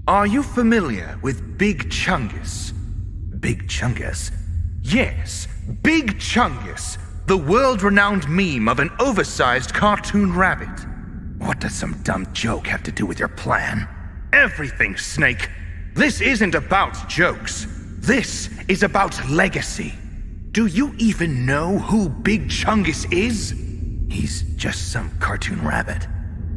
Are you familiar with Big Chungus? Big Chungus? Yes, Big Chungus, the world-renowned meme of an oversized cartoon rabbit. What does some dumb joke have to do with your plan? Everything, Snake. This isn't about jokes. This is about legacy. Do you even know who Big Chungus is? He's just some cartoon rabbit.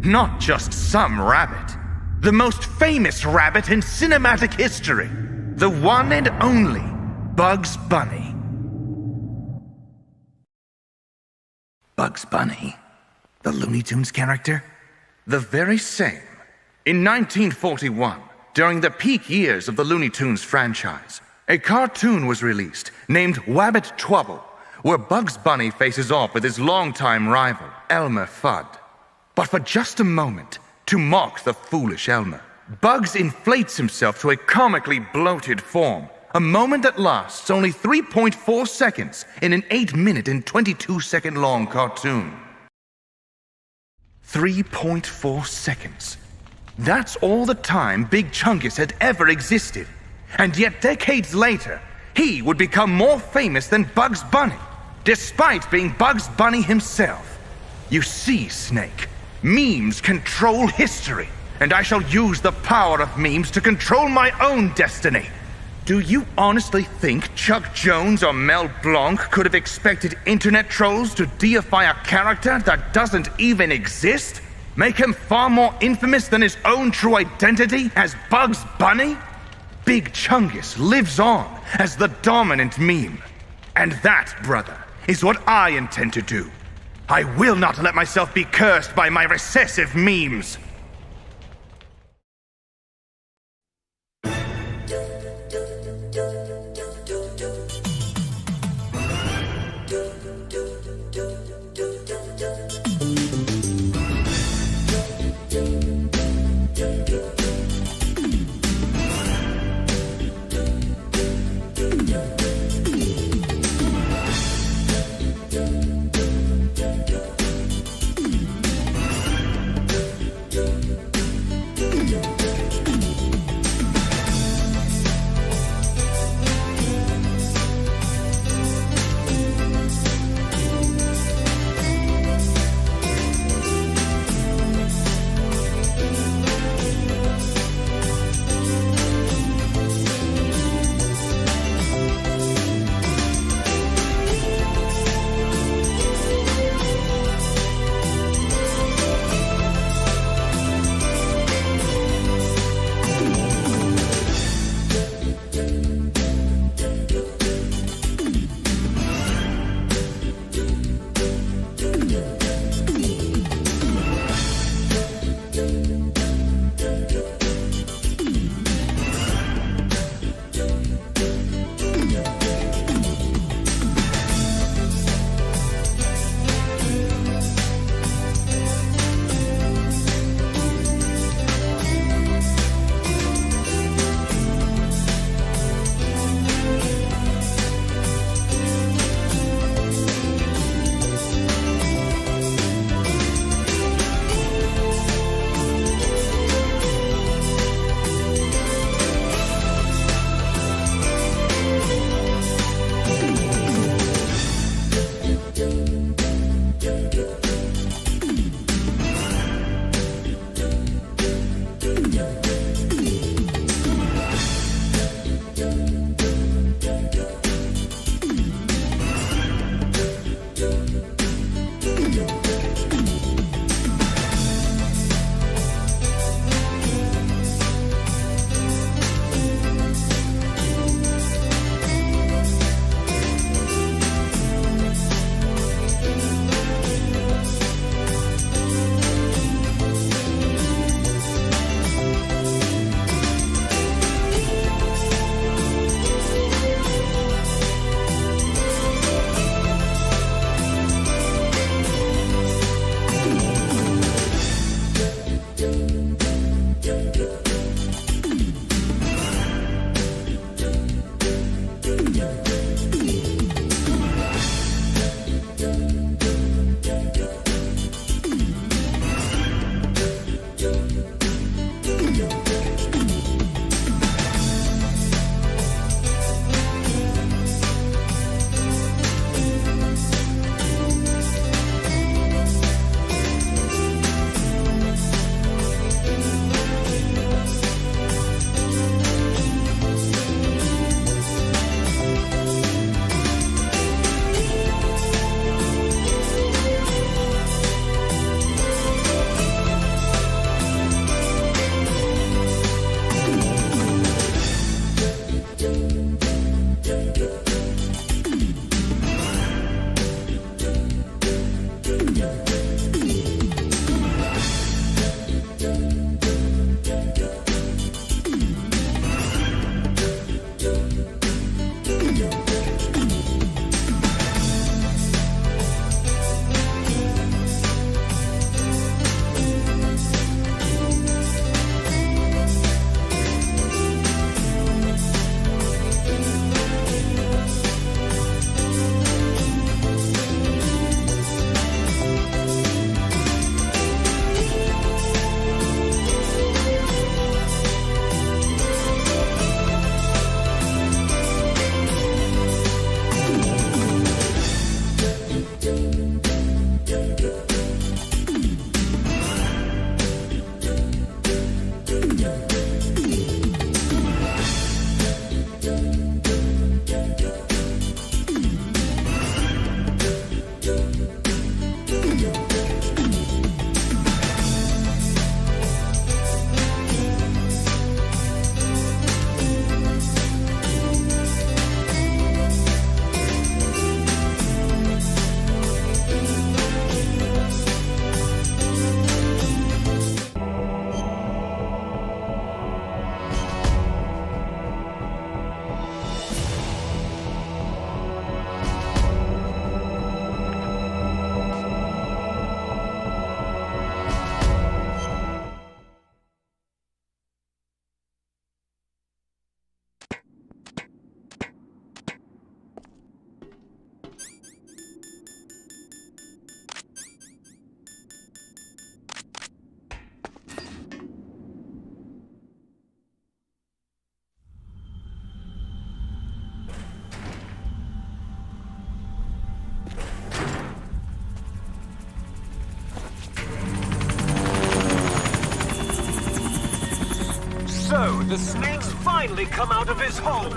Not just some rabbit. The most famous rabbit in cinematic history. The one and only Bugs Bunny. Bugs Bunny? The Looney Tunes character? The very same. In 1941, during the peak years of the Looney Tunes franchise, a cartoon was released named Wabbit Twubble, where Bugs Bunny faces off with his longtime rival, Elmer Fudd. But for just a moment, to mock the foolish Elmer, Bugs inflates himself to a comically bloated form, a moment that lasts only 3.4 seconds in an 8-minute and 22-second long cartoon. 3.4 seconds. That's all the time Big Chungus had ever existed. And yet decades later, he would become more famous than Bugs Bunny, despite being Bugs Bunny himself. You see, Snake, memes control history, and I shall use the power of memes to control my own destiny. Do you honestly think Chuck Jones or Mel Blanc could have expected internet trolls to deify a character that doesn't even exist? Make him far more infamous than his own true identity as Bugs Bunny? Big Chungus lives on as the dominant meme. And that, brother, is what I intend to do. I will not let myself be cursed by my recessive memes. The snake's finally come out of his hole.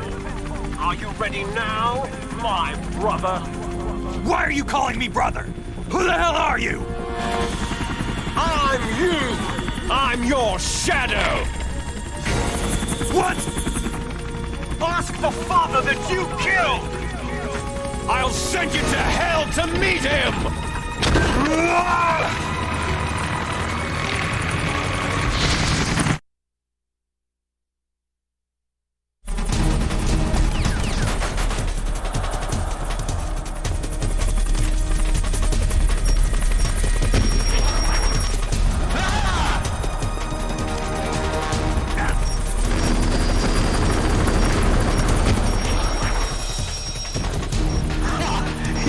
Are you ready now, my brother? Why are you calling me brother? Who the hell are you? I'm you! I'm your shadow! What? Ask the father that you killed! I'll send you to hell to meet him!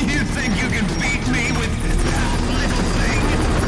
You think you can beat me with that little thing?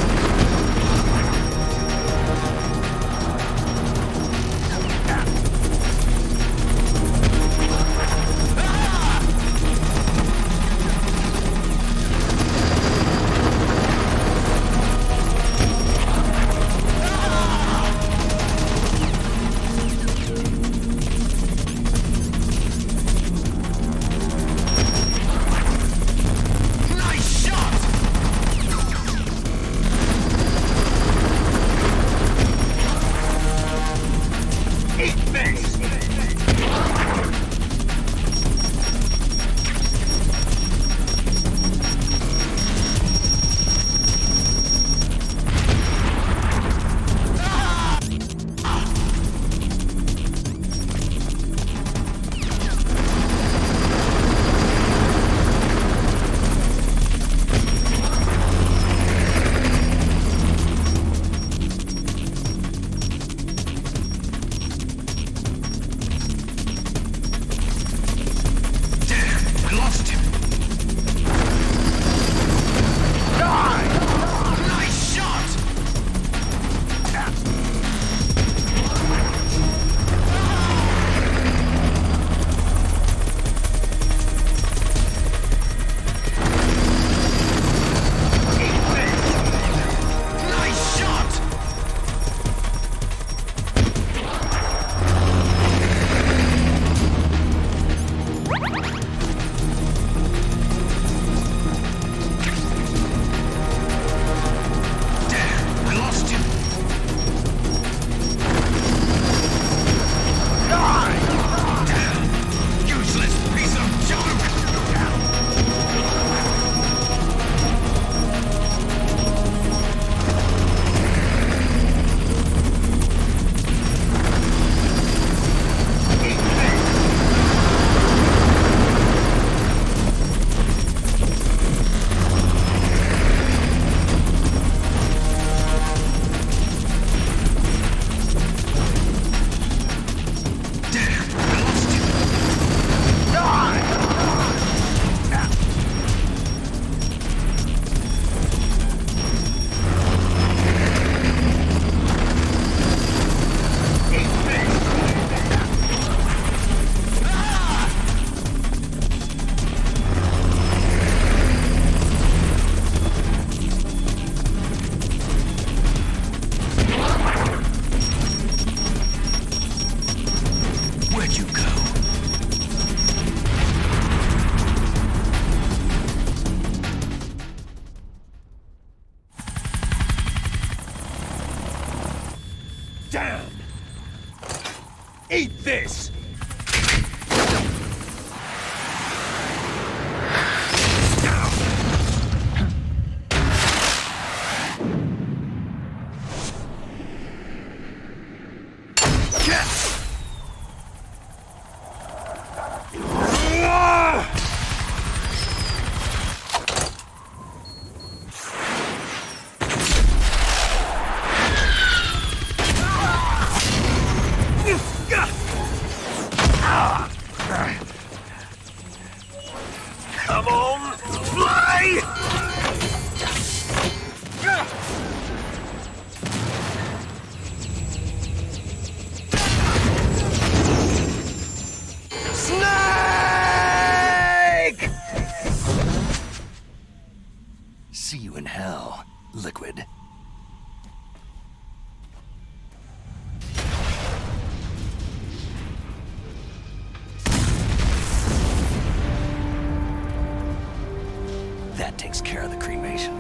takes care of the cremation.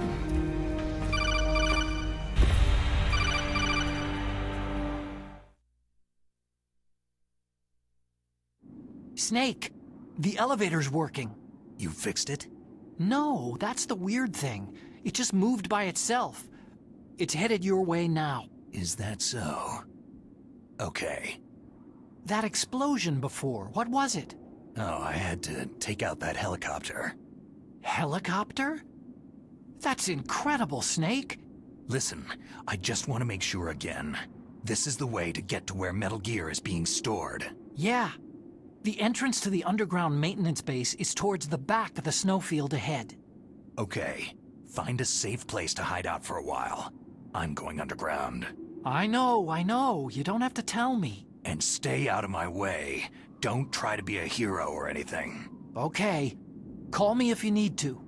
Snake, the elevator's working. You fixed it? No, that's the weird thing. It just moved by itself. It's headed your way now. Is that so? Okay. That explosion before, what was it? Oh, I had to take out that helicopter. Helicopter? That's incredible, Snake. Listen, I just want to make sure again. This is the way to get to where Metal Gear is being stored. Yeah. The entrance to the underground maintenance base is towards the back of the snowfield ahead. Okay. Find a safe place to hide out for a while. I'm going underground. I know. You don't have to tell me. And stay out of my way. Don't try to be a hero or anything. Okay. Call me if you need to.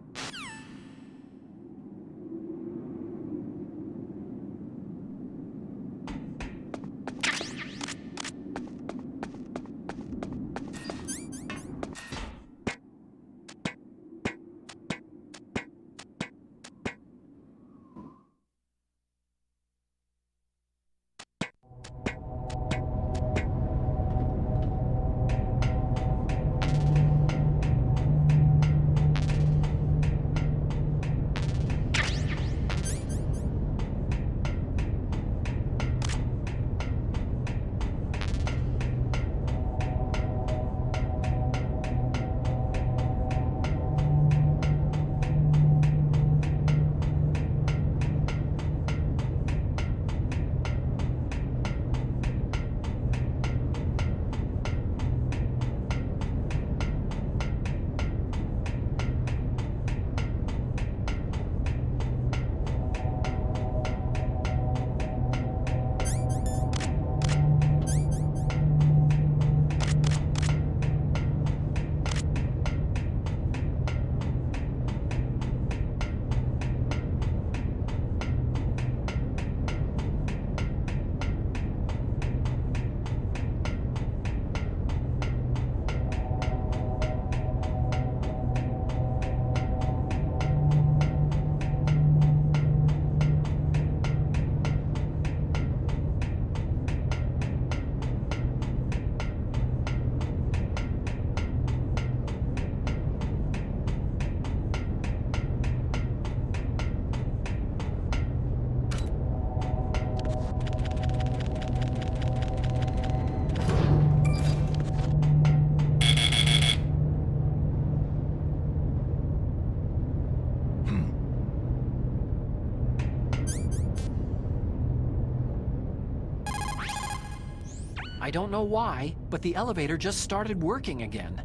I don't know why, but the elevator just started working again.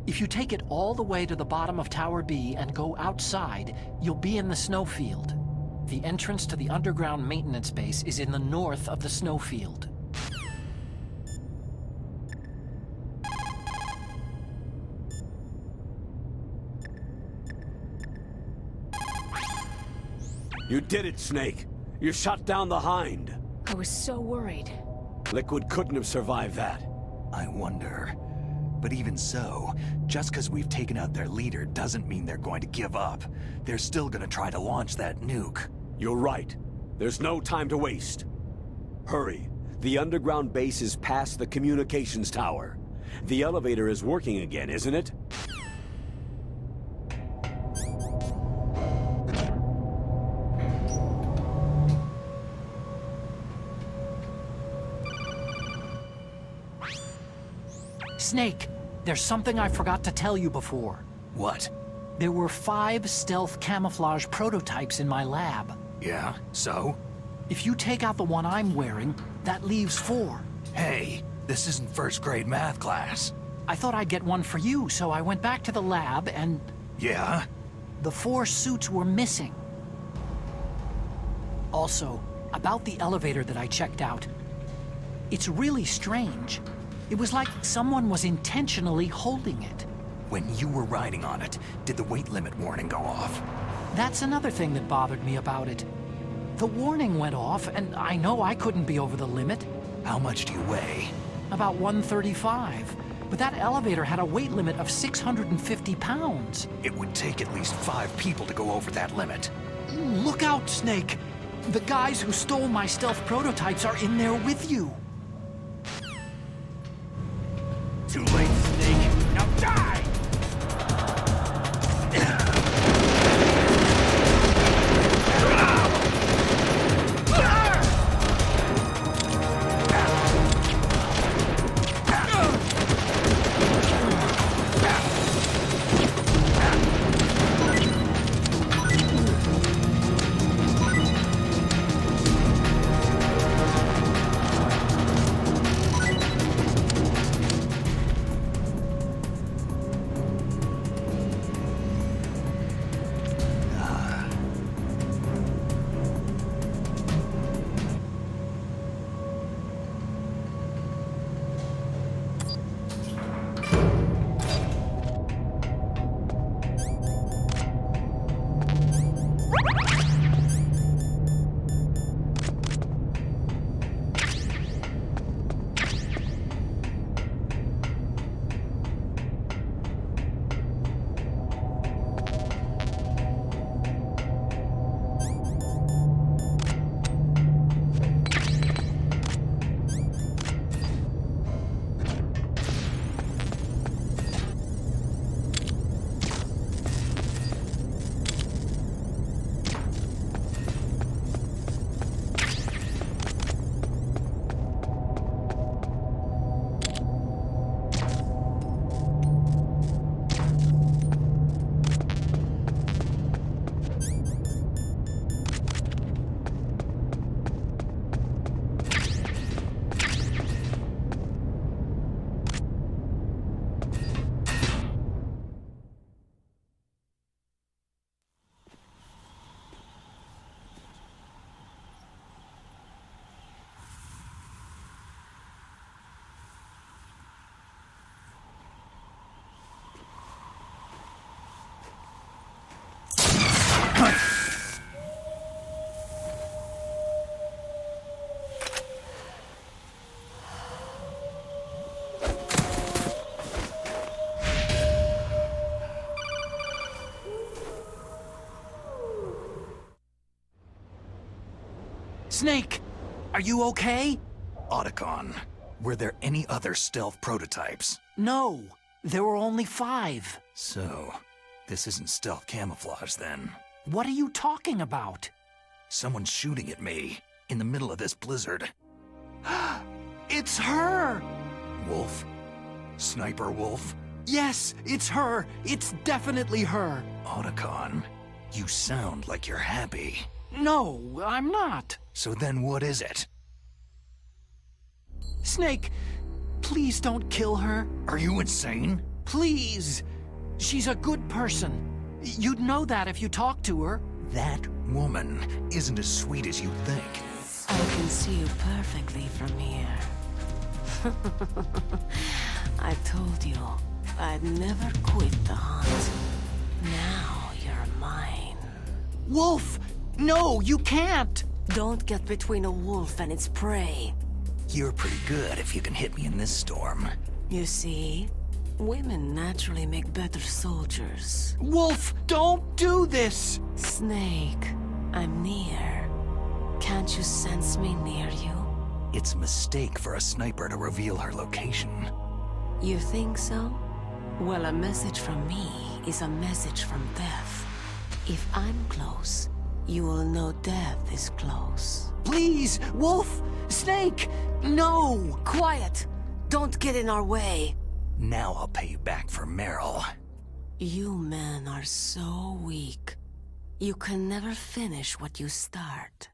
If you take it all the way to the bottom of Tower B and go outside, you'll be in the snowfield. The entrance to the underground maintenance base is in the north of the snowfield. You did it, Snake. You shot down the Hind. I was so worried. Liquid couldn't have survived that. I wonder. But even so, just because we've taken out their leader doesn't mean they're going to give up. They're still gonna try to launch that nuke. You're right. There's no time to waste. Hurry. The underground base is past the communications tower. The elevator is working again, isn't it? Snake, there's something I forgot to tell you before. What? There were 5 stealth camouflage prototypes in my lab. Yeah, so? If you take out the one I'm wearing, that leaves 4. Hey, this isn't first grade math class. I thought I'd get one for you, so I went back to the lab and... Yeah? The 4 suits were missing. Also, about the elevator that I checked out. It's really strange. It was like someone was intentionally holding it. When you were riding on it, did the weight limit warning go off? That's another thing that bothered me about it. The warning went off, and I know I couldn't be over the limit. How much do you weigh? About 135. but that elevator had a weight limit of 650 pounds. It would take at least 5 people to go over that limit. Look out, Snake! The guys who stole my stealth prototypes are in there with you. Too late, Snake. Now die! Snake, are you okay? Otacon, were there any other stealth prototypes? No, there were only 5. So, this isn't stealth camouflage then. What are you talking about? Someone's shooting at me, in the middle of this blizzard. It's her! Wolf? Sniper Wolf? Yes, it's her! It's definitely her! Otacon, you sound like you're happy. No, I'm not. So then what is it? Snake, please don't kill her. Are you insane? Please! She's a good person. You'd know that if you talked to her. That woman isn't as sweet as you think. I can see you perfectly from here. I told you I'd never quit the hunt. Now you're mine. Wolf! No, you can't! Don't get between a wolf and its prey. You're pretty good if you can hit me in this storm. You see, women naturally make better soldiers. Wolf, don't do this! Snake, I'm near. Can't you sense me near you? It's a mistake for a sniper to reveal her location. You think so? Well, a message from me is a message from death. If I'm close, you will know death is close. Please, Wolf! Snake! No! Quiet! Don't get in our way. Now I'll pay you back for Meryl. You men are so weak. You can never finish what you start.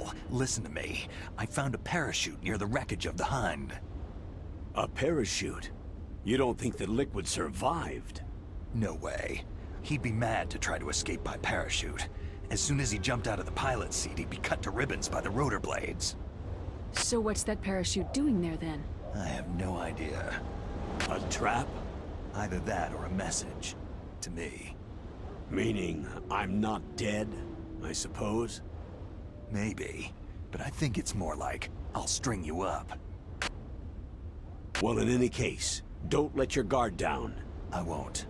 Meryl, listen to me. I found a parachute near the wreckage of the Hind. A parachute? You don't think that Liquid survived? No way. He'd be mad to try to escape by parachute. As soon as he jumped out of the pilot's seat, he'd be cut to ribbons by the rotor blades. So what's that parachute doing there then? I have no idea. A trap? Either that or a message. To me. Meaning, I'm not dead, I suppose? Maybe. But I think it's more like, I'll string you up. Well, in any case, don't let your guard down. I won't.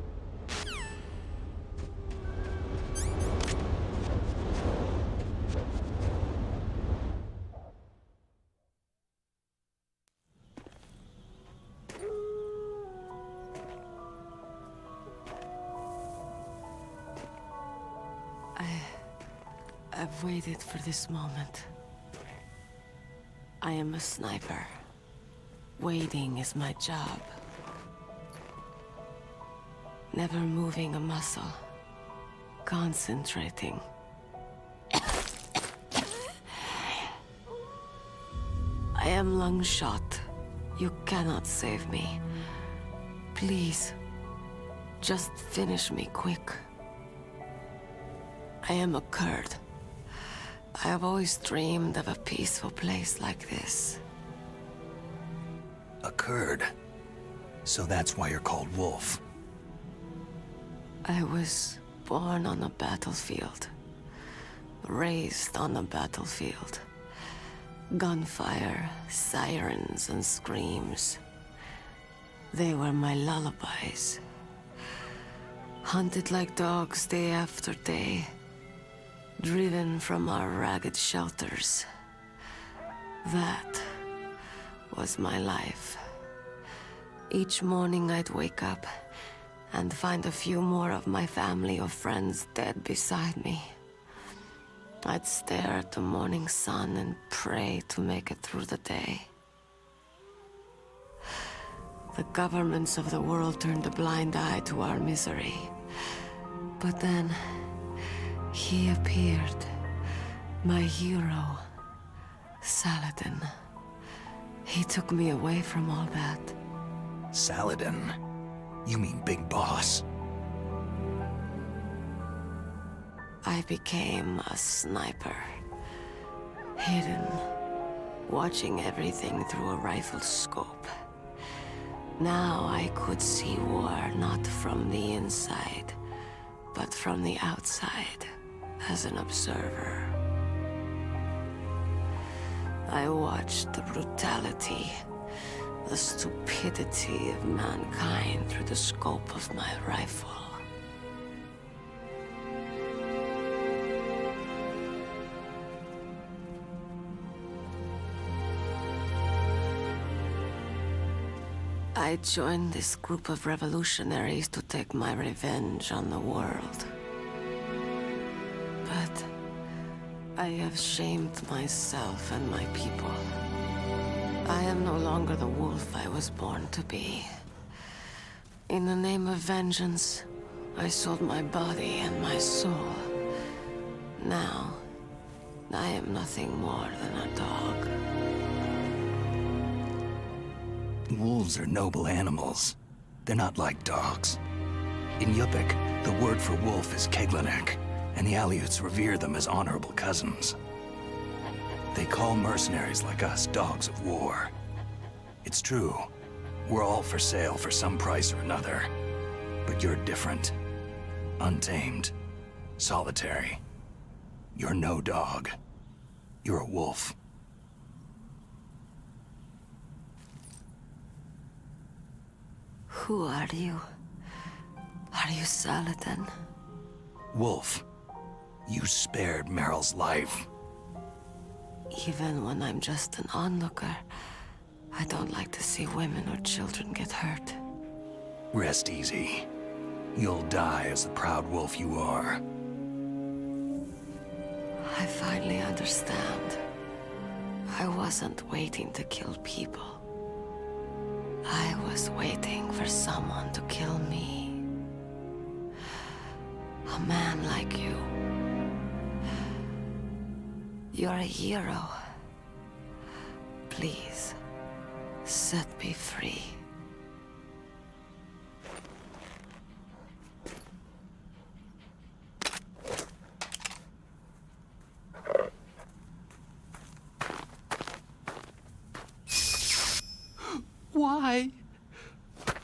I've waited for this moment. I am a sniper. Waiting is my job. Never moving a muscle. Concentrating. I am Lungshot. You cannot save me. Please, just finish me quick. I am a Kurd. I have always dreamed of a peaceful place like this. A Kurd? So that's why you're called Wolf. I was born on a battlefield. Raised on a battlefield. Gunfire, sirens, and screams. They were my lullabies. Hunted like dogs day after day. Driven from our ragged shelters. That was my life. Each morning I'd wake up and find a few more of my family or friends dead beside me. I'd stare at the morning sun and pray to make it through the day. The governments of the world turned a blind eye to our misery. But then, he appeared. My hero, Saladin. He took me away from all that. Saladin? You mean Big Boss? I became a sniper. Hidden, watching everything through a rifle scope. Now I could see war not from the inside, but from the outside, as an observer. I watched the brutality, the stupidity of mankind through the scope of my rifle. I joined this group of revolutionaries to take my revenge on the world. But I have shamed myself and my people. I am no longer the wolf I was born to be. In the name of vengeance, I sold my body and my soul. Now, I am nothing more than a dog. Wolves are noble animals. They're not like dogs. In Yupik, the word for wolf is Keglanek, and the Aleuts revere them as honorable cousins. They call mercenaries like us dogs of war. It's true. We're all for sale for some price or another. But you're different. Untamed. Solitary. You're no dog. You're a wolf. Who are you? Are you Saladin? Wolf. You spared Meryl's life. Even when I'm just an onlooker, I don't like to see women or children get hurt. Rest easy. You'll die as the proud wolf you are. I finally understand. I wasn't waiting to kill people. I was waiting for someone to kill me. A man like you. You're a hero. Please, set me free. Why?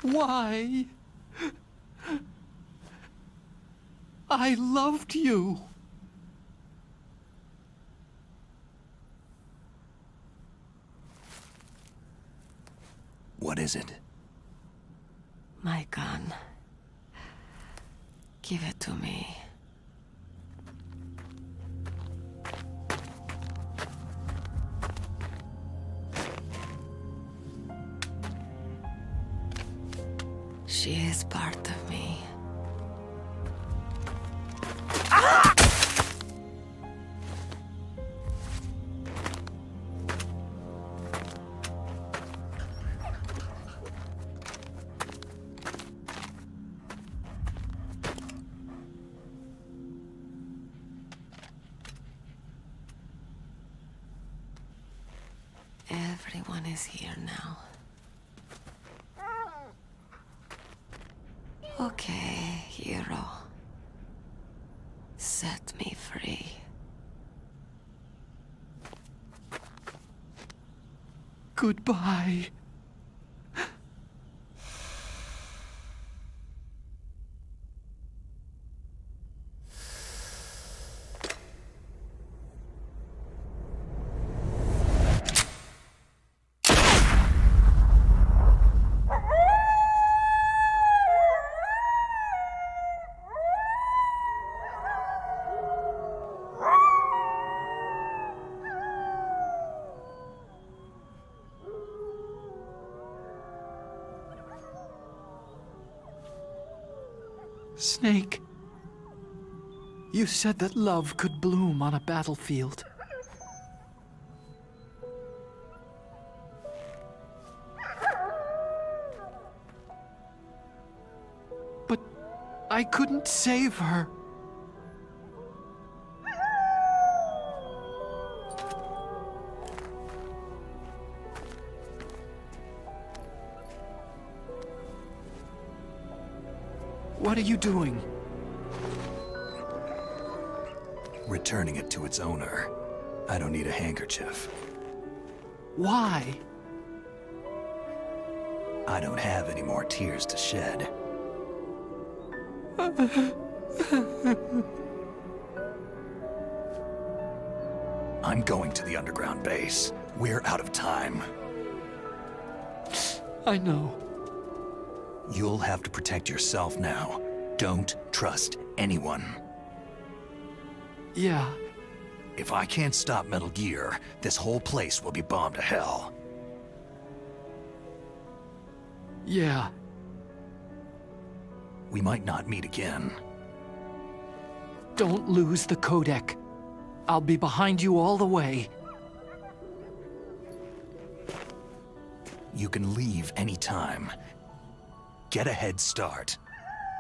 Why? I loved you. What is it? My gun. Give it to me. She is part of me. Everyone is here now. Okay, hero. Set me free. Goodbye. Snake, you said that love could bloom on a battlefield. But I couldn't save her. What are you doing? Returning it to its owner. I don't need a handkerchief. Why? I don't have any more tears to shed. I'm going to the underground base. We're out of time. I know. You'll have to protect yourself now. Don't trust anyone. Yeah. If I can't stop Metal Gear, this whole place will be bombed to hell. Yeah. We might not meet again. Don't lose the codec. I'll be behind you all the way. You can leave anytime. Get a head start.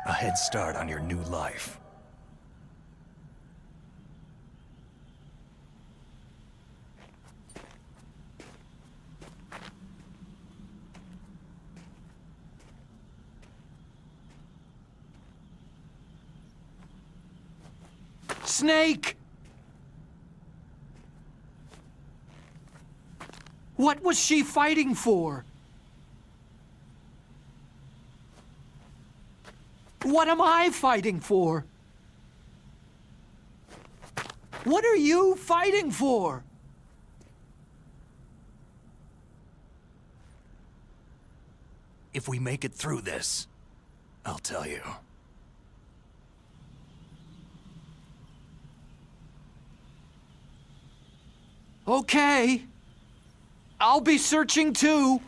A head start on your new life. Snake! What was she fighting for? What am I fighting for? What are you fighting for? If we make it through this, I'll tell you. Okay. I'll be searching too.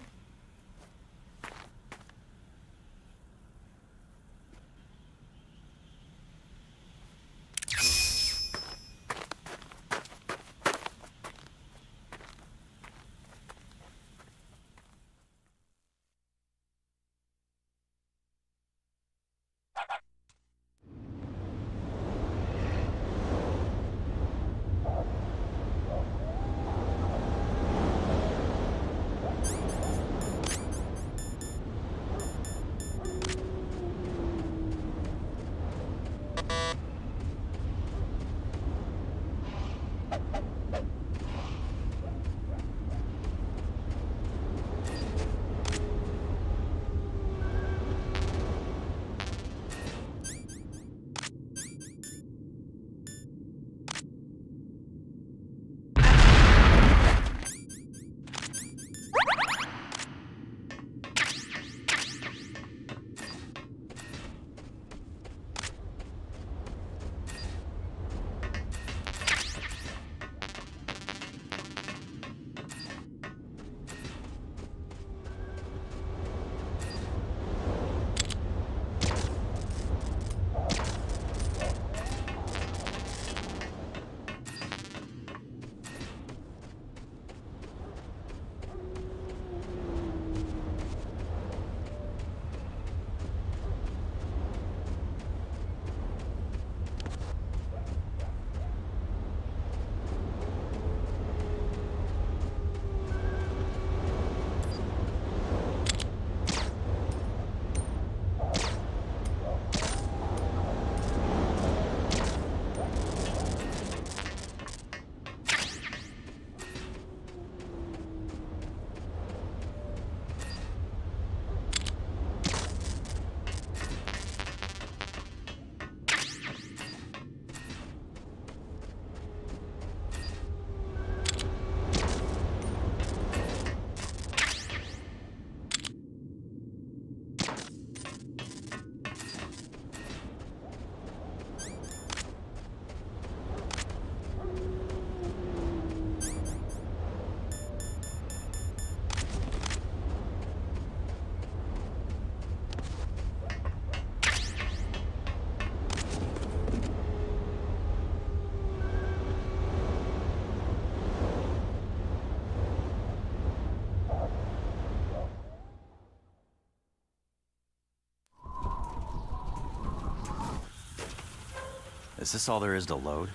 Is this all there is to load?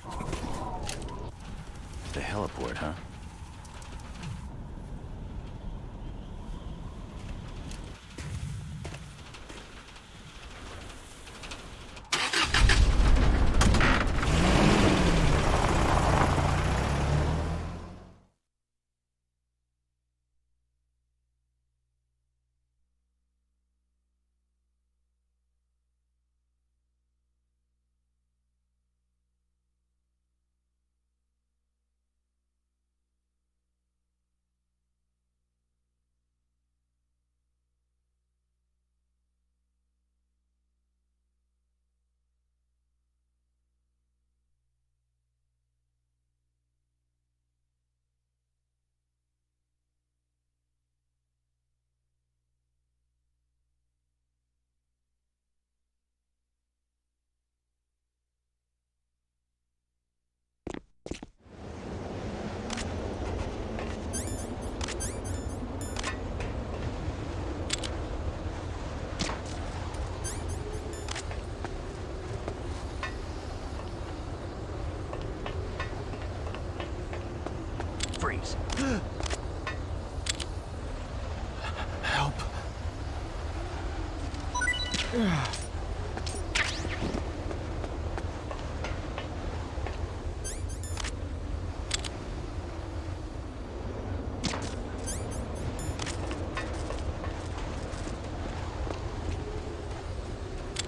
The heliport, huh? Freeze. Help.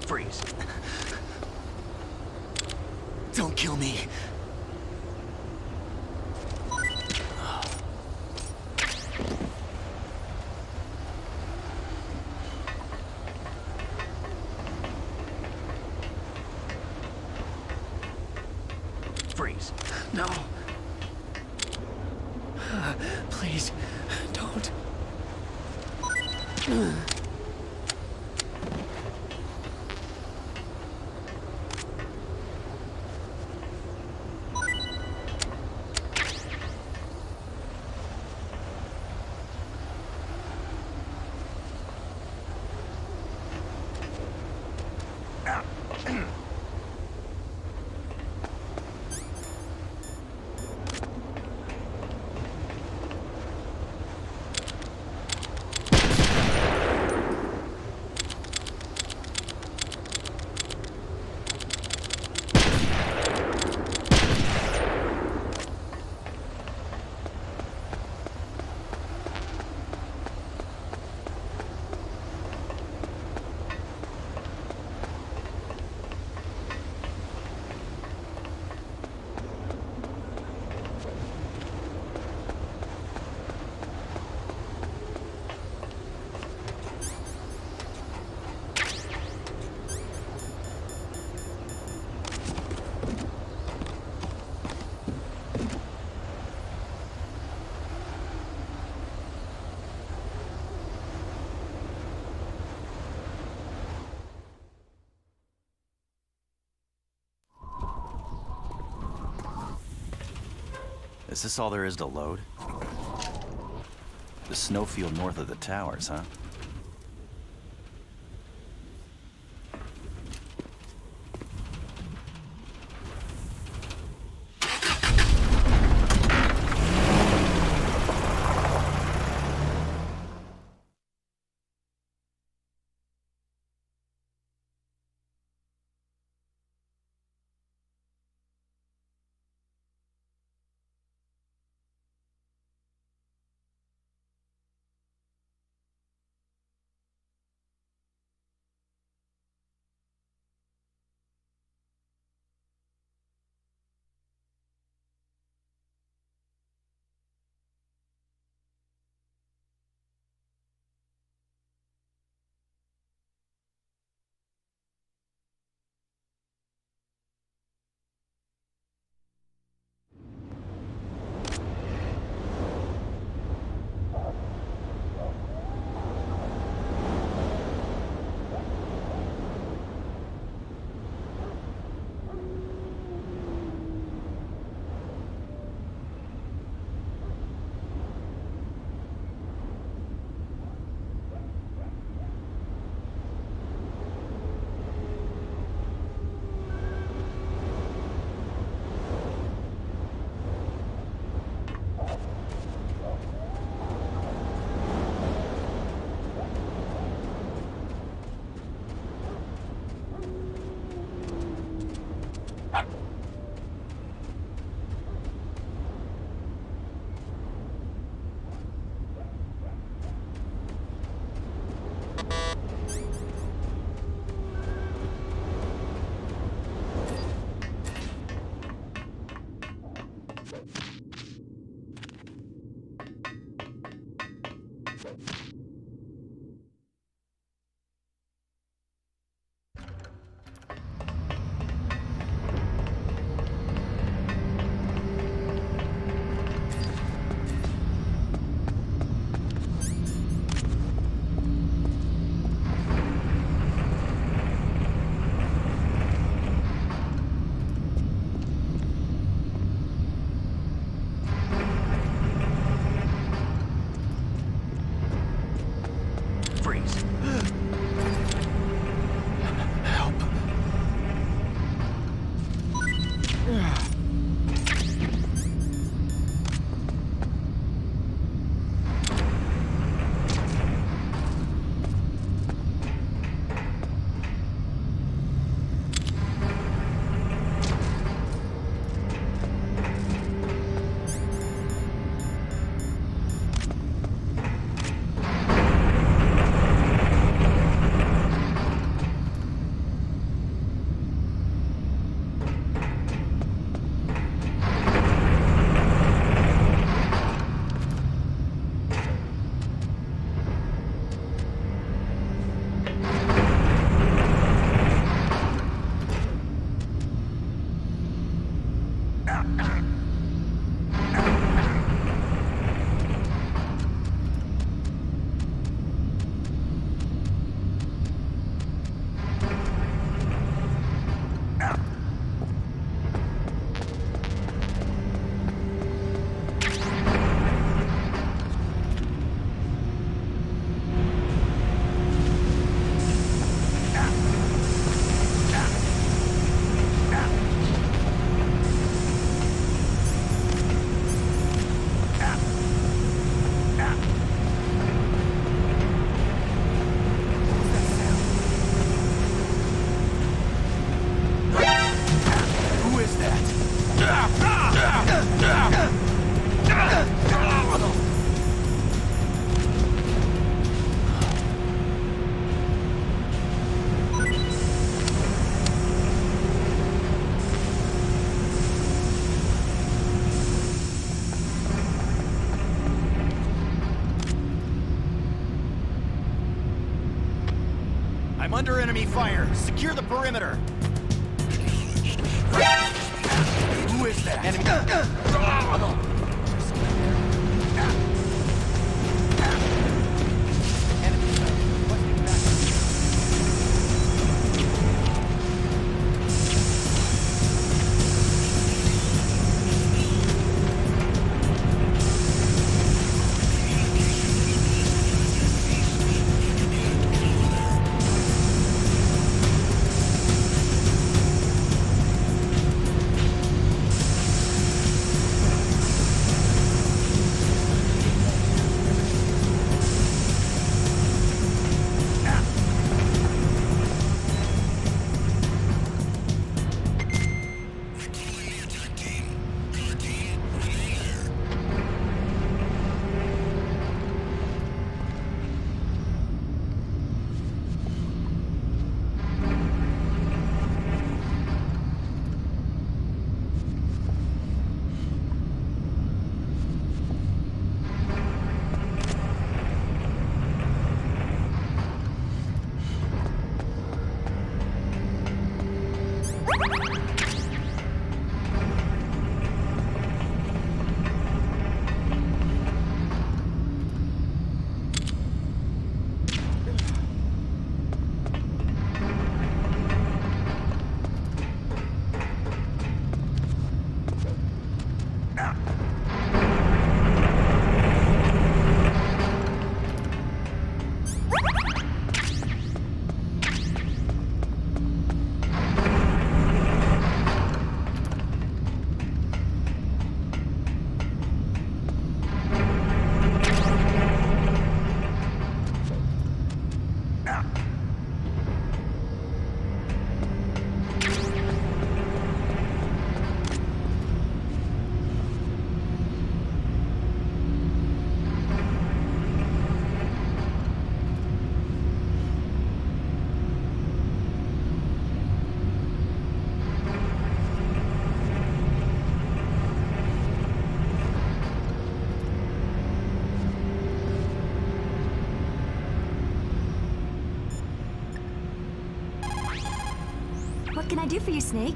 Freeze. Don't kill me. Freeze. No. Please, don't. Is this all there is to load? The snowfield north of the towers, huh? Freeze. Help. I'm under enemy fire. Secure the perimeter. Who is that? Enemy. can I do for you, Snake?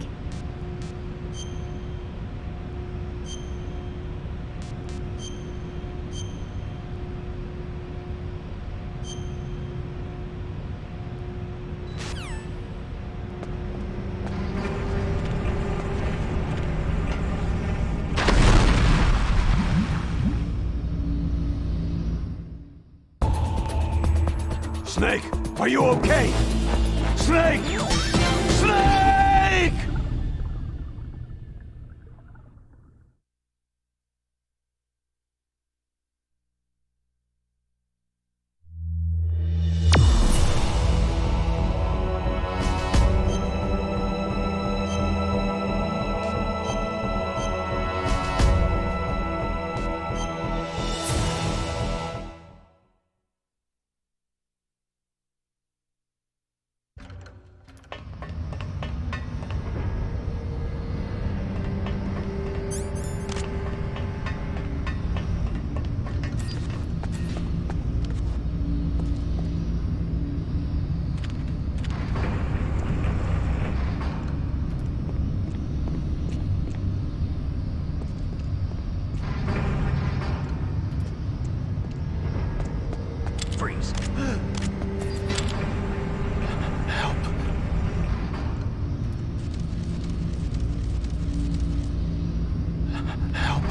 Snake, are you okay? Snake! Snake! Freeze. Help. Help.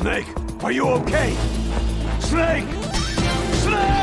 Snake, are you okay? Snake! Snake!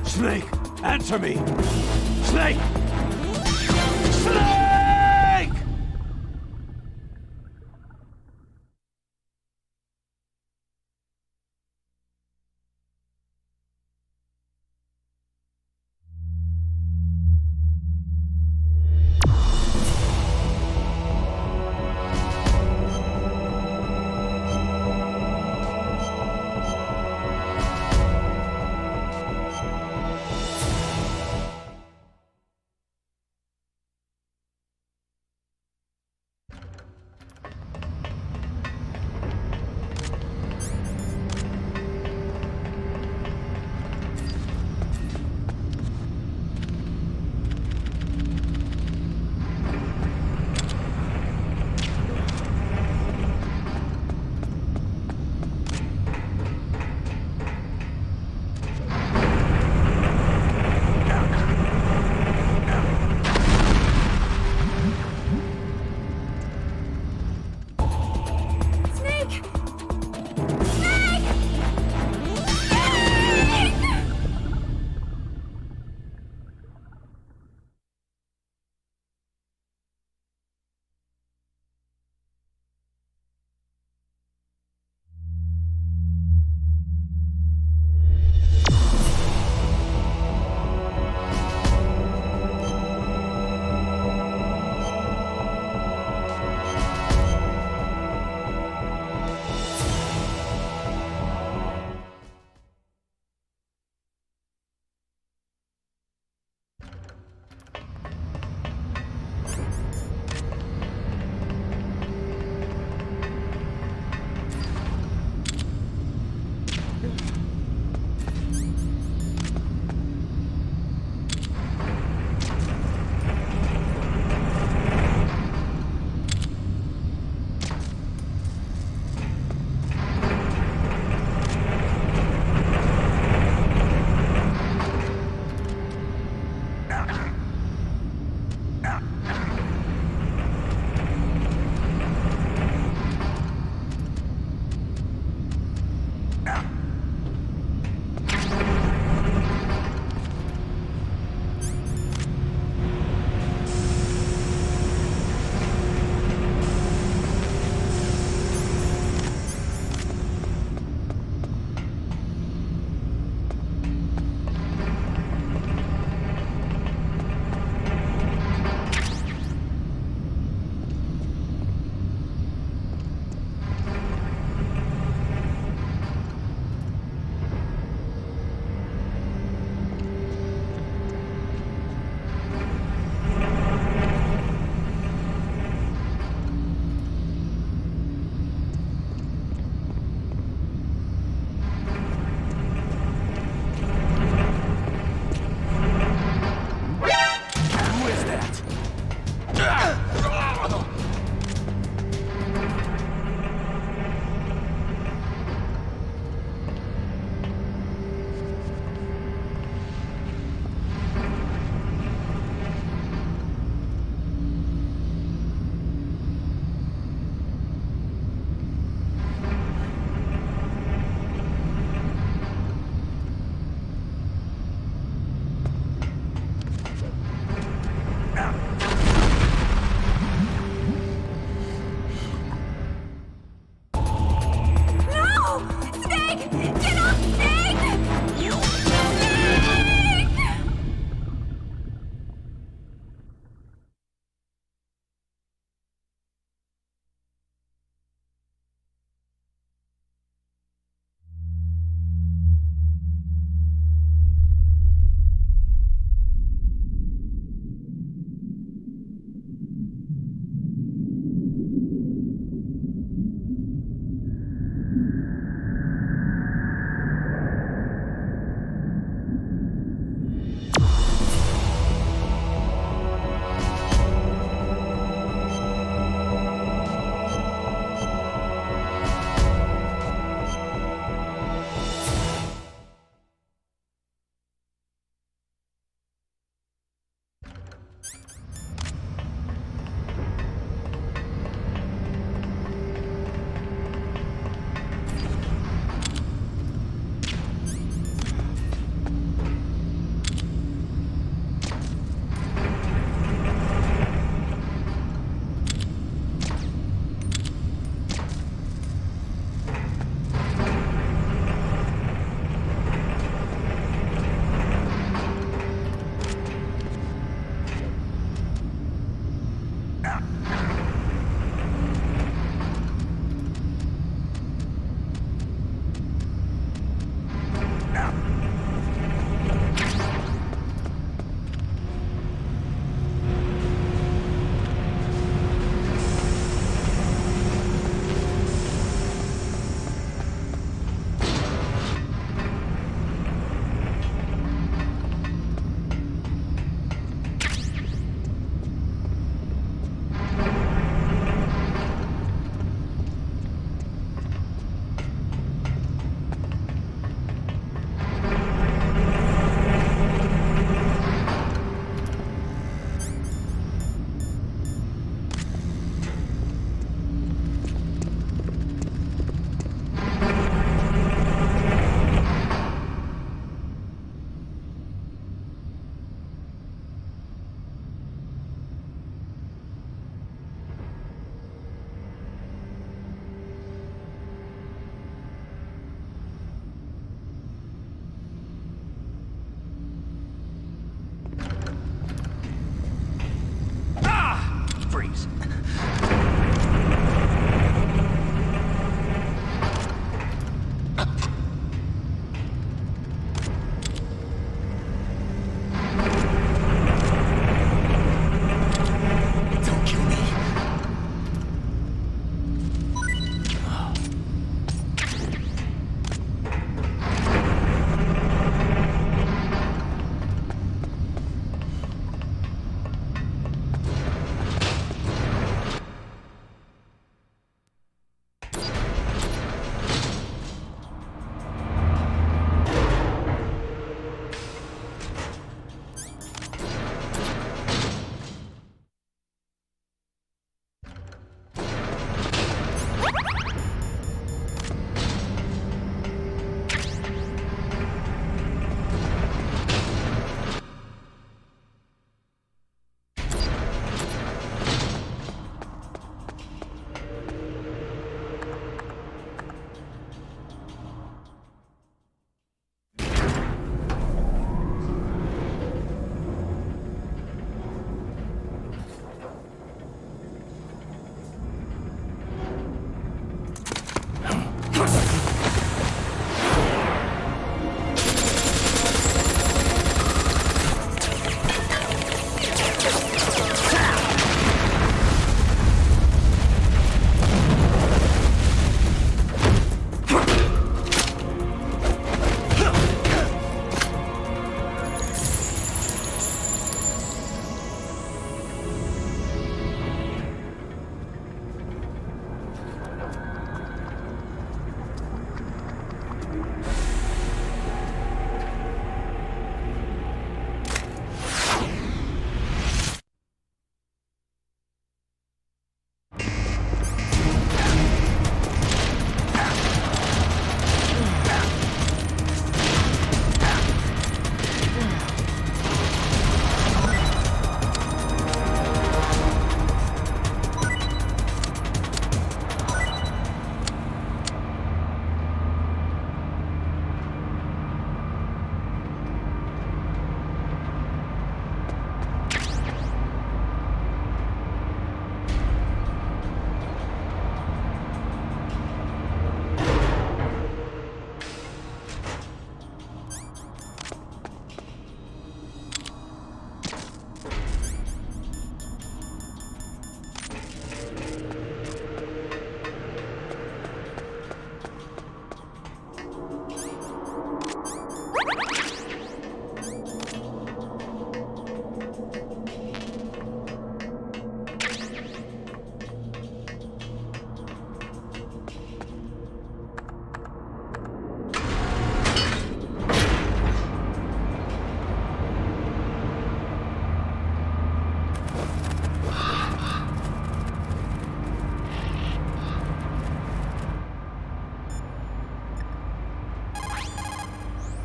Snake, Answer me! Snake! Snake!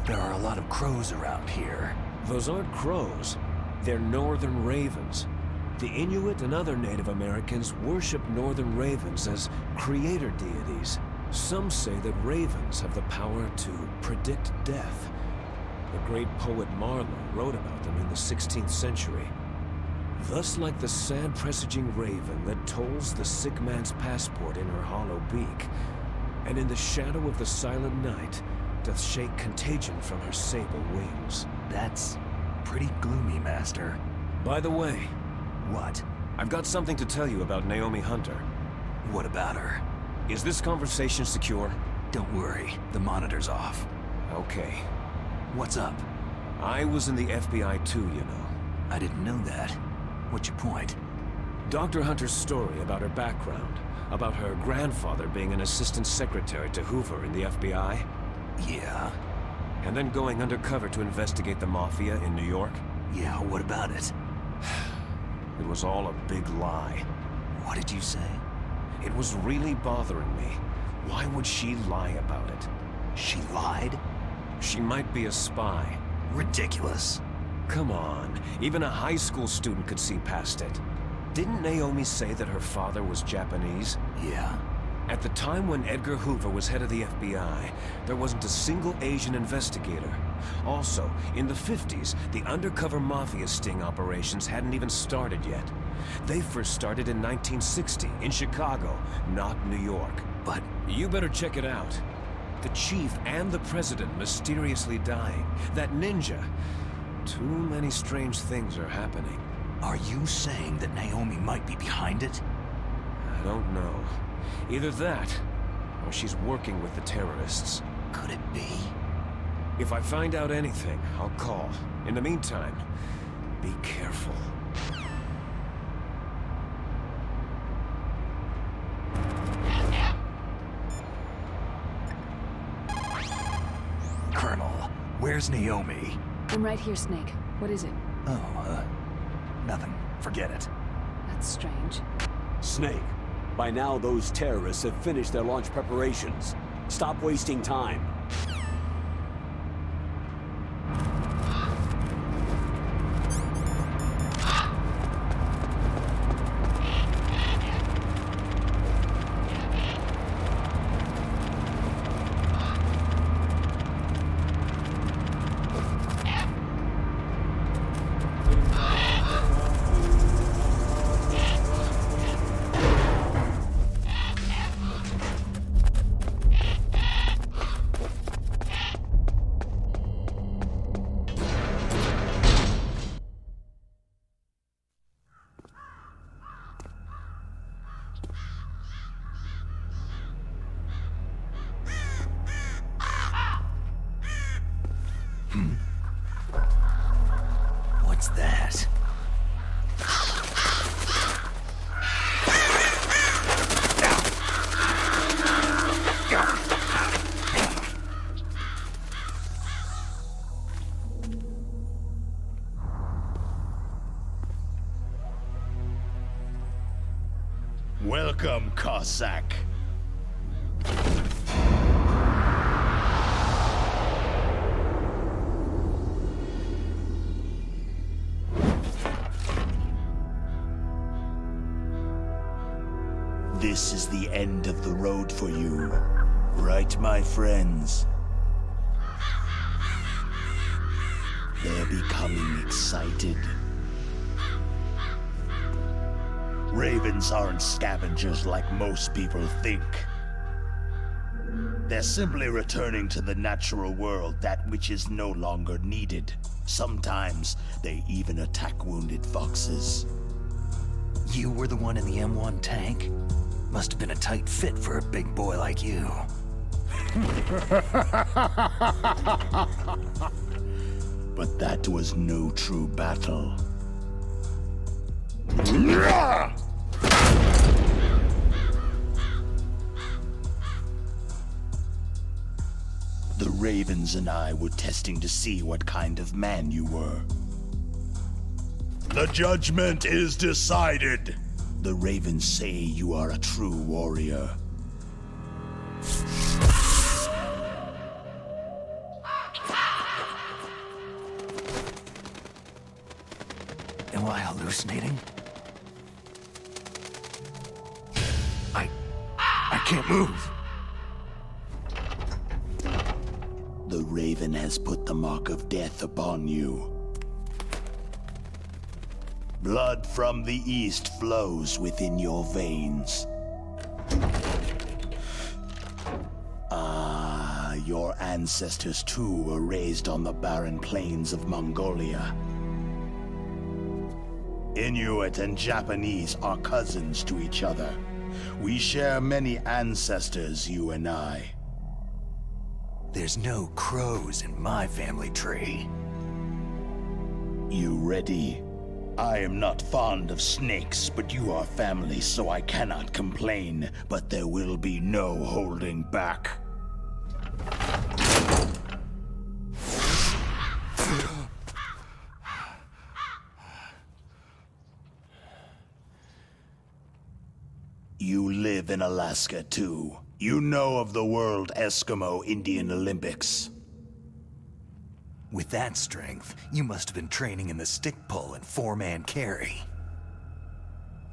There are a lot of crows around here. Those aren't crows. They're northern ravens. The Inuit and other Native Americans worship northern ravens as creator deities. Some say that ravens have the power to predict death. The great poet Marlowe wrote about them in the 16th century. Thus like the sad presaging raven that tolls the sick man's passport in her hollow beak, and in the shadow of the silent night doth shake contagion from her sable wings. That's pretty gloomy, Master. By the way, What? I've got something to tell you about Naomi Hunter. What about her? Is this conversation secure? Don't worry, the monitor's off. Okay. What's up? I was in the FBI too, you know. I didn't know that. What's your point? Dr. Hunter's story about her background, about her grandfather being an assistant secretary to Hoover in the FBI, Yeah? and then going undercover to investigate the Mafia in New York. Yeah, what about it? It was all a big lie. What did you say? It was really bothering me. Why would she lie about it? She lied? She might be a spy. Ridiculous. Come on, even a high school student could see past it. Didn't Naomi say that her father was Japanese? Yeah? At the time when Edgar Hoover was head of the FBI, there wasn't a single Asian investigator. Also, in the 50s, the undercover mafia sting operations hadn't even started yet. They first started in 1960, in Chicago, not New York. But You better check it out. The chief and the president mysteriously dying. That ninja. Too many strange things are happening. are you saying that Naomi might be behind it? I don't know. Either that, or she's working with the terrorists. Could it be? If I find out anything, I'll call. In the meantime, be careful. Colonel, where's Naomi? I'm right here, Snake. What is it? Oh, nothing. Forget it. That's strange. Snake, by now those terrorists have finished their launch preparations. Stop wasting time. What's that? Welcome, Cossack. This is the end of the road for you, right, my friends? They're becoming excited. Ravens aren't scavengers like most people think. They're simply returning to the natural world, that which is no longer needed. Sometimes they even attack wounded foxes. You were the one in the M1 tank? Must have been a tight fit for a big boy like you. But that was no true battle. The Ravens and I were testing to see what kind of man you were. The judgment is decided. The Ravens say you are a true warrior. I hallucinating? I can't move. The Raven has put the mark of death upon you. Blood from the east flows within your veins. Your ancestors too were raised on the barren plains of Mongolia. Inuit and Japanese are cousins to each other. We share many ancestors, you and I. There's no crows in my family tree. You ready? I am not fond of snakes, but you are family, so I cannot complain. But there will be no holding back. You live in Alaska, too. You know of the World Eskimo Indian Olympics. With that strength, you must have been training in the stick pull and four-man carry.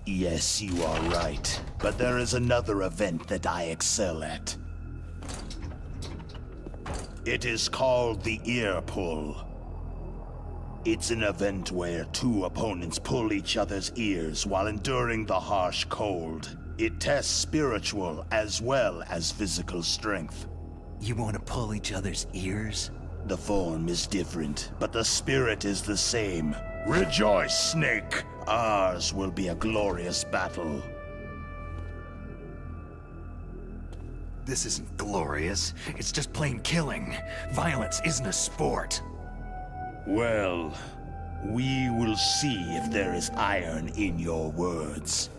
Yes, you are right. But there is another event that I excel at. It is called the ear pull. It's an event where two opponents pull each other's ears while enduring the harsh cold. It tests spiritual as well as physical strength. You want to pull each other's ears? The form is different, but the spirit is the same. Rejoice, Snake! Ours will be a glorious battle. This isn't glorious. It's just plain killing. Violence isn't a sport. Well, we will see if there is iron in your words.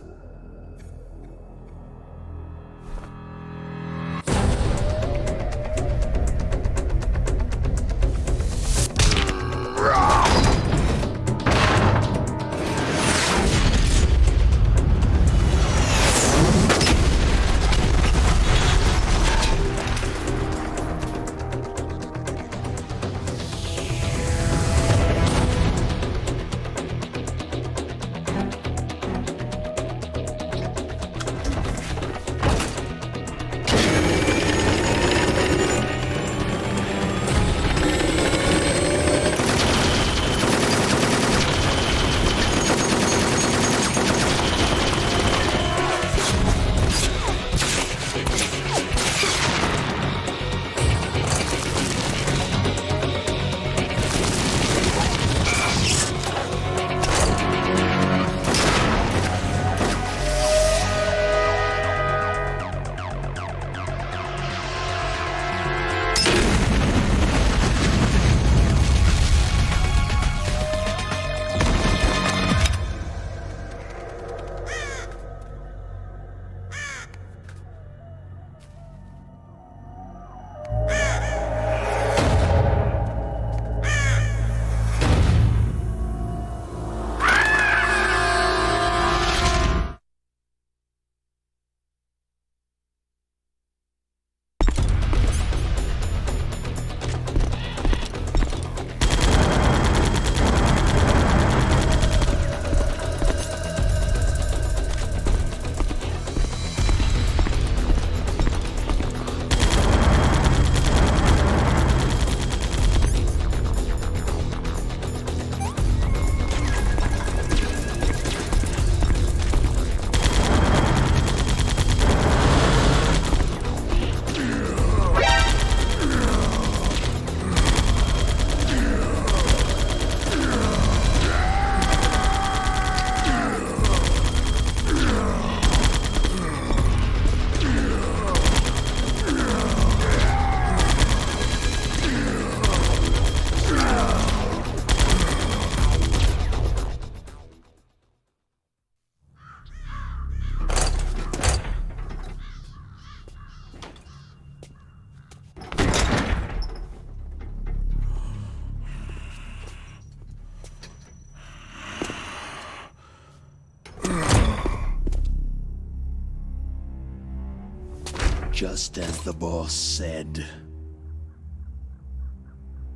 Just as the boss said.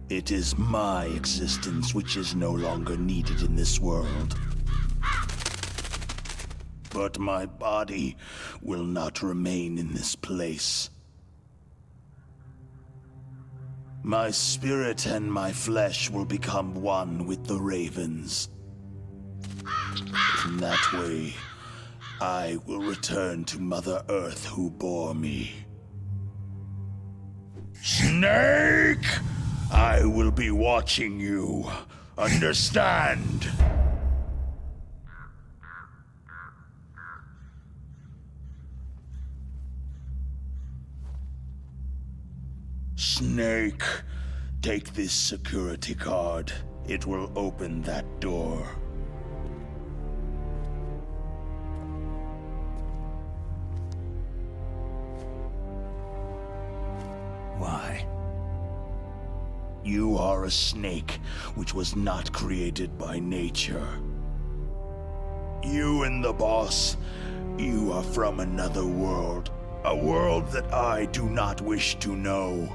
It is my existence which is no longer needed in this world. But my body will not remain in this place. My spirit and my flesh will become one with the ravens. In that way, I will return to Mother Earth who bore me. Snake! I will be watching you. Understand? Snake, take this security card. It will open that door. Why? You are a snake, which was not created by nature. You and the boss, you are from another world. A world that I do not wish to know.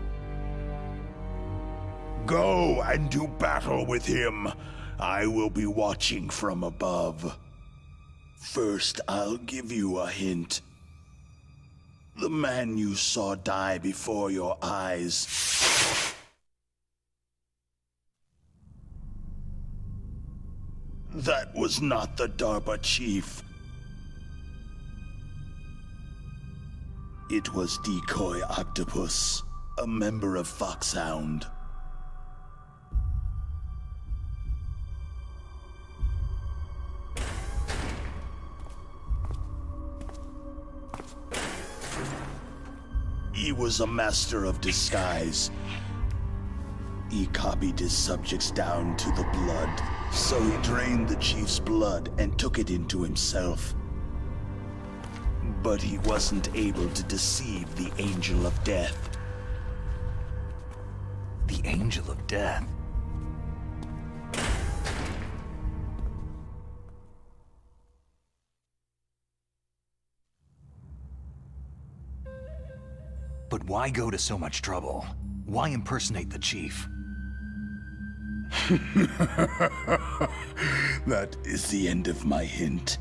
Go and do battle with him. I will be watching from above. First, I'll give you a hint. The man you saw die before your eyes. That was not the DARPA chief. It was Decoy Octopus, a member of Foxhound. He was a master of disguise. He copied his subjects down to the blood, so he drained the chief's blood and took it into himself. But he wasn't able to deceive the Angel of Death. The Angel of Death? But why go to so much trouble? Why impersonate the chief? That is the end of my hint.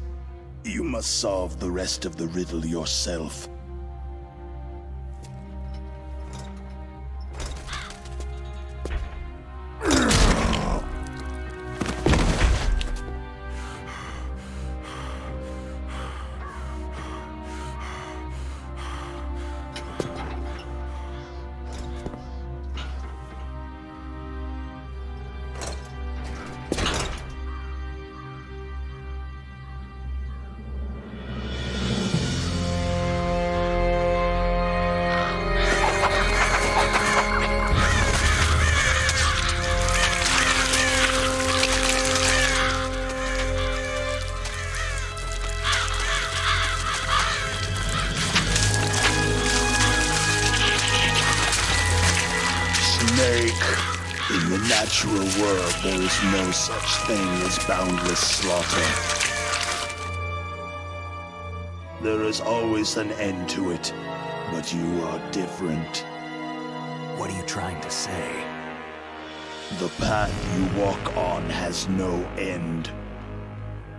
You must solve the rest of the riddle yourself. In the natural world, there is no such thing as boundless slaughter. There is always an end to it, but you are different. What are you trying to say? The path you walk on has no end.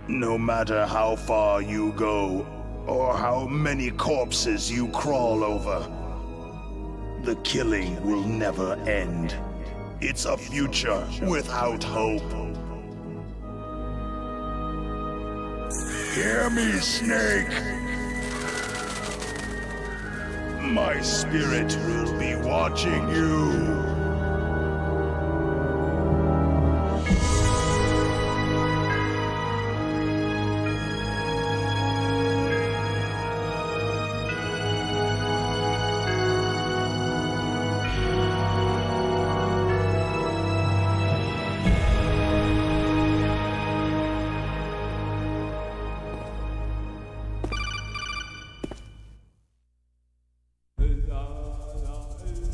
No matter how far you go, or how many corpses you crawl over, the killing will never end. It's a future without hope. Hear me, Snake! My spirit will be watching you.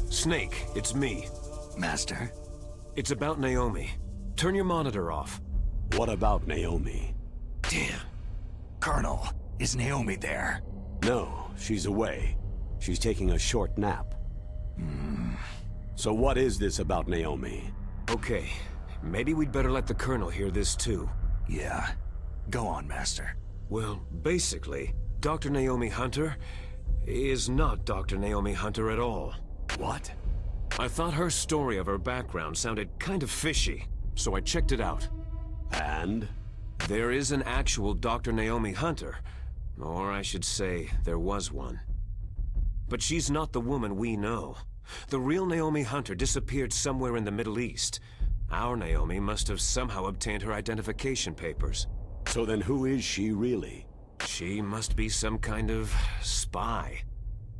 Snake, it's me. Master? It's about Naomi. Turn your monitor off. What about Naomi? Damn. Colonel, is Naomi there? No, she's away. She's taking a short nap. So what is this about Naomi? Okay, maybe we'd better let the Colonel hear this too. Yeah. Go on, Master. Well, basically, Dr. Naomi Hunter is not Dr. Naomi Hunter at all. What? I thought her story of her background sounded kind of fishy, so I checked it out. And? There is an actual Dr. Naomi Hunter, or I should say, there was one. But she's not the woman we know. The real Naomi Hunter disappeared somewhere in the Middle East. Our Naomi must have somehow obtained her identification papers. So then who is she really? She must be some kind of spy.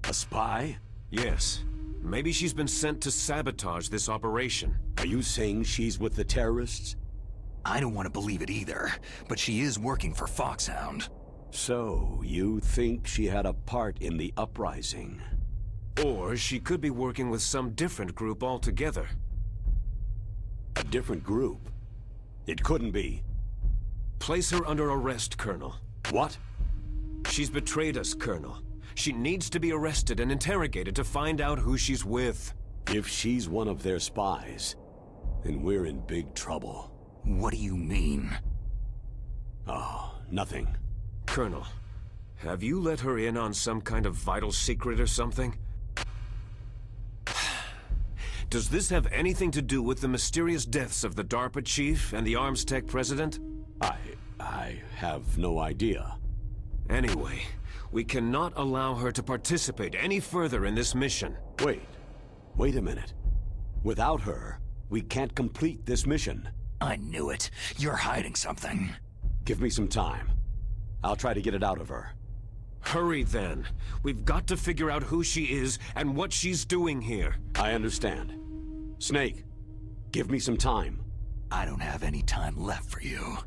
A spy? Yes. Maybe she's been sent to sabotage this operation. Are you saying she's with the terrorists? I don't want to believe it either, but she is working for Foxhound. So, you think she had a part in the uprising? Or she could be working with some different group altogether. A different group? It couldn't be. Place her under arrest, Colonel. What? She's betrayed us, Colonel. She needs to be arrested and interrogated to find out who she's with. If she's one of their spies, then we're in big trouble. What do you mean? Oh, nothing. Colonel, have you let her in on some kind of vital secret or something? Does this have anything to do with the mysterious deaths of the DARPA chief and the Arms Tech president? I have no idea. Anyway, we cannot allow her to participate any further in this mission. Wait a minute. Without her, we can't complete this mission. I knew it. You're hiding something. Give me some time. I'll try to get it out of her. Hurry then. We've got to figure out who she is and what she's doing here. I understand. Snake, give me some time. I don't have any time left for you.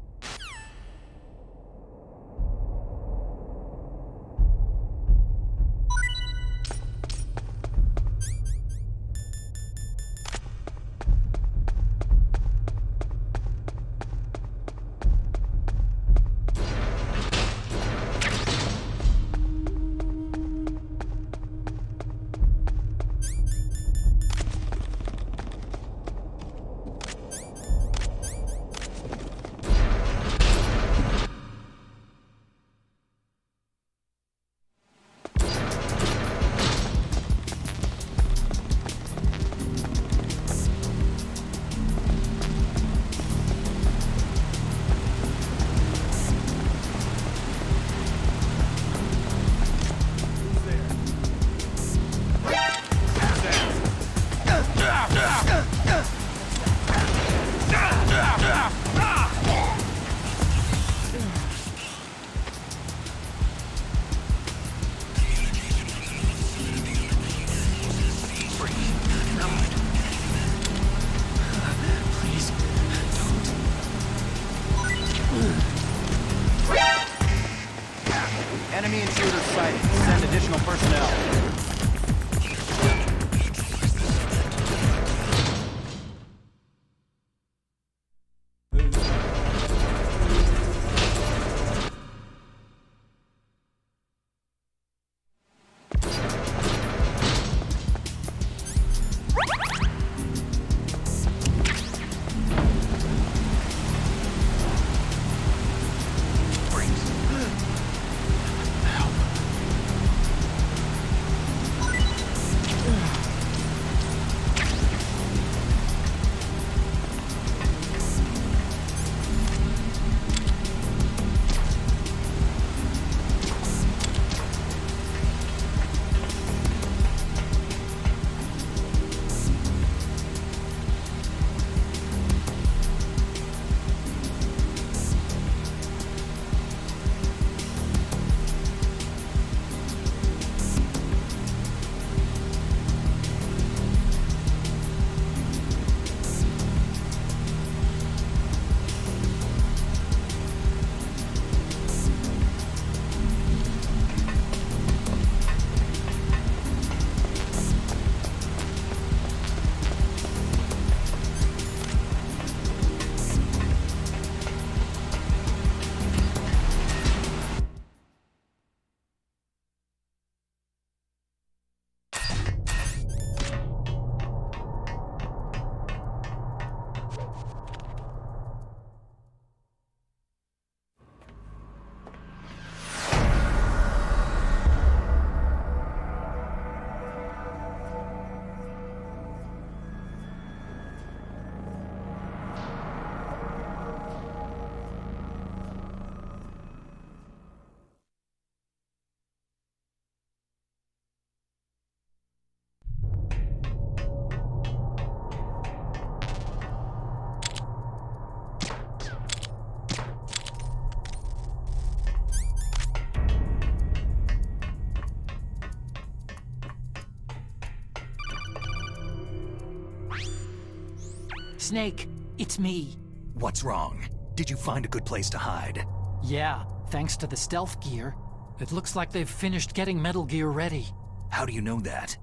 Snake, it's me. What's wrong? Did you find a good place to hide? Yeah, thanks to the stealth gear. It looks like they've finished getting Metal Gear ready. How do you know that?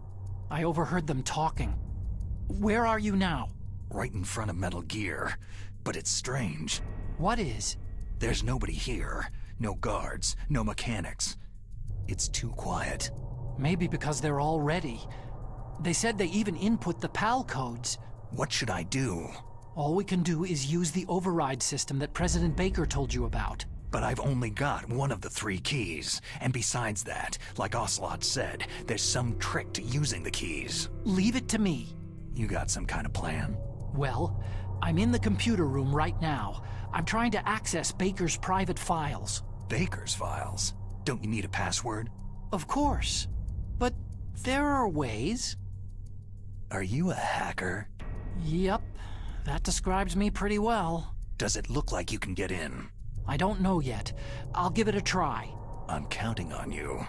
I overheard them talking. Where are you now? Right in front of Metal Gear. But it's strange. What is? There's nobody here. No guards, no mechanics. It's too quiet. Maybe because they're all ready. They said they even input the PAL codes. What should I do? All we can do is use the override system that President Baker told you about. But I've only got one of the 3 keys. And besides that, like Ocelot said, there's some trick to using the keys. Leave it to me. You got some kind of plan? Well, I'm in the computer room right now. I'm trying to access Baker's private files. Baker's files? Don't you need a password? Of course. But there are ways. Are you a hacker? Yep, that describes me pretty well. Does it look like you can get in? I don't know yet. I'll give it a try. I'm counting on you.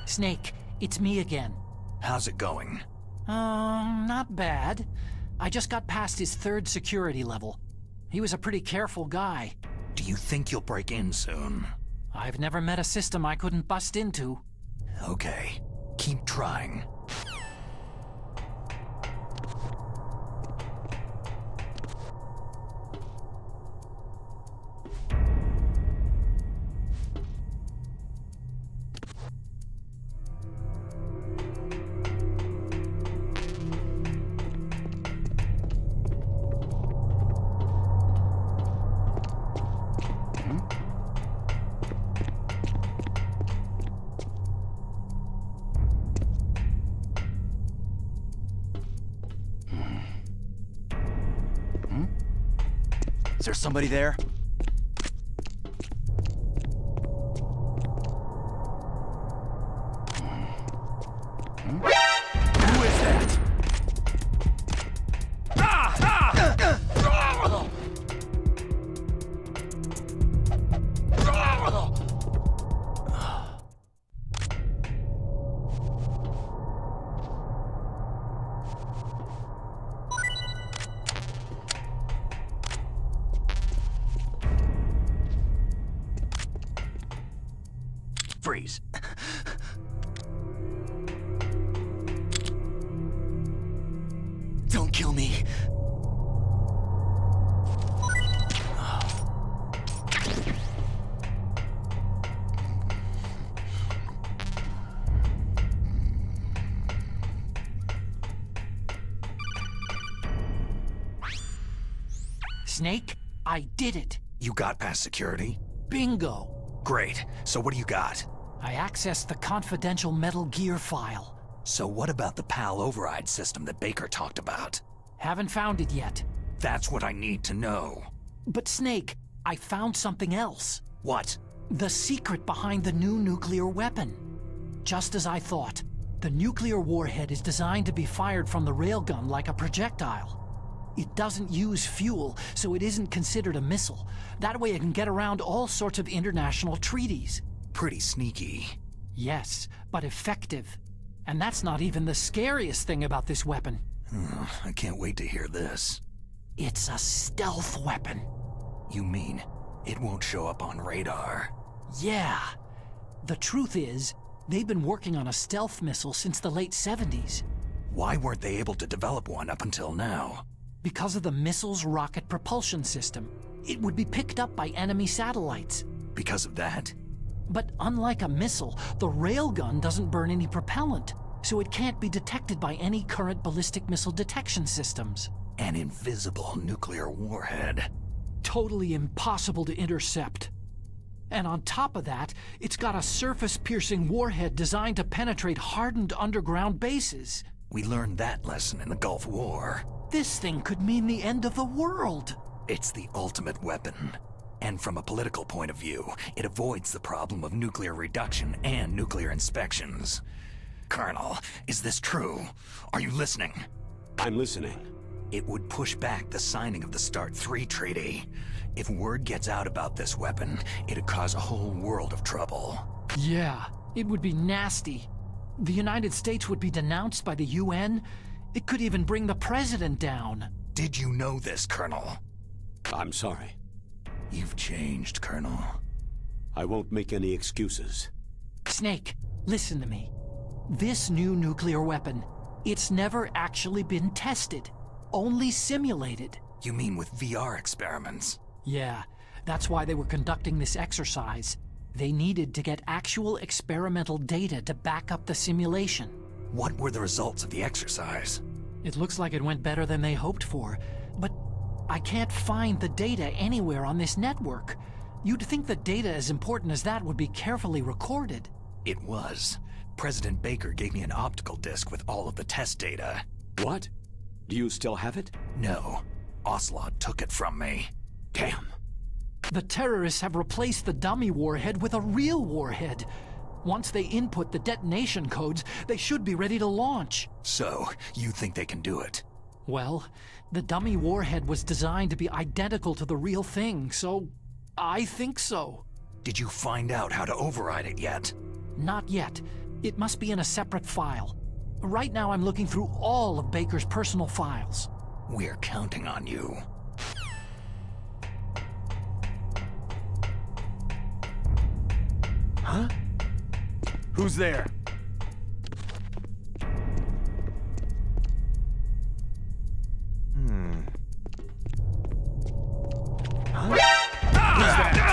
Snake, it's me again. How's it going? Not bad. I just got past his 3rd security level. He was a pretty careful guy. Do you think you'll break in soon? I've never met a system I couldn't bust into. Okay, keep trying. Is there somebody there? Who is that? Freeze. Don't kill me. Snake, I did it. You got past security? Bingo. Great. So what do you got? I accessed the confidential Metal Gear file. So what about the PAL override system that Baker talked about? Haven't found it yet. That's what I need to know. But Snake, I found something else. What? The secret behind the new nuclear weapon. Just as I thought, the nuclear warhead is designed to be fired from the railgun like a projectile. It doesn't use fuel, so it isn't considered a missile. That way it can get around all sorts of international treaties. Pretty sneaky. Yes, but effective. And that's not even the scariest thing about this weapon. I can't wait to hear this. It's a stealth weapon. You mean it won't show up on radar? Yeah. The truth is, they've been working on a stealth missile since the late 70s. Why weren't they able to develop one up until now? Because of the missile's rocket propulsion system. It would be picked up by enemy satellites. Because of that? But unlike a missile, the railgun doesn't burn any propellant, so it can't be detected by any current ballistic missile detection systems. An invisible nuclear warhead. Totally impossible to intercept. And on top of that, it's got a surface-piercing warhead designed to penetrate hardened underground bases. We learned that lesson in the Gulf War. This thing could mean the end of the world. It's the ultimate weapon. And from a political point of view, it avoids the problem of nuclear reduction and nuclear inspections. Colonel, is this true? Are you listening? I'm listening. It would push back the signing of the START 3 treaty. If word gets out about this weapon, it'd cause a whole world of trouble. Yeah, it would be nasty. The United States would be denounced by the UN. It could even bring the president down. Did you know this, Colonel? I'm sorry. You've changed, Colonel. I won't make any excuses. Snake, listen to me. This new nuclear weapon, it's never actually been tested. Only simulated. You mean with VR experiments? Yeah, that's why they were conducting this exercise. They needed to get actual experimental data to back up the simulation. What were the results of the exercise? It looks like it went better than they hoped for, but I can't find the data anywhere on this network. You'd think the data as important as that would be carefully recorded. It was. President Baker gave me an optical disc with all of the test data. What? Do you still have it? No. Ocelot took it from me. Damn. The terrorists have replaced the dummy warhead with a real warhead. Once they input the detonation codes, they should be ready to launch. So, you think they can do it? Well, the dummy warhead was designed to be identical to the real thing, so I think so. Did you find out how to override it yet? Not yet. It must be in a separate file. Right now I'm looking through all of Baker's personal files. We're counting on you. Huh? Who's there? Huh? Who's that?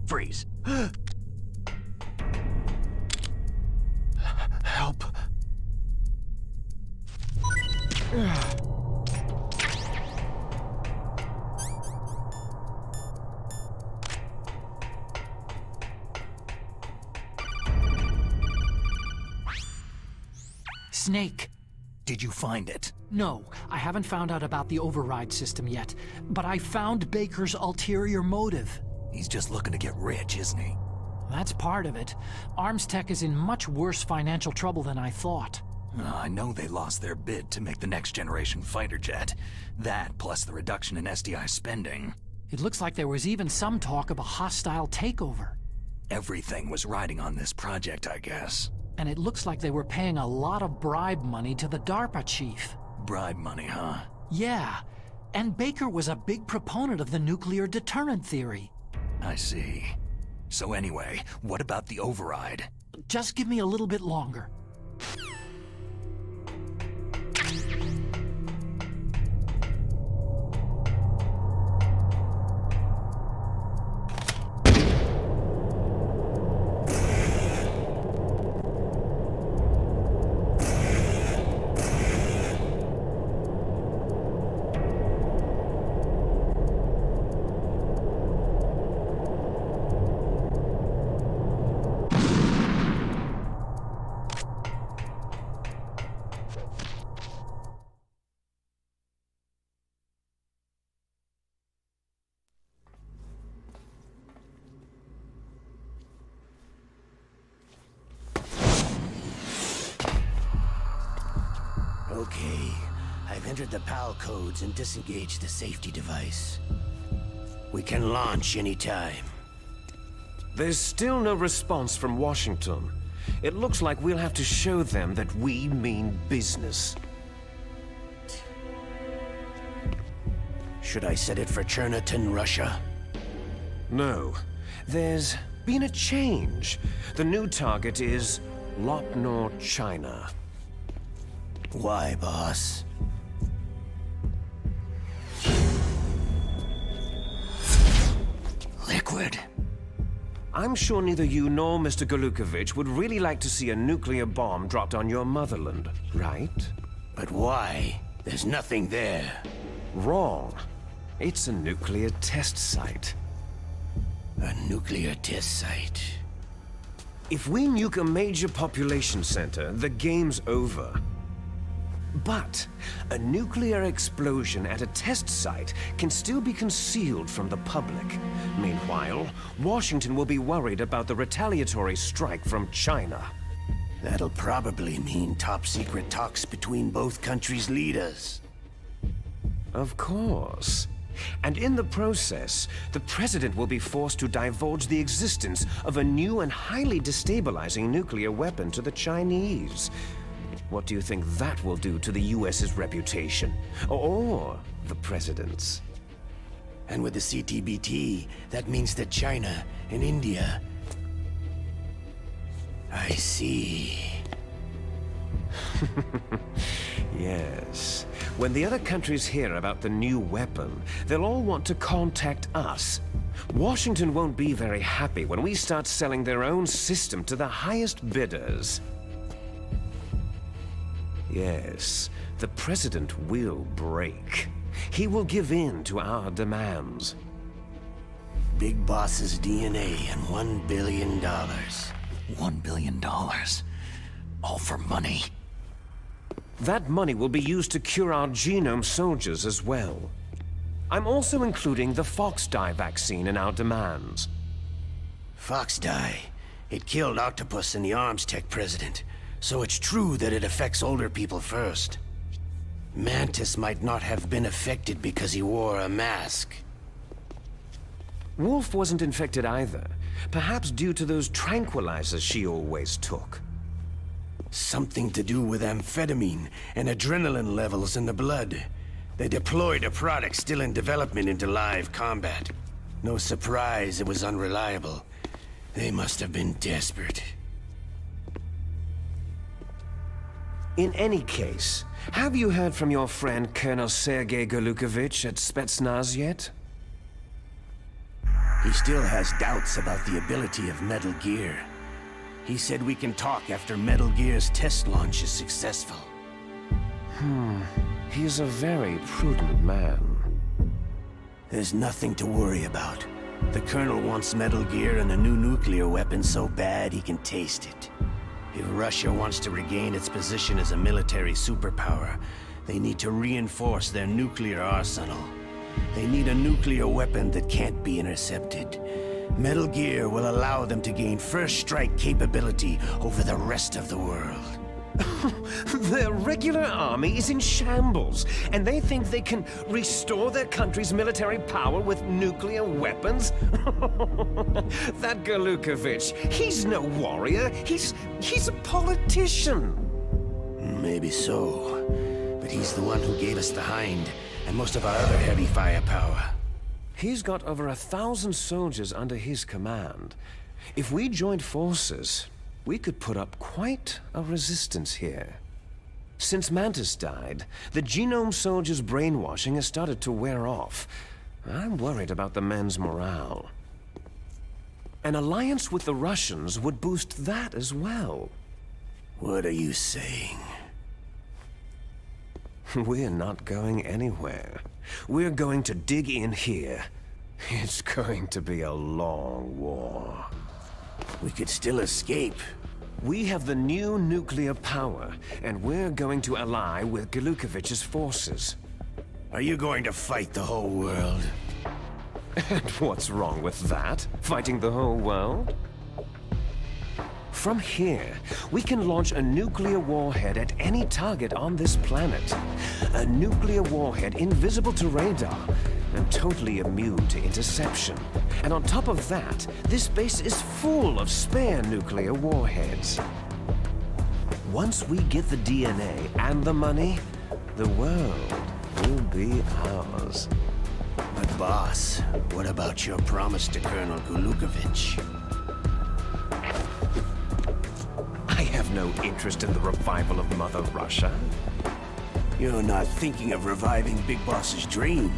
Freeze. Help. Snake. Did you find it? No, I haven't found out about the override system yet, but I found Baker's ulterior motive. He's just looking to get rich, isn't he? That's part of it. Arms Tech is in much worse financial trouble than I thought. I know they lost their bid to make the next generation fighter jet. That, plus the reduction in SDI spending. It looks like there was even some talk of a hostile takeover. Everything was riding on this project, I guess. And it looks like they were paying a lot of bribe money to the DARPA chief. Bribe money, huh? Yeah, and Baker was a big proponent of the nuclear deterrent theory. I see. So anyway, what about the override? Just give me a little bit longer. Okay, I've entered the PAL codes and disengaged the safety device. We can launch anytime. There's still no response from Washington. It looks like we'll have to show them that we mean business. Should I set it for Cherniton, Russia? No. There's been a change. The new target is Lopnor, China. Why, boss? Liquid. I'm sure neither you nor Mr. Galukovich would really like to see a nuclear bomb dropped on your motherland, right? But why? There's nothing there. Wrong. It's a nuclear test site. A nuclear test site. If we nuke a major population center, the game's over. But a nuclear explosion at a test site can still be concealed from the public. Meanwhile, Washington will be worried about the retaliatory strike from China. That'll probably mean top-secret talks between both countries' leaders. Of course. And in the process, the president will be forced to divulge the existence of a new and highly destabilizing nuclear weapon to the Chinese. What do you think that will do to the US's reputation? Or the president's? And with the CTBT, that means that China and India... I see. Yes. When the other countries hear about the new weapon, they'll all want to contact us. Washington won't be very happy when we start selling their own system to the highest bidders. Yes, the president will break. He will give in to our demands. Big Boss's DNA and $1 billion. $1 billion. All for money. That money will be used to cure our genome soldiers as well. I'm also including the Fox-Die vaccine in our demands. Fox-Die? It killed Octopus and the Arms Tech president. So it's true that it affects older people first. Mantis might not have been affected because he wore a mask. Wolf wasn't infected either. Perhaps due to those tranquilizers she always took. Something to do with amphetamine and adrenaline levels in the blood. They deployed a product still in development into live combat. No surprise it was unreliable. They must have been desperate. In any case, have you heard from your friend Colonel Sergei Galukovich at Spetsnaz yet? He still has doubts about the ability of Metal Gear. He said we can talk after Metal Gear's test launch is successful. He's a very prudent man. There's nothing to worry about. The Colonel wants Metal Gear and a new nuclear weapon so bad he can taste it. If Russia wants to regain its position as a military superpower, they need to reinforce their nuclear arsenal. They need a nuclear weapon that can't be intercepted. Metal Gear will allow them to gain first strike capability over the rest of the world. Their regular army is in shambles, and they think they can restore their country's military power with nuclear weapons? That Galukovich, he's no warrior. He's a politician. Maybe so, but he's the one who gave us the Hind and most of our other heavy firepower. He's got over 1,000 soldiers under his command. If we joined forces, we could put up quite a resistance here. Since Mantis died, the genome soldiers' brainwashing has started to wear off. I'm worried about the men's morale. An alliance with the Russians would boost that as well. What are you saying? We're not going anywhere. We're going to dig in here. It's going to be a long war. We could still escape. We have the new nuclear power, and we're going to ally with Galukovich's forces. Are you going to fight the whole world? And what's wrong with that? Fighting the whole world? From here, we can launch a nuclear warhead at any target on this planet. A nuclear warhead invisible to radar and totally immune to interception. And on top of that, this base is full of spare nuclear warheads. Once we get the DNA and the money, the world will be ours. But boss, what about your promise to Colonel Galukovich? I have no interest in the revival of Mother Russia. You're not thinking of reviving Big Boss's dream.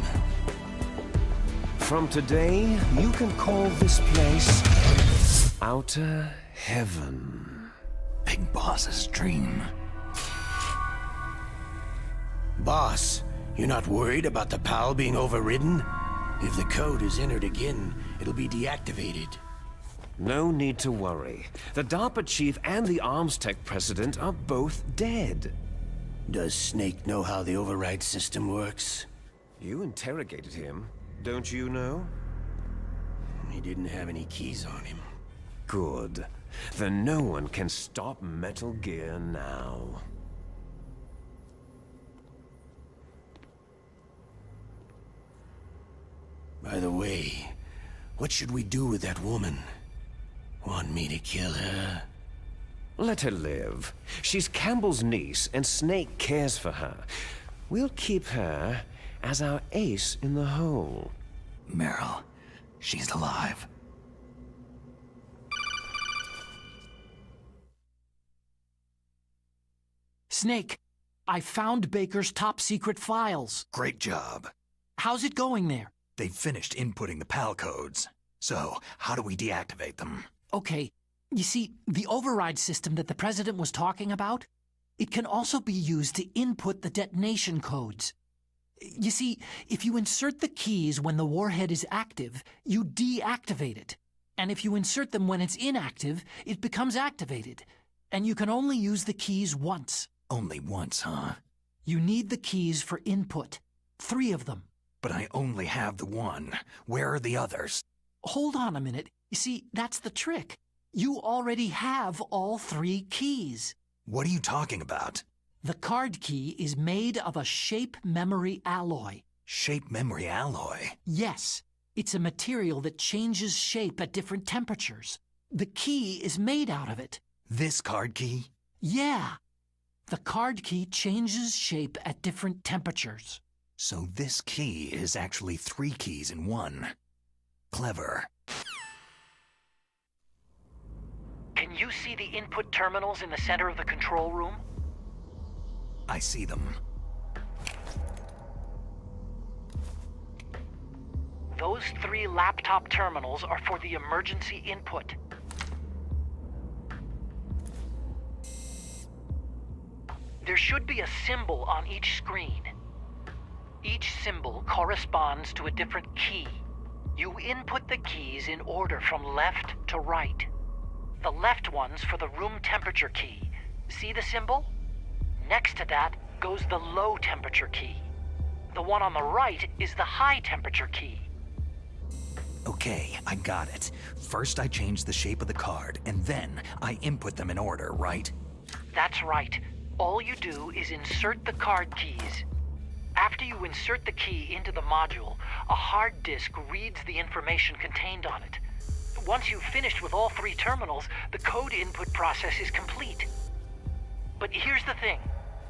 From today, you can call this place Outer Heaven. Big Boss's dream. Boss, you're not worried about the PAL being overridden? If the code is entered again, it'll be deactivated. No need to worry. The DARPA chief and the arms tech president are both dead. Does Snake know how the override system works? You interrogated him, don't you know? He didn't have any keys on him. Good. Then no one can stop Metal Gear now. By the way, what should we do with that woman? Want me to kill her? Let her live. She's Campbell's niece, and Snake cares for her. We'll keep her as our ace in the hole. Meryl, she's alive. Snake, I found Baker's top-secret files. Great job. How's it going there? They've finished inputting the PAL codes. So, how do we deactivate them? Okay, you see, the override system that the President was talking about, it can also be used to input the detonation codes. You see, if you insert the keys when the warhead is active, you deactivate it. And if you insert them when it's inactive, it becomes activated. And you can only use the keys once. Only once, huh? You need the keys for input. 3 of them. But I only have the one. Where are the others? Hold on a minute. You see, that's the trick. You already have all 3 keys. What are you talking about? The card key is made of a shape memory alloy. Shape memory alloy? Yes. It's a material that changes shape at different temperatures. The key is made out of it. This card key? Yeah. The card key changes shape at different temperatures. So this key is actually 3 keys in one. Clever. Can you see the input terminals in the center of the control room? I see them. Those 3 laptop terminals are for the emergency input. There should be a symbol on each screen. Each symbol corresponds to a different key. You input the keys in order from left to right. The left one's for the room temperature key. See the symbol? Next to that goes the low temperature key. The one on the right is the high temperature key. Okay, I got it. First I change the shape of the card, and then I input them in order, right? That's right. All you do is insert the card keys. After you insert the key into the module, a hard disk reads the information contained on it. Once you've finished with all 3 terminals, the code input process is complete. But here's the thing.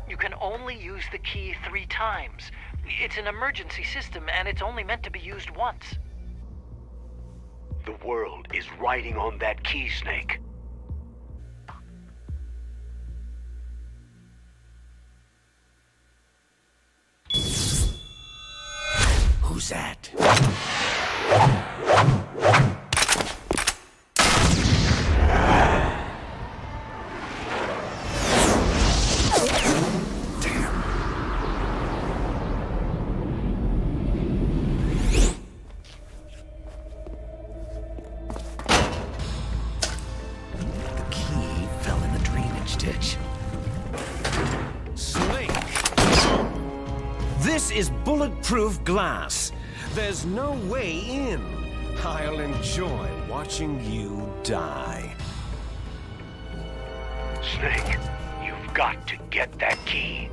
You can only use the key 3 times. It's an emergency system, and it's only meant to be used once. The world is riding on that key, Snake. Who's that? The key fell in the drainage ditch. Snake! This is bulletproof glass. There's no way in. I'll enjoy watching you die. Snake, you've got to get that key.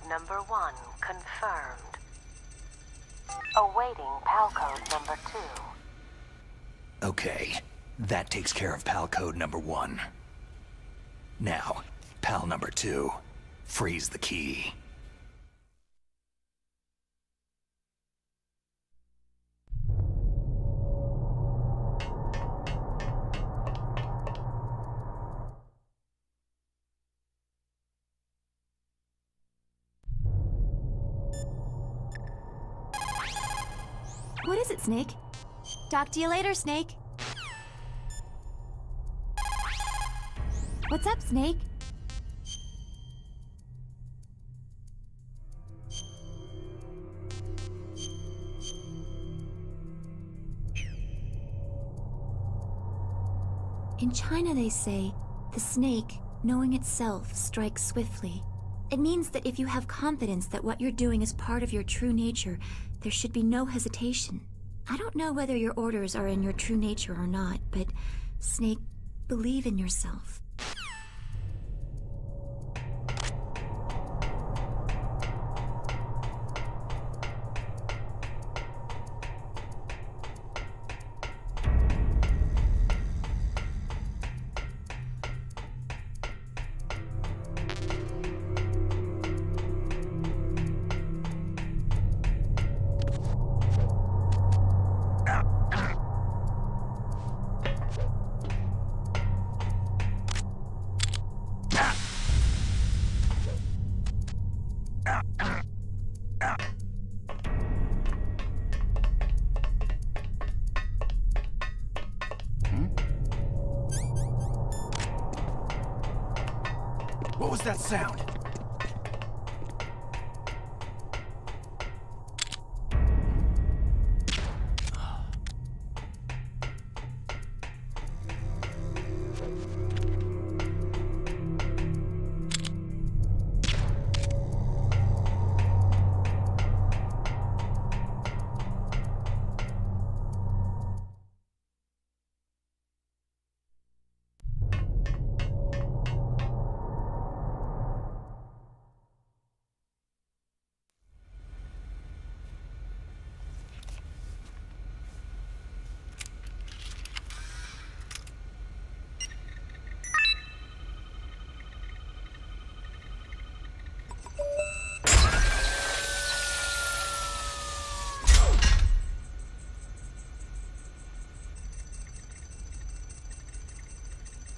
number 1 confirmed. Awaiting PAL code number 2. Okay, that takes care of PAL code number 1. Now, PAL number 2. Freeze the key. What is it, Snake? Talk to you later, Snake. What's up, Snake? In China, they say, the snake, knowing itself, strikes swiftly. It means that if you have confidence that what you're doing is part of your true nature, there should be no hesitation. I don't know whether your orders are in your true nature or not, but, Snake, believe in yourself. What was that sound?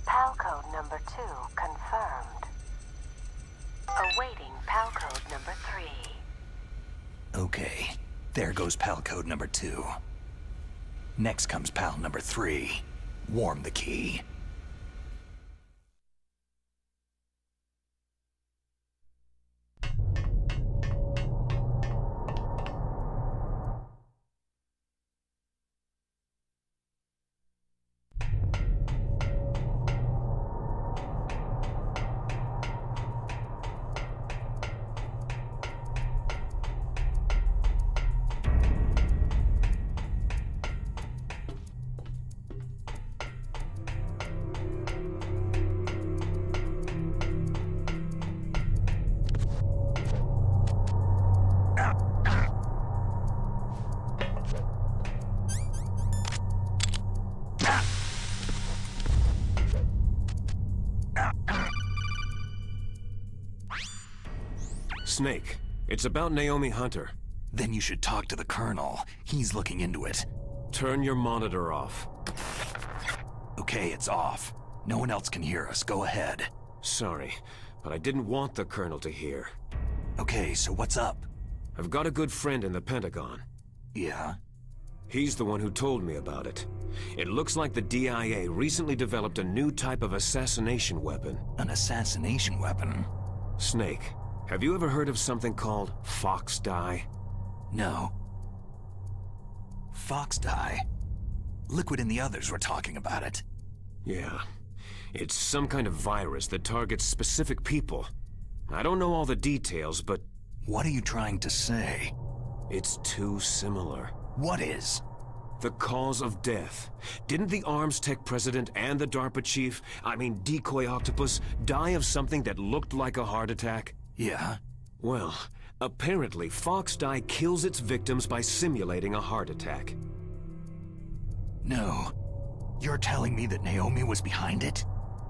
PAL code number 2 confirmed. Awaiting PAL code number 3. Okay, there goes PAL code number 2. Next comes PAL number 3. Warm the key. Snake, it's about Naomi Hunter. Then you should talk to the Colonel. He's looking into it. Turn your monitor off. Okay, it's off. No one else can hear us. Go ahead. Sorry, but I didn't want the Colonel to hear. Okay, so what's up? I've got a good friend in the Pentagon. Yeah? He's the one who told me about it. It looks like the DIA recently developed a new type of assassination weapon. An assassination weapon? Snake, have you ever heard of something called Fox Dye? No. Fox Dye? Liquid and the others were talking about it. Yeah. It's some kind of virus that targets specific people. I don't know all the details, but... What are you trying to say? It's too similar. What is? The cause of death. Didn't the Arms Tech president and the DARPA chief, I mean Decoy Octopus, die of something that looked like a heart attack? Yeah. Well, apparently Fox dye kills its victims by simulating a heart attack. No. You're telling me that Naomi was behind it?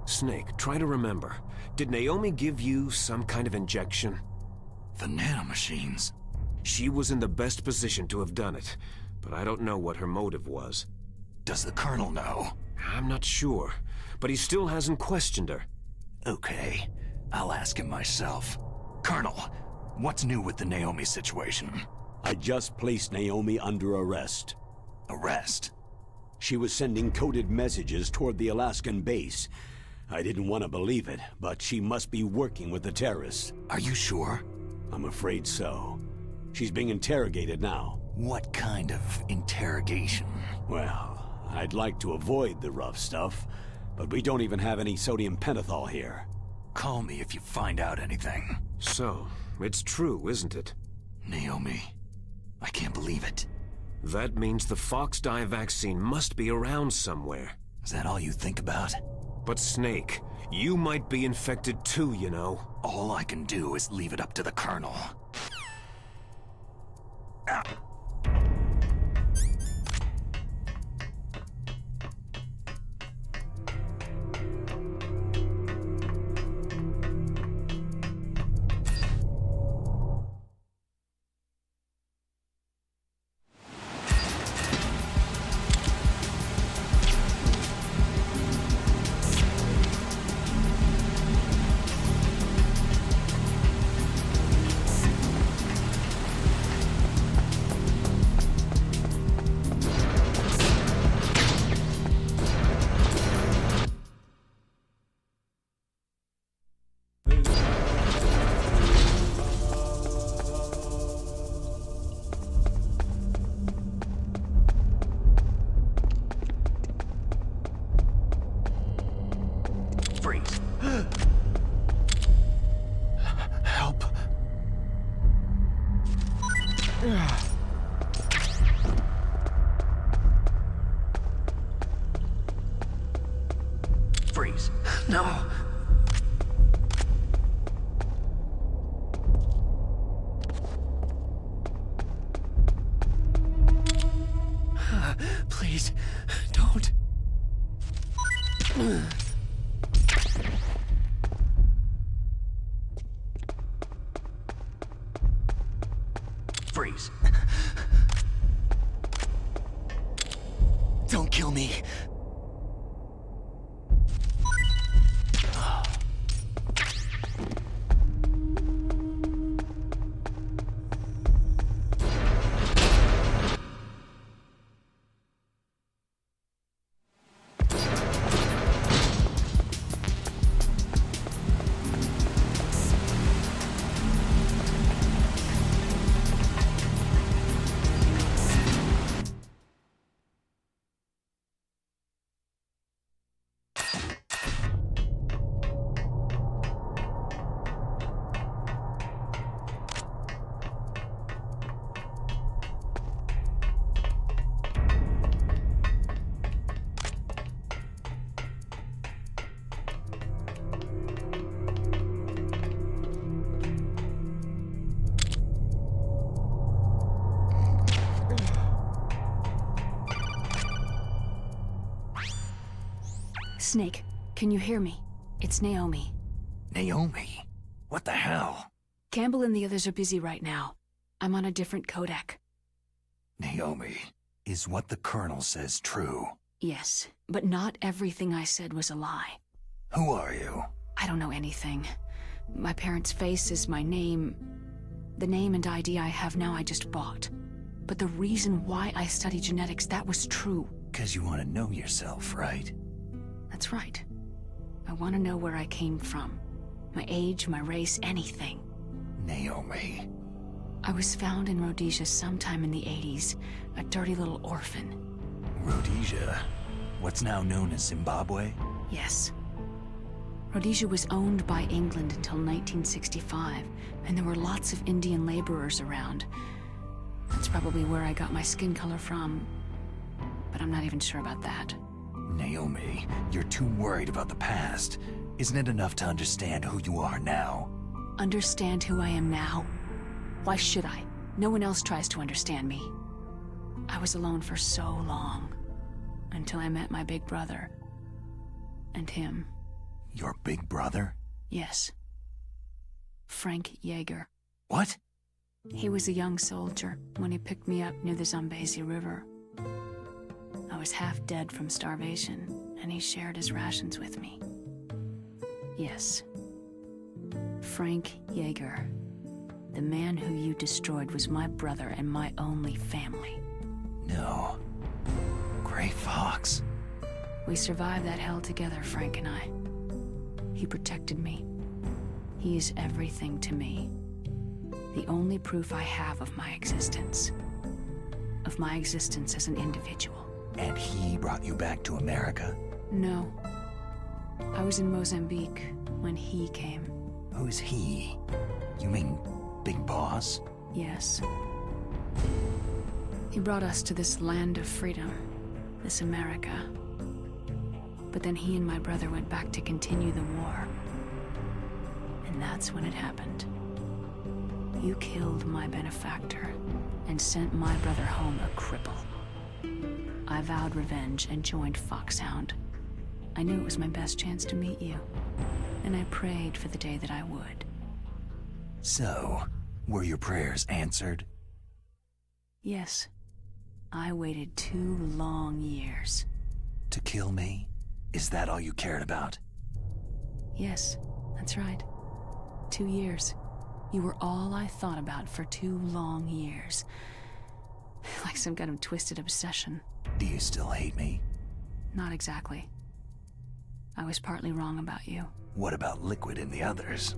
Snake, try to remember. Did Naomi give you some kind of injection? The nanomachines. She was in the best position to have done it, but I don't know what her motive was. Does the Colonel know? I'm not sure, but he still hasn't questioned her. Okay, I'll ask him myself. Colonel, what's new with the Naomi situation? I just placed Naomi under arrest. Arrest? She was sending coded messages toward the Alaskan base. I didn't want to believe it, but she must be working with the terrorists. Are you sure? I'm afraid so. She's being interrogated now. What kind of interrogation? Well, I'd like to avoid the rough stuff, but we don't even have any sodium pentothal here. Call me if you find out anything. So, it's true, isn't it? Naomi, I can't believe it. That means the Fox dye vaccine must be around somewhere. Is that all you think about? But Snake, you might be infected too, you know. All I can do is leave it up to the Colonel. Ah. Help. Freeze. No. Please, don't. Freeze. Don't kill me. Snake, can you hear me? It's Naomi. Naomi? What the hell? Campbell and the others are busy right now. I'm on a different codec. Naomi, is what the Colonel says true? Yes, but not everything I said was a lie. Who are you? I don't know anything. My parents' face is my name. The name and ID I have now I just bought. But the reason why I study genetics, that was true. 'Cause you want to know yourself, right? That's right. I want to know where I came from. My age, my race, anything. Naomi. I was found in Rhodesia sometime in the 80s. A dirty little orphan. Rhodesia? What's now known as Zimbabwe? Yes. Rhodesia was owned by England until 1965, and there were lots of Indian laborers around. That's probably where I got my skin color from, but I'm not even sure about that. Naomi, you're too worried about the past. Isn't it enough to understand who you are now? understand who I am now? Why should I? No one else tries to understand me. I was alone for so long, until I met my big brother. And him. Your big brother? Yes. Frank Yeager. What? He was a young soldier when he picked me up near the Zambezi River. I was half dead from starvation, and he shared his rations with me. Yes. Frank Yeager. The man who you destroyed was my brother and my only family. No. Gray Fox. We survived that hell together, Frank and I. He protected me. He is everything to me. The only proof I have of my existence. Of my existence as an individual. And he brought you back to America? No. I was in Mozambique when he came. Who's he? You mean Big Boss? Yes. He brought us to this land of freedom, this America. But then he and my brother went back to continue the war. And that's when it happened. You killed my benefactor and sent my brother home a cripple. I vowed revenge and joined Foxhound. I knew it was my best chance to meet you, and I prayed for the day that I would. So, were your prayers answered? Yes. I waited 2 long years. To kill me? Is that all you cared about? Yes, that's right. 2 years. You were all I thought about for 2 long years. Like some kind of twisted obsession. Do you still hate me? Not exactly. I was partly wrong about you. What about Liquid and the others?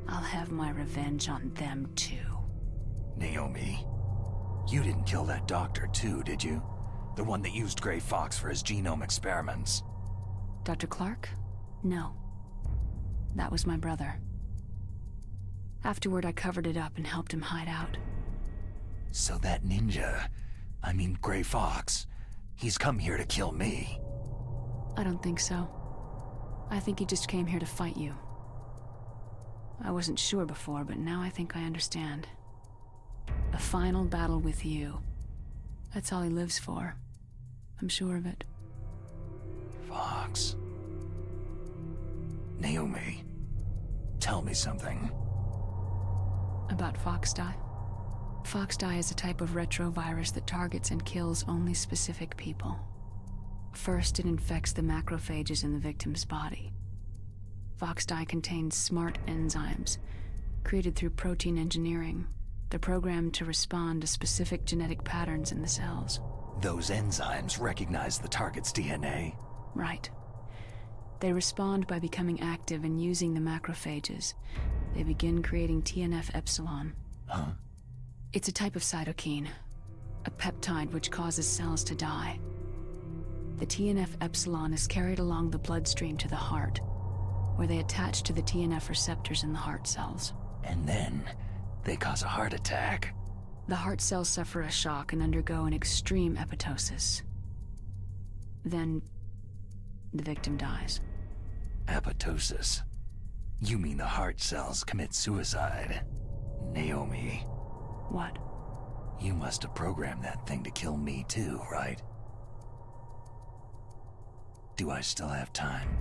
I'll have my revenge on them too. Naomi, you didn't kill that doctor too, did you? The one that used Gray Fox for his genome experiments. Dr. Clark? No. That was my brother. Afterward, I covered it up and helped him hide out. So that ninja, I mean Gray Fox, he's come here to kill me. I don't think so. I think he just came here to fight you. I wasn't sure before, but now I think I understand. A final battle with you. That's all he lives for. I'm sure of it. Fox. Naomi, tell me something. About Foxdie? Foxdie is a type of retrovirus that targets and kills only specific people. First, it infects the macrophages in the victim's body. Foxdie contains smart enzymes, created through protein engineering. They're programmed to respond to specific genetic patterns in the cells. Those enzymes recognize the target's DNA? Right. They respond by becoming active and using the macrophages. They begin creating TNF-epsilon. Huh? It's a type of cytokine, a peptide which causes cells to die. The TNF-epsilon is carried along the bloodstream to the heart, where they attach to the TNF receptors in the heart cells. And then, they cause a heart attack. The heart cells suffer a shock and undergo an extreme apoptosis. Then, the victim dies. Apoptosis? You mean the heart cells commit suicide? Naomi. What? You must have programmed that thing to kill me too, right? Do I still have time?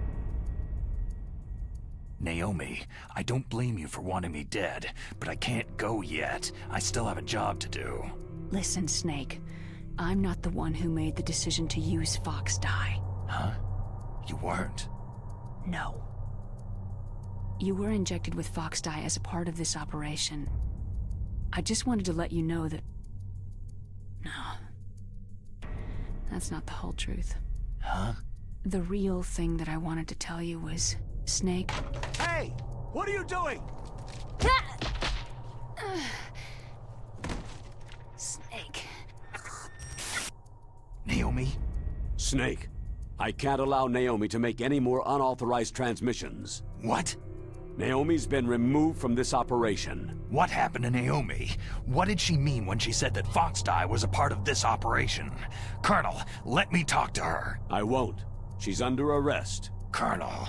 Naomi, I don't blame you for wanting me dead, but I can't go yet. I still have a job to do. Listen, Snake. I'm not the one who made the decision to use Foxdie. Huh? You weren't? No. You were injected with Foxdie as a part of this operation. I just wanted to let you know that... No. That's not the whole truth. Huh? The real thing that I wanted to tell you was... Snake... Hey! What are you doing? Snake... Naomi? Snake, I can't allow Naomi to make any more unauthorized transmissions. What? Naomi's been removed from this operation. What happened to Naomi? What did she mean when she said that Foxdie was a part of this operation? Colonel, let me talk to her. I won't. She's under arrest. Colonel,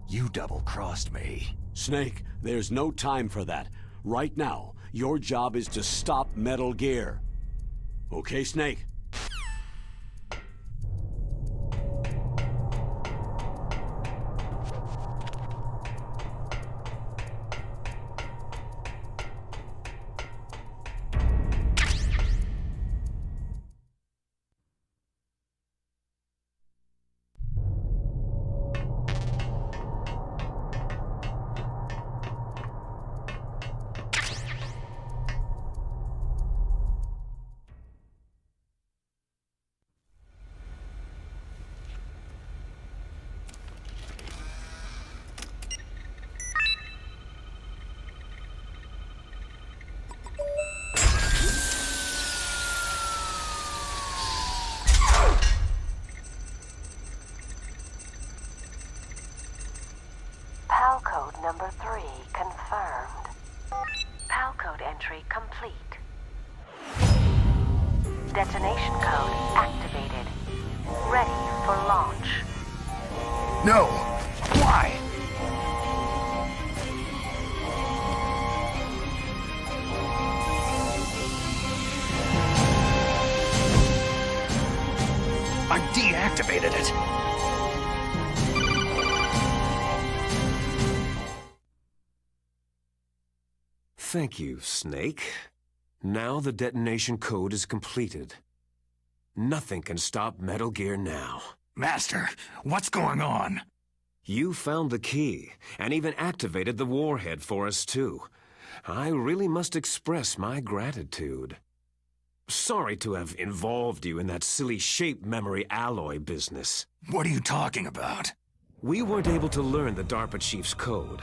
you double-crossed me. Snake, there's no time for that. Right now, your job is to stop Metal Gear. Okay, Snake? PAL code number 3 confirmed. PAL code entry complete. Detonation code activated. Ready for launch. No! Why? I deactivated it. Thank you, Snake. Now the detonation code is completed. Nothing can stop Metal Gear now. Master, what's going on? You found the key, and even activated the warhead for us, too. I really must express my gratitude. Sorry to have involved you in that silly shape memory alloy business. What are you talking about? We weren't able to learn the DARPA chief's code.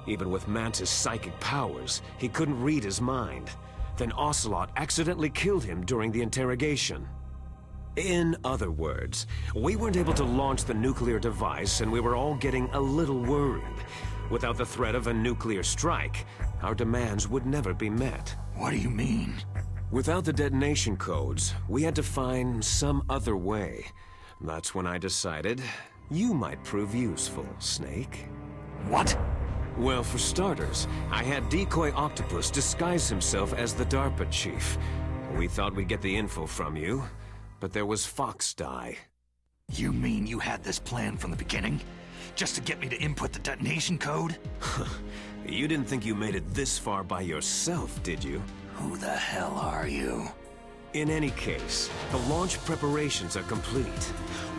Even with Mantis' psychic powers, he couldn't read his mind. Then Ocelot accidentally killed him during the interrogation. In other words, we weren't able to launch the nuclear device, and we were all getting a little worried. Without the threat of a nuclear strike, our demands would never be met. What do you mean? Without the detonation codes, we had to find some other way. That's when I decided you might prove useful, Snake. What? Well, for starters, I had Decoy Octopus disguise himself as the DARPA chief. We thought we'd get the info from you, but there was Fox Die. You mean you had this plan from the beginning? Just to get me to input the detonation code? You didn't think you made it this far by yourself, did you? Who the hell are you? In any case, the launch preparations are complete.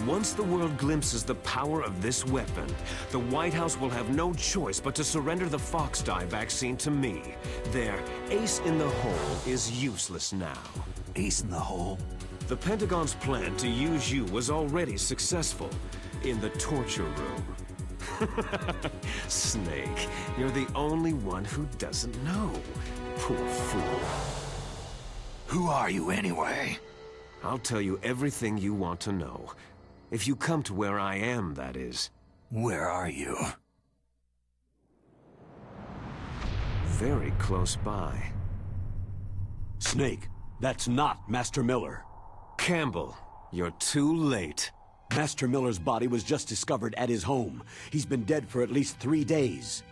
Once the world glimpses the power of this weapon, the White House will have no choice but to surrender the Fox Die vaccine to me. Their ace in the hole is useless now. Ace in the hole? The Pentagon's plan to use you was already successful in the torture room. Snake, you're the only one who doesn't know. Poor fool. Who are you anyway? I'll tell you everything you want to know. If you come to where I am, that is. Where are you? Very close by. Snake, that's not Master Miller. Campbell, you're too late. Master Miller's body was just discovered at his home. He's been dead for at least 3 days.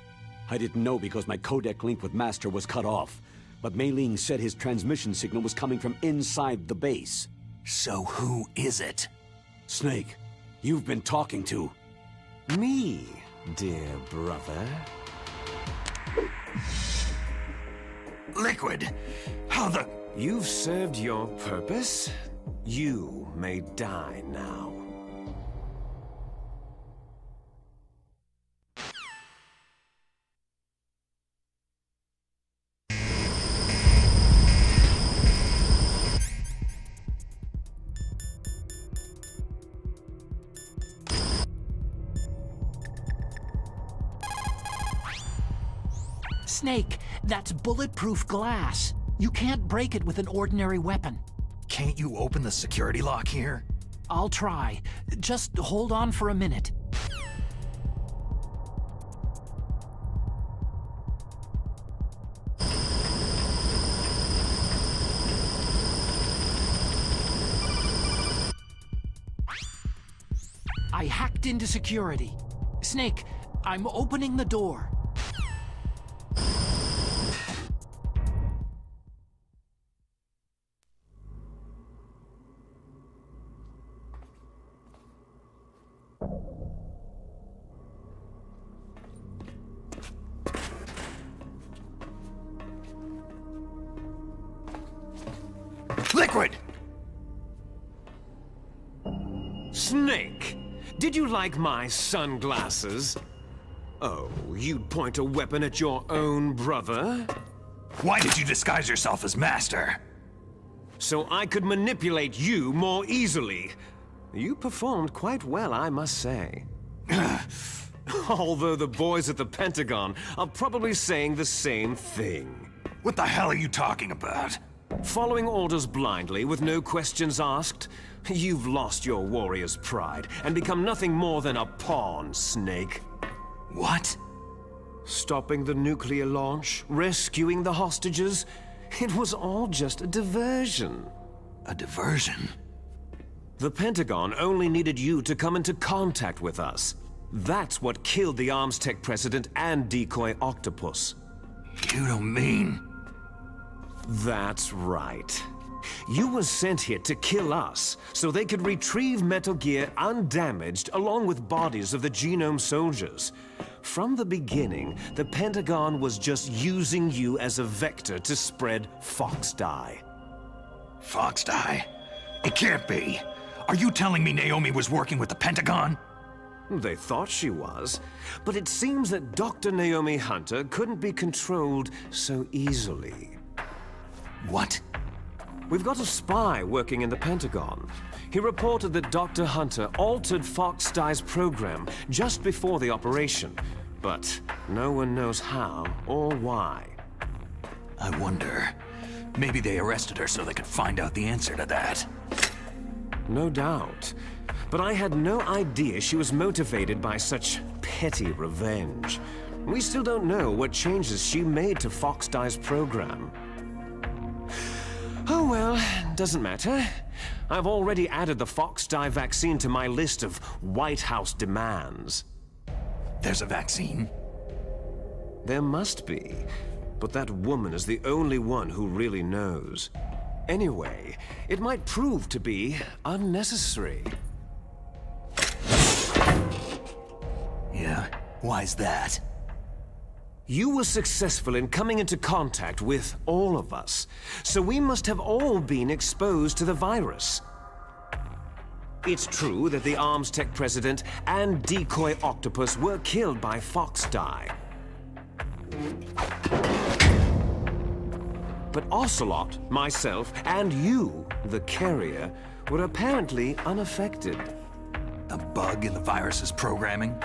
I didn't know because my codec link with Master was cut off. But Mei Ling said his transmission signal was coming from inside the base. So who is it? Snake, you've been talking to... Me, dear brother. Liquid! How the... You've served your purpose. You may die now. Snake, that's bulletproof glass. You can't break it with an ordinary weapon. Can't you open the security lock here? I'll try. Just hold on for a minute. I hacked into security. Snake, I'm opening the door. liquid! Snake, did you like my sunglasses? Oh, you'd point a weapon at your own brother? Why did you disguise yourself as Master? So I could manipulate you more easily. You performed quite well, I must say. Although the boys at the Pentagon are probably saying the same thing. What the hell are you talking about? Following orders blindly with no questions asked, you've lost your warrior's pride and become nothing more than a pawn, Snake. What? Stopping the nuclear launch, rescuing the hostages, it was all just a diversion. A diversion? The Pentagon only needed you to come into contact with us. That's what killed the Arms Tech president and decoy Octopus. You don't mean... That's right. You were sent here to kill us, so they could retrieve Metal Gear undamaged along with bodies of the Genome soldiers. From the beginning, the Pentagon was just using you as a vector to spread Fox Dye. Fox Dye? It can't be. Are you telling me Naomi was working with the Pentagon? They thought she was, but it seems that Dr. Naomi Hunter couldn't be controlled so easily. What? We've got a spy working in the Pentagon. He reported that Dr. Hunter altered Fox Dye's program just before the operation, but no one knows how or why. I wonder, maybe they arrested her so they could find out the answer to that. No doubt. But I had no idea she was motivated by such petty revenge. We still don't know what changes she made to Fox Dye's program. Oh well, doesn't matter. I've already added the Fox Dye vaccine to my list of White House demands. There's a vaccine? There must be, but that woman is the only one who really knows. Anyway, it might prove to be unnecessary. Yeah, why's that? You were successful in coming into contact with all of us, so we must have all been exposed to the virus. It's true that the Arms Tech president and decoy Octopus were killed by Fox Dye. But Ocelot, myself, and you, the carrier, were apparently unaffected. A bug in the virus's programming?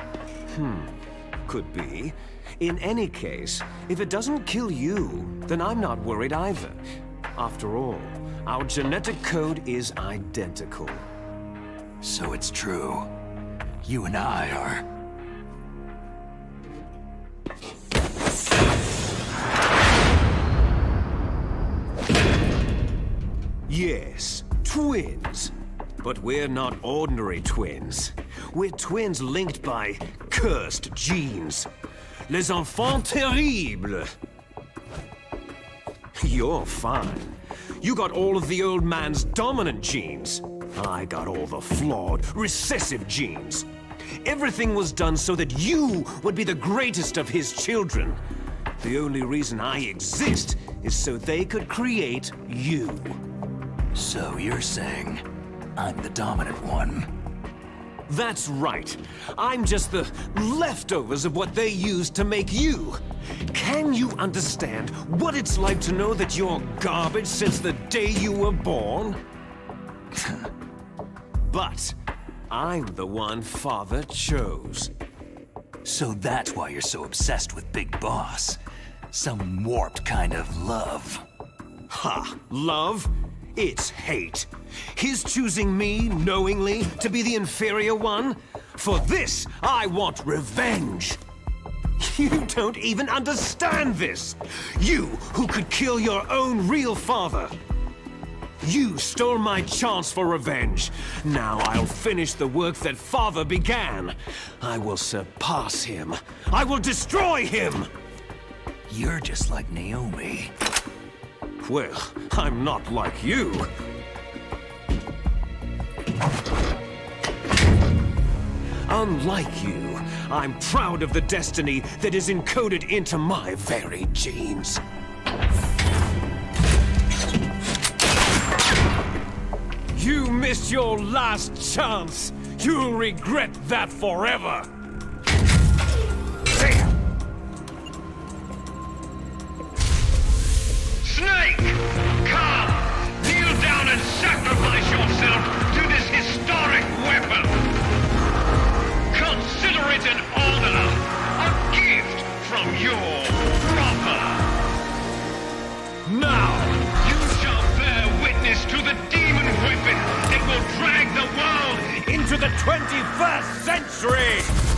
Could be. In any case, if it doesn't kill you, then I'm not worried either. After all, our genetic code is identical. So it's true. You and I are... Yes, twins. But we're not ordinary twins. We're twins linked by cursed genes. Les enfants terribles. You're fine. You got all of the old man's dominant genes. I got all the flawed, recessive genes. Everything was done so that you would be the greatest of his children. The only reason I exist is so they could create you. So you're saying I'm the dominant one? That's right. I'm just the leftovers of what they used to make you. Can you understand what it's like to know that you're garbage since the day you were born? But I'm the one Father chose. So that's why you're so obsessed with Big Boss. Some warped kind of love. Ha! Love? It's hate. His choosing me, knowingly, to be the inferior one? For this, I want revenge. You don't even understand this. You, who could kill your own real father. You stole my chance for revenge. Now I'll finish the work that Father began. I will surpass him. I will destroy him. You're just like Naomi. Well, I'm not like you. Unlike you, I'm proud of the destiny that is encoded into my very genes. You missed your last chance! You'll regret that forever! Snake! Come! Kneel down and sacrifice yourself to this historic weapon! Consider it an honor! A gift from your brother! Now! You shall bear witness to the demon weapon that will drag the world Into the 21st century!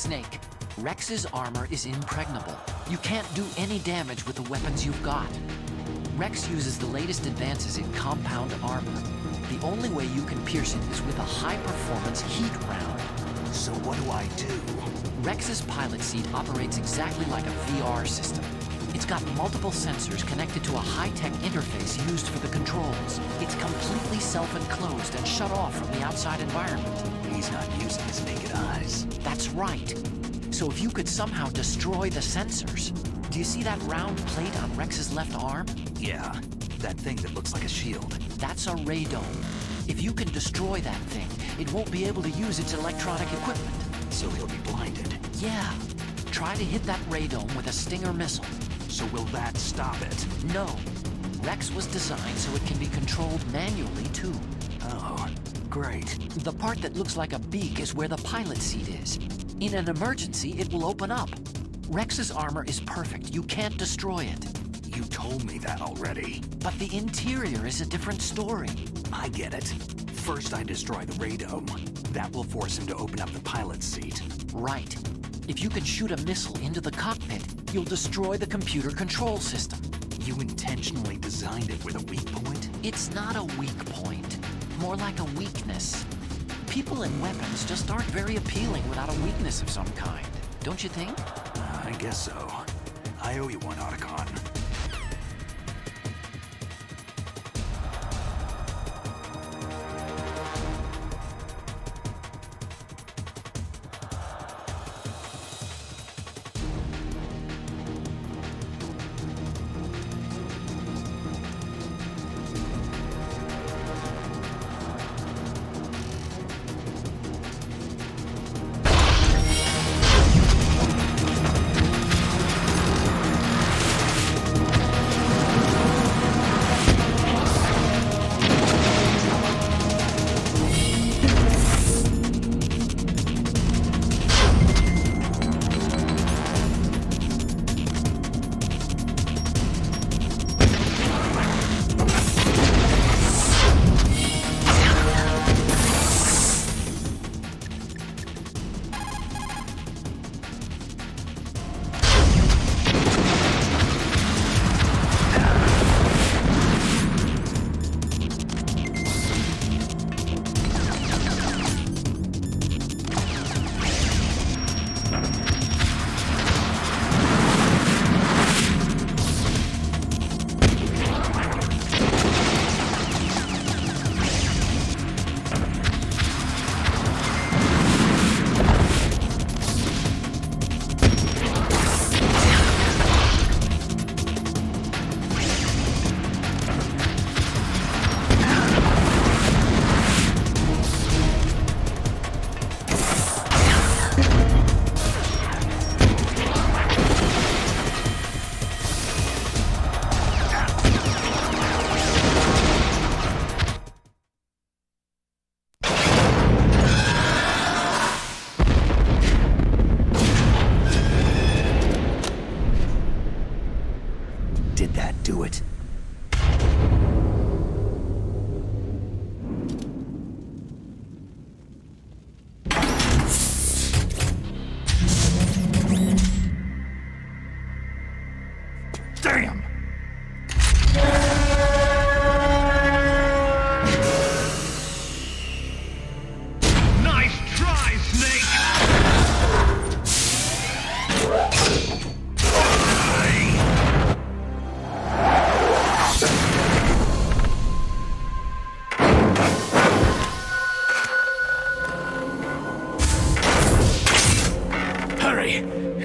Snake, Rex's armor is impregnable. You can't do any damage with the weapons you've got. Rex uses the latest advances in compound armor. The only way you can pierce it is with a high-performance heat round. So what do I do? Rex's pilot seat operates exactly like a VR system. It's got multiple sensors connected to a high-tech interface used for the controls. It's completely self-enclosed and shut off from the outside environment. He's not using his naked eyes. That's right. So if you could somehow destroy the sensors... Do you see that round plate on Rex's left arm? Yeah, that thing that looks like a shield. That's a radome. If you can destroy that thing, it won't be able to use its electronic equipment. So he'll be blinded. Yeah. Try to hit that radome with a Stinger missile. So will that stop it? No. Rex was designed so it can be controlled manually, too. Oh, great. The part that looks like a beak is where the pilot seat is. In an emergency, it will open up. Rex's armor is perfect. You can't destroy it. You told me that already. But the interior is a different story. I get it. First I destroy the radome. That will force him to open up the pilot's seat. Right. If you can shoot a missile into the cockpit, you'll destroy the computer control system. You intentionally designed it with a weak point? It's not a weak point. More like a weakness. People and weapons just aren't very appealing without a weakness of some kind. Don't you think? I guess so. I owe you one, Otacon.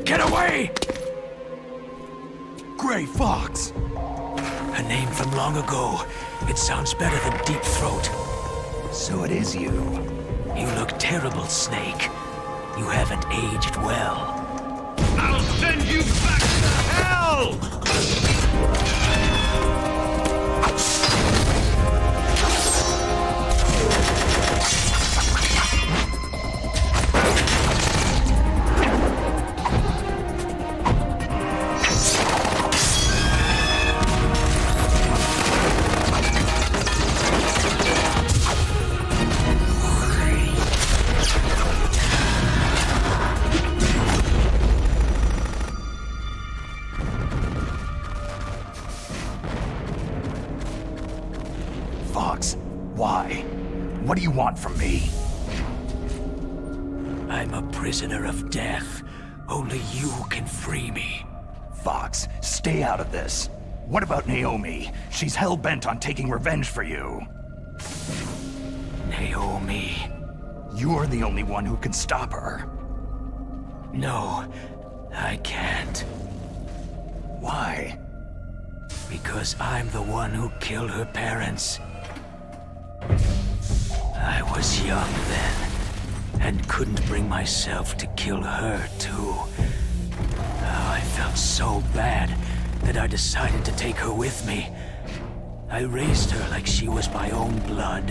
Get away! Gray Fox! A name from long ago. It sounds better than Deep Throat. So it is you. You look terrible, Snake. You haven't aged well. I'll send you back to hell! Fox, why? What do you want from me? I'm a prisoner of death. Only you can free me. Fox, stay out of this. What about Naomi? She's hell-bent on taking revenge for you. Naomi? You're the only one who can stop her. No, I can't. Why? Because I'm the one who killed her parents. I was young then, and couldn't bring myself to kill her, too. Oh, I felt so bad that I decided to take her with me. I raised her like she was my own blood,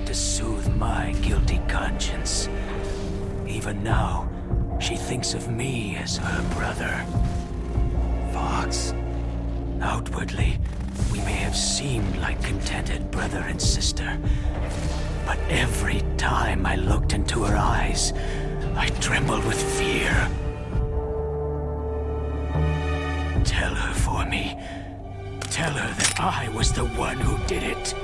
to soothe my guilty conscience. Even now, she thinks of me as her brother. Fox. Outwardly, we may have seemed like contented brother and sister. But every time I looked into her eyes, I trembled with fear. Tell her for me. Tell her that I was the one who did it.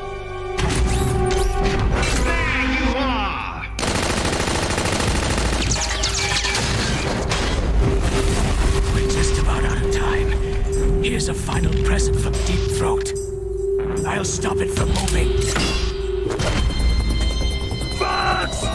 There you are! We're just about out of time. Here's a final present from Deep Throat. I'll stop it from moving. Fox!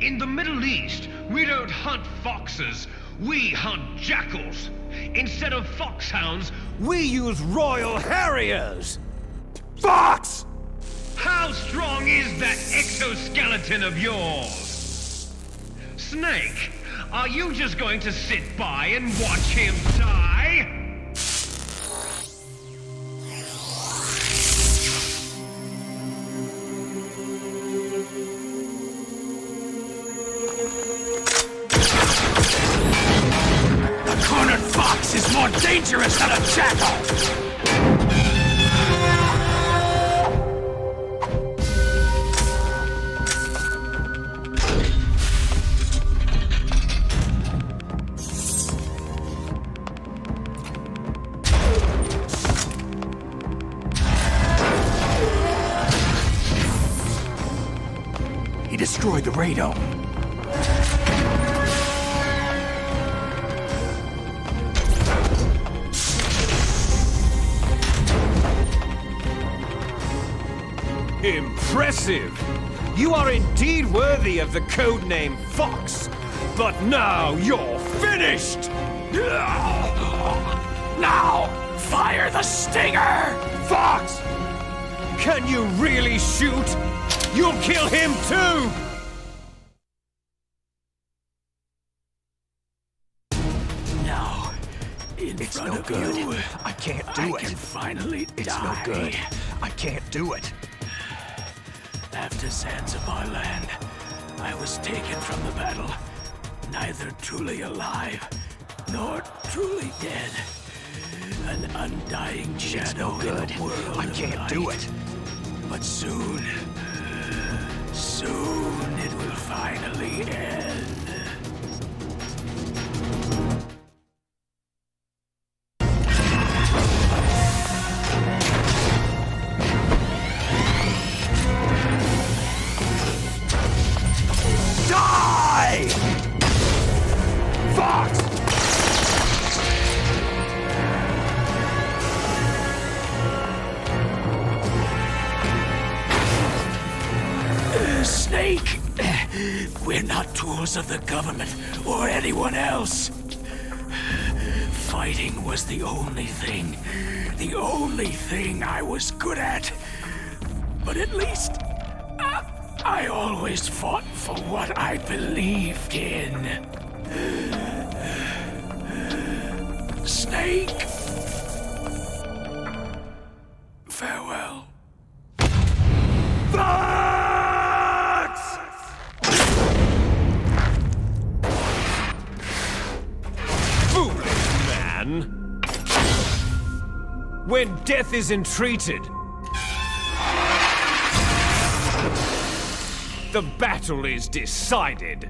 In the Middle East, we don't hunt foxes, we hunt jackals. Instead of foxhounds, We use Royal Harriers! Fox! how strong is that exoskeleton of yours? Snake, are you just going to sit by and watch him die? A cornered fox is more dangerous than a jackal! He destroyed the radome. Impressive! You are indeed worthy of the codename Fox. But now you're finished! Now, fire the stinger! Fox! Can you really shoot? You'll kill him too! in It's front no of good. you, I can't do I it. can finally It's die. no good. I can't do it. After Zanzibar land, I was taken from the battle, neither truly alive nor truly dead. An undying shadow in a world I can't do it. But soon it will finally end. Die! Fox! Snake! We're not tools of the government or anyone else. Fighting was the only thing I was good at. But at least, I always fought for what I believed in. Snake! Farewell. Foolish man! When death is entreated, the battle is decided.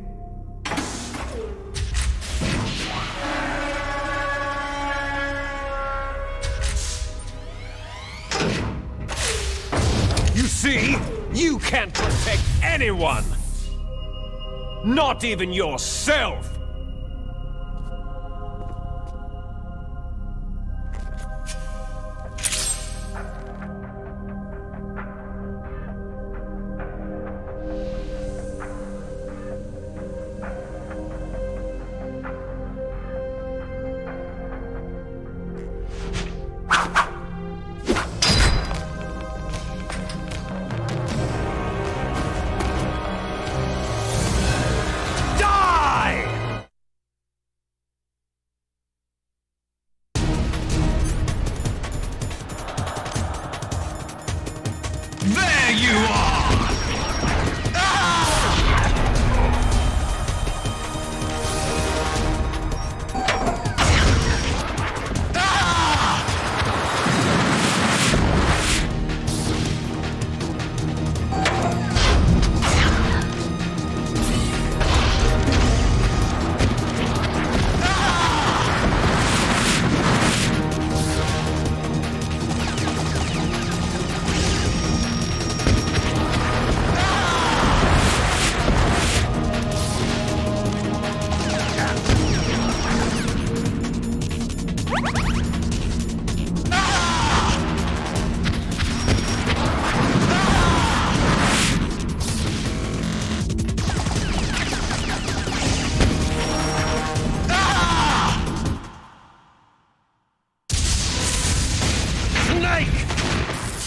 You see, you can't protect anyone! Not even yourself! There you are!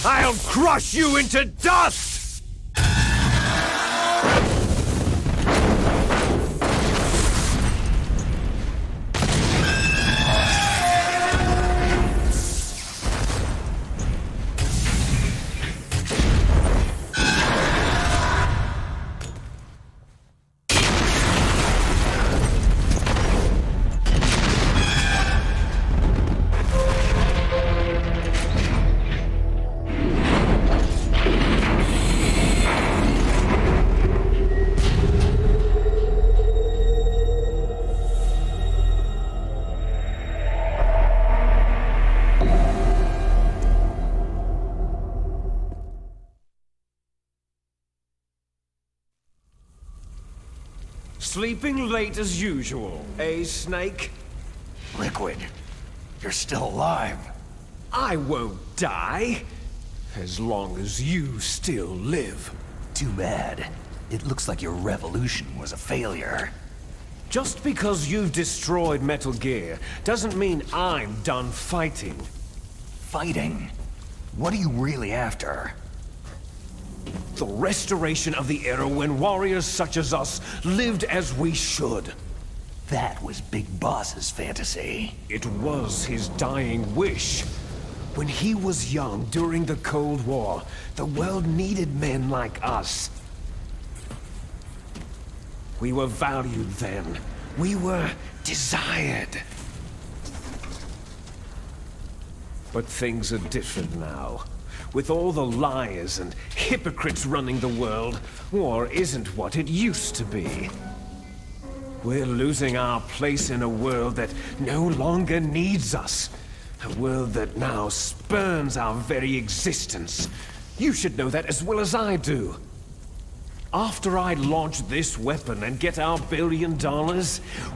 I'll crush you into dust! Sleeping late as usual, eh, Snake? Liquid, you're still alive. I won't die, as long as you still live. Too bad. It looks like your revolution was a failure. Just because you've destroyed Metal Gear doesn't mean I'm done fighting. Fighting? What are you really after? The restoration of the era when warriors such as us lived as we should. That was Big Boss's fantasy. It was his dying wish. When he was young, during the Cold War, the world needed men like us. We were valued then. We were desired. But things are different now. With all the liars and hypocrites running the world, war isn't what it used to be. We're losing our place in a world that no longer needs us. A world that now spurns our very existence. You should know that as well as I do. After I launch this weapon and get our $1 billion,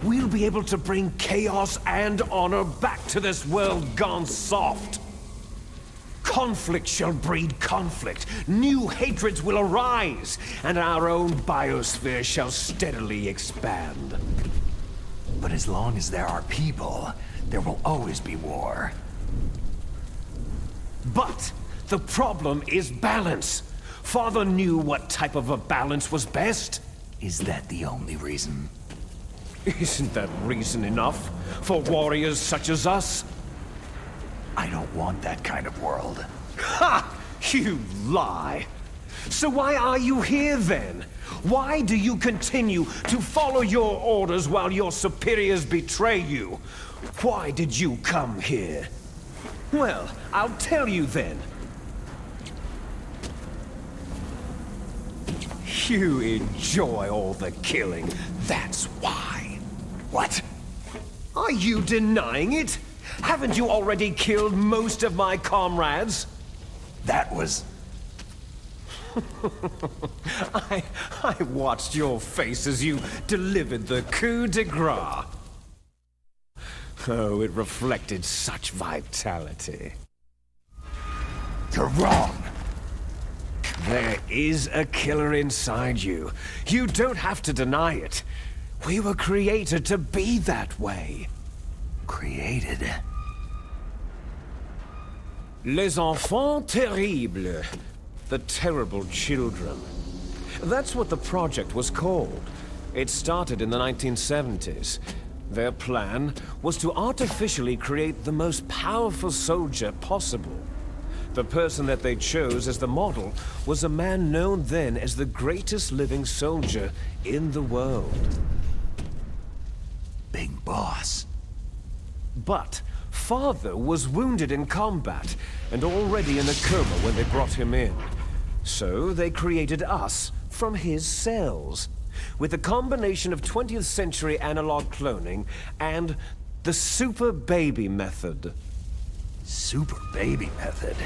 we'll be able to bring chaos and honor back to this world gone soft. Conflict shall breed conflict, new hatreds will arise, and our own biosphere shall steadily expand. But as long as there are people, there will always be war. But the problem is balance. Father knew what type of a balance was best. Is that the only reason? Isn't that reason enough for warriors such as us? I don't want that kind of world. Ha! You lie! So why are you here then? Why do you continue to follow your orders while your superiors betray you? Why did you come here? Well, I'll tell you then. You enjoy all the killing, that's why. What? Are you denying it? Haven't you already killed most of my comrades? That was... I watched your face as you delivered the coup de grace. Oh, it reflected such vitality. You're wrong. There is a killer inside you. You don't have to deny it. We were created to be that way. Created? Les enfants terribles. The terrible children. That's what the project was called. It started in the 1970s. Their plan was to artificially create the most powerful soldier possible. The person that they chose as the model was a man known then as the greatest living soldier in the world. Big Boss. But Father was wounded in combat and already in a coma when they brought him in. So they created us from his cells, with a combination of 20th century analog cloning and the super baby method. Super baby method?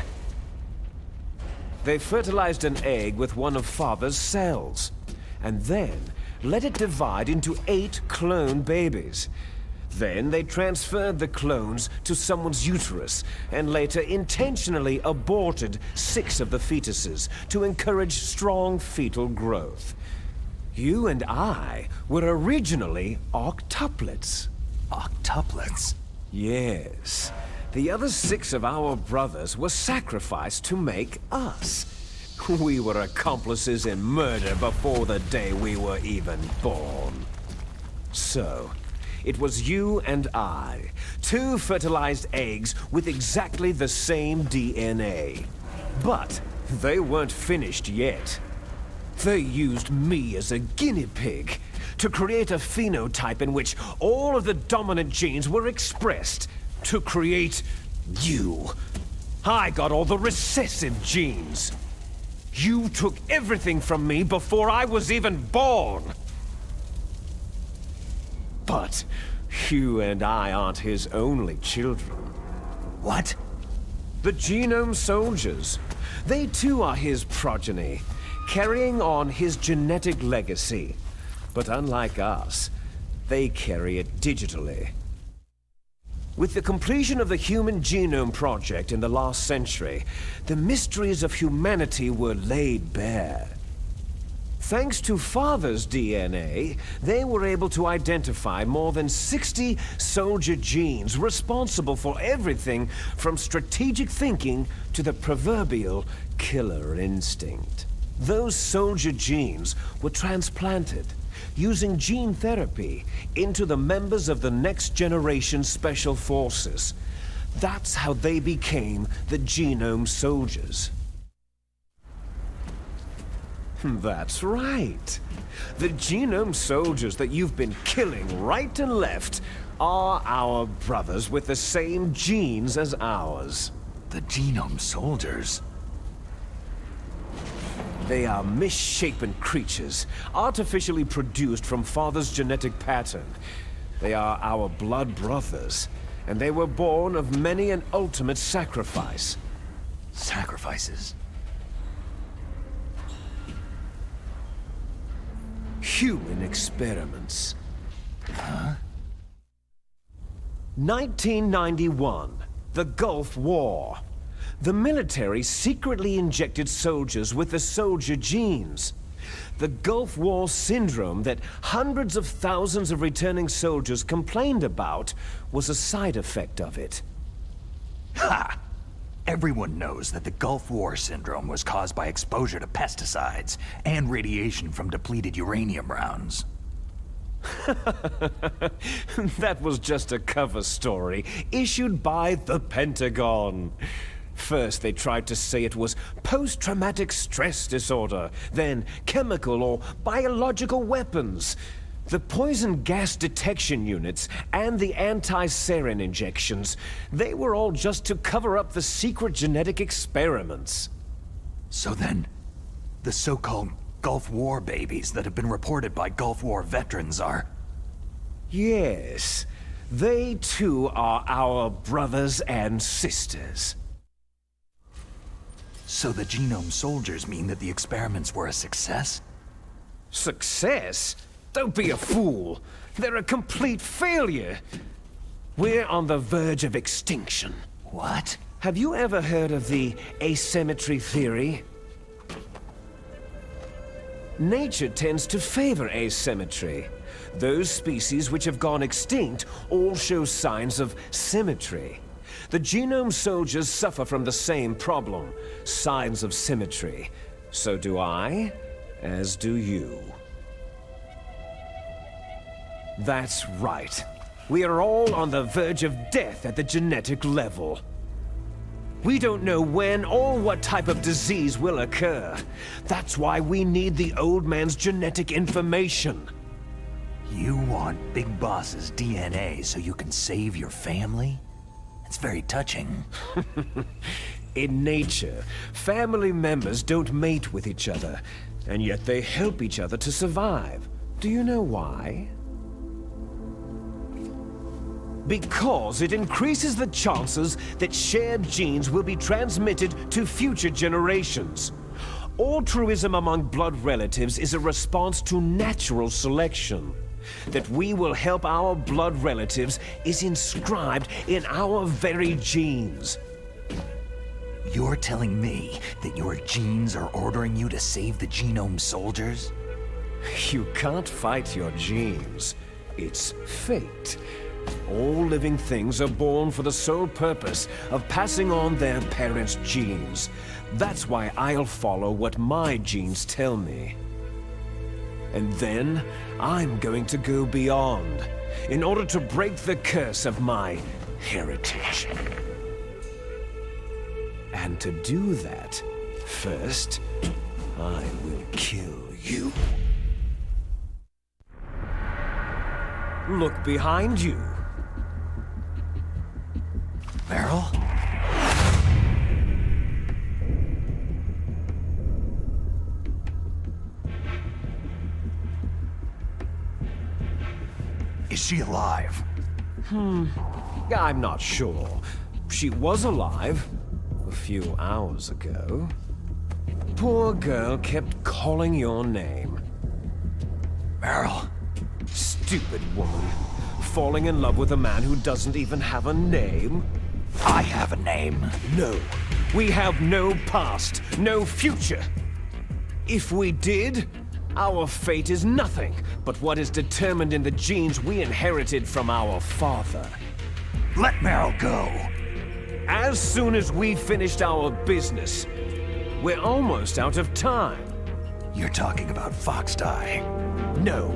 They fertilized an egg with one of Father's cells, and then let it divide into 8 clone babies. Then they transferred the clones to someone's uterus, and later intentionally aborted 6 of the fetuses to encourage strong fetal growth. You and I were originally octuplets. Octuplets? Yes. The other 6 of our brothers were sacrificed to make us. We were accomplices in murder before the day we were even born. So, it was you and I, 2 fertilized eggs with exactly the same DNA. But they weren't finished yet. They used me as a guinea pig to create a phenotype in which all of the dominant genes were expressed to create you. I got all the recessive genes. You took everything from me before I was even born. But you and I aren't his only children. What? The Genome Soldiers. They too are his progeny, carrying on his genetic legacy. But unlike us, they carry it digitally. With the completion of the Human Genome Project in the last century, the mysteries of humanity were laid bare. Thanks to Father's DNA, they were able to identify more than 60 soldier genes responsible for everything from strategic thinking to the proverbial killer instinct. Those soldier genes were transplanted, using gene therapy into the members of the next generation Special Forces. That's how they became the Genome Soldiers. That's right. The Genome Soldiers that you've been killing right and left are our brothers with the same genes as ours. The Genome Soldiers? They are misshapen creatures, artificially produced from Father's genetic pattern. They are our blood brothers, and they were born of many an ultimate sacrifice. Sacrifices? Human experiments. Huh? 1991, the Gulf War. The military secretly injected soldiers with the soldier genes. The Gulf War syndrome that hundreds of thousands of returning soldiers complained about was a side effect of it. Ha! Everyone knows that the Gulf War syndrome was caused by exposure to pesticides and radiation from depleted uranium rounds. That was just a cover story issued by the Pentagon. First, they tried to say it was post-traumatic stress disorder, then chemical or biological weapons. The poison gas detection units and the anti-sarin injections, they were all just to cover up the secret genetic experiments. So then, the so-called Gulf War babies that have been reported by Gulf War veterans are... Yes, they too are our brothers and sisters. So the Genome Soldiers mean that the experiments were a success? Success? Don't be a fool. They're a complete failure. We're on the verge of extinction. What? Have you ever heard of the asymmetry theory? Nature tends to favor asymmetry. Those species which have gone extinct all show signs of symmetry. The Genome Soldiers suffer from the same problem, signs of symmetry. So do I, as do you. That's right. We are all on the verge of death at the genetic level. We don't know when or what type of disease will occur. That's why we need the old man's genetic information. You want Big Boss's DNA so you can save your family? It's very touching. In nature, family members don't mate with each other, and yet they help each other to survive. Do you know why? Because it increases the chances that shared genes will be transmitted to future generations. Altruism among blood relatives is a response to natural selection. That we will help our blood relatives is inscribed in our very genes. You're telling me that your genes are ordering you to save the Genome Soldiers? You can't fight your genes. It's fate. All living things are born for the sole purpose of passing on their parents' genes. That's why I'll follow what my genes tell me. And then, I'm going to go beyond, in order to break the curse of my heritage. And to do that, first, I will kill you. Look behind you. Meryl? Is she alive? I'm not sure. She was alive a few hours ago. Poor girl kept calling your name. Meryl? Stupid woman. Falling in love with a man who doesn't even have a name? I have a name. No. We have no past, no future. If we did, our fate is nothing but what is determined in the genes we inherited from our father. Let Meryl go. As soon as we finished our business, we're almost out of time. You're talking about Foxdie. No.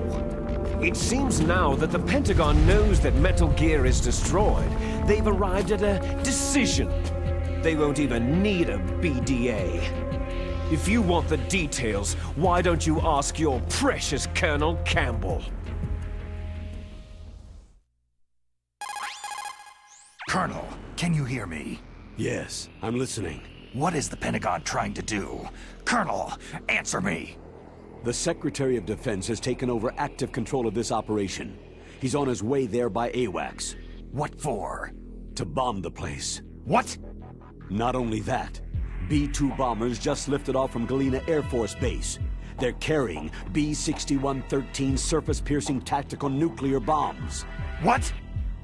It seems now that the Pentagon knows that Metal Gear is destroyed. They've arrived at a decision. They won't even need a BDA. If you want the details, why don't you ask your precious Colonel Campbell? Colonel, can you hear me? Yes, I'm listening. What is the Pentagon trying to do? Colonel, answer me! The Secretary of Defense has taken over active control of this operation. He's on his way there by AWACS. What for? To bomb the place. What? Not only that, B-2 bombers just lifted off from Galena Air Force Base. They're carrying B-6113 surface-piercing tactical nuclear bombs. What?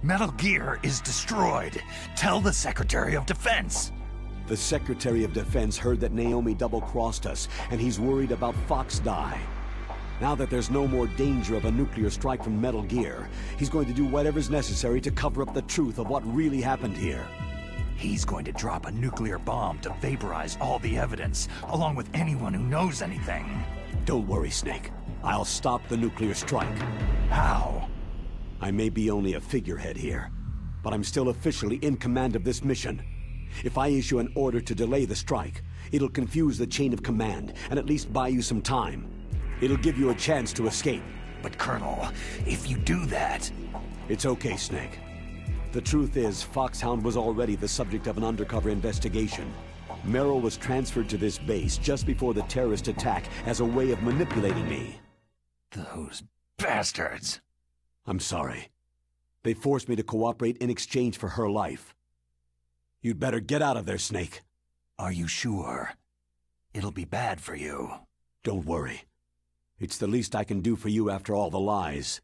Metal Gear is destroyed. Tell the Secretary of Defense. The Secretary of Defense heard that Naomi double-crossed us, and he's worried about Foxdie. Now that there's no more danger of a nuclear strike from Metal Gear, he's going to do whatever's necessary to cover up the truth of what really happened here. He's going to drop a nuclear bomb to vaporize all the evidence, along with anyone who knows anything. Don't worry, Snake. I'll stop the nuclear strike. How? I may be only a figurehead here, but I'm still officially in command of this mission. If I issue an order to delay the strike, it'll confuse the chain of command and at least buy you some time. It'll give you a chance to escape. But Colonel, if you do that... It's okay, Snake. The truth is, Foxhound was already the subject of an undercover investigation. Meryl was transferred to this base just before the terrorist attack as a way of manipulating me. Those bastards! I'm sorry. They forced me to cooperate in exchange for her life. You'd better get out of there, Snake. Are you sure? It'll be bad for you. Don't worry. It's the least I can do for you after all the lies.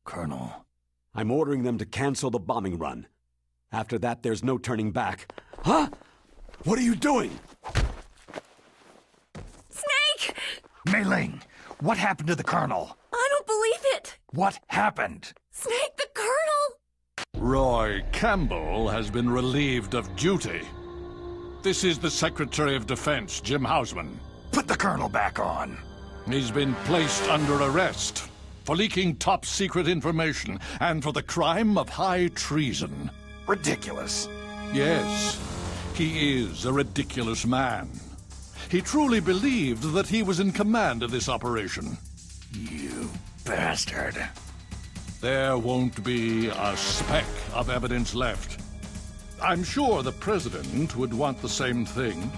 Colonel... I'm ordering them to cancel the bombing run. After that, there's no turning back. Huh? What are you doing? Snake! Mei Ling, what happened to the Colonel? I don't believe it! What happened? Snake, the Colonel! Roy Campbell has been relieved of duty. This is the Secretary of Defense, Jim Hausman. Put the Colonel back on. He's been placed under arrest for leaking top-secret information and for the crime of high treason. Ridiculous. Yes, he is a ridiculous man. He truly believed that he was in command of this operation. You bastard. There won't be a speck of evidence left. I'm sure the President would want the same thing.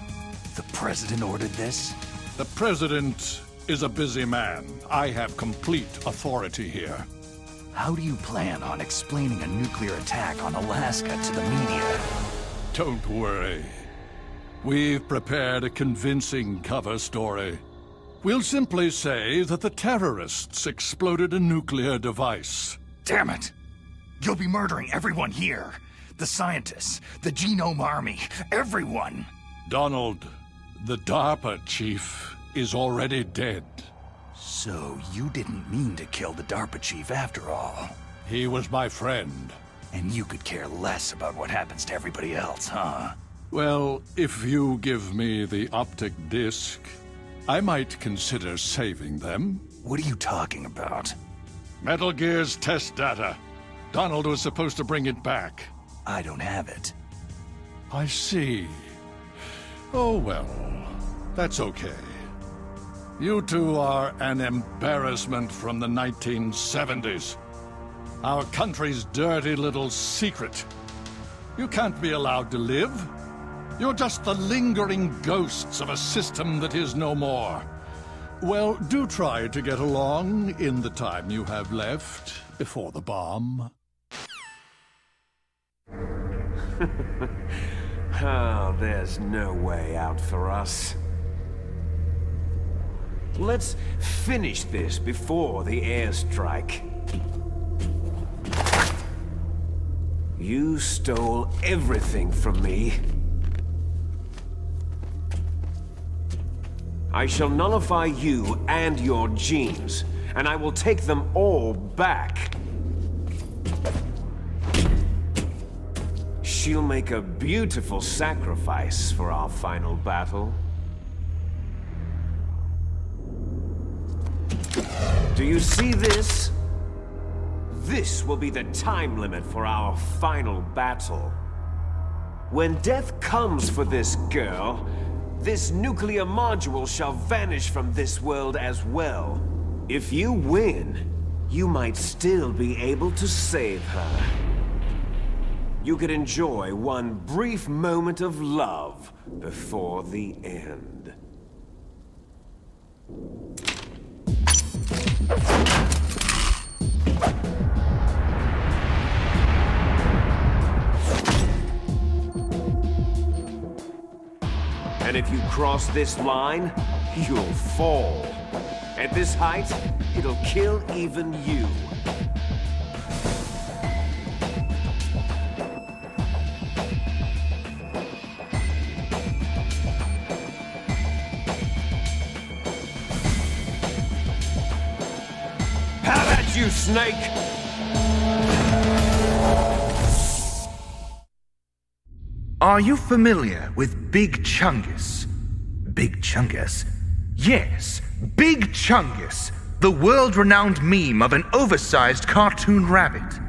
The President ordered this? The President is a busy man. I have complete authority here. How do you plan on explaining a nuclear attack on Alaska to the media? Don't worry. We've prepared a convincing cover story. We'll simply say that the terrorists exploded a nuclear device. Damn it! You'll be murdering everyone here. The scientists, the Genome Army, everyone. Donald, the DARPA chief, is already dead. So you didn't mean to kill the DARPA chief after all? He was my friend. And you could care less about what happens to everybody else, huh? Well, if you give me the optic disc, I might consider saving them. What are you talking about? Metal Gear's test data. Donald was supposed to bring it back. I don't have it. I see. Oh well, that's okay. You two are an embarrassment from the 1970s. Our country's dirty little secret. You can't be allowed to live. You're just the lingering ghosts of a system that is no more. Well, do try to get along in the time you have left before the bomb. Oh, there's no way out for us. Let's finish this before the airstrike. You stole everything from me. I shall nullify you and your genes, and I will take them all back. She'll make a beautiful sacrifice for our final battle. Do you see this? This will be the time limit for our final battle. When death comes for this girl, this nuclear module shall vanish from this world as well. If you win, you might still be able to save her. You could enjoy one brief moment of love before the end. And if you cross this line, you'll fall. At this height, it'll kill even you. Have at you, Snake! Are you familiar with Big Chungus? Big Chungus? Yes, Big Chungus, the world-renowned meme of an oversized cartoon rabbit.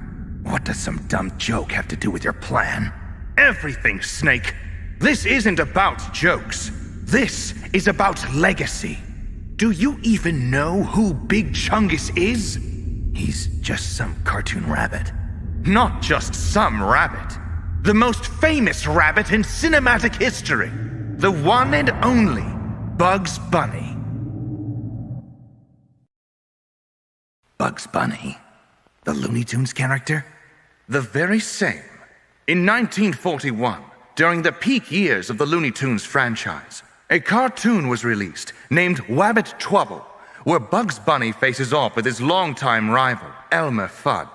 What does some dumb joke have to do with your plan? Everything, Snake. This isn't about jokes. This is about legacy. Do you even know who Big Chungus is? He's just some cartoon rabbit. Not just some rabbit. The most famous rabbit in cinematic history. The one and only Bugs Bunny. Bugs Bunny? The Looney Tunes character? The very same. In 1941, during the peak years of the Looney Tunes franchise, a cartoon was released named Wabbit Twubble, where Bugs Bunny faces off with his longtime rival, Elmer Fudd.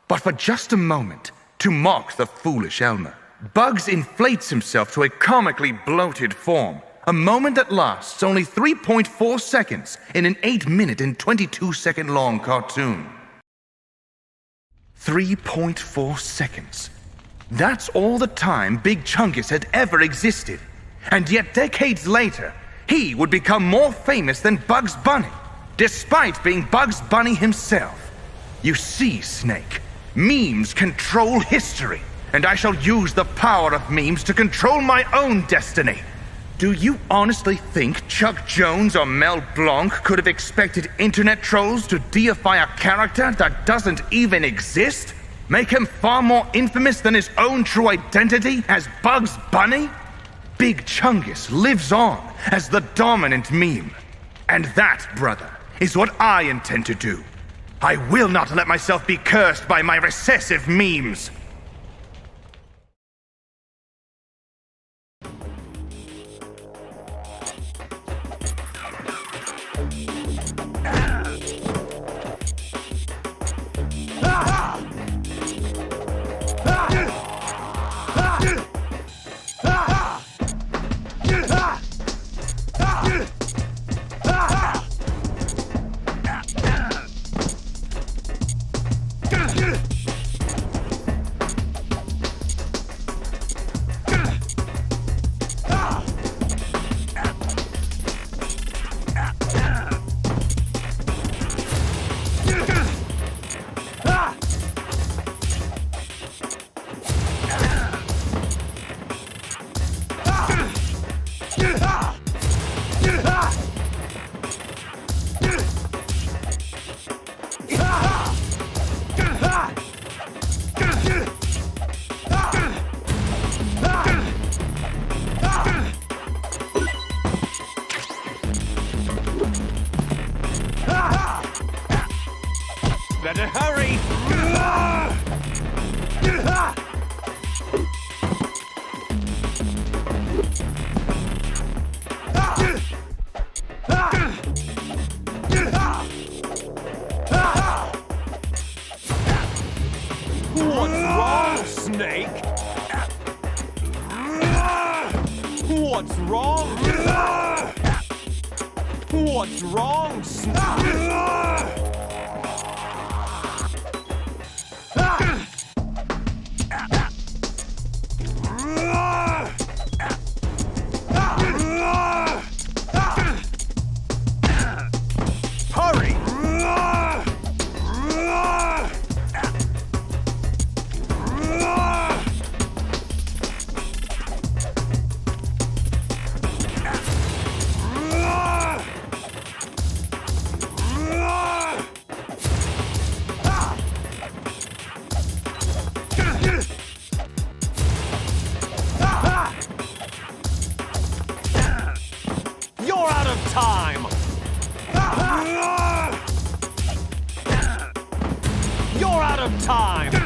But for just a moment, to mock the foolish Elmer, Bugs inflates himself to a comically bloated form, a moment that lasts only 3.4 seconds in an 8-minute and 22-second long cartoon. 3.4 seconds. That's all the time Big Chungus had ever existed. And yet decades later, he would become more famous than Bugs Bunny, despite being Bugs Bunny himself. You see, Snake, memes control history, and I shall use the power of memes to control my own destiny. Do you honestly think Chuck Jones or Mel Blanc could have expected internet trolls to deify a character that doesn't even exist? Make him far more infamous than his own true identity as Bugs Bunny? Big Chungus lives on as the dominant meme. And that, brother, is what I intend to do. I will not let myself be cursed by my recessive memes. Better hurry! What's wrong, Snake? What's wrong? What's wrong, Snake? Hurry! of time!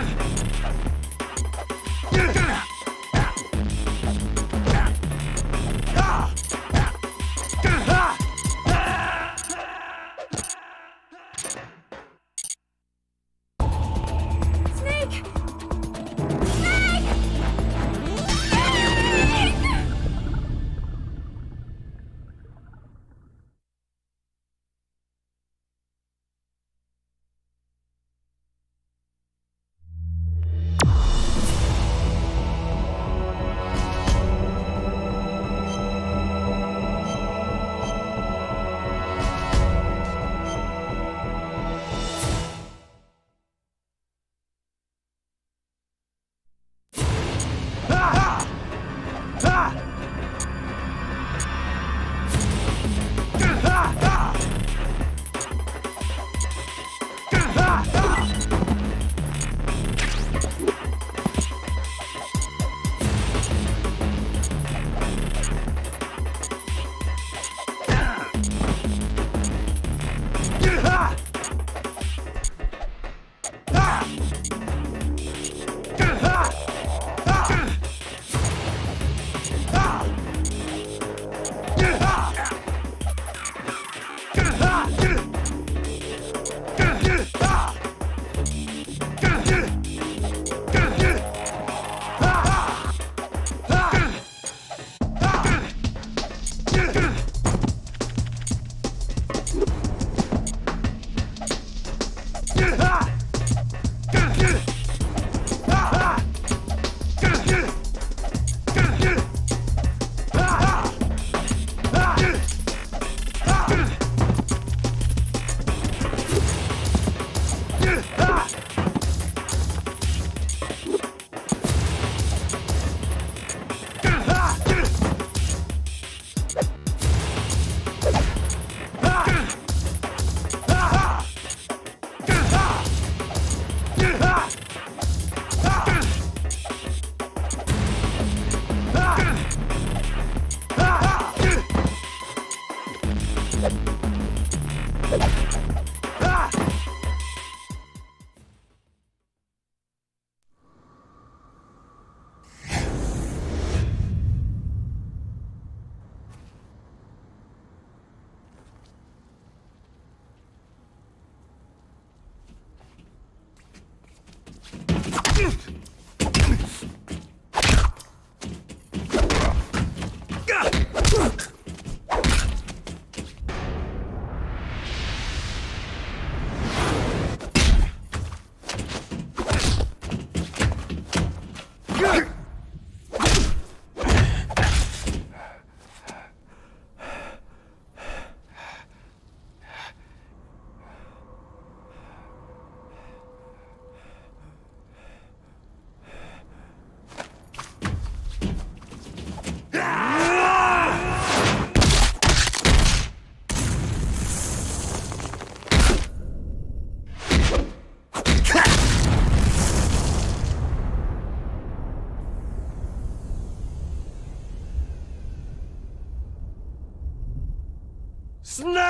Snake!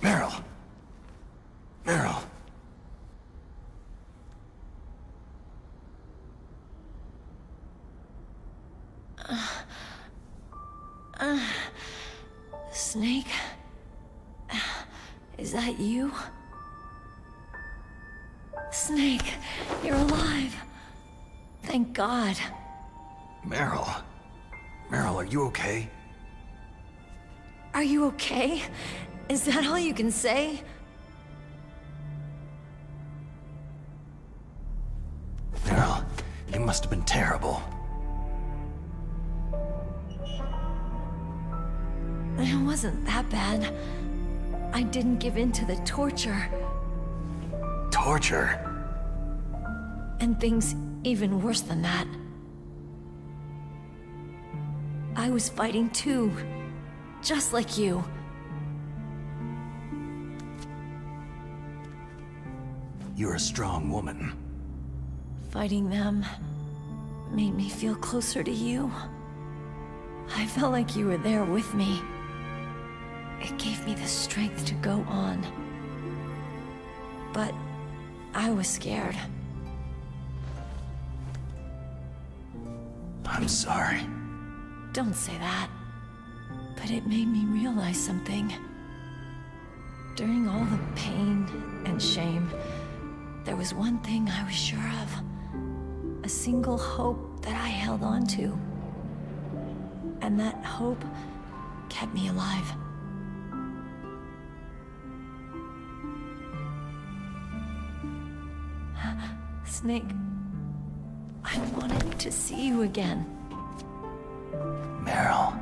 Meryl. Meryl. Snake? Is that you? Snake, you're alive. Thank God. Meryl. Meryl, are you okay? Are you okay? Is that all you can say? Meryl, you must have been terrible. It wasn't that bad. I didn't give in to the torture. Torture? And things even worse than that. I was fighting too. Just like you. You're a strong woman. Fighting them made me feel closer to you. I felt like you were there with me. It gave me the strength to go on. But I was scared. I'm sorry. Don't say that. But it made me realize something. During all the pain and shame, there was one thing I was sure of. A single hope that I held on to. And that hope kept me alive. Snake, I wanted to see you again. Meryl.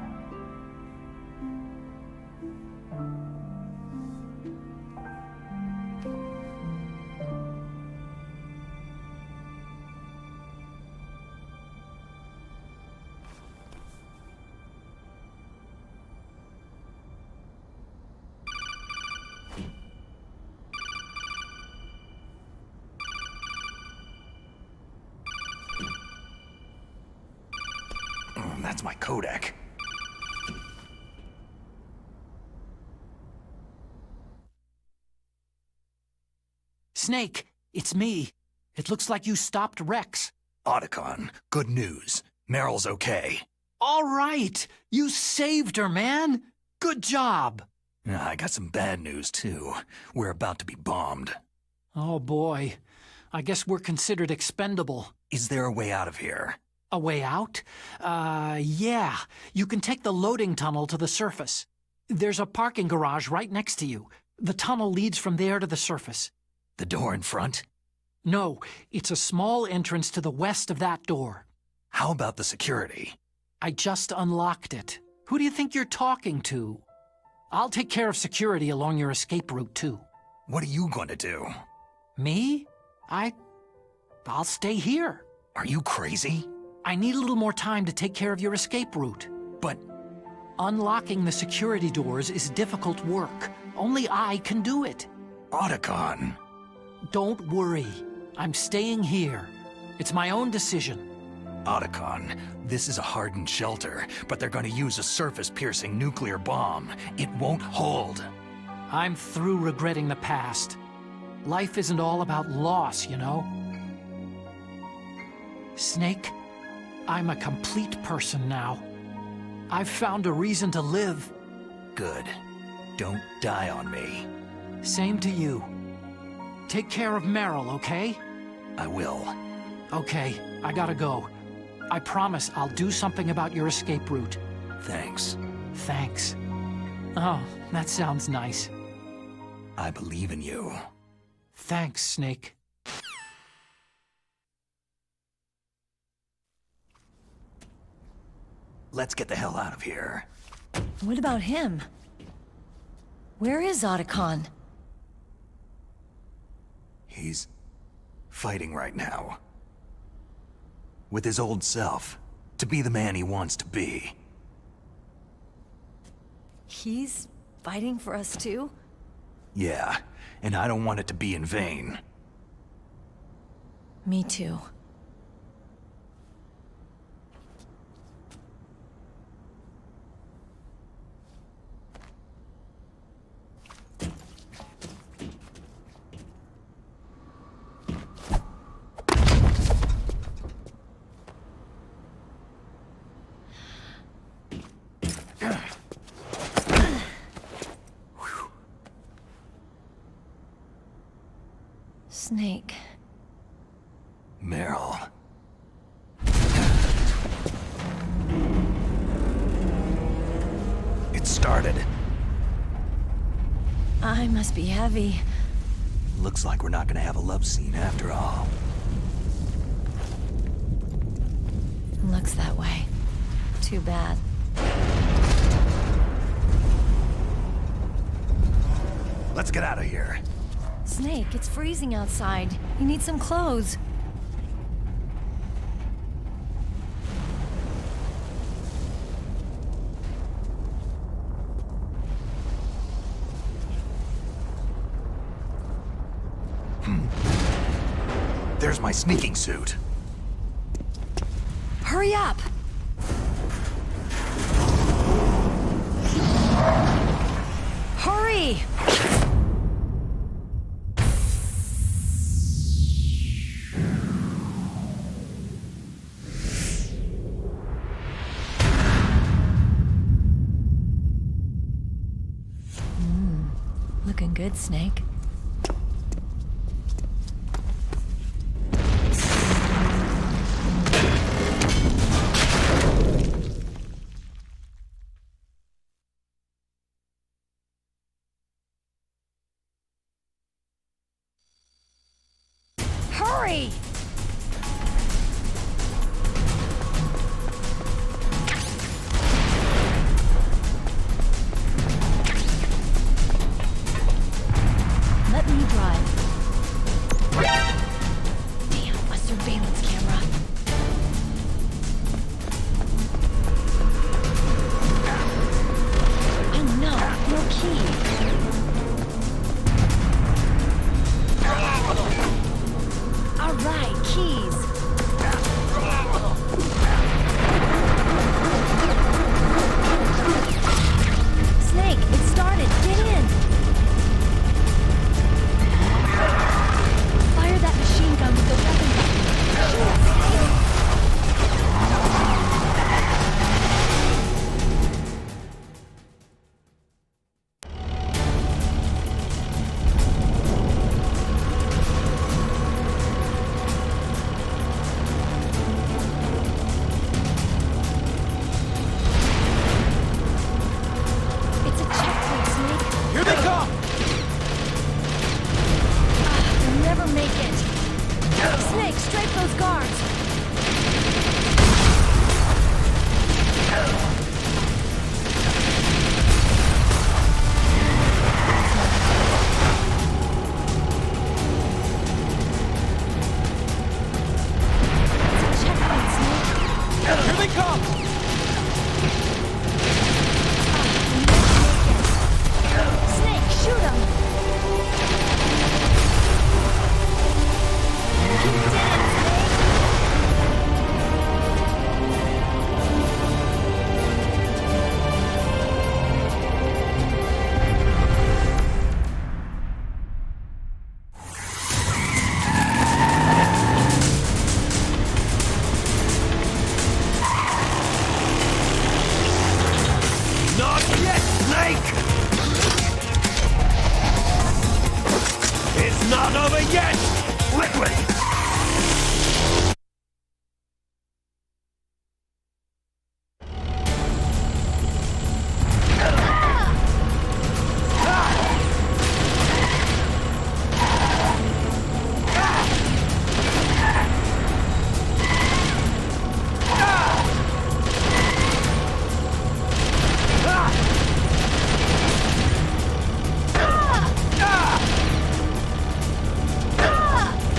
That's my codec. Snake, it's me. It looks like you stopped Rex. Otacon, good news. Meryl's okay. All right! You saved her, man! Good job! I got some bad news, too. We're about to be bombed. Oh, boy. I guess we're considered expendable. Is there a way out of here? A way out? Yeah. You can take the loading tunnel to the surface. There's a parking garage right next to you. The tunnel leads from there to the surface. The door in front? No, it's a small entrance to the west of that door. How about the security? I just unlocked it. Who do you think you're talking to? I'll take care of security along your escape route, too. What are you going to do? Me? I'll stay here. Are you crazy? I need a little more time to take care of your escape route. But unlocking the security doors is difficult work. Only I can do it. Otacon. Don't worry. I'm staying here. It's my own decision. Otacon, this is a hardened shelter, but they're going to use a surface-piercing nuclear bomb. It won't hold. I'm through regretting the past. Life isn't all about loss, you know? Snake, I'm a complete person now. I've found a reason to live. Good. Don't die on me. Same to you. Take care of Meryl, okay? I will. Okay, I gotta go. I promise I'll do something about your escape route. Thanks. Thanks. Oh, that sounds nice. I believe in you. Thanks, Snake. Let's get the hell out of here. What about him? Where is Otacon? He's fighting right now. With his old self. To be the man he wants to be. He's fighting for us too? Yeah, and I don't want it to be in vain. Me too. Snake. Meryl. It started. I must be heavy. Looks like we're not gonna have a love scene after all. Looks that way. Too bad. Let's get out of here. Snake, it's freezing outside. You need some clothes. There's my sneaking suit. Hurry up! Hurry! Looking good, Snake. Hurry! Let me drive. Damn, a surveillance camera. Oh no, no key. All right, keys. Snake, it started. Get in. Fire that machine gun with the weapon button. Shoot, Snake. It's a checkpoint, Snake. Here they come! You'll never make it. Snake, strafe those guards. It's a checkpoint, Snake. Here they come! Snake, shoot him! Keep down, Snake! Not yet, Snake! It's not over yet! Liquid!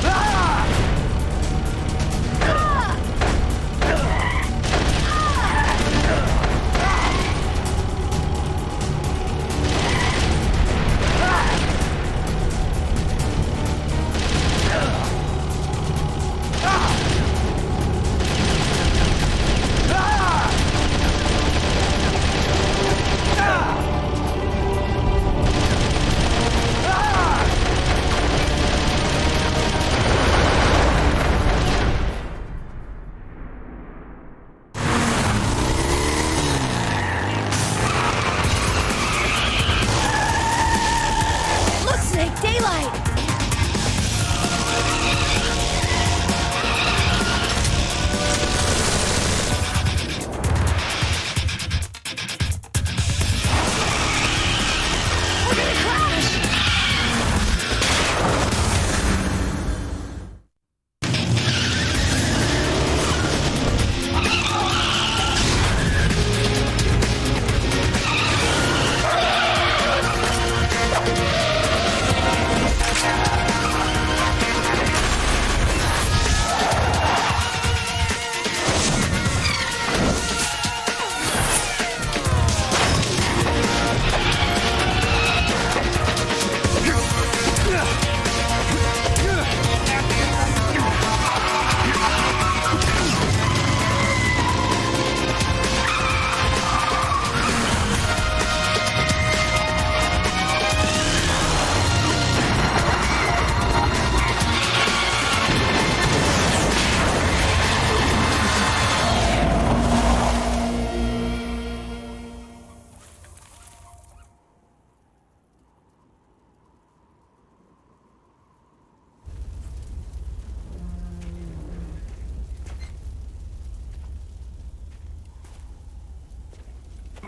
Ah!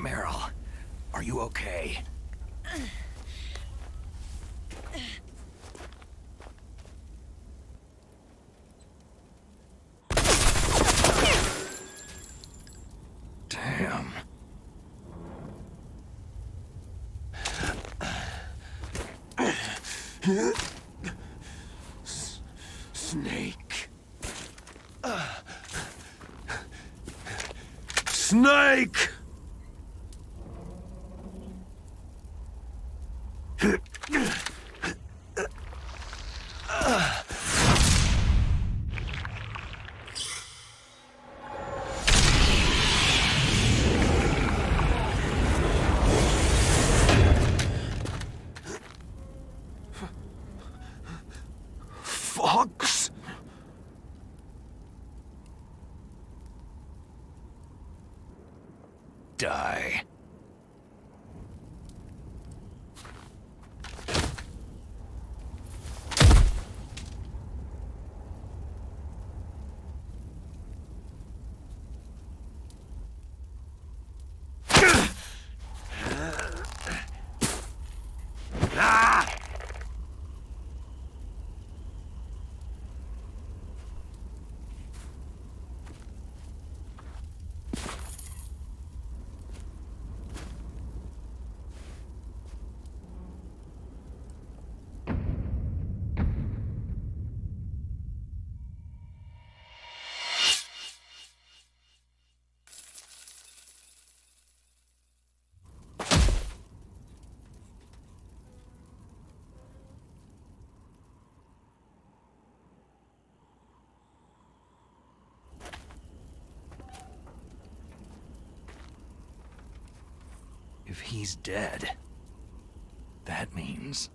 Meryl, are you okay? Damn. Snake. Snake! Fox? Die. If he's dead, that means...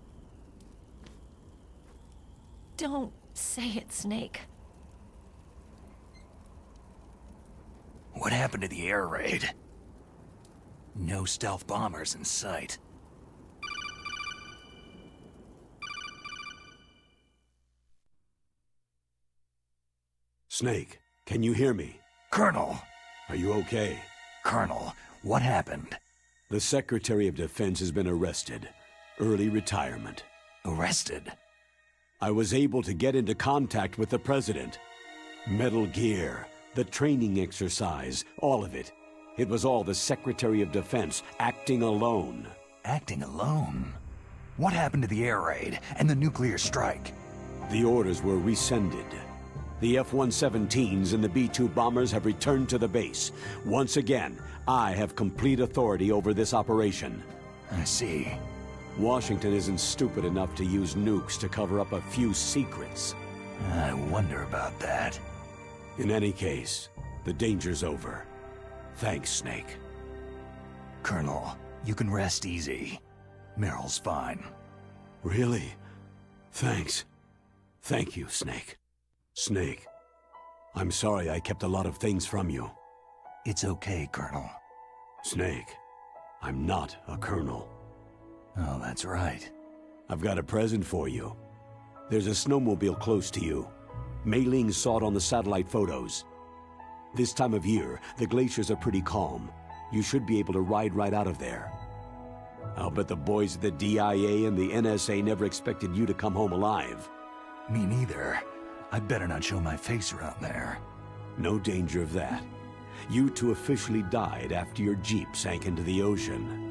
Don't say it, Snake. What happened to the air raid? No stealth bombers in sight. Snake, can you hear me? Colonel! Are you okay? Colonel, what happened? The Secretary of Defense has been arrested. Early retirement. Arrested? I was able to get into contact with the President. Metal Gear, the training exercise, all of it. It was all the Secretary of Defense acting alone. Acting alone? What happened to the air raid and the nuclear strike? The orders were rescinded. The F-117s and the B-2 bombers have returned to the base. Once again, I have complete authority over this operation. I see. Washington isn't stupid enough to use nukes to cover up a few secrets. I wonder about that. In any case, the danger's over. Thanks, Snake. Colonel, you can rest easy. Meryl's fine. Really? Thanks. Thank you, Snake. Snake, I'm sorry I kept a lot of things from you. It's okay, Colonel. Snake, I'm not a colonel. Oh, that's right. I've got a present for you. There's a snowmobile close to you. Mei Ling saw it on the satellite photos. This time of year, the glaciers are pretty calm. You should be able to ride right out of there. I'll bet the boys at the DIA and the NSA never expected you to come home alive. Me neither. I'd better not show my face around there. No danger of that. You two officially died after your Jeep sank into the ocean.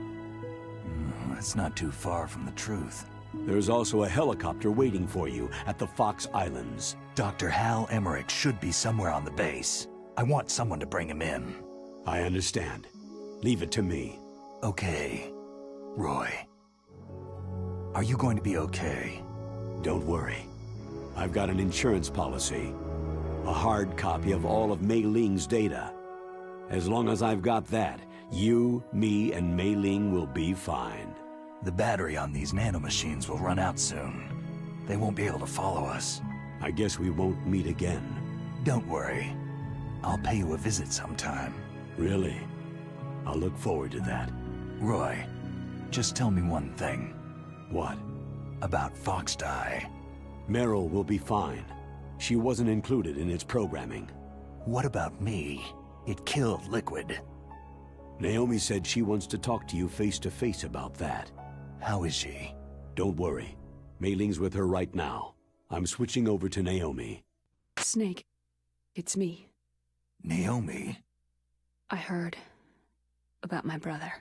That's not too far from the truth. There's also a helicopter waiting for you at the Fox Islands. Dr. Hal Emmerich should be somewhere on the base. I want someone to bring him in. I understand. Leave it to me. Okay. Roy. Are you going to be okay? Don't worry. I've got an insurance policy. A hard copy of all of Mei Ling's data. As long as I've got that, you, me, and Mei Ling will be fine. The battery on these nanomachines will run out soon. They won't be able to follow us. I guess we won't meet again. Don't worry. I'll pay you a visit sometime. Really? I'll look forward to that. Roy, just tell me one thing. What? About Fox Die. Meryl will be fine. She wasn't included in its programming. What about me? It killed Liquid. Naomi said she wants to talk to you face to face about that. How is she? Don't worry. Mei Ling's with her right now. I'm switching over to Naomi. Snake, it's me. Naomi? I heard about my brother.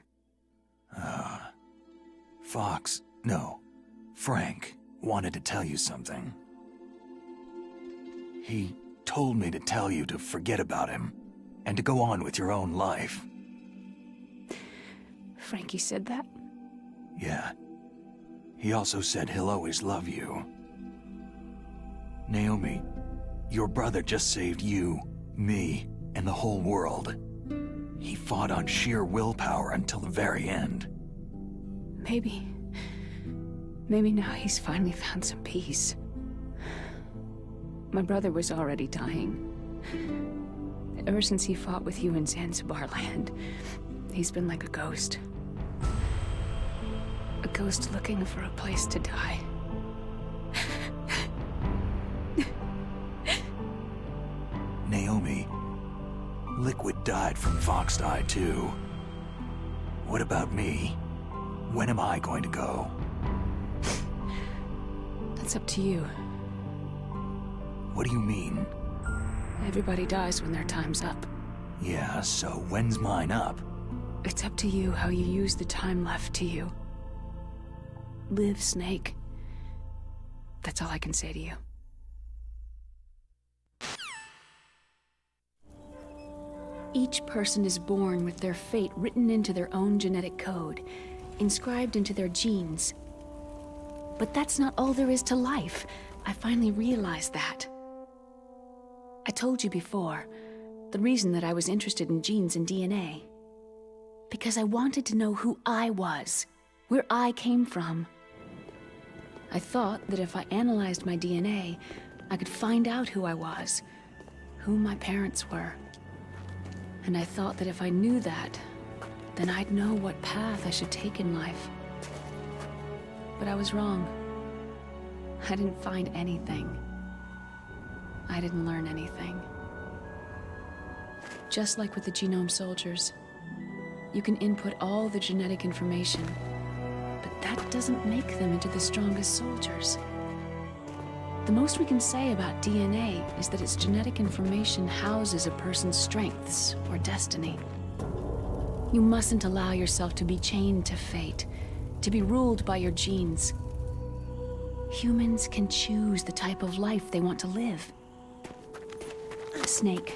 Fox, no, Frank wanted to tell you something. He told me to tell you to forget about him and to go on with your own life. Frankie said that? Yeah. He also said he'll always love you. Naomi, your brother just saved you, me, and the whole world. He fought on sheer willpower until the very end. Maybe now he's finally found some peace. My brother was already dying. Ever since he fought with you in Zanzibar land, he's been like a ghost. A ghost looking for a place to die. Naomi, Liquid died from Fox Eye too. What about me? When am I going to go? That's up to you. What do you mean? Everybody dies when their time's up. Yeah, so when's mine up? It's up to you how you use the time left to you. Live, Snake. That's all I can say to you. Each person is born with their fate written into their own genetic code, inscribed into their genes. But that's not all there is to life. I finally realized that. I told you before, the reason that I was interested in genes and DNA. Because I wanted to know who I was, where I came from. I thought that if I analyzed my DNA, I could find out who I was, who my parents were. And I thought that if I knew that, then I'd know what path I should take in life. But I was wrong. I didn't find anything. I didn't learn anything. Just like with the genome soldiers, you can input all the genetic information, but that doesn't make them into the strongest soldiers. The most we can say about DNA is that its genetic information houses a person's strengths or destiny. You mustn't allow yourself to be chained to fate, to be ruled by your genes. Humans can choose the type of life they want to live. Snake,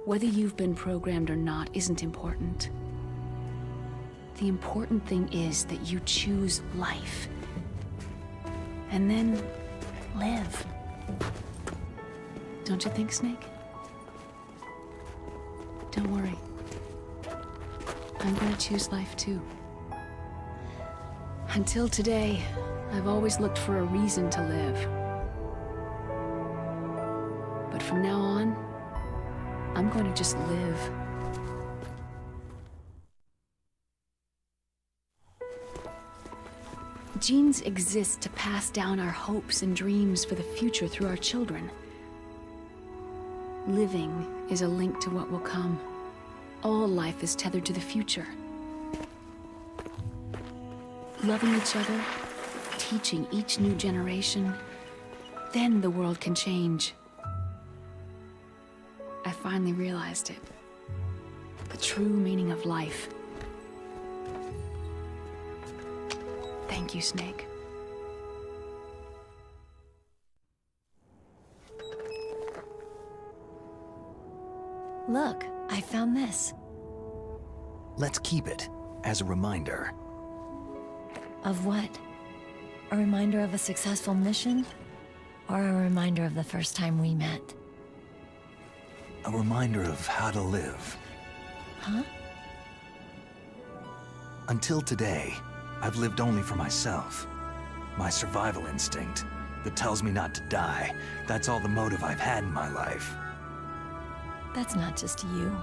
whether you've been programmed or not isn't important. The important thing is that you choose life. And then live. Don't you think, Snake? Don't worry. I'm gonna choose life too. Until today, I've always looked for a reason to live. But from now on, I'm going to just live. Genes exist to pass down our hopes and dreams for the future through our children. Living is a link to what will come. All life is tethered to the future. Loving each other, teaching each new generation, then the world can change. I finally realized it. The true meaning of life. Thank you, Snake. Look, I found this. Let's keep it as a reminder. Of what? A reminder of a successful mission? Or a reminder of the first time we met? A reminder of how to live. Huh? Until today, I've lived only for myself. My survival instinct that tells me not to die. That's all the motive I've had in my life. That's not just you.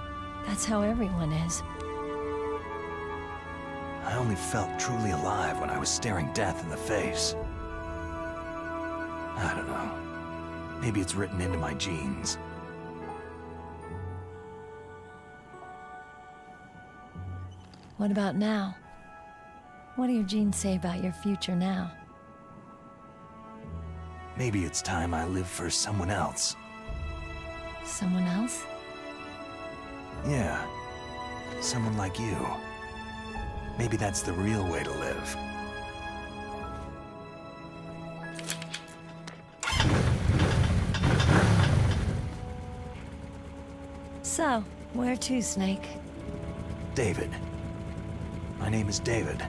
That's how everyone is. I only felt truly alive when I was staring death in the face. I don't know. Maybe it's written into my genes. What about now? What do your genes say about your future now? Maybe it's time I live for someone else. Someone else? Yeah. Someone like you. Maybe that's the real way to live. So, where to, Snake? David. My name is David.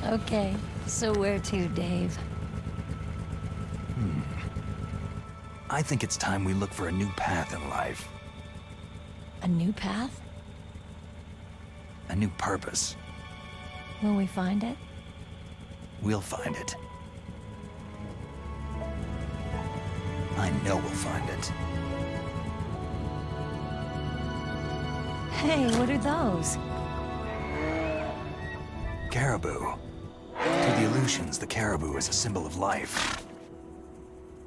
Okay, so where to, Dave? I think it's time we look for a new path in life. A new path? A new purpose. Will we find it? We'll find it. I know we'll find it. Hey, what are those? Caribou. To the Aleutians, the caribou is a symbol of life.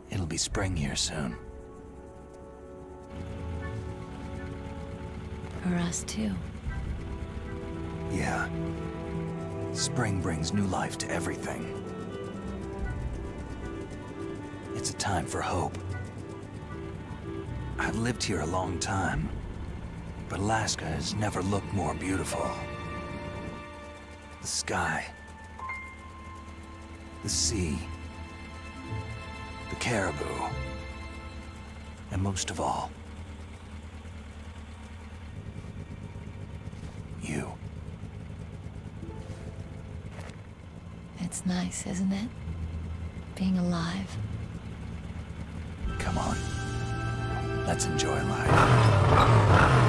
It'll be spring here soon. For us, too. Yeah. Spring brings new life to everything. It's a time for hope. I've lived here a long time, but Alaska has never looked more beautiful. The sky, the sea, the caribou, and most of all, you. It's nice, isn't it? Being alive. Come on. Let's enjoy life.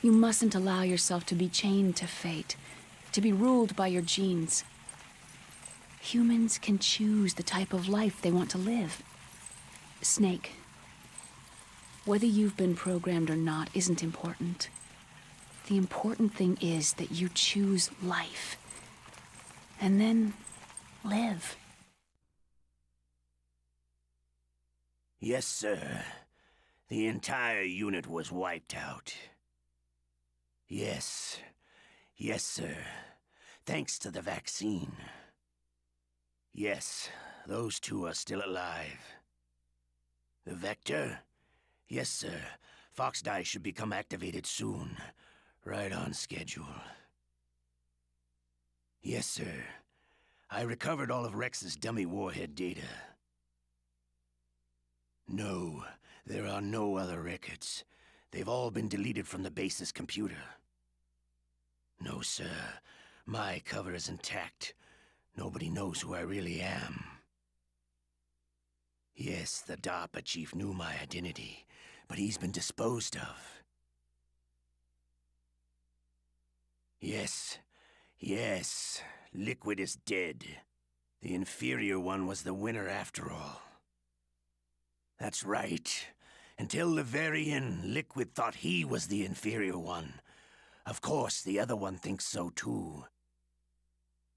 You mustn't allow yourself to be chained to fate, to be ruled by your genes. Humans can choose the type of life they want to live. Snake, whether you've been programmed or not isn't important. The important thing is that you choose life. And then live. Yes, sir. The entire unit was wiped out. Yes. Yes, sir. Thanks to the vaccine. Yes, those two are still alive. The Vector? Yes, sir. Fox Die should become activated soon. Right on schedule. Yes, sir. I recovered all of Rex's dummy warhead data. No, there are no other records. They've all been deleted from the base's computer. No, sir. My cover is intact. Nobody knows who I really am. Yes, the DARPA chief knew my identity, but he's been disposed of. Yes. Yes. Liquid is dead. The inferior one was the winner after all. That's right. Until the very end, Liquid thought he was the inferior one. Of course, the other one thinks so too.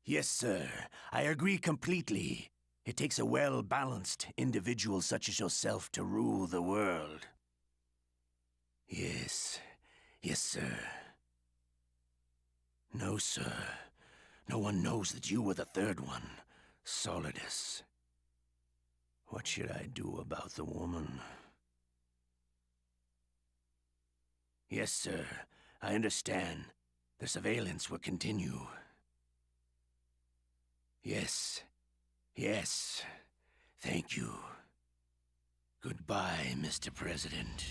Yes, sir. I agree completely. It takes a well-balanced individual such as yourself to rule the world. Yes. Yes, sir. No, sir. No one knows that you were the third one, Solidus. What should I do about the woman? Yes, sir. I understand. The surveillance will continue. Yes. Yes. Thank you. Goodbye, Mr. President.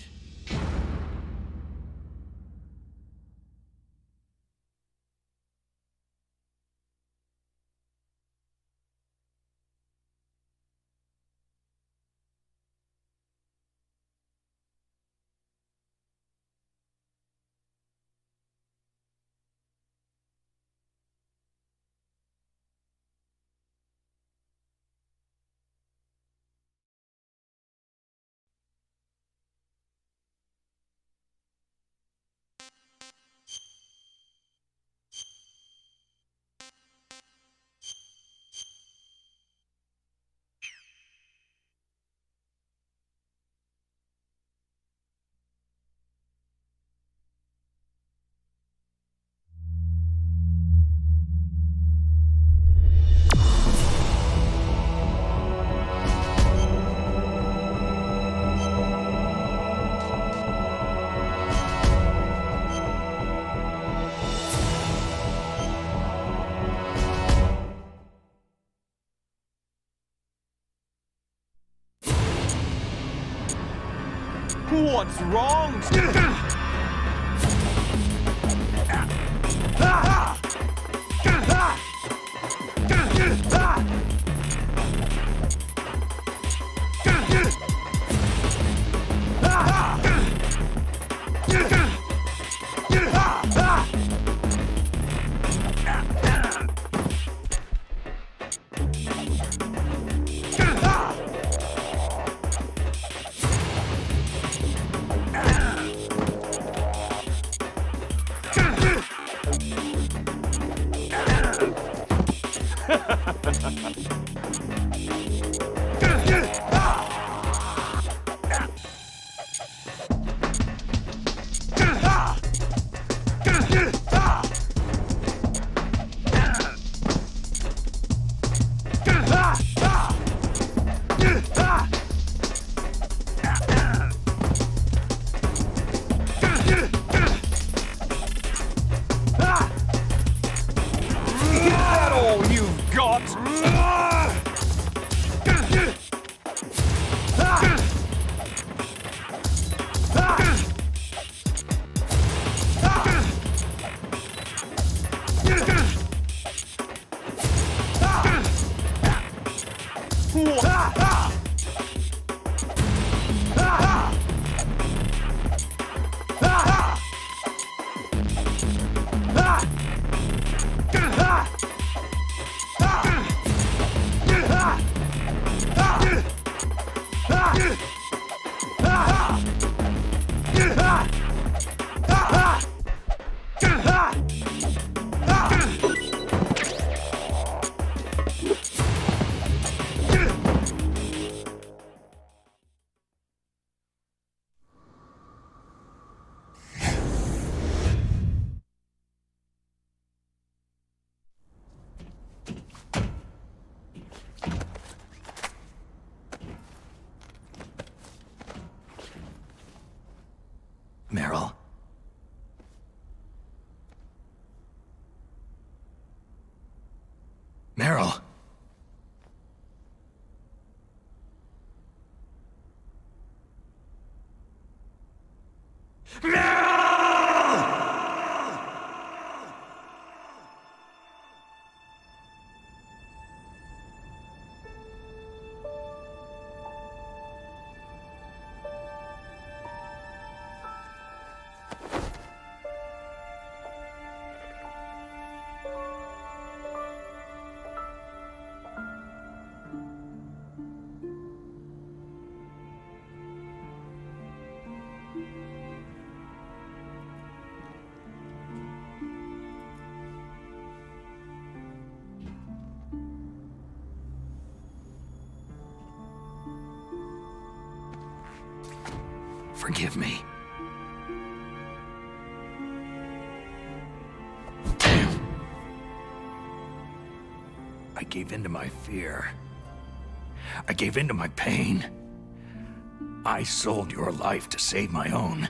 What's wrong? Meryl. Meryl. Forgive me. I gave in to my fear. I gave in to my pain. I sold your life to save my own.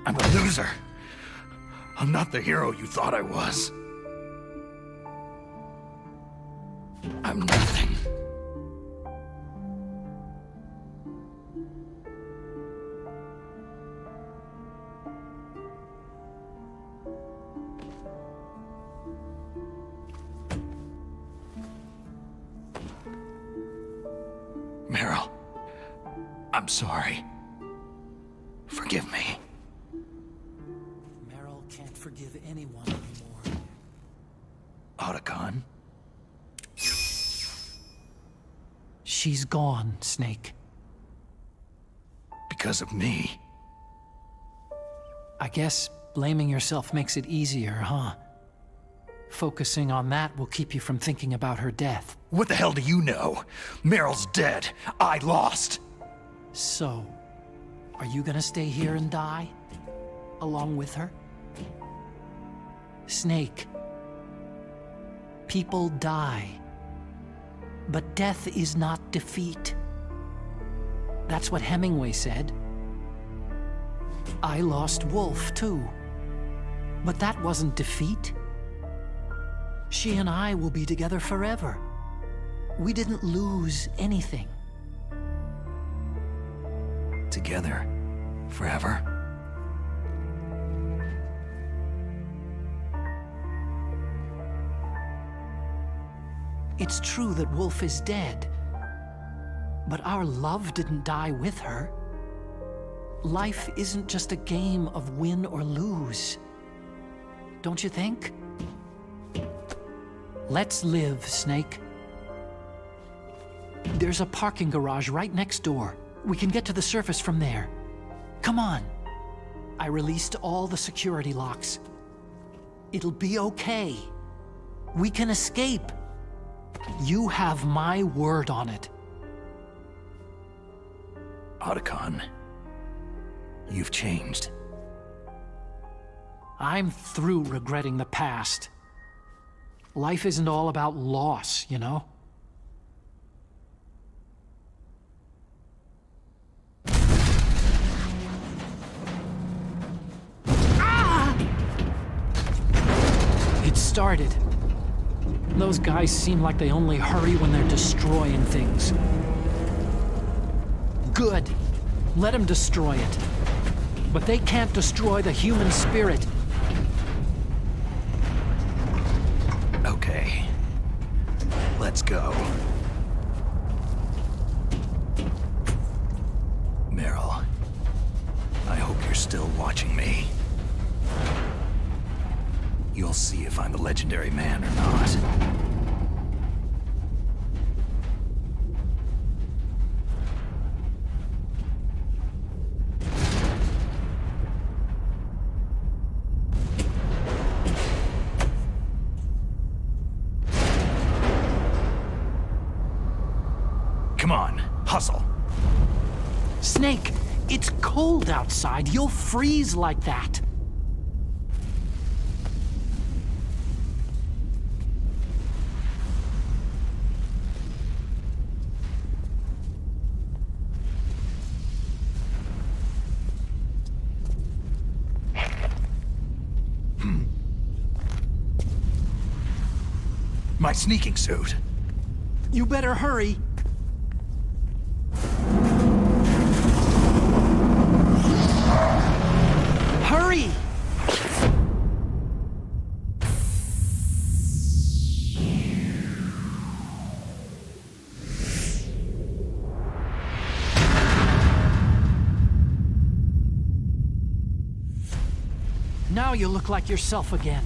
I'm a loser. I'm not the hero you thought I was. I'm nothing. Meryl, I'm sorry. Forgive me. Meryl can't forgive anyone anymore. Otacon? She's gone, Snake. Because of me. I guess blaming yourself makes it easier, huh? Focusing on that will keep you from thinking about her death. What the hell do you know? Meryl's dead. I lost. So, are you gonna stay here and die? Along with her? Snake. People die. But death is not defeat. That's what Hemingway said. I lost Wolf, too. But that wasn't defeat. She and I will be together forever. We didn't lose anything. together. Forever. It's true that Wolf is dead, but our love didn't die with her. Life isn't just a game of win or lose. Don't you think? Let's live, Snake. There's a parking garage right next door. We can get to the surface from there. Come on. I released all the security locks. It'll be okay. We can escape. You have my word on it. Otacon, you've changed. I'm through regretting the past. Life isn't all about loss, you know? It started. Those guys seem like they only hurry when they're destroying things. Good. Let them destroy it. But they can't destroy the human spirit. Okay. Let's go. Meryl, I hope you're still watching me. You'll see if I'm a legendary man or not. Come on, hustle. Snake, it's cold outside. You'll freeze like that. My sneaking suit. You better hurry. Hurry! Now you look like yourself again.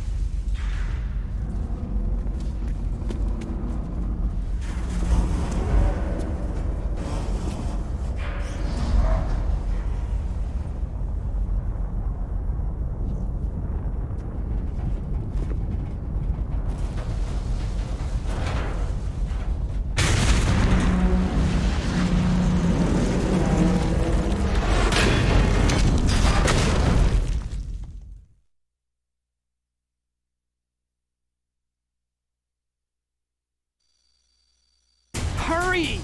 Hurry!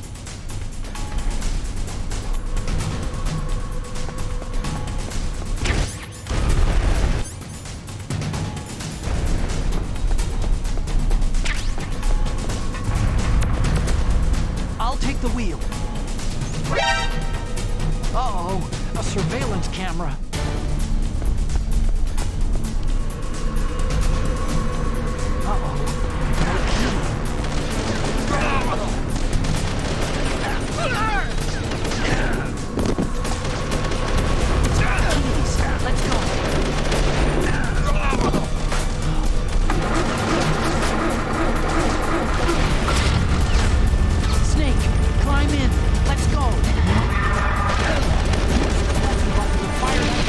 I'll take the wheel. Uh-oh, a surveillance camera. Climb in. Let's go. Fire that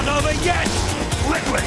not over yet! Liquid!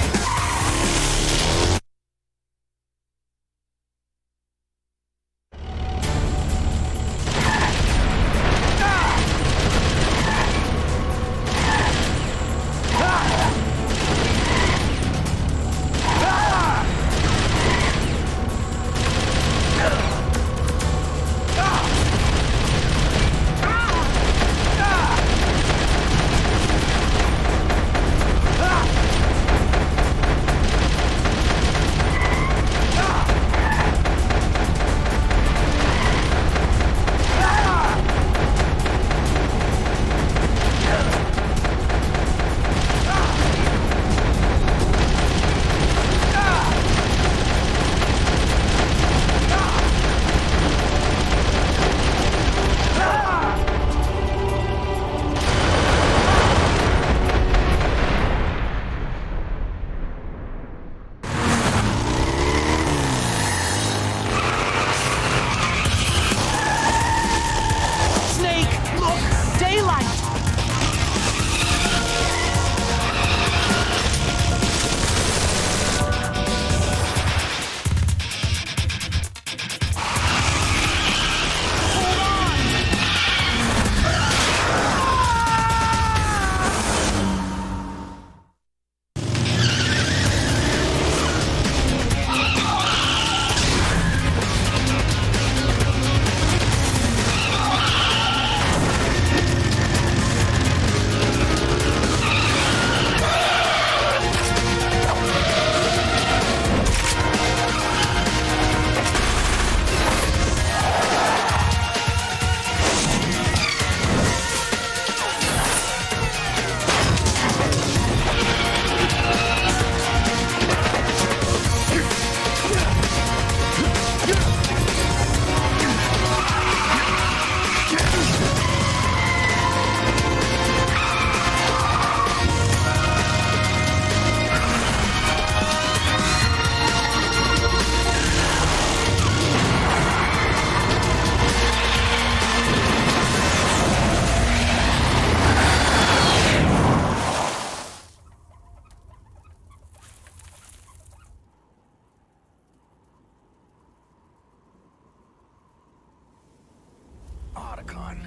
Otacon,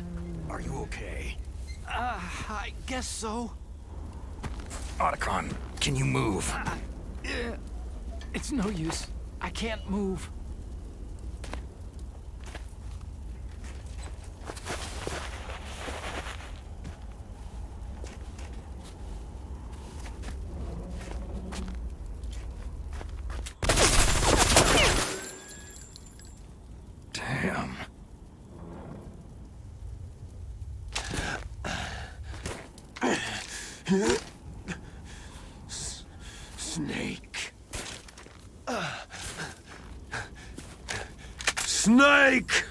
are you okay? I guess so. Otacon, can you move? It's no use. I can't move. Damn. Snake. Snake!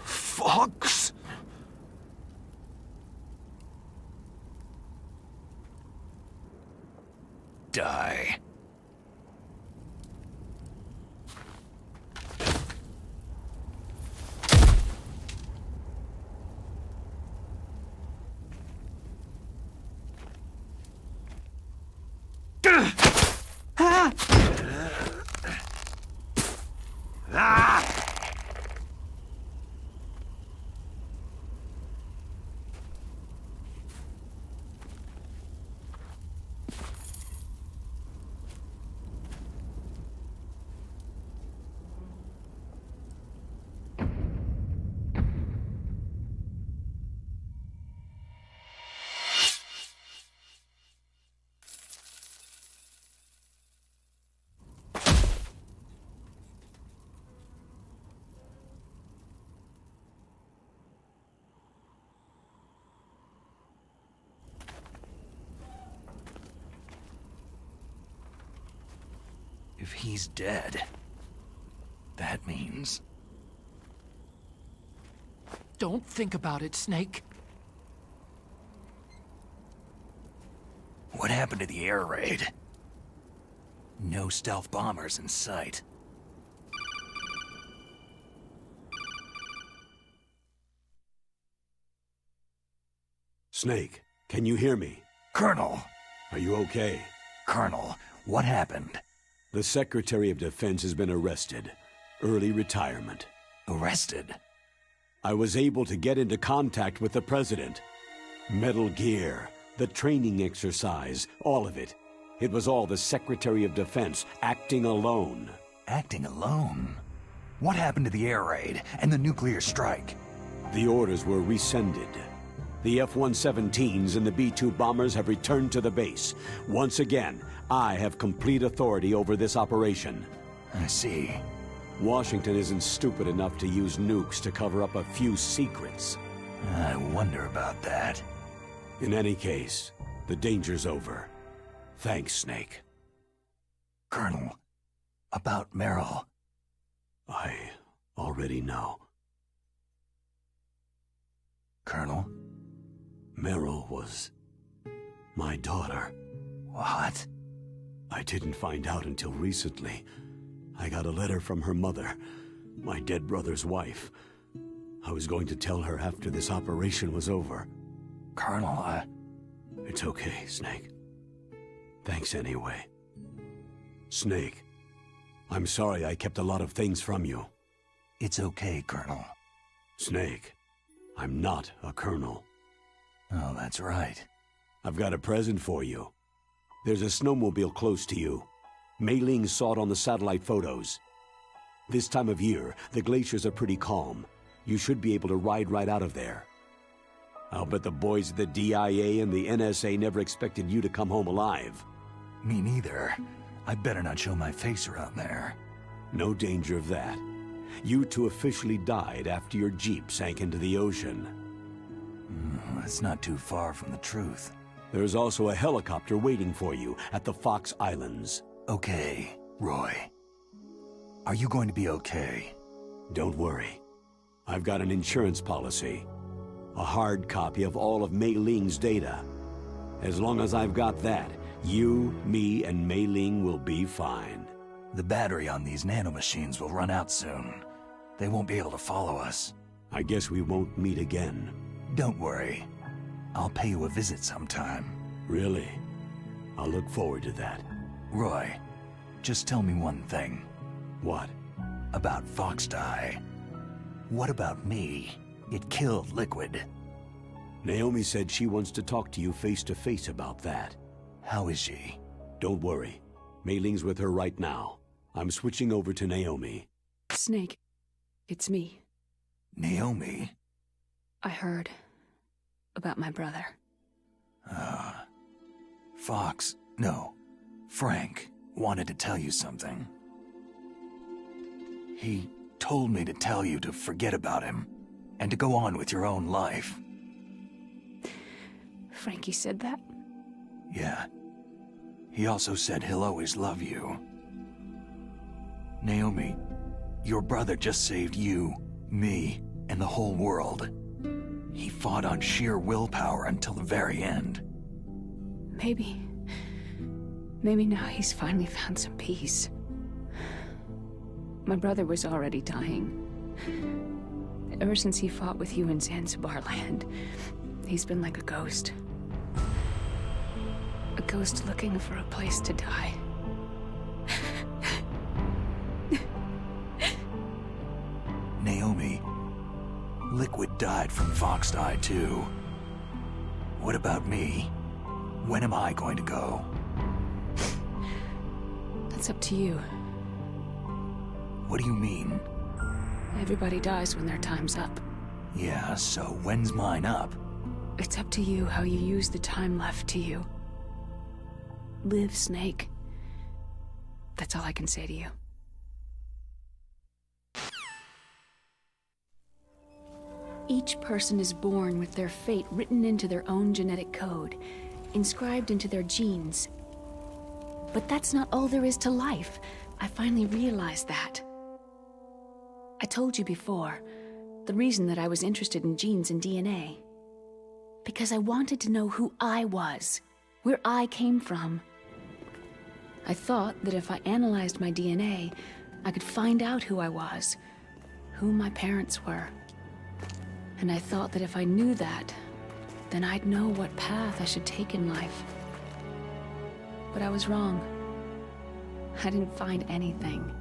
Fox? Die. If he's dead, that means... don't think about it, Snake. What happened to the air raid? No stealth bombers in sight. Snake, can you hear me? Colonel! Are you okay? Colonel, what happened? The Secretary of Defense has been arrested. Early retirement. Arrested? I was able to get into contact with the President. Metal Gear, the training exercise, all of it. It was all the Secretary of Defense acting alone. Acting alone? What happened to the air raid and the nuclear strike? The orders were rescinded. The F-117s and the B-2 bombers have returned to the base. Once again, I have complete authority over this operation. I see. Washington isn't stupid enough to use nukes to cover up a few secrets. I wonder about that. In any case, the danger's over. Thanks, Snake. Colonel, about Meryl. I already know. Colonel? Meryl was my daughter. What? I didn't find out until recently. I got a letter from her mother, my dead brother's wife. I was going to tell her after this operation was over. Colonel, It's okay, Snake. Thanks anyway. Snake, I'm sorry I kept a lot of things from you. It's okay, Colonel. Snake, I'm not a colonel. Oh, that's right. I've got a present for you. There's a snowmobile close to you. Mei Ling saw it on the satellite photos. This time of year, the glaciers are pretty calm. You should be able to ride right out of there. I'll bet the boys at the DIA and the NSA never expected you to come home alive. Me neither. I better not show my face around there. No danger of that. You two officially died after your Jeep sank into the ocean. That's not too far from the truth. There's also a helicopter waiting for you at the Fox Islands. Okay, Roy. Are you going to be okay? Don't worry. I've got an insurance policy. A hard copy of all of Mei Ling's data. As long as I've got that, you, me, and Mei Ling will be fine. The battery on these nanomachines will run out soon. They won't be able to follow us. I guess we won't meet again. Don't worry. I'll pay you a visit sometime. Really? I'll look forward to that. Roy, just tell me one thing. What? About Foxdie. What about me? It killed Liquid. Naomi said she wants to talk to you face to face about that. How is she? Don't worry. Mei Ling's with her right now. I'm switching over to Naomi. Snake, it's me. Naomi? I heard about my brother. Frank wanted to tell you something. He told me to tell you to forget about him and to go on with your own life. Frankie said that? Yeah. He also said he'll always love you. Naomi, your brother just saved you, me, and the whole world. He fought on sheer willpower until the very end. Maybe now he's finally found some peace. My brother was already dying. Ever since he fought with you in Zanzibar land, he's been like a ghost. A ghost looking for a place to die. Naomi, Liquid died from Foxdie too. What about me? When am I going to go? That's up to you. What do you mean? Everybody dies when their time's up. Yeah, so when's mine up? It's up to you how you use the time left to you. Live, Snake. That's all I can say to you. Each person is born with their fate written into their own genetic code, inscribed into their genes. But that's not all there is to life. I finally realized that. I told you before, The reason that I was interested in genes and DNA. Because I wanted to know who I was, where I came from. I thought that if I analyzed my DNA, I could find out who I was, who my parents were. And I thought that if I knew that, then I'd know what path I should take in life. But I was wrong. I didn't find anything.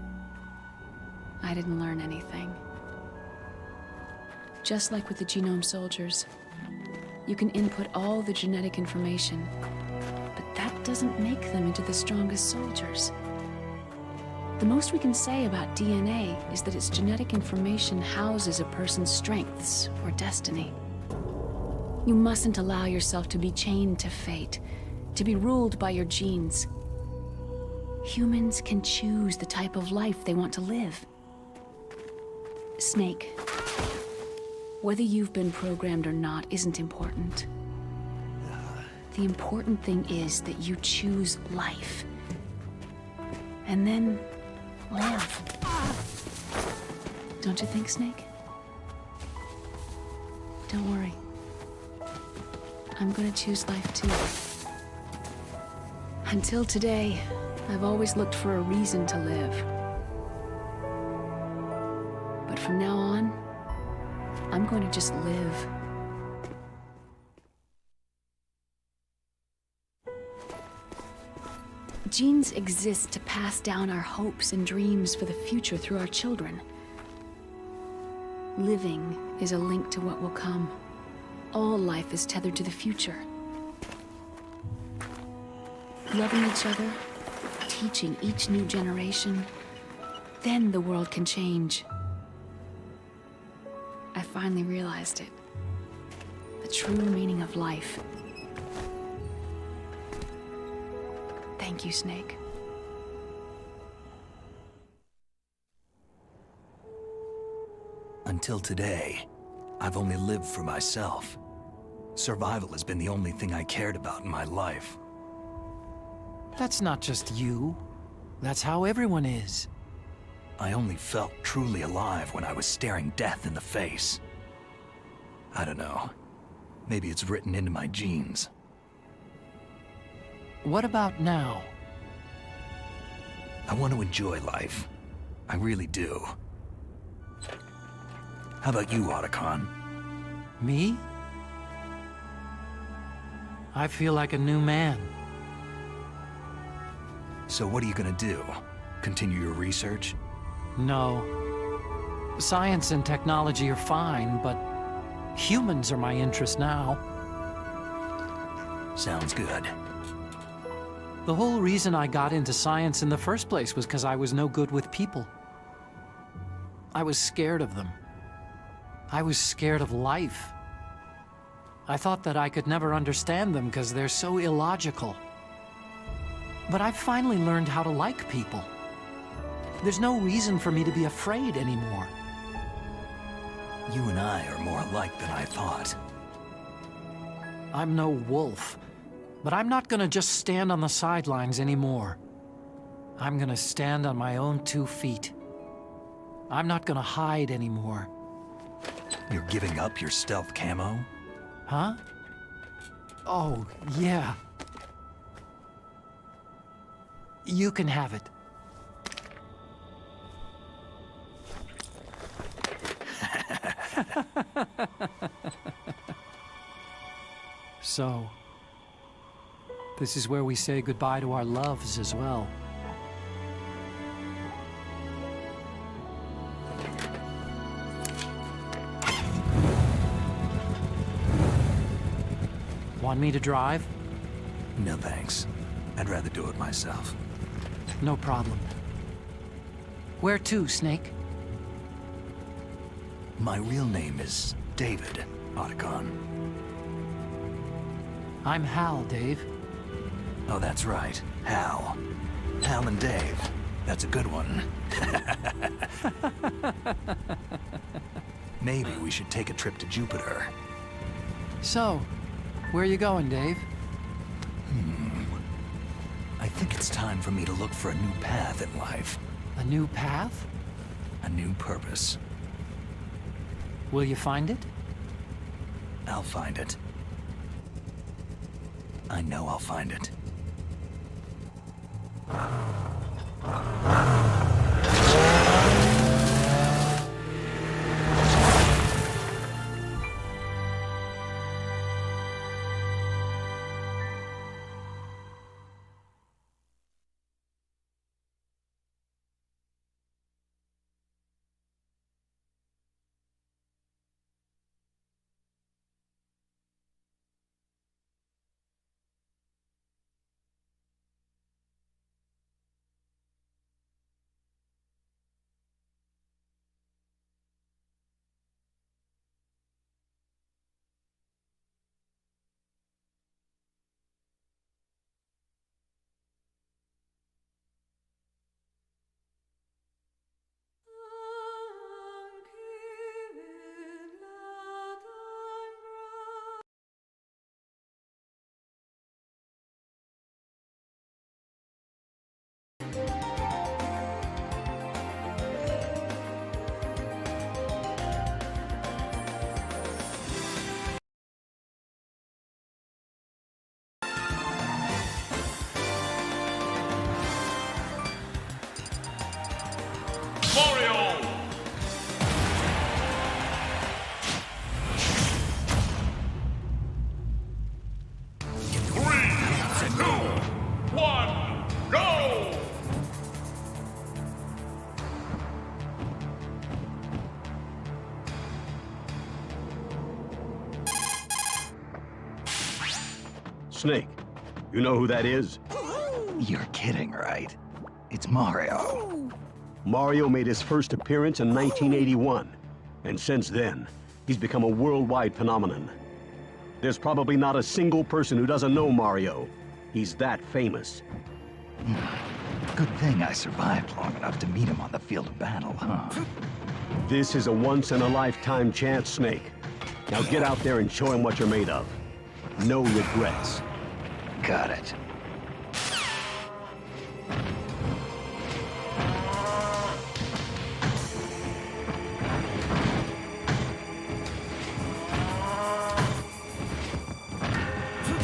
I didn't learn anything. Just like with the genome soldiers, you can input all the genetic information, but that doesn't make them into the strongest soldiers. The most we can say about DNA is that its genetic information houses a person's strengths or destiny. You mustn't allow yourself to be chained to fate, to be ruled by your genes. Humans can choose the type of life they want to live. Snake, whether you've been programmed or not isn't important. The important thing is that you choose life. And then live. Don't you think, Snake? Don't worry. I'm gonna choose life too. Until today, I've always looked for a reason to live. But from now on, I'm going to just live. Genes exist to pass down our hopes and dreams for the future through our children. Living is a link to what will come. All life is tethered to the future. Loving each other, teaching each new generation, then the world can change. I finally realized it. The true meaning of life. Thank you, Snake. Until today, I've only lived for myself. Survival has been the only thing I cared about in my life. That's not just you. That's how everyone is. I only felt truly alive when I was staring death in the face. I don't know. Maybe it's written into my genes. What about now? I want to enjoy life. I really do. How about you, Otacon? Me? I feel like a new man. So what are you gonna do? Continue your research? No. Science and technology are fine, but humans are my interest now. Sounds good. The whole reason I got into science in the first place was because I was no good with people. I was scared of them. I was scared of life. I thought that I could never understand them because they're so illogical. But I've finally learned how to like people. There's no reason for me to be afraid anymore. You and I are more alike than I thought. I'm no wolf, but I'm not gonna just stand on the sidelines anymore. I'm gonna stand on my own 2 feet. I'm not gonna hide anymore. You're giving up your stealth camo? Huh? Oh, yeah. You can have it. So, this is where we say goodbye to our loves as well. Want me to drive? No thanks. I'd rather do it myself. No problem. Where to, Snake? My real name is David Otacon. I'm Hal, Dave. Oh, that's right. Hal. Hal and Dave. That's a good one. Maybe we should take a trip to Jupiter. So, where are you going, Dave? I think it's time for me to look for a new path in life. A new path? A new purpose. Will you find it? I'll find it. I know I'll find it. Mario! Three, two, one, go! Snake, you know who that is? You're kidding, right? It's Mario. Mario made his first appearance in 1981, and since then, he's become a worldwide phenomenon. There's probably not a single person who doesn't know Mario. He's that famous. Good thing I survived long enough to meet him on the field of battle, huh? This is a once-in-a-lifetime chance, Snake. Now get out there and show him what you're made of. No regrets. Got it.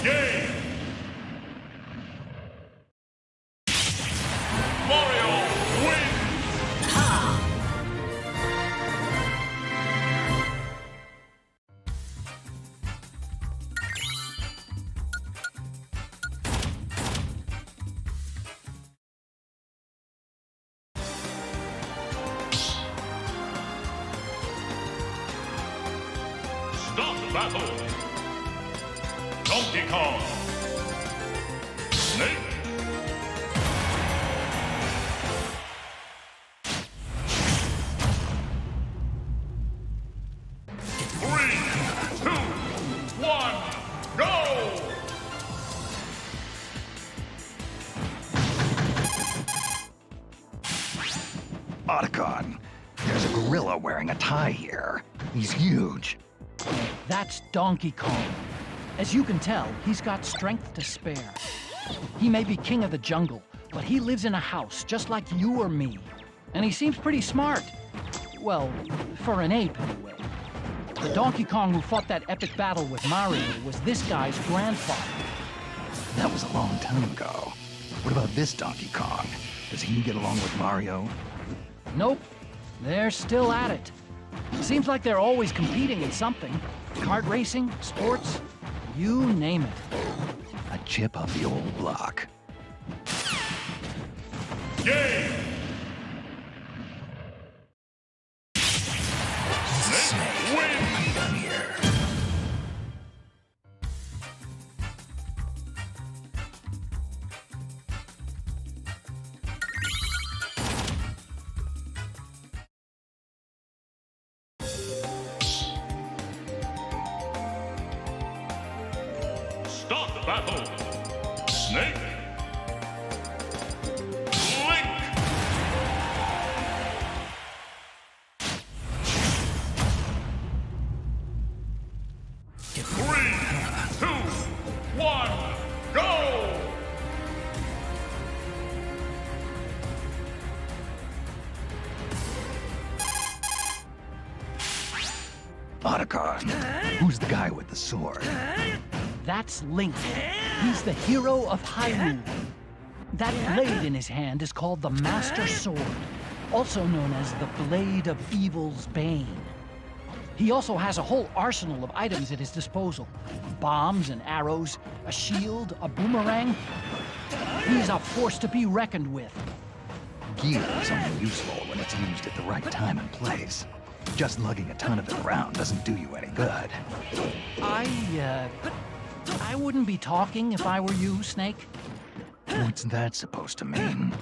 Game! Mario wins! Start the battle! Donkey Kong! Snake! Three, two, one, go! Otacon, there's a gorilla wearing a tie here. He's huge. That's Donkey Kong. As you can tell, he's got strength to spare. He may be king of the jungle, but he lives in a house just like you or me. And he seems pretty smart. Well, for an ape, anyway. The Donkey Kong who fought that epic battle with Mario was this guy's grandfather. That was a long time ago. What about this Donkey Kong? Does he get along with Mario? Nope. They're still at it. Seems like they're always competing in something. Kart racing, sports, you name it. A chip off the old block. Game! Snake wins! I'm done here. Start the battle! Snake! Link! Three, two, one, go! Otacon, who's the guy with the sword? That's Link. He's the hero of Hyrule. That blade in his hand is called the Master Sword, also known as the Blade of Evil's Bane. He also has a whole arsenal of items at his disposal. Bombs and arrows, a shield, a boomerang. He's a force to be reckoned with. Gear is only useful when it's used at the right time and place. Just lugging a ton of it around doesn't do you any good. I wouldn't be talking if I were you, Snake. What's that supposed to mean?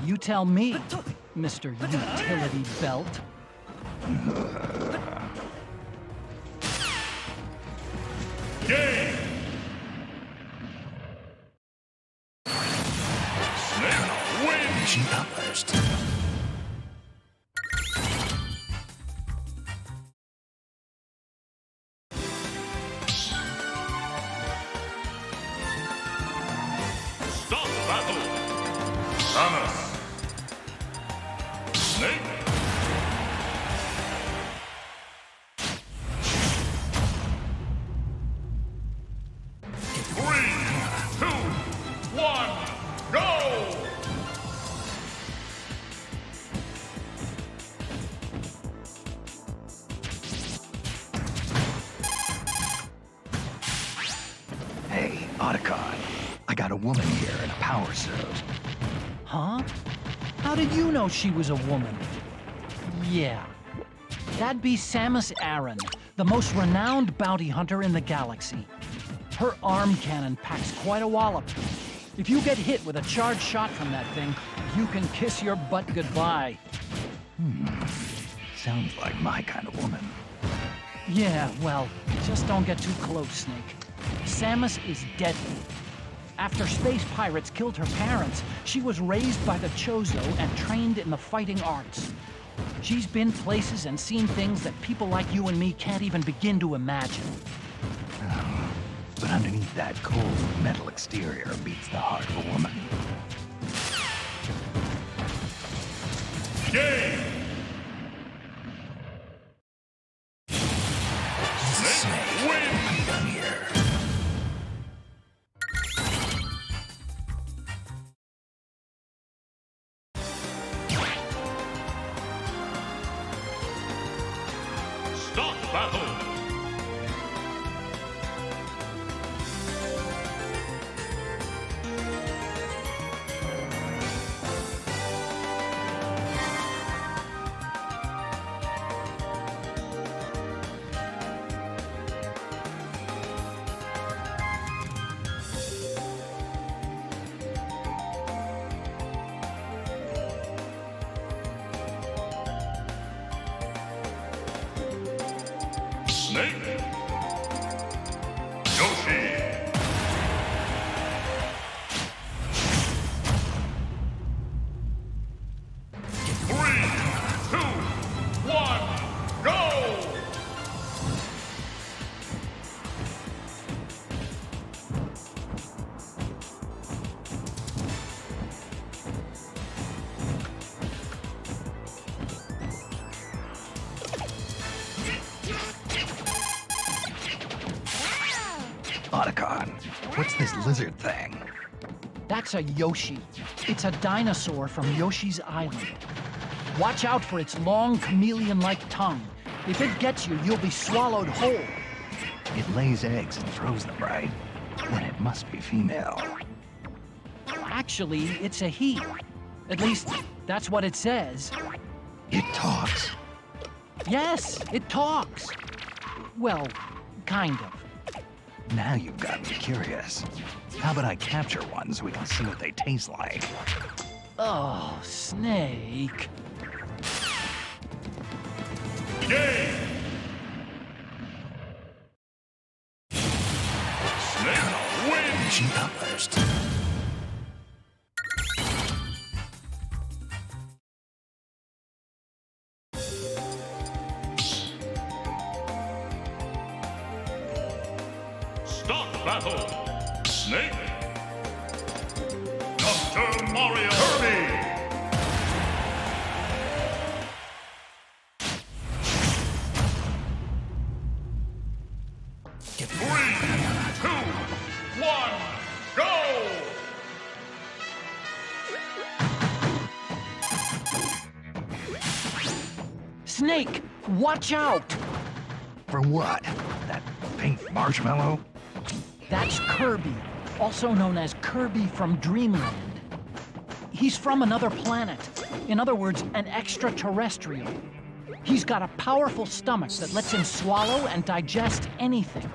You tell me, Mr. Utility Belt. Game! Snake wins! She published. Stop battle! Samus! Snake! Otacon, I got a woman here in a power suit. Huh? How did you know she was a woman? Yeah. That'd be Samus Aran, the most renowned bounty hunter in the galaxy. Her arm cannon packs quite a wallop. If you get hit with a charged shot from that thing, you can kiss your butt goodbye. Sounds like my kind of woman. Yeah, well, just don't get too close, Snake. Samus is deadly. After space pirates killed her parents, she was raised by the Chozo and trained in the fighting arts. She's been places and seen things that people like you and me can't even begin to imagine. But underneath that cold metal exterior beats the heart of a woman. Game! Snake wins! I'm done here. Stop battle! Snake. Yoshi. 3, 2, 1, go! Otacon, what's this lizard thing? That's a Yoshi. It's a dinosaur from Yoshi's Island. Watch out for its long chameleon-like tongue. If it gets you, you'll be swallowed whole. It lays eggs and throws them, right? Then it must be female. Actually, it's a he. At least, that's what it says. It talks. Yes, it talks. Well, kind of. Now you've got me curious. How about I capture one so we can see what they taste like? Oh, Snake. Game! Snake wins! She published. Stop battle! Snake! Dr. Mario! Kirby! 3, 2, 1, go! Snake, watch out! For what? That pink marshmallow? That's Kirby, also known as Kirby from Dreamland. He's from another planet. In other words, an extraterrestrial. He's got a powerful stomach that lets him swallow and digest anything.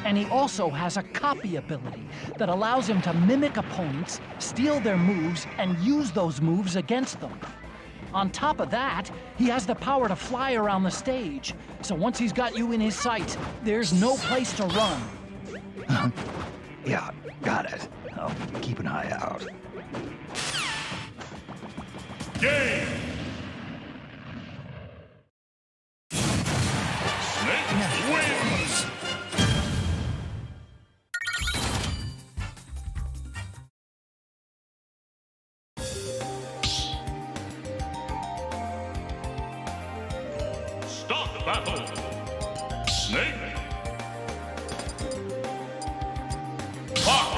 And he also has a copy ability that allows him to mimic opponents, steal their moves, and use those moves against them. On top of that, he has the power to fly around the stage. So once he's got you in his sights, there's no place to run. Yeah, got it. I'll keep an eye out. Game! Snake wins! Stop battle! Snake! Fox!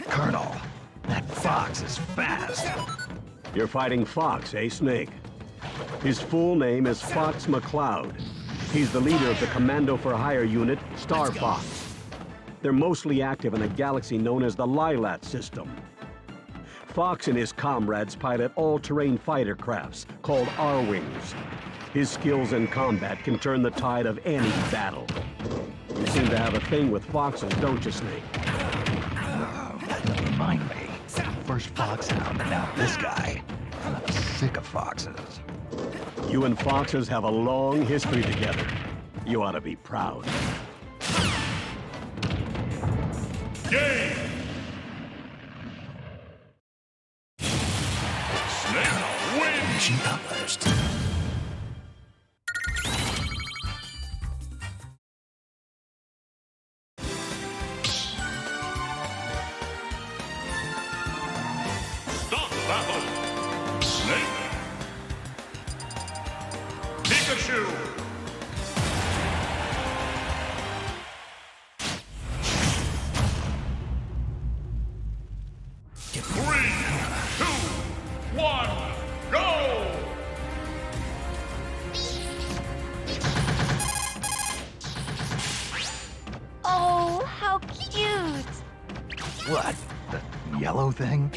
Colonel, that fox is fast. You're fighting Fox, eh, Snake? His full name is Fox McCloud. He's the leader of the Commando for Hire unit, Star Fox. They're mostly active in a galaxy known as the Lilat system. Fox and his comrades pilot all-terrain fighter crafts called R-Wings. His skills in combat can turn the tide of any battle. You seem to have a thing with foxes, don't you, Snake? Remind me. First Foxhound, and now this guy. I'm sick of foxes. You and foxes have a long history together. You ought to be proud. Game! Snake wins! Mission accomplished. Stop battle! Snake! Pikachu! Three, two, one, go! Oh, how cute! What? The yellow thing?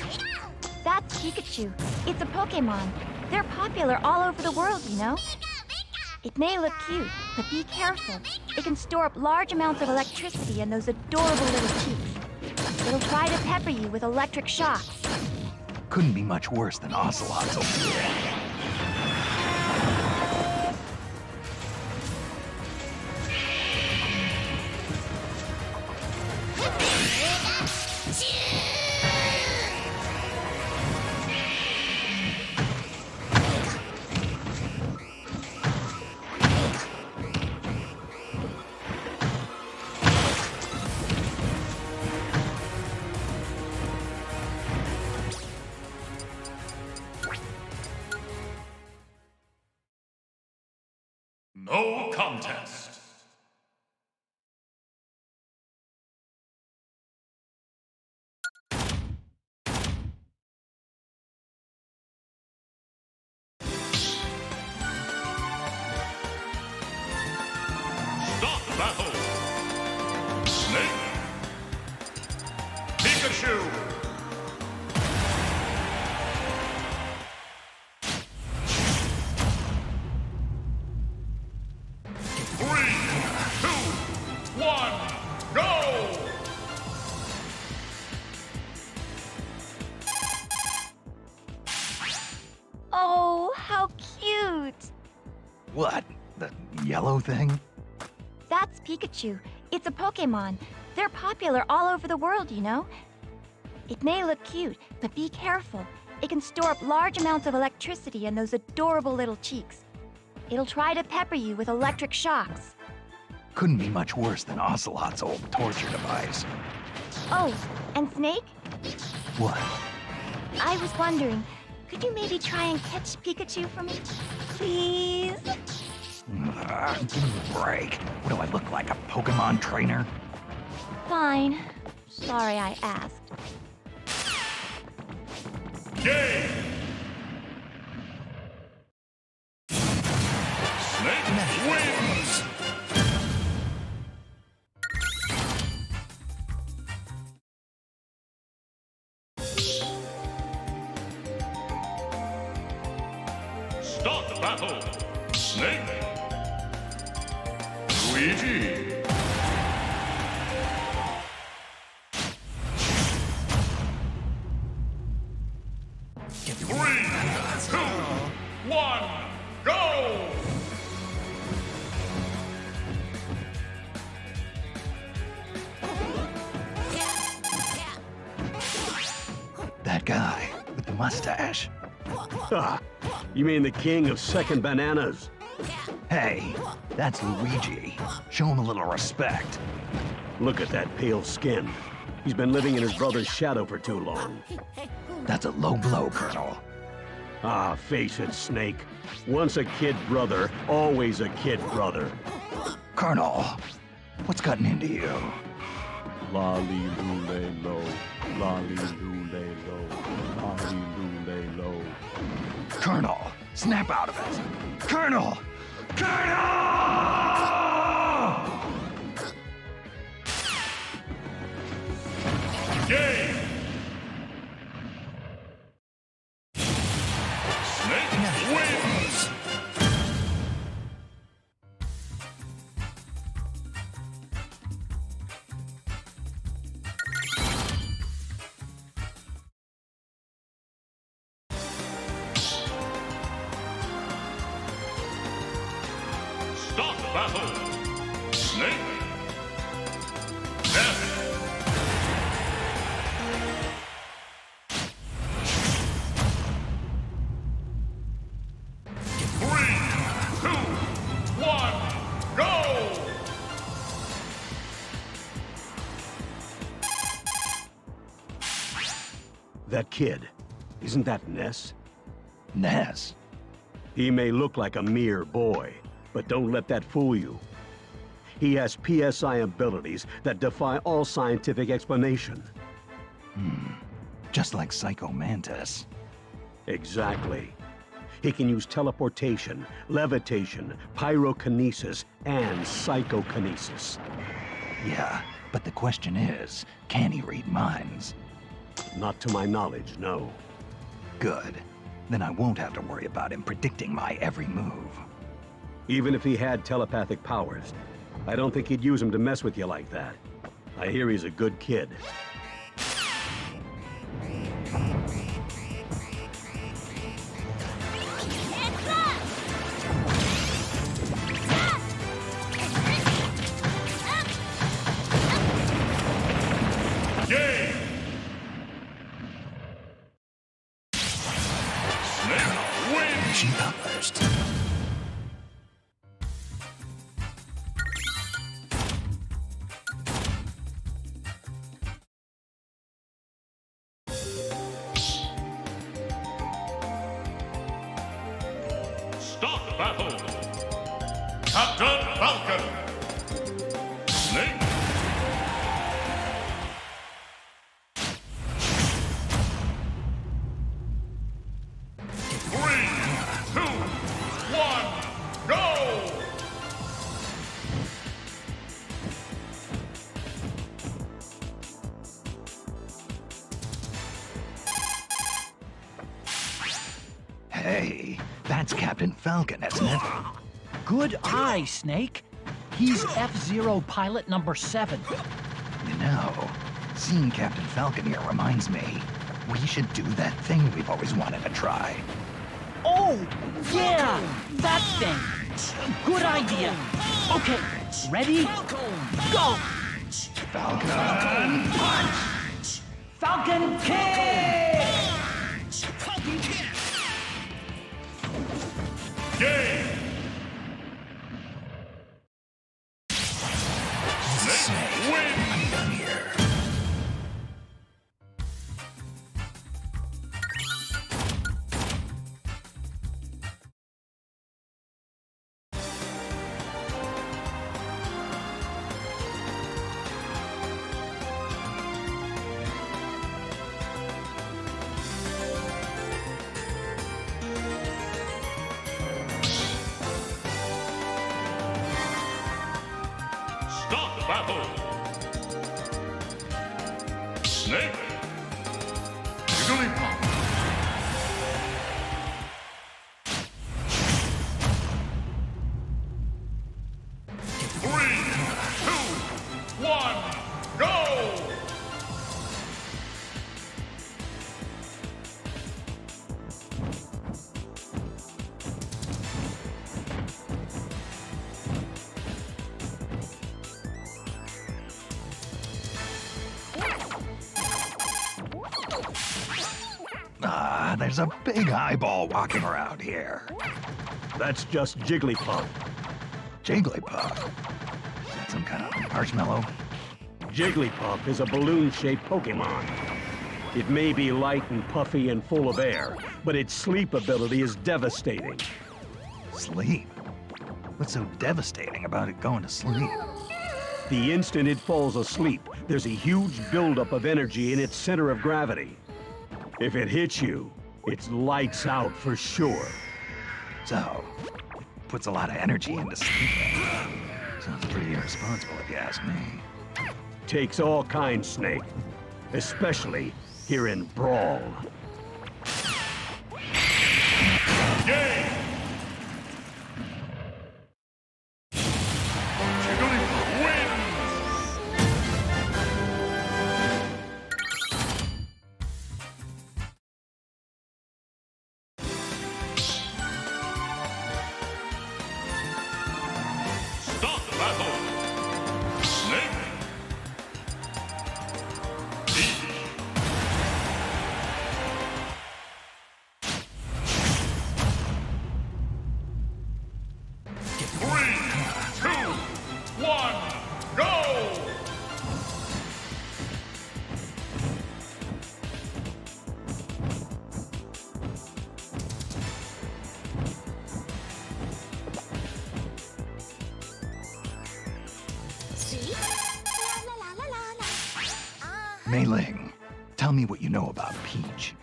That's Pikachu. It's a Pokemon. They're popular all over the world, you know? It may look cute, but be careful. It can store up large amounts of electricity in those adorable little cheeks. It'll try to pepper you with electric shocks. Couldn't be much worse than ocelots over here. No contest. Stop battle. Snake. Pikachu. Three, two, one, go! Oh, how cute! What? The yellow thing? That's Pikachu. It's a Pokemon. They're popular all over the world, you know? It may look cute, but be careful. It can store up large amounts of electricity in those adorable little cheeks. It'll try to pepper you with electric shocks. Couldn't be much worse than Ocelot's old torture device. Oh, and Snake? What? I was wondering, could you maybe try and catch Pikachu for me? Please? Give me a break. What do I look like, a Pokemon trainer? Fine. Sorry I asked. Game! Snake wins! Start the battle! Snake! Luigi! 3, 2, 1, go! That guy with the mustache. You mean the king of second bananas? Hey, that's Luigi. Show him a little respect. Look at that pale skin. He's been living in his brother's shadow for too long. That's a low blow, Colonel. Ah, face it, Snake. Once a kid brother, always a kid brother. Colonel, what's gotten into you? Lolly-loo-lay-lo, lolly-loo-lay-lo, lolly-loo-lay-lo. Colonel, snap out of it. Colonel! Colonel! Game! Snake wins! Start the battle! Snake! Death! That kid, isn't that Ness? Ness? He may look like a mere boy, but don't let that fool you. He has PSI abilities that defy all scientific explanation. Just like Psycho Mantis. Exactly. He can use teleportation, levitation, pyrokinesis, and psychokinesis. Yeah, but the question is, can he read minds? Not to my knowledge, no. Good. Then I won't have to worry about him predicting my every move. Even if he had telepathic powers, I don't think he'd use them to mess with you like that. I hear he's a good kid. Game! Snake wins! She published. Start the battle! Captain Falcon! Snake! Hey, that's Captain Falcon, isn't it? Good eye, Snake. He's F-Zero pilot number 7. You know, seeing Captain Falcon here reminds me, we should do that thing we've always wanted to try. Oh, yeah! That thing! Good idea! Okay, ready? Go! Falcon punch! Falcon kick! Game! Snake wins! I'm done here. Start the battle! Snake! Jigglypuff! Three, two, one, go! Ah, there's a big eyeball walking around here. That's just Jigglypuff. Jigglypuff? Is that some kind of marshmallow? Jigglypuff is a balloon-shaped Pokemon. It may be light and puffy and full of air, but its sleep ability is devastating. Sleep? What's so devastating about it going to sleep? The instant it falls asleep, there's a huge buildup of energy in its center of gravity. If it hits you, it's lights out for sure. So, it puts a lot of energy into sleeping. Sounds pretty irresponsible if you ask me. Takes all kinds, Snake. Especially here in Brawl. Game! Jigglypuff wins! Start the battle! Snake! Easy! Three, two, one, go! See? Mei Ling, tell me what you know about Peach.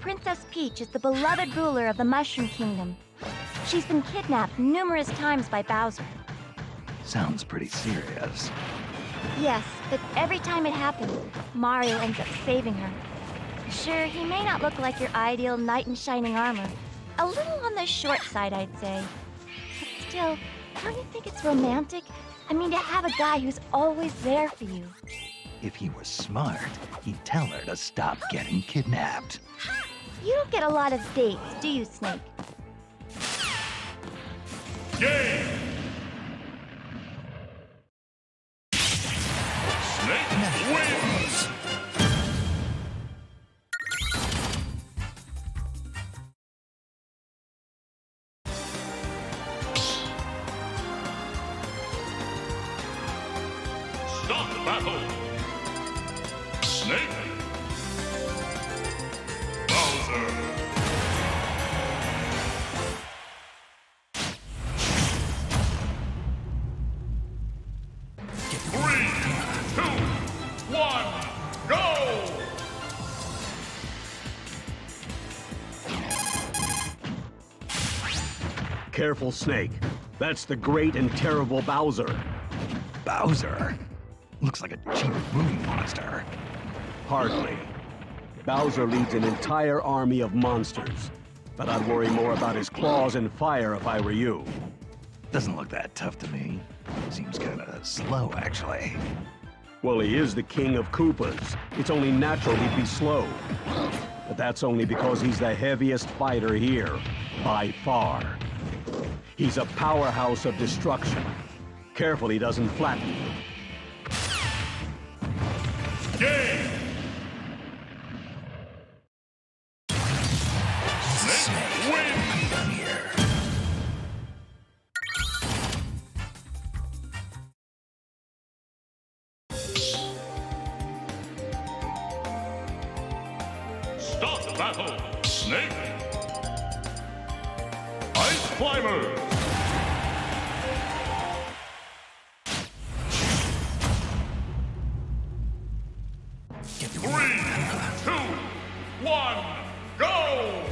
Princess Peach is the beloved ruler of the Mushroom Kingdom. She's been kidnapped numerous times by Bowser. Sounds pretty serious. Yes, but every time it happens, Mario ends up saving her. Sure, he may not look like your ideal knight in shining armor. A little on the short side, I'd say. But still, don't you think it's romantic? I mean, to have a guy who's always there for you. If he was smart, he'd tell her to stop getting kidnapped. You don't get a lot of dates, do you, Snake? Game! Snake wins! Start the battle! Snake! Bowser! Three, two, one, go! Careful, Snake. That's the great and terrible Bowser. Bowser? Looks like a cheap movie monster. Hardly. Bowser leads an entire army of monsters. But I'd worry more about his claws and fire if I were you. Doesn't look that tough to me. Seems kinda slow, actually. Well, he is the king of Koopas. It's only natural he'd be slow. But that's only because he's the heaviest fighter here, by far. He's a powerhouse of destruction. Careful he doesn't flatten you. Game! Snake wins! battle! Snake! Ice Climber! Three, two, one, go!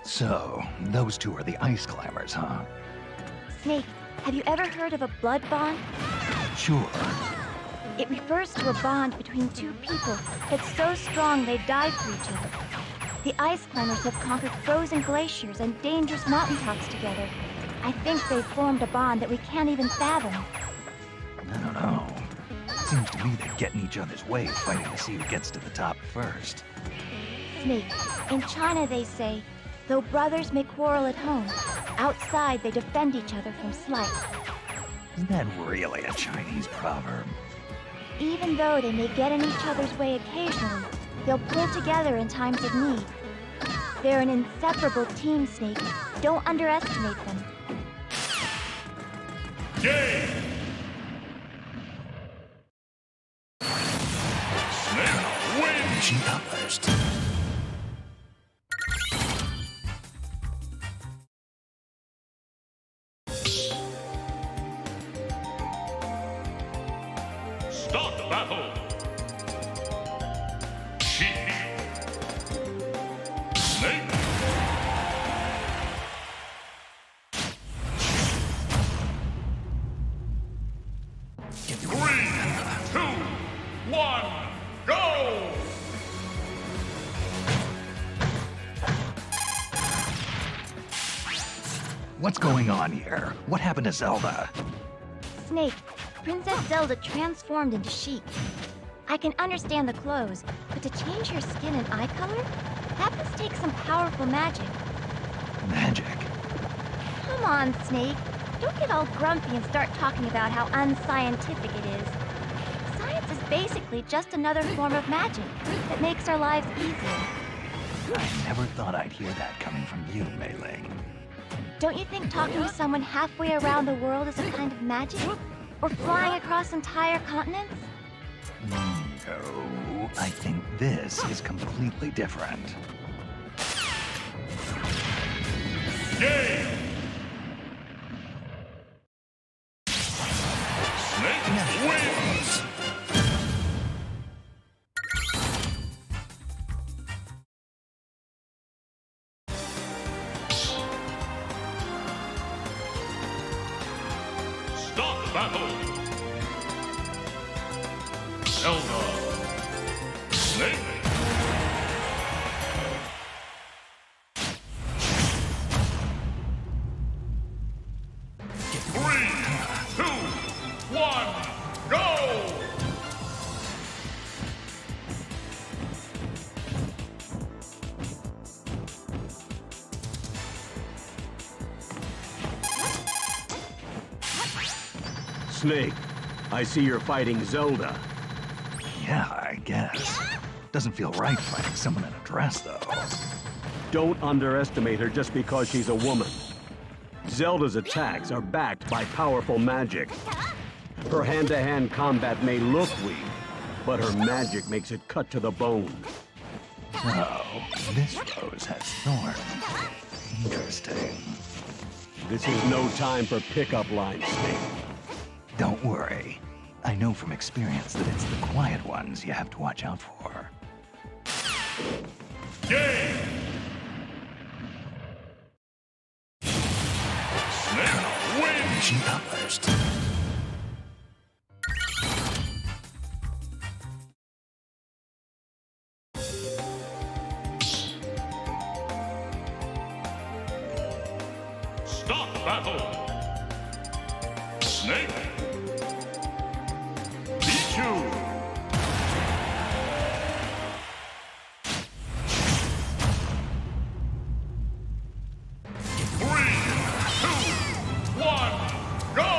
So, those two are the ice climbers, huh? Snake, have you ever heard of a blood bond? Sure. It refers to a bond between two people that's so strong they die for each other. The ice climbers have conquered frozen glaciers and dangerous mountaintops together. I think they've formed a bond that we can't even fathom. I don't know. Seems to me they're getting each other's way, fighting to see who gets to the top first. Snake, in China they say, though brothers may quarrel at home, outside they defend each other from slight. Is that really a Chinese proverb? Even though they may get in each other's way occasionally, they'll pull together in times of need. They're an inseparable team, Snake. Don't underestimate them. Game! Snake wins! She got first. Start the battle! She. Snake. Three, two, one, go! What's going on here? What happened to Zelda? Snake, Princess Zelda transformed into Sheik. I can understand the clothes, but to change your skin and eye color? That must take some powerful magic. Magic? Come on, Snake. Don't get all grumpy and start talking about how unscientific it is. Science is basically just another form of magic that makes our lives easier. I never thought I'd hear that coming from you, Mei Ling. Don't you think talking to someone halfway around the world is a kind of magic? Or flying across entire continents? No, I think this is completely different. Game! Snake wins! Start the battle! Zelda! Snake! Three, two, one, go! Snake, I see you're fighting Zelda. Yeah, I guess. Doesn't feel right fighting someone in a dress, though. Don't underestimate her just because she's a woman. Zelda's attacks are backed by powerful magic. Her hand-to-hand combat may look weak, but her magic makes it cut to the bone. Oh, this rose has thorns. Interesting. This is no time for pickup lines, Snake. Don't worry. I know from experience that it's the quiet ones you have to watch out for. Game! Snake wins! She got first. Start the battle! Snake! Pichu! Three, two, one, go!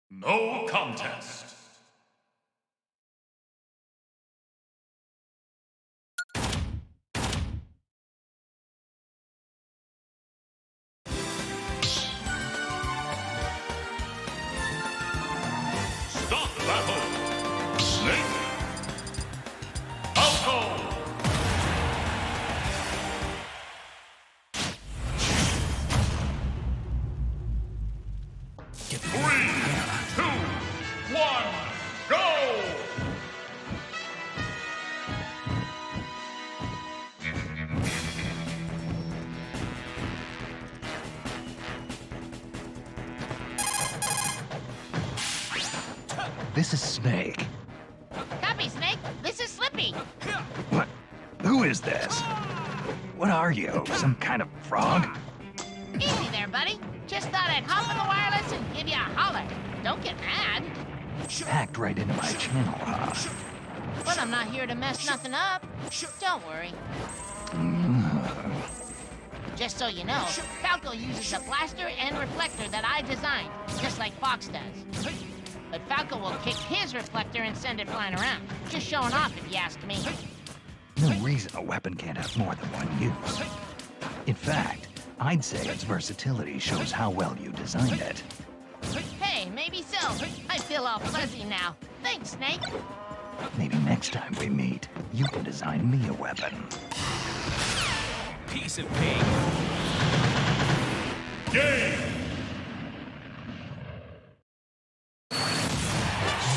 No contest. Start the battle. Snake. Falco. Three, two, one, go! This is Snake. Copy, Snake. This is Slippy. What? Who is this? What are you? Some kind of frog? Easy there, buddy. Just thought I'd hop on the wireless and give you a holler. Don't get mad. Hacked right into my channel, huh? But I'm not here to mess nothing up. Don't worry. Just so you know, Falco uses a blaster and reflector that I designed, just like Fox does. But Falco will kick his reflector and send it flying around. Just showing off, if you ask me. No reason a weapon can't have more than one use. In fact, I'd say its versatility shows how well you designed it. Hey, maybe so. I feel all fuzzy now. Thanks, Snake. Maybe next time we meet, you can design me a weapon. Piece of cake. Game!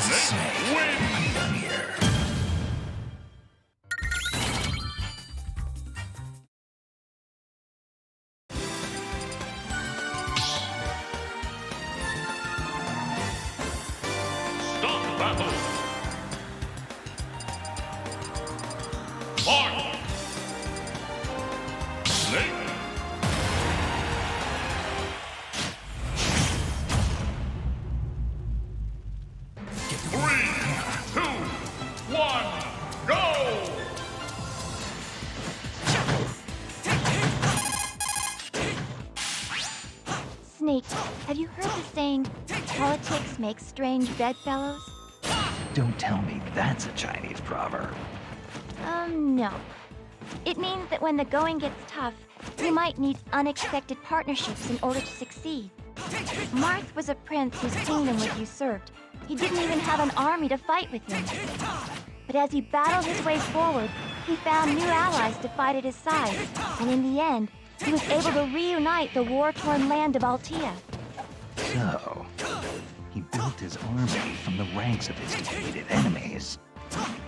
Snake, I'm done here. Start the battle! Mark! Snake! Three, two, one, go! Snake, have you heard the saying, politics makes strange bedfellows? Don't tell me that's a Chinese proverb. No. It means that when the going gets tough, you might need unexpected partnerships in order to succeed. Marth was a prince whose kingdom was usurped. He didn't even have an army to fight with him. But as he battled his way forward, he found new allies to fight at his side, and in the end, he was able to reunite the war-torn land of Altea. So, he built his army from the ranks of his defeated enemies.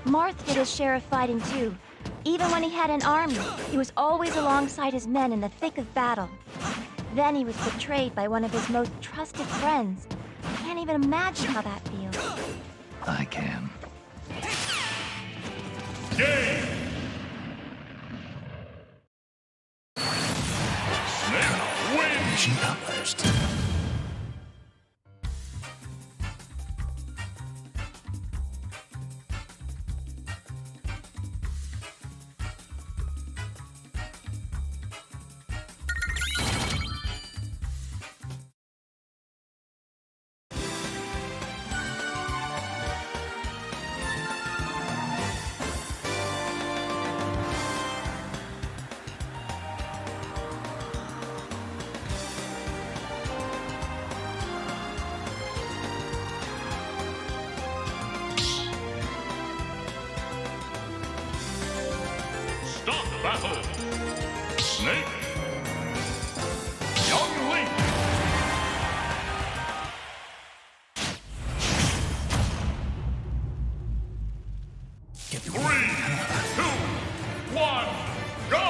Marth did his share of fighting too. Even when he had an army, he was always alongside his men in the thick of battle. Then he was betrayed by one of his most trusted friends. I can't even imagine how that feels. I can. Game! Snake wins! Mission accomplished. Start the battle! Snake! Young Link! Three, two, one, go!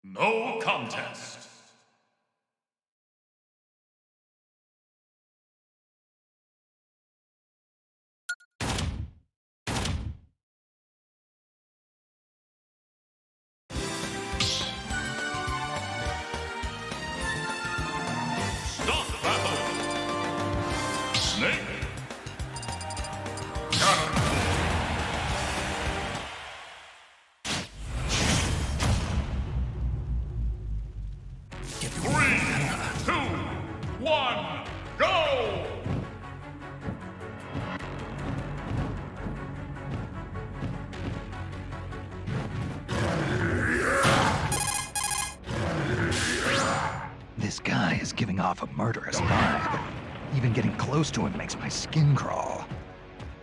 No contest. 1, go! This guy is giving off a murderous vibe. Even getting close to him makes my skin crawl.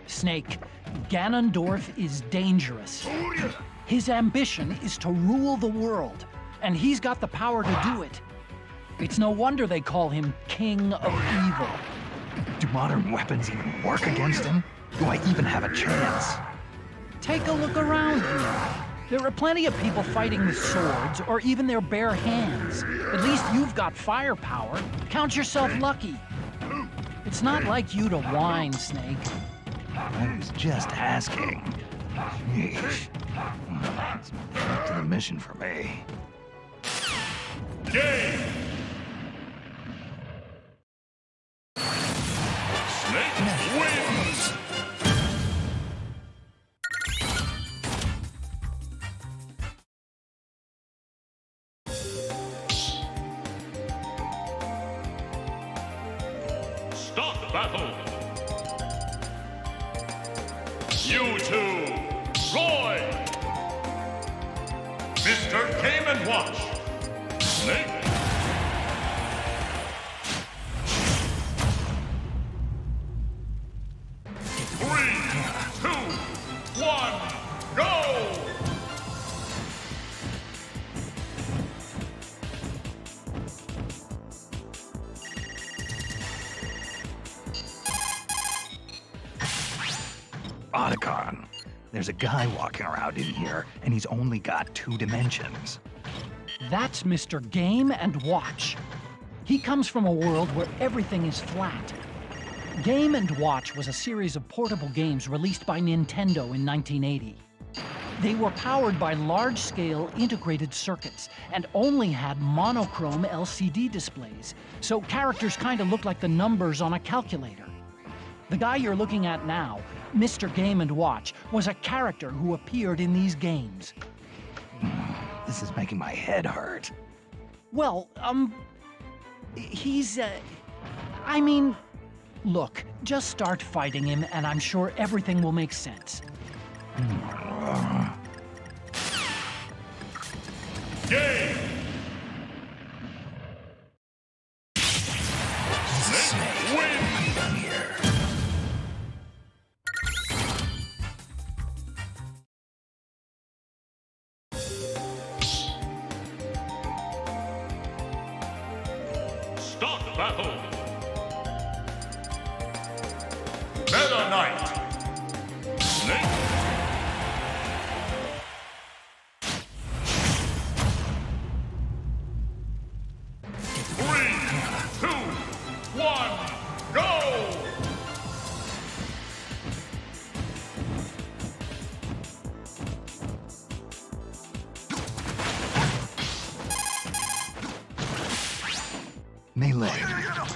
Snake, Ganondorf is dangerous. His ambition is to rule the world, and he's got the power to do it. It's no wonder they call him King of Evil. Do modern weapons even work against him? Do I even have a chance? Take a look around here. There are plenty of people fighting with swords or even their bare hands. At least you've got firepower. Count yourself lucky. It's not like you to whine, Snake. I was just asking. Sheesh. It's up to the mission for me. Game! Snake wins! Start battle! You two, Roy! Mr. Game and Watch! Snake! Three, two, one, go! Otacon. There's a guy walking around in here, and he's only got 2 dimensions. That's Mr. Game and Watch. He comes from a world where everything is flat. Game & Watch was a series of portable games released by Nintendo in 1980. They were powered by large-scale integrated circuits and only had monochrome LCD displays, so characters kind of looked like the numbers on a calculator. The guy you're looking at now, Mr. Game & Watch, was a character who appeared in these games. This is making my head hurt. Well, he's, I mean, look, just start fighting him and I'm sure everything will make sense. Game! Snake wins! Done here. Start battle! Meta Knight! Snake! Three, two, one, go! Melee.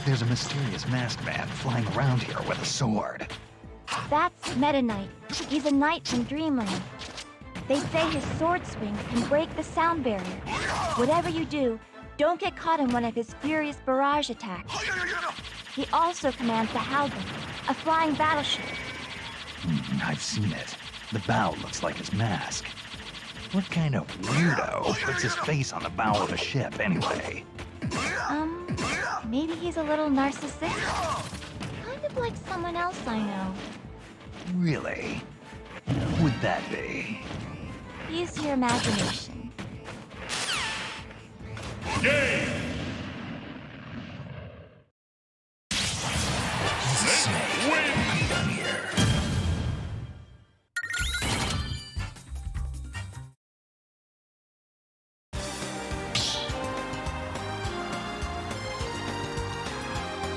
There's a mysterious masked man flying around here with a sword. That's Meta Knight. He's a knight from Dreamland. They say his sword swing can break the sound barrier. Whatever you do, don't get caught in one of his furious barrage attacks. He also commands the Halberd, a flying battleship. I've seen it. The bow looks like his mask. What kind of weirdo puts his face on the bow of a ship anyway? Maybe he's a little narcissistic. Kind of like someone else I know. Really? Who would that be? Use your imagination. Game! Snake wins! Done here.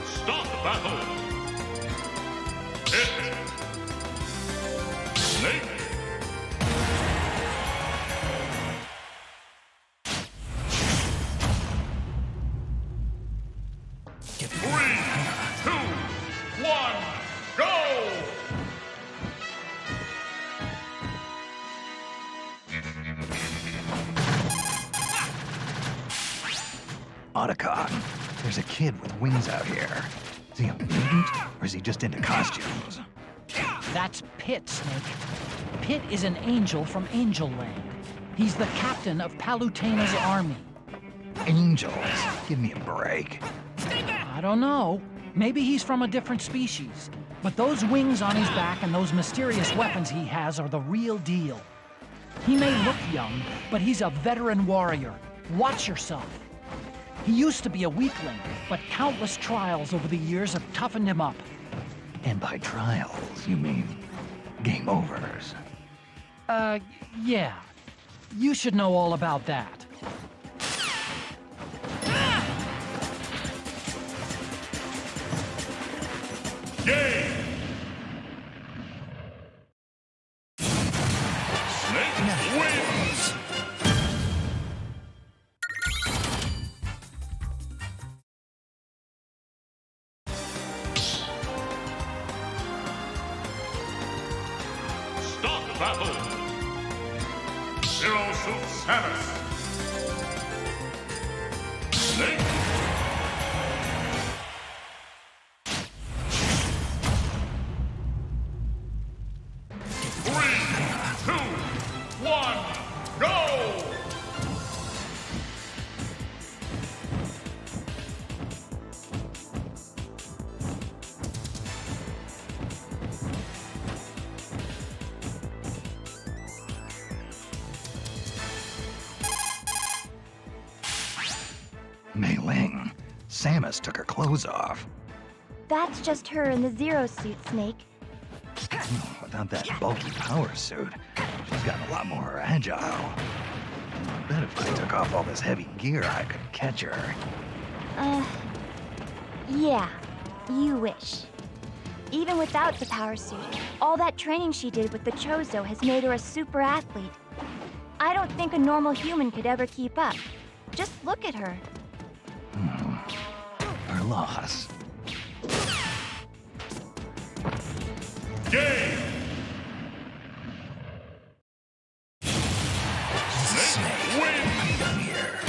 Start battle! Hit! Snake! Three, two, one, go! Otacon. There's a kid with wings out here. Is he a mutant, or is he just into costumes? That's Pitt, Snake. Pitt is an angel from Angel Land. He's the captain of Palutena's army. Angels? Give me a break. I don't know. Maybe he's from a different species. But those wings on his back and those mysterious weapons he has are the real deal. He may look young, but he's a veteran warrior. Watch yourself. He used to be a weakling, but countless trials over the years have toughened him up. And by trials, you mean game overs? Yeah. You should know all about that. Game! Snake wins! Stop battle! Zero Suit Samus! Snake! Mei-Ling, Samus took her clothes off. That's just her in the Zero Suit, Snake. Without that bulky power suit, she's gotten a lot more agile. I bet if I took off all this heavy gear, I could catch her. Yeah, you wish. Even without the power suit, all that training she did with the Chozo has made her a super athlete. I don't think a normal human could ever keep up. Just look at her. Our loss. Game! Snake wins! Come here.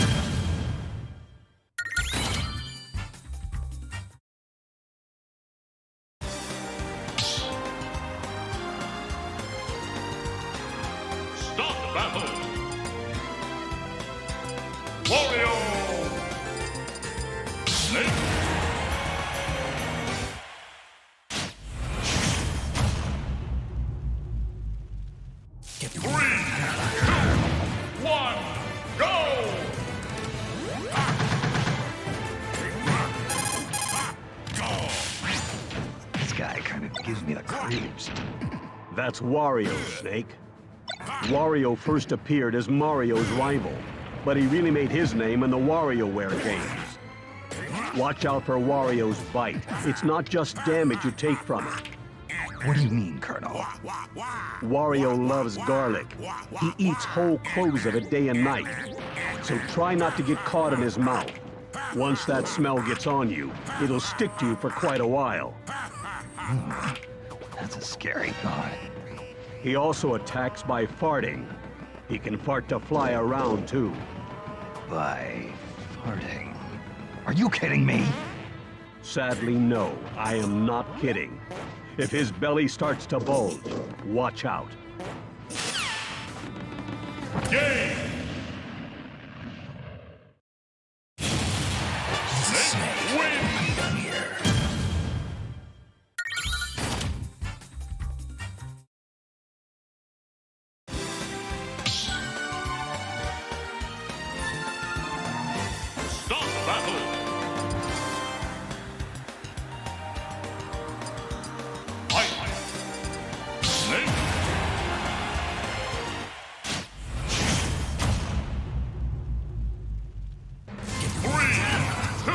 Stop battle! Wario! Snake! This guy kind of gives me the creeps. That's Wario, Snake. Wario first appeared as Mario's rival, but he really made his name in the WarioWare games. Watch out for Wario's bite. It's not just damage you take from it. What do you mean, Colonel? Wario loves garlic. He eats whole cloves of it day and night. So try not to get caught in his mouth. Once that smell gets on you, it'll stick to you for quite a while. That's a scary thought. He also attacks by farting. He can fart to fly around, too. By farting? Are you kidding me? Sadly, no. I am not kidding. If his belly starts to bulge, watch out. Game! Snake wins! Come here. Stop battle! Snake! 3, 2,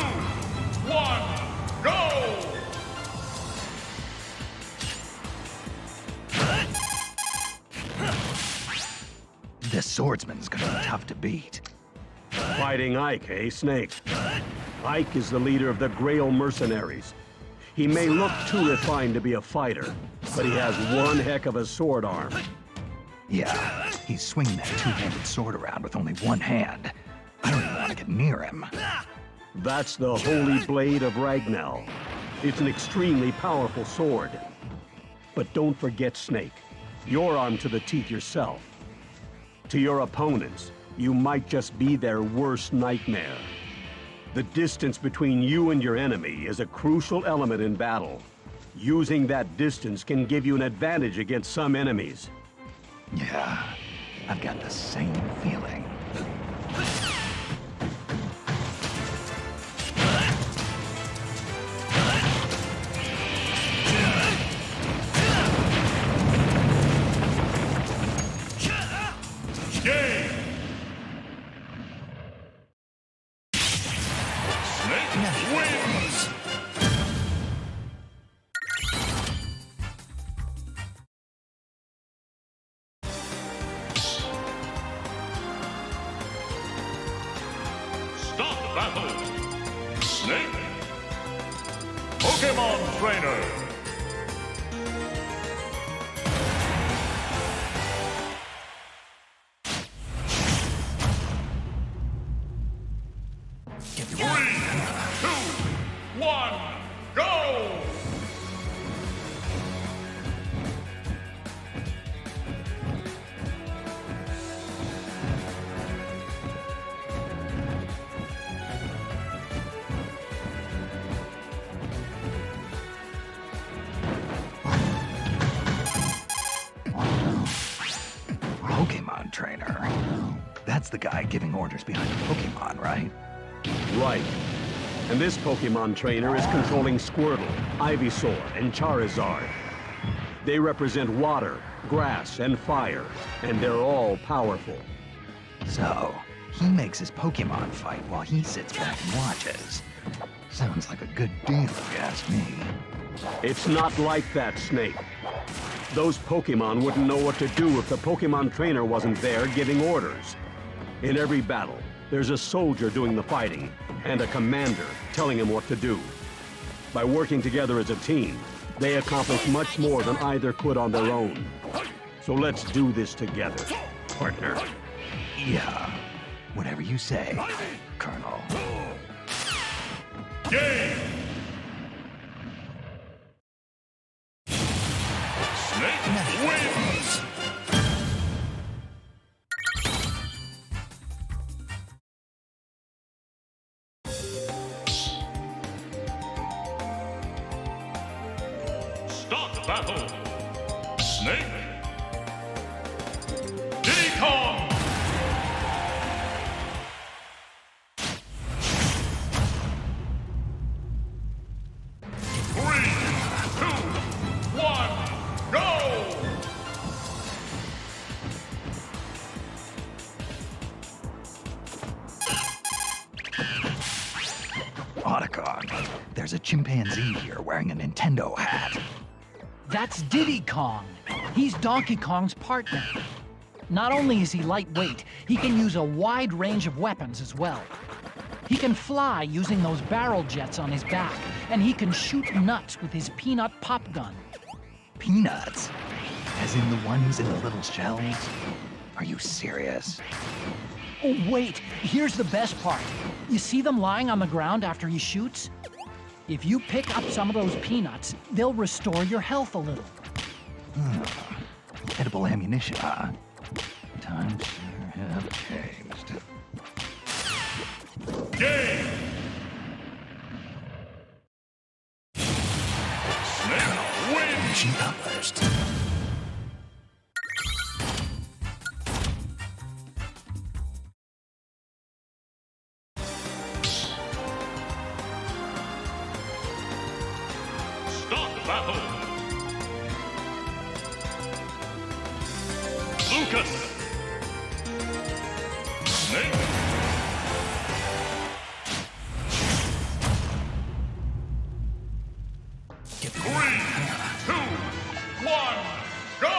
1, go! This swordsman's gonna be tough to beat. Fighting Ike, eh, Snake? Ike is the leader of the Grail Mercenaries. He may look too refined to be a fighter, but he has one heck of a sword arm. Yeah, he's swinging that two-handed sword around with only one hand. I don't even want to get near him. That's the Holy Blade of Ragnall. It's an extremely powerful sword. But don't forget Snake. You're armed to the teeth yourself. To your opponents, you might just be their worst nightmare. The distance between you and your enemy is a crucial element in battle. Using that distance can give you an advantage against some enemies. Yeah, I've got the same feeling. Game! Snake wins! Start the battle! Snake! Pokemon Trainer! Three, two, one, go! Pokemon Trainer. That's the guy giving orders behind the Pokemon, right? Right. And this Pokemon trainer is controlling Squirtle, Ivysaur, and Charizard. They represent water, grass, and fire, and they're all powerful. So, he makes his Pokemon fight while he sits back and watches. Sounds like a good deal, if you ask me. It's not like that, Snake. Those Pokemon wouldn't know what to do if the Pokemon trainer wasn't there giving orders. In every battle, there's a soldier doing the fighting, and a commander telling him what to do. By working together as a team, they accomplish much more than either could on their own. So let's do this together, partner. Yeah, whatever you say, Colonel. Game! Snake wins! Start battle! Snake! Diddy Kong! Three, two, one, go! Otacon, there's a chimpanzee here wearing a Nintendo hat. That's Diddy Kong. He's Donkey Kong's partner. Not only is he lightweight, he can use a wide range of weapons as well. He can fly using those barrel jets on his back, and he can shoot nuts with his peanut pop gun. Peanuts? As in the ones in the little shells? Are you serious? Oh, wait, here's the best part. You see them lying on the ground after he shoots? If you pick up some of those peanuts, they'll restore your health a little. Edible ammunition, huh? Times sure have changed. Game! Snake wins! Mission accomplished. Start the battle! Lucas! Snake! Three, two, one, go!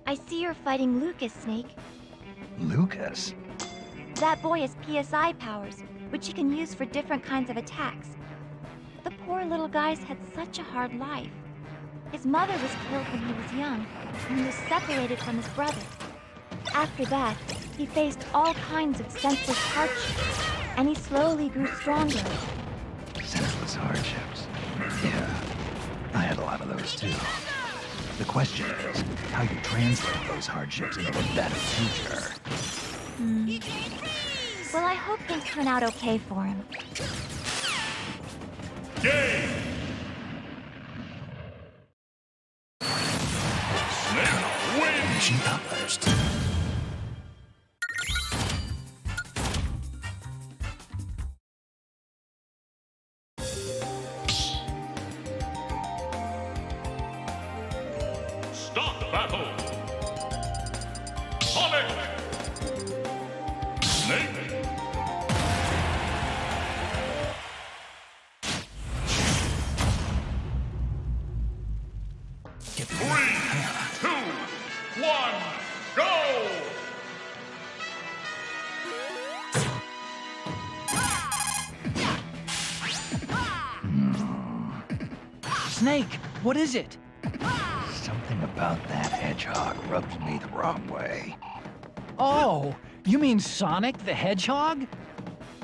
I see you're fighting Lucas, Snake. Lucas? That boy has PSI powers, which he can use for different kinds of attacks. The poor little guy's had such a hard life. His mother was killed when he was young, and he was separated from his brother. After that, he faced all kinds of senseless hardships, and he slowly grew stronger. Senseless hardships. Yeah, I had a lot of those too. The question is, how you translate those hardships into a better future. Well, I hope things turn out okay for him. Game! Snake wins! Mission accomplished. Start battle! Sonic! Snake! Three, two, one, go! Snake, what is it? Something about that hedgehog rubs me the wrong way. Oh, you mean Sonic the Hedgehog?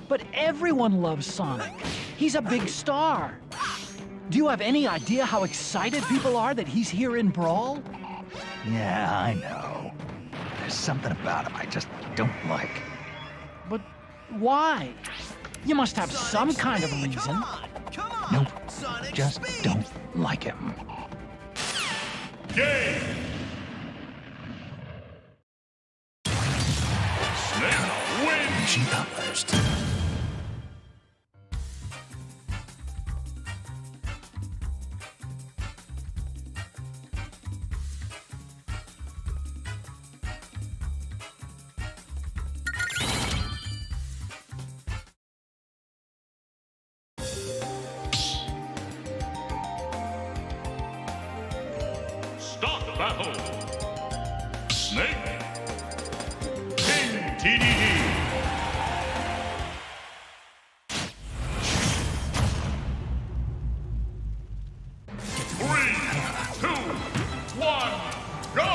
But everyone loves Sonic. He's a big star. Do you have any idea how excited people are that he's here in Brawl? Yeah, I know. There's something about him I just don't like. But why? You must have some kind of reason. Nope, just don't like him. Game! Snake wins! Mission accomplished. Start battle! Snake! King TDD! Three, two, one, go!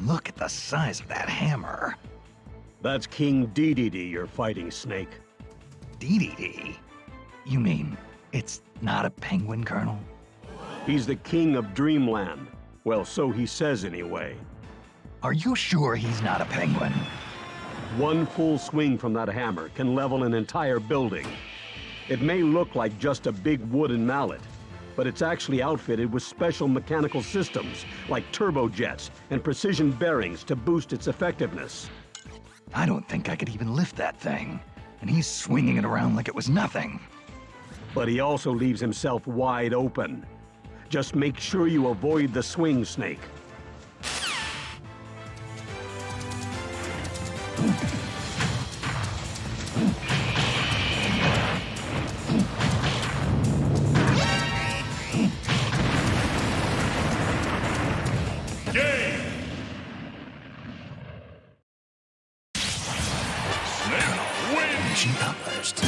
Look at the size of that hammer. That's King DDD you're fighting, Snake. DDD? You mean it's not a penguin, Colonel? He's the king of Dreamland. Well, so he says anyway. Are you sure he's not a penguin? One full swing from that hammer can level an entire building. It may look like just a big wooden mallet, but it's actually outfitted with special mechanical systems like turbojets and precision bearings to boost its effectiveness. I don't think I could even lift that thing, and he's swinging it around like it was nothing. But he also leaves himself wide open. Just make sure you avoid the swing, Snake. Game! Snake wins! Mission accomplished.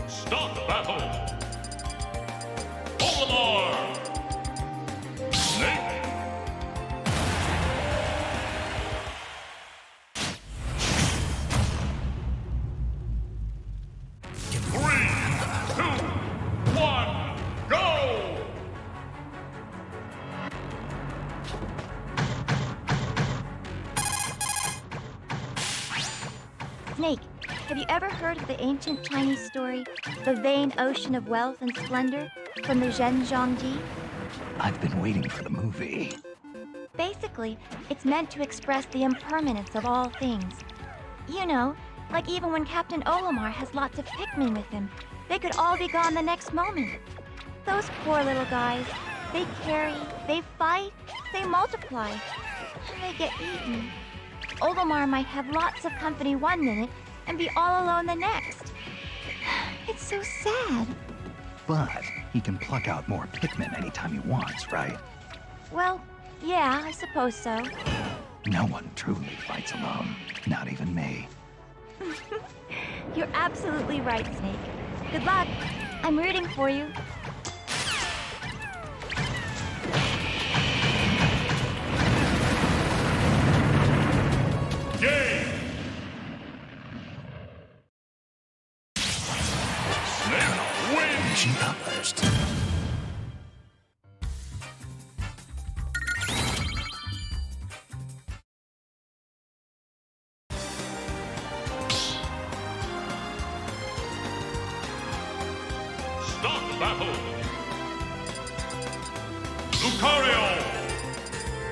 Start battle! Olimar! Snake! Three, two, one, go! Snake, have you ever heard of the ancient Chinese story, The Vain Ocean of Wealth and Splendor, from the Zhenjiangji? I've been waiting for the movie. Basically, it's meant to express the impermanence of all things. You know, Like even when Captain Olimar has lots of Pikmin with him, they could all be gone the next moment. Those poor little guys. They carry, they fight, they multiply, and they get eaten. Olimar might have lots of company one minute and be all alone the next. It's so sad. But he can pluck out more Pikmin anytime he wants, right? Well, yeah, I suppose so. No one truly fights alone, not even me. You're absolutely right, Snake. Good luck. I'm rooting for you. Game! Snake wins! She published. Start battle! Lucario!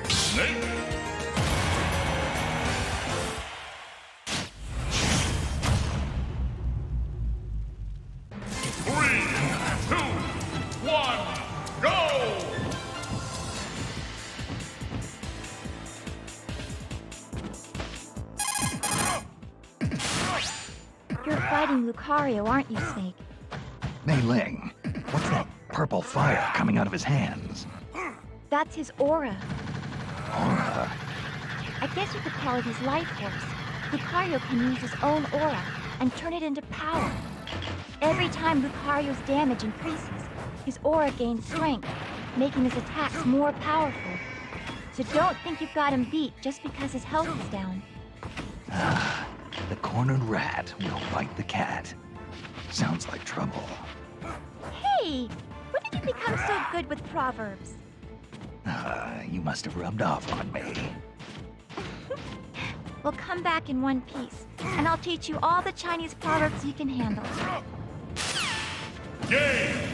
Snake! Three, two, one, go! You're fighting Lucario, aren't you, Snake? Mei Ling, what's that purple fire coming out of his hands? That's his aura. Aura? I guess you could call it his life force. Lucario can use his own aura and turn it into power. Every time Lucario's damage increases, his aura gains strength, making his attacks more powerful. So don't think you've got him beat just because his health is down. The cornered rat will bite the cat. Sounds like trouble. Hey! When did you become so good with proverbs? You must have rubbed off on me. Well, come back in one piece, and I'll teach you all the Chinese proverbs you can handle. Game!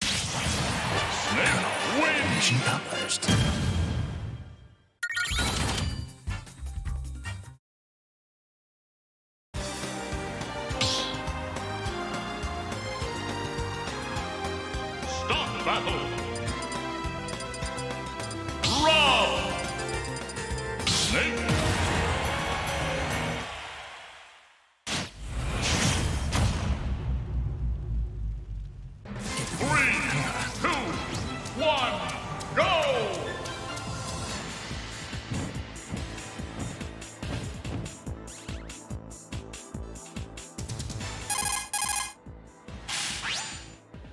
Snake wins! She published. Start battle! Rob! Snake! Three, two, one, go!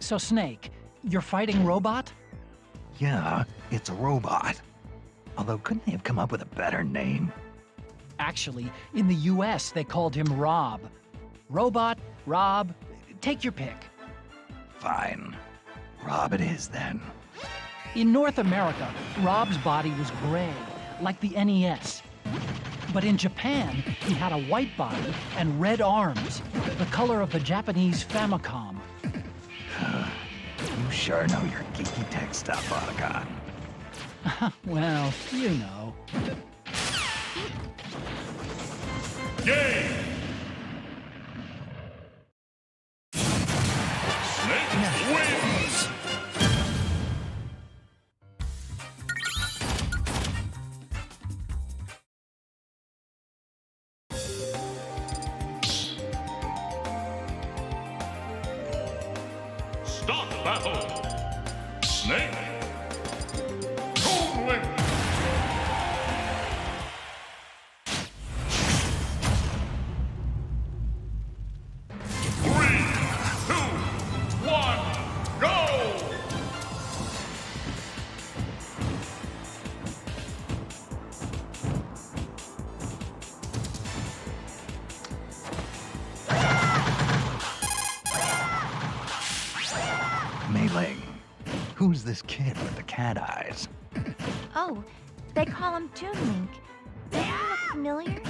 So, Snake, you're fighting Robot? Yeah, it's a robot. Although, couldn't they have come up with a better name? Actually, in the US, they called him Rob. Robot, Rob, take your pick. Fine. Rob it is, then. In North America, Rob's body was gray, like the NES. But in Japan, he had a white body and red arms, the color of the Japanese Famicom. You sure know your geeky tech stuff, Otacon. Well, you know. Game! Snake wins! Start battle! Snake! Toon Link! Three, two, one, go! Mei Ling, who's this kid with the cat eyes? Oh, they call him Toon Link. Does he look familiar?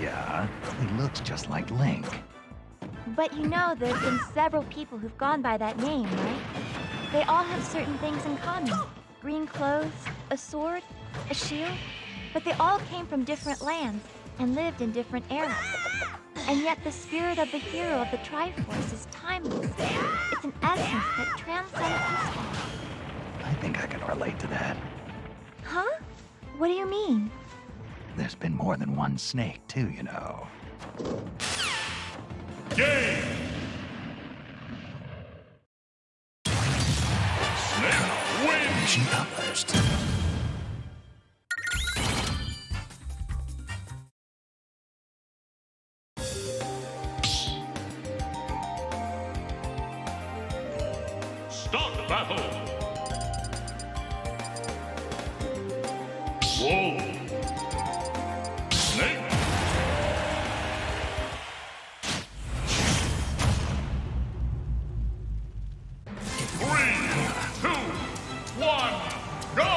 Yeah, he looks just like Link. But you know there's been several people who've gone by that name, right? They all have certain things in common. Green clothes, a sword, a shield. But they all came from different lands and lived in different eras. And yet the spirit of the hero of the Triforce is timeless. It's an essence that transcends history. I think I can relate to that. Huh? What do you mean? There's been more than one snake, too, you know. Game! Snake wins! Mission accomplished. Start battle! Wolf! Snake! 3, 2, 1, go!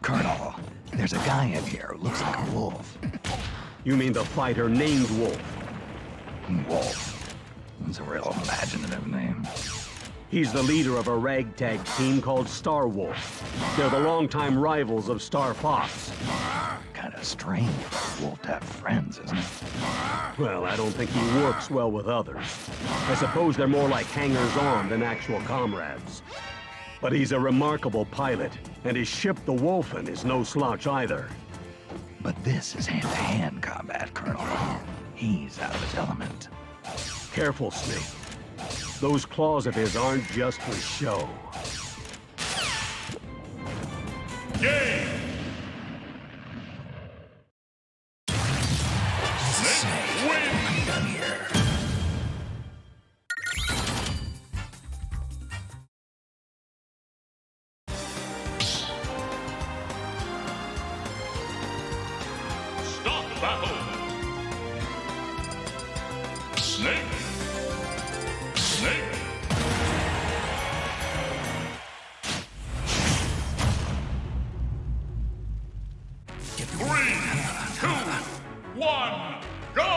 Colonel, there's a guy in here who looks like a wolf. You mean the fighter named Wolf? Wolf. That's a real imaginative name. He's the leader of a ragtag team called Star Wolf. They're the longtime rivals of Star Fox. Kinda strange for a wolf to have friends, isn't it? Well, I don't think he works well with others. I suppose they're more like hangers-on than actual comrades. But he's a remarkable pilot, and his ship, the Wolfen, is no slouch either. But this is hand-to-hand combat, Colonel. He's out of his element. Careful, Snake. Those claws of his aren't just for show. Game! Snake wins! I'm done here. Start battle! Snake! Snake! Three, two, one, go!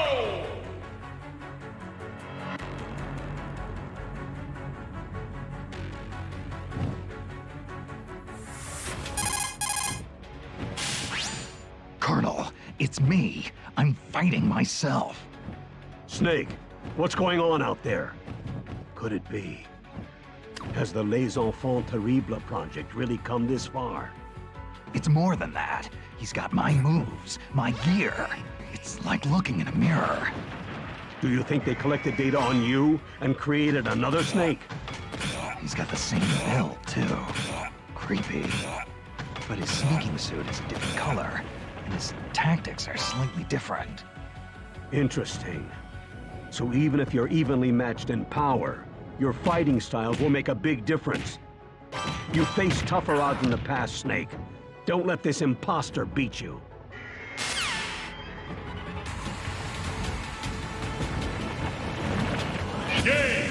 Colonel, it's me. I'm fighting myself. Snake, what's going on out there? Could it be? Has the Les Enfants Terribles project really come this far? It's more than that. He's got my moves, my gear. It's like looking in a mirror. Do you think they collected data on you and created another Snake? He's got the same build, too. Creepy. But his sneaking suit is a different color, and his tactics are slightly different. Interesting. So even if you're evenly matched in power, your fighting styles will make a big difference. You faced tougher odds in the past, Snake. Don't let this imposter beat you. Game!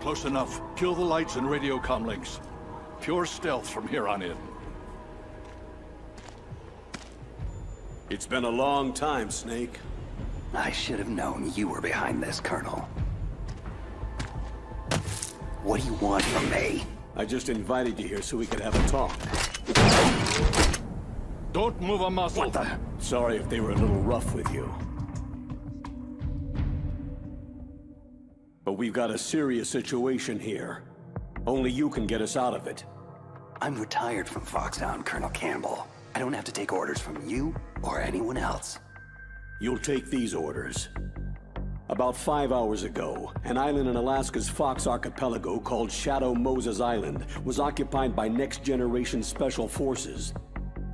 Close enough. Kill the lights and radio comm links. Pure stealth from here on in. It's been a long time, Snake. I should have known you were behind this, Colonel. What do you want from me? I just invited you here so we could have a talk. Don't move a muscle. What the? Sorry if they were a little rough with you. But we've got a serious situation here. Only you can get us out of it. I'm retired from Foxhound, Colonel Campbell. I don't have to take orders from you or anyone else. You'll take these orders. About 5 hours ago, an island in Alaska's Fox Archipelago called Shadow Moses Island was occupied by next-generation special forces.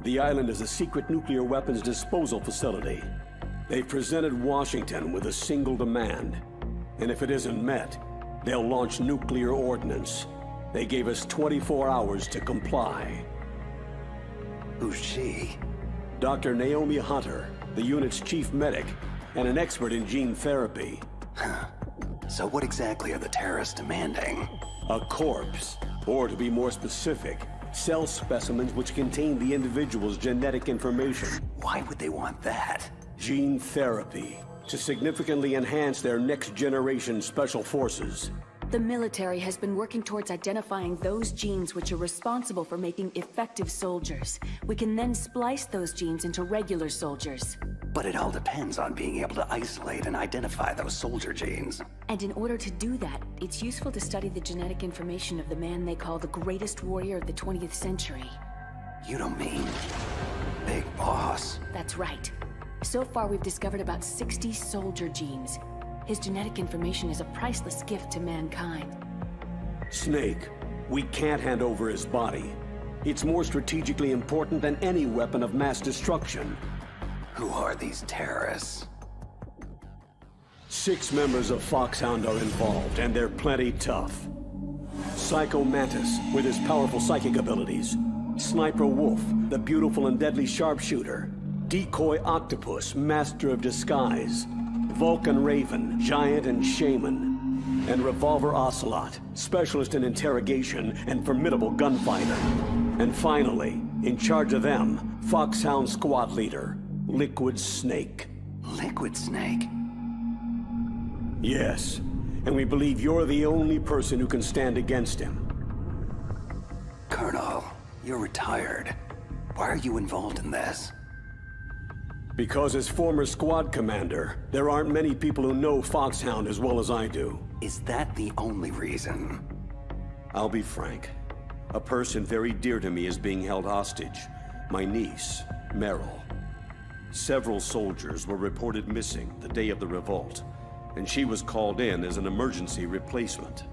The island is a secret nuclear weapons disposal facility. They've presented Washington with a single demand. And if it isn't met, they'll launch nuclear ordnance. They gave us 24 hours to comply. Who's she? Dr. Naomi Hunter, the unit's chief medic, and an expert in gene therapy. So what exactly are the terrorists demanding? A corpse, or to be more specific, cell specimens which contain the individual's genetic information. Why would they want that? Gene therapy, to significantly enhance their next-generation special forces. The military has been working towards identifying those genes which are responsible for making effective soldiers. We can then splice those genes into regular soldiers. But it all depends on being able to isolate and identify those soldier genes. And in order to do that, it's useful to study the genetic information of the man they call the greatest warrior of the 20th century. You don't mean Big Boss? That's right. So far, we've discovered about 60 soldier genes. His genetic information is a priceless gift to mankind. Snake, we can't hand over his body. It's more strategically important than any weapon of mass destruction. Who are these terrorists? 6 members of Foxhound are involved, and they're plenty tough. Psycho Mantis, with his powerful psychic abilities. Sniper Wolf, the beautiful and deadly sharpshooter. Decoy Octopus, master of disguise. Vulcan Raven, giant and shaman. And Revolver Ocelot, specialist in interrogation and formidable gunfighter. And finally, in charge of them, Foxhound squad leader, Liquid Snake. Liquid Snake? Yes, and we believe you're the only person who can stand against him. Colonel, you're retired. Why are you involved in this? Because as former squad commander, there aren't many people who know Foxhound as well as I do. Is that the only reason? I'll be frank. A person very dear to me is being held hostage. My niece, Meryl. Several soldiers were reported missing the day of the revolt, and she was called in as an emergency replacement.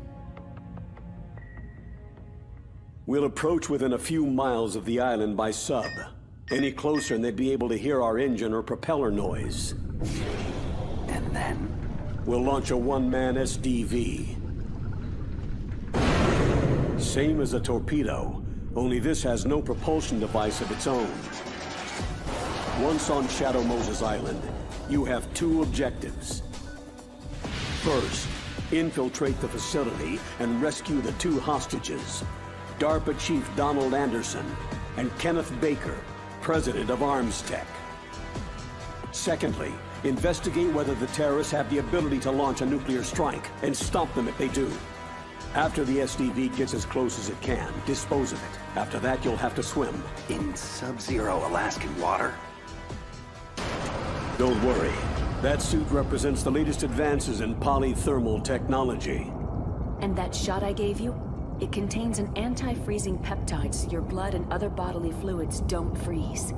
We'll approach within a few miles of the island by sub. Any closer and they'd be able to hear our engine or propeller noise. And then? We'll launch a one-man SDV. Same as a torpedo, only this has no propulsion device of its own. Once on Shadow Moses Island, you have 2 objectives. First, infiltrate the facility and rescue the 2 hostages, DARPA Chief Donald Anderson and Kenneth Baker, President of Arms Tech. Secondly, investigate whether the terrorists have the ability to launch a nuclear strike and stop them if they do. After the SDV gets as close as it can, dispose of it. After that, you'll have to swim. In sub-zero Alaskan water? Don't worry. That suit represents the latest advances in polythermal technology. And that shot I gave you? It contains an anti-freezing peptide so your blood and other bodily fluids don't freeze.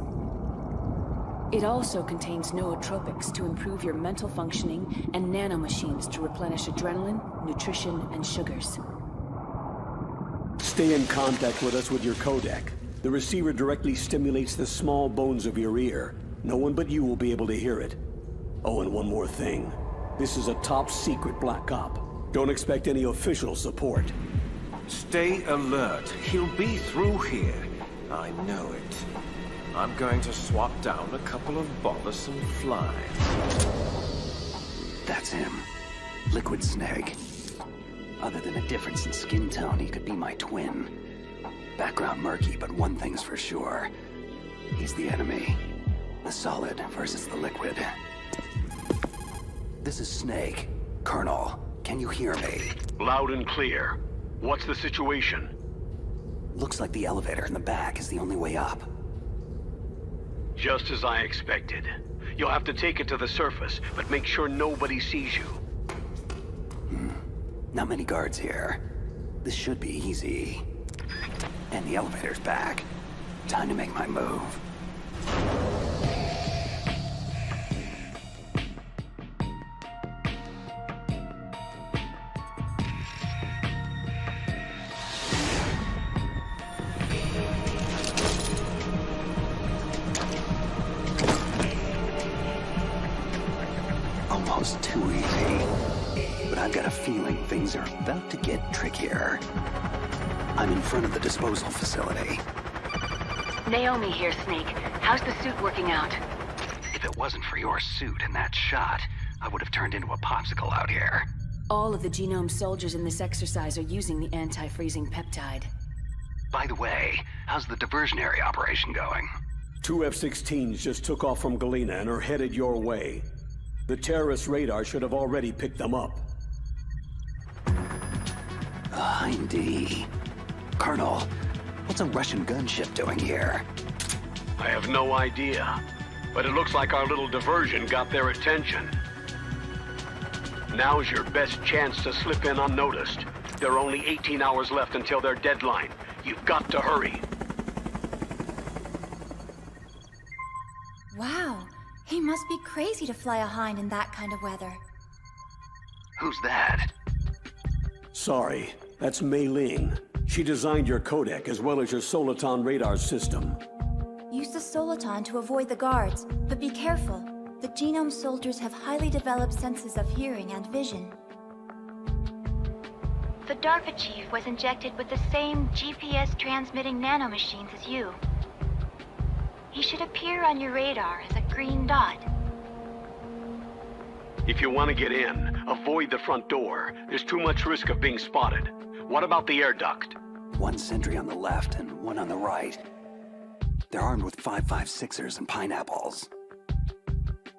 It also contains nootropics to improve your mental functioning and nanomachines to replenish adrenaline, nutrition, and sugars. Stay in contact with us with your codec. The receiver directly stimulates the small bones of your ear. No one but you will be able to hear it. Oh, and one more thing. This is a top-secret Black Op. Don't expect any official support. Stay alert. He'll be through here. I know it. I'm going to swat down a couple of bothersome flies. That's him. Liquid Snake. Other than a difference in skin tone, he could be my twin. Background murky, but one thing's for sure. He's the enemy. The solid versus the liquid. This is Snake. Colonel, can you hear me? Loud and clear. What's the situation? Looks like the elevator in the back is the only way up. Just as I expected. You'll have to take it to the surface, but make sure nobody sees you. Not many guards here. This should be easy. And the elevator's back. Time to make my move. Almost too easy. But I've got a feeling things are about to get trickier. I'm in front of the disposal facility. Naomi here, Snake. How's the suit working out? If it wasn't for your suit and that shot, I would have turned into a popsicle out here. All of the genome soldiers in this exercise are using the anti-freezing peptide. By the way, how's the diversionary operation going? 2 F-16s just took off from Galena and are headed your way. The terrorist radar should have already picked them up. Hindy. Colonel, what's a Russian gunship doing here? I have no idea, but it looks like our little diversion got their attention. Now's your best chance to slip in unnoticed. There are only 18 hours left until their deadline. You've got to hurry. Wow, he must be crazy to fly a Hind in that kind of weather. Who's that? Sorry, that's Mei Ling. She designed your codec as well as your Soliton radar system. Use the Soliton to avoid the guards, but be careful. The genome soldiers have highly developed senses of hearing and vision. The DARPA chief was injected with the same GPS-transmitting nanomachines as you. He should appear on your radar as a green dot. If you want to get in, avoid the front door. There's too much risk of being spotted. What about the air duct? One sentry on the left and one on the right. They're armed with 5.56ers and pineapples.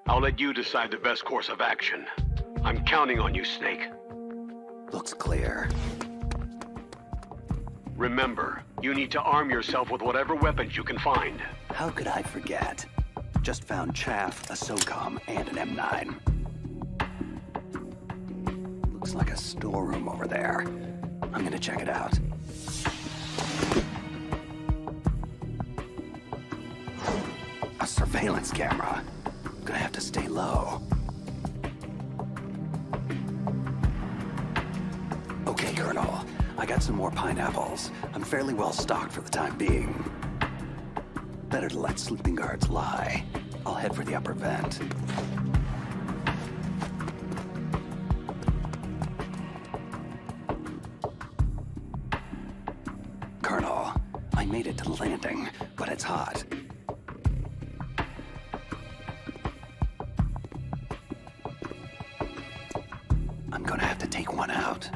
I'll let you decide the best course of action. I'm counting on you, Snake. Looks clear. Remember, you need to arm yourself with whatever weapons you can find. How could I forget? Just found chaff, a SOCOM, and an M9. Looks like a storeroom over there. I'm gonna check it out. A surveillance camera. Gonna have to stay low. Okay, Colonel. I got some more pineapples. I'm fairly well stocked for the time being. Better to let sleeping guards lie. I'll head for the upper vent. Colonel, I made it to the landing, but it's hot. I'm gonna have to take one out.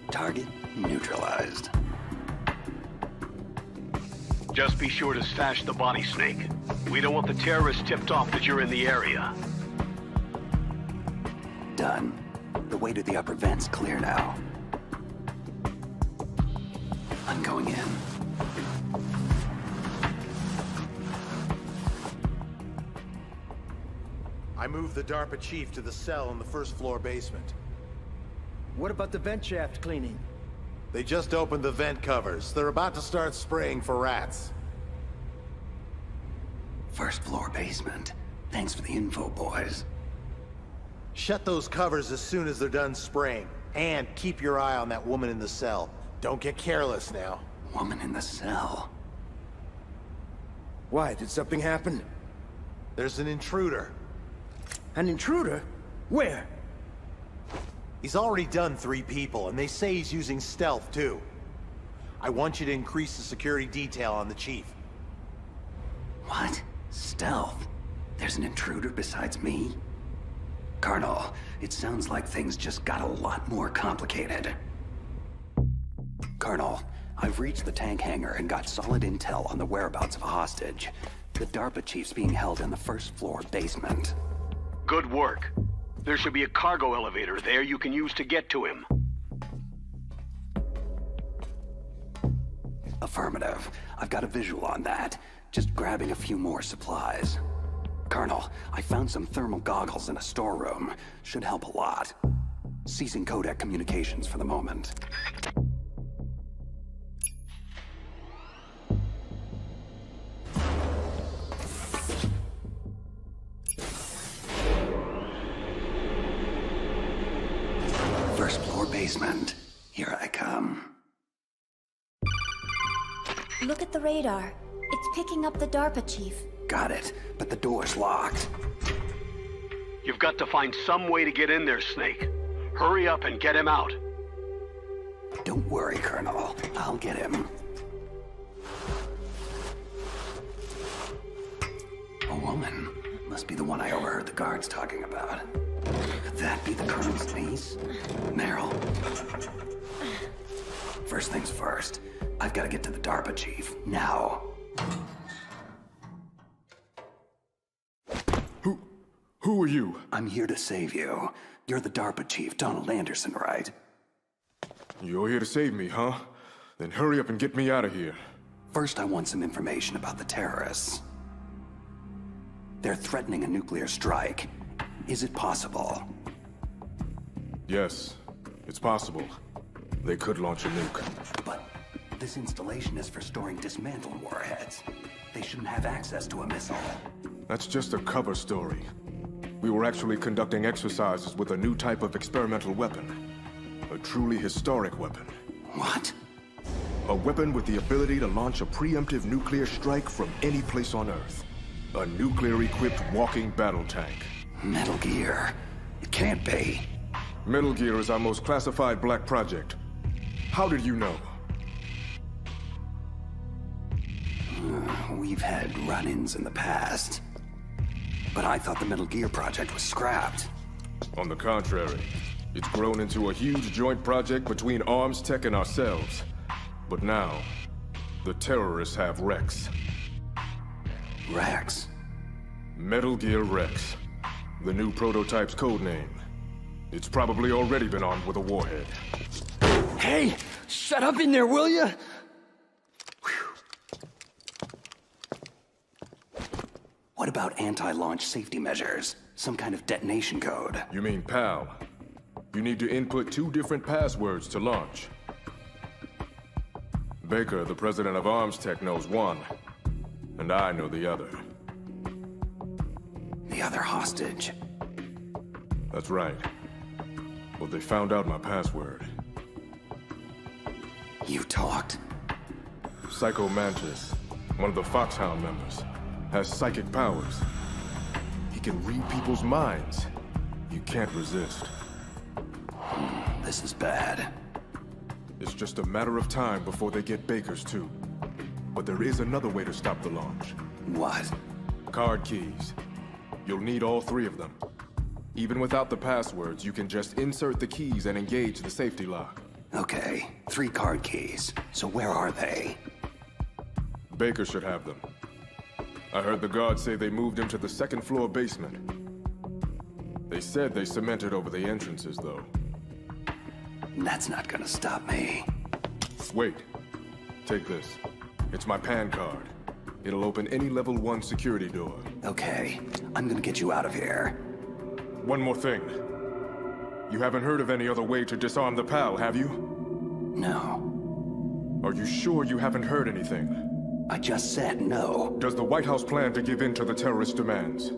Target neutralized. Just be sure to stash the body, Snake. We don't want the terrorists tipped off that you're in the area. Done. The way to the upper vent's clear now. I'm going in. I moved the DARPA chief to the cell in the first floor basement. What about the vent shaft cleaning? They just opened the vent covers. They're about to start spraying for rats. First floor basement. Thanks for the info, boys. Shut those covers as soon as they're done spraying. And keep your eye on that woman in the cell. Don't get careless now. Woman in the cell? Why, did something happen? There's an intruder. An intruder? Where? He's already done 3 people, and they say he's using stealth, too. I want you to increase the security detail on the chief. What? Stealth? There's an intruder besides me? Colonel, it sounds like things just got a lot more complicated. Colonel, I've reached the tank hangar and got solid intel on the whereabouts of a hostage. The DARPA chief's being held in the first floor basement. Good work. There should be a cargo elevator there you can use to get to him. Affirmative. I've got a visual on that. Just grabbing a few more supplies. Colonel, I found some thermal goggles in a storeroom. Should help a lot. Ceasing codec communications for the moment. First floor basement. Here I come. Look at the radar. It's picking up the DARPA chief. Got it, but the door's locked. You've got to find some way to get in there, Snake. Hurry up and get him out. Don't worry, Colonel. I'll get him. A woman. Must be the one I overheard the guards talking about. Could that be the Colonel's niece? Meryl? First things first. I've got to get to the DARPA chief. Now. Who are you? I'm here to save you. You're the DARPA chief, Donald Anderson, right? You're here to save me, huh? Then hurry up and get me out of here. First, I want some information about the terrorists. They're threatening a nuclear strike. Is it possible? Yes, it's possible. They could launch a nuke. But this installation is for storing dismantled warheads. They shouldn't have access to a missile. That's just a cover story. We were actually conducting exercises with a new type of experimental weapon. A truly historic weapon. What? A weapon with the ability to launch a preemptive nuclear strike from any place on Earth. A nuclear-equipped walking battle tank. Metal Gear. It can't be. Metal Gear is our most classified black project. How did you know? We've had run-ins in the past. But I thought the Metal Gear project was scrapped. On the contrary, it's grown into a huge joint project between Arms Tech and ourselves. But now, the terrorists have Rex. Rex? Metal Gear Rex. The new prototype's codename. It's probably already been armed with a warhead. Hey! Shut up in there, will ya? What about anti-launch safety measures? Some kind of detonation code? You mean PAL? You need to input 2 different passwords to launch. Baker, the president of Arms Tech, knows one, and I know the other. The other hostage? That's right. But they found out my password. You talked? Psycho Mantis, one of the Foxhound members, has psychic powers. He can read people's minds. You can't resist. This is bad. It's just a matter of time before they get Baker's too. But there is another way to stop the launch. What? Card keys. You'll need all 3 of them. Even without the passwords, you can just insert the keys and engage the safety lock. Okay, 3 card keys. So where are they? Baker should have them. I heard the guards say they moved into the 2nd floor basement. They said they cemented over the entrances, though. That's not gonna stop me. Wait. Take this. It's my PAN card. It'll open any level 1 security door. Okay, I'm gonna get you out of here. One more thing. You haven't heard of any other way to disarm the PAL, have you? No. Are you sure you haven't heard anything? I just said no. Does the White House plan to give in to the terrorist demands?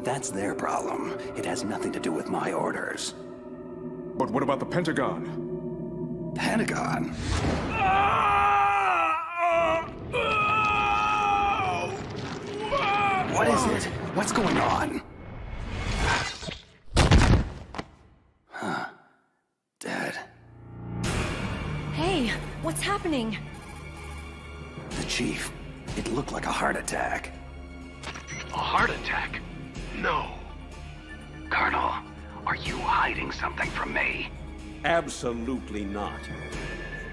That's their problem. It has nothing to do with my orders. But what about the Pentagon? Pentagon? What is it? What's going on? Huh. Dead. Hey, what's happening? The chief. It looked like a heart attack. A heart attack? No. Colonel, are you hiding something from me? Absolutely not.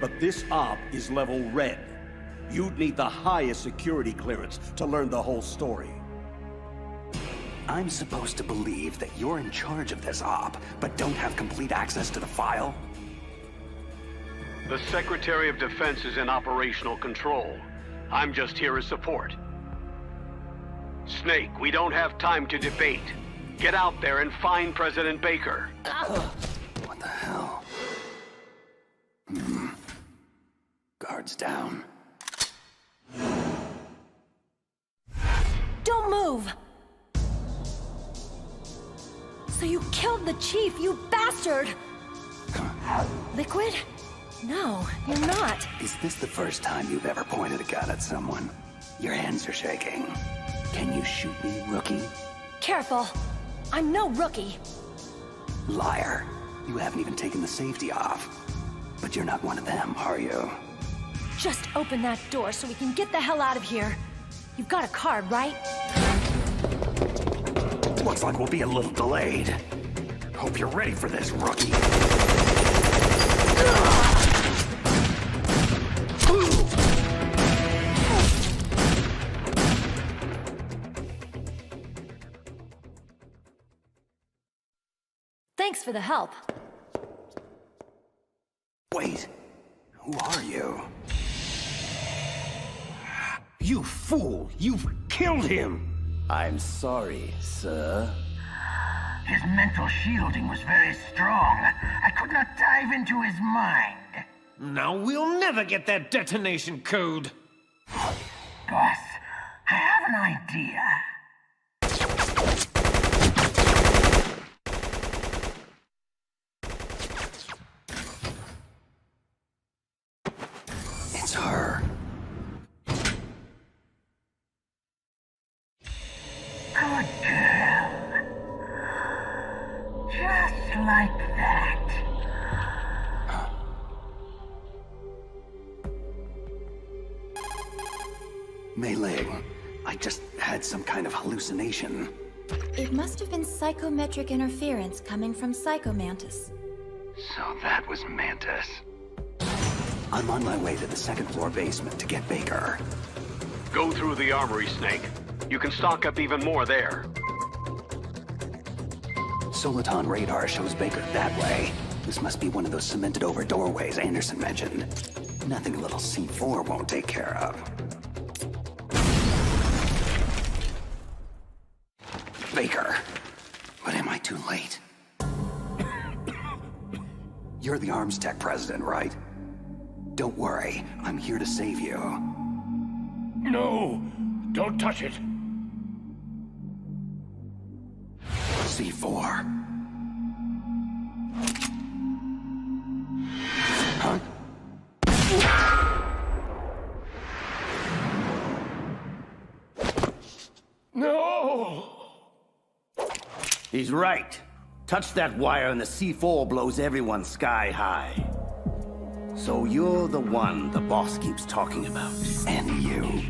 But this op is level red. You'd need the highest security clearance to learn the whole story. I'm supposed to believe that you're in charge of this op, but don't have complete access to the file? The Secretary of Defense is in operational control. I'm just here as support. Snake, we don't have time to debate. Get out there and find President Baker. What the hell? Guards down. Don't move! So you killed the chief, you bastard! Liquid? No, you're not. Is this the first time you've ever pointed a gun at someone? Your hands are shaking. Can you shoot me, rookie? Careful. I'm no rookie. Liar. You haven't even taken the safety off. But you're not one of them, are you? Just open that door so we can get the hell out of here. You've got a card, right? Looks like we'll be a little delayed. Hope you're ready for this, rookie. Thanks for the help. Wait, who are you? You fool! You've killed him! I'm sorry, sir. His mental shielding was very strong. I could not dive into his mind. Now we'll never get that detonation code. Boss, I have an idea. It's her. Good girl. Just like that. Mei Ling, I just had some kind of hallucination. It must have been psychometric interference coming from Psychomantis. So that was Mantis. I'm on my way to the second floor basement to get Baker. Go through the armory, Snake. You can stock up even more there. Soliton radar shows Baker that way. This must be one of those cemented over doorways Anderson mentioned. Nothing a little C4 won't take care of. Baker. But am I too late? You're the Arms Tech president, right? Don't worry, I'm here to save you. No! Don't touch it! C4. Huh? No! He's right. Touch that wire and the C4 blows everyone sky high. So you're the one the boss keeps talking about. And you.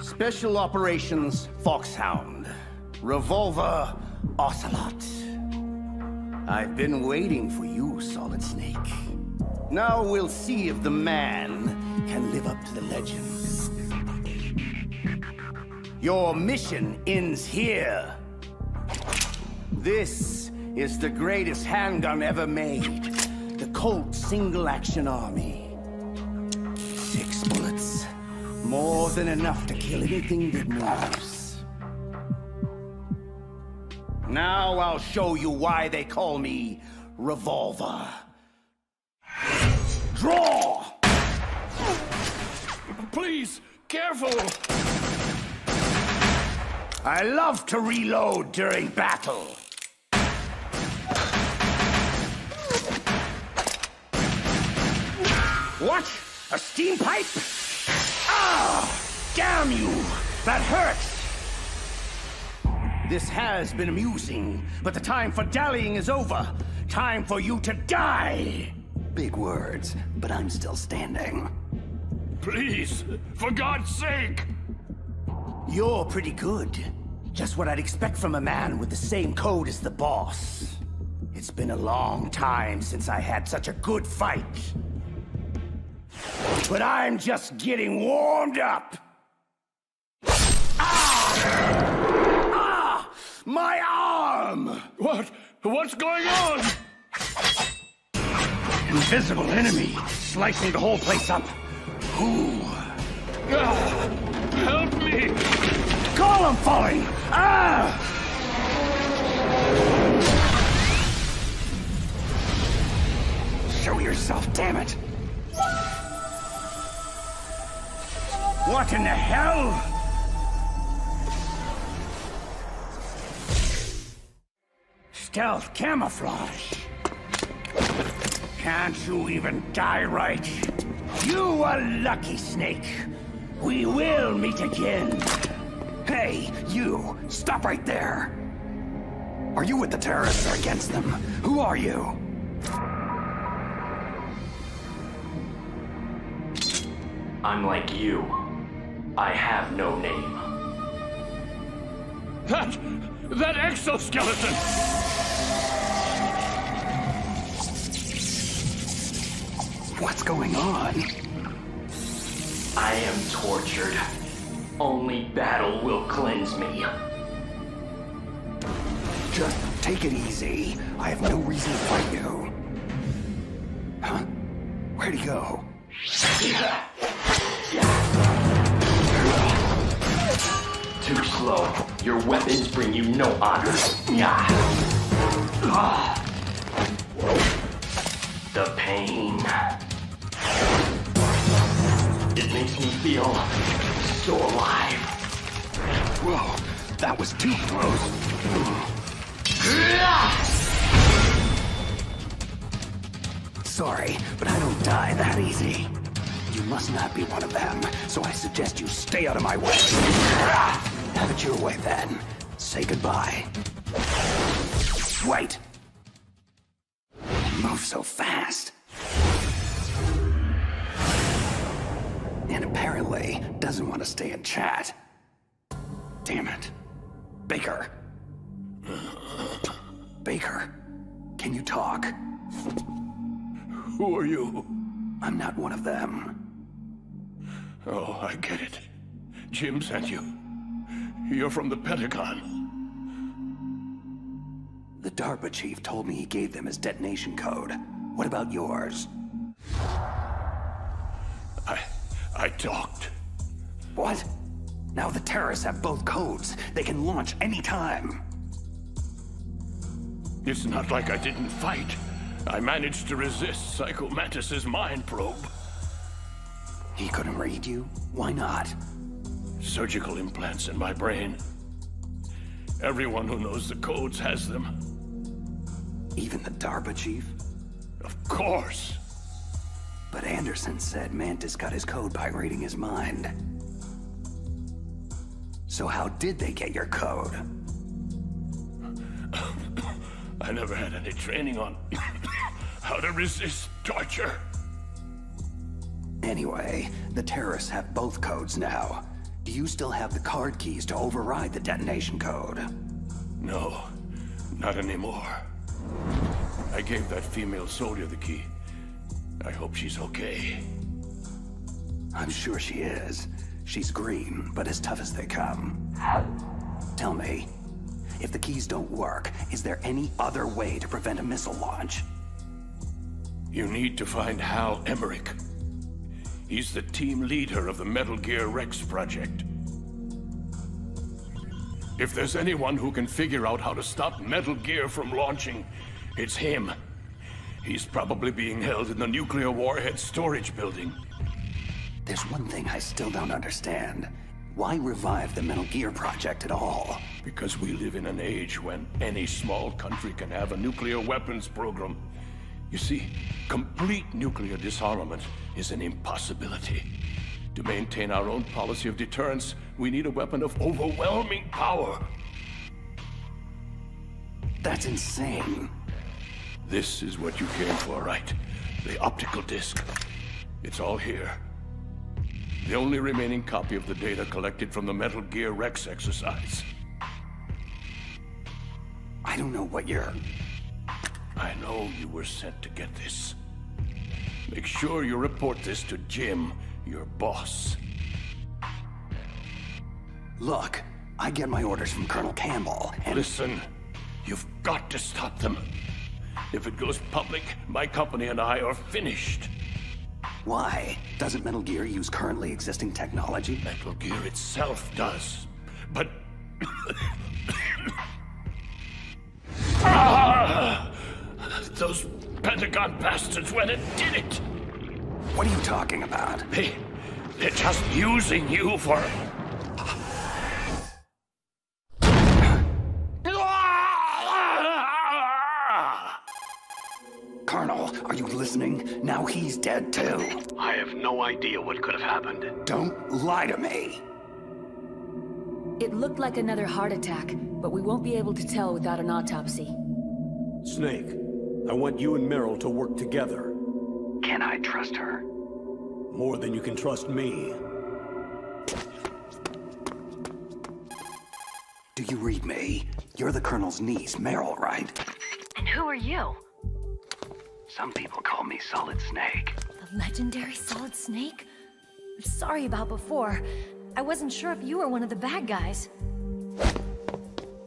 Special Operations Foxhound. Revolver Ocelot. I've been waiting for you, Solid Snake. Now we'll see if the man can live up to the legend. Your mission ends here. This is the greatest handgun ever made. The Colt Single Action Army. 6 bullets. More than enough to kill anything that moves. Now I'll show you why they call me Revolver. Draw! Please, careful! I love to reload during battle. What? A steam pipe? Ah! Damn you! That hurts! This has been amusing, but the time for dallying is over. Time for you to die! Big words, but I'm still standing. Please, for God's sake! You're pretty good. Just what I'd expect from a man with the same code as the boss. It's been a long time since I had such a good fight. But I'm just getting warmed up. Ah! My arm! What's going on? Invisible enemy, slicing the whole place up. Who? Help me! Column falling! Ah! Show yourself, damn it! What in the hell? Stealth camouflage. Can't you even die right? You are lucky, Snake. We will meet again. Hey, you! Stop right there! Are you with the terrorists or against them? Who are you? I'm like you. I have no name. That exoskeleton! What's going on? I am tortured. Only battle will cleanse me. Just take it easy. I have no reason to fight you. Huh? Where'd he go? Too slow. Your weapons bring you no honor. The pain. It makes me feel so alive. Whoa, that was too close. Sorry, but I don't die that easy. You must not be one of them, so I suggest you stay out of my way. Have it your way then. Say goodbye. Wait! Move so fast. And apparently doesn't want to stay and chat. Damn it. Baker. Baker, can you talk? Who are you? I'm not one of them. Oh, I get it. Jim sent you. You're from the Pentagon. The DARPA chief told me he gave them his detonation code. What about yours? I talked. What? Now the terrorists have both codes. They can launch anytime. It's not like I didn't fight. I managed to resist Psycho Mantis's mind probe. He couldn't read you? Why not? Surgical implants in my brain. Everyone who knows the codes has them. Even the DARPA chief? Of course. But Anderson said Mantis got his code by reading his mind. So how did they get your code? I never had any training on how to resist torture. Anyway, the terrorists have both codes now. Do you still have the card keys to override the detonation code? No, not anymore. I gave that female soldier the key. I hope she's okay. I'm sure she is. She's green, but as tough as they come. Tell me, if the keys don't work, is there any other way to prevent a missile launch? You need to find Hal Emmerich. He's the team leader of the Metal Gear Rex project. If there's anyone who can figure out how to stop Metal Gear from launching, it's him. He's probably being held in the nuclear warhead storage building. There's one thing I still don't understand. Why revive the Metal Gear project at all? Because we live in an age when any small country can have a nuclear weapons program. You see, complete nuclear disarmament is an impossibility. To maintain our own policy of deterrence, we need a weapon of overwhelming power. That's insane. This is what you came for, right? The optical disc. It's all here. The only remaining copy of the data collected from the Metal Gear Rex exercise. I don't know what you're... I know you were sent to get this. Make sure you report this to Jim, your boss. Look, I get my orders from Colonel Campbell, and... Listen, you've got to stop them. If it goes public, my company and I are finished. Why? Doesn't Metal Gear use currently existing technology? Metal Gear itself does, but... Those Pentagon bastards went and did it! What are you talking about? They're just using you for... Colonel, are you listening? Now he's dead too. I have no idea what could have happened. Don't lie to me. It looked like another heart attack, but we won't be able to tell without an autopsy. Snake, I want you and Meryl to work together. Can I trust her? More than you can trust me. Do you read me? You're the Colonel's niece, Meryl, right? And who are you? Some people call me Solid Snake. The legendary Solid Snake? I'm sorry about before. I wasn't sure if you were one of the bad guys.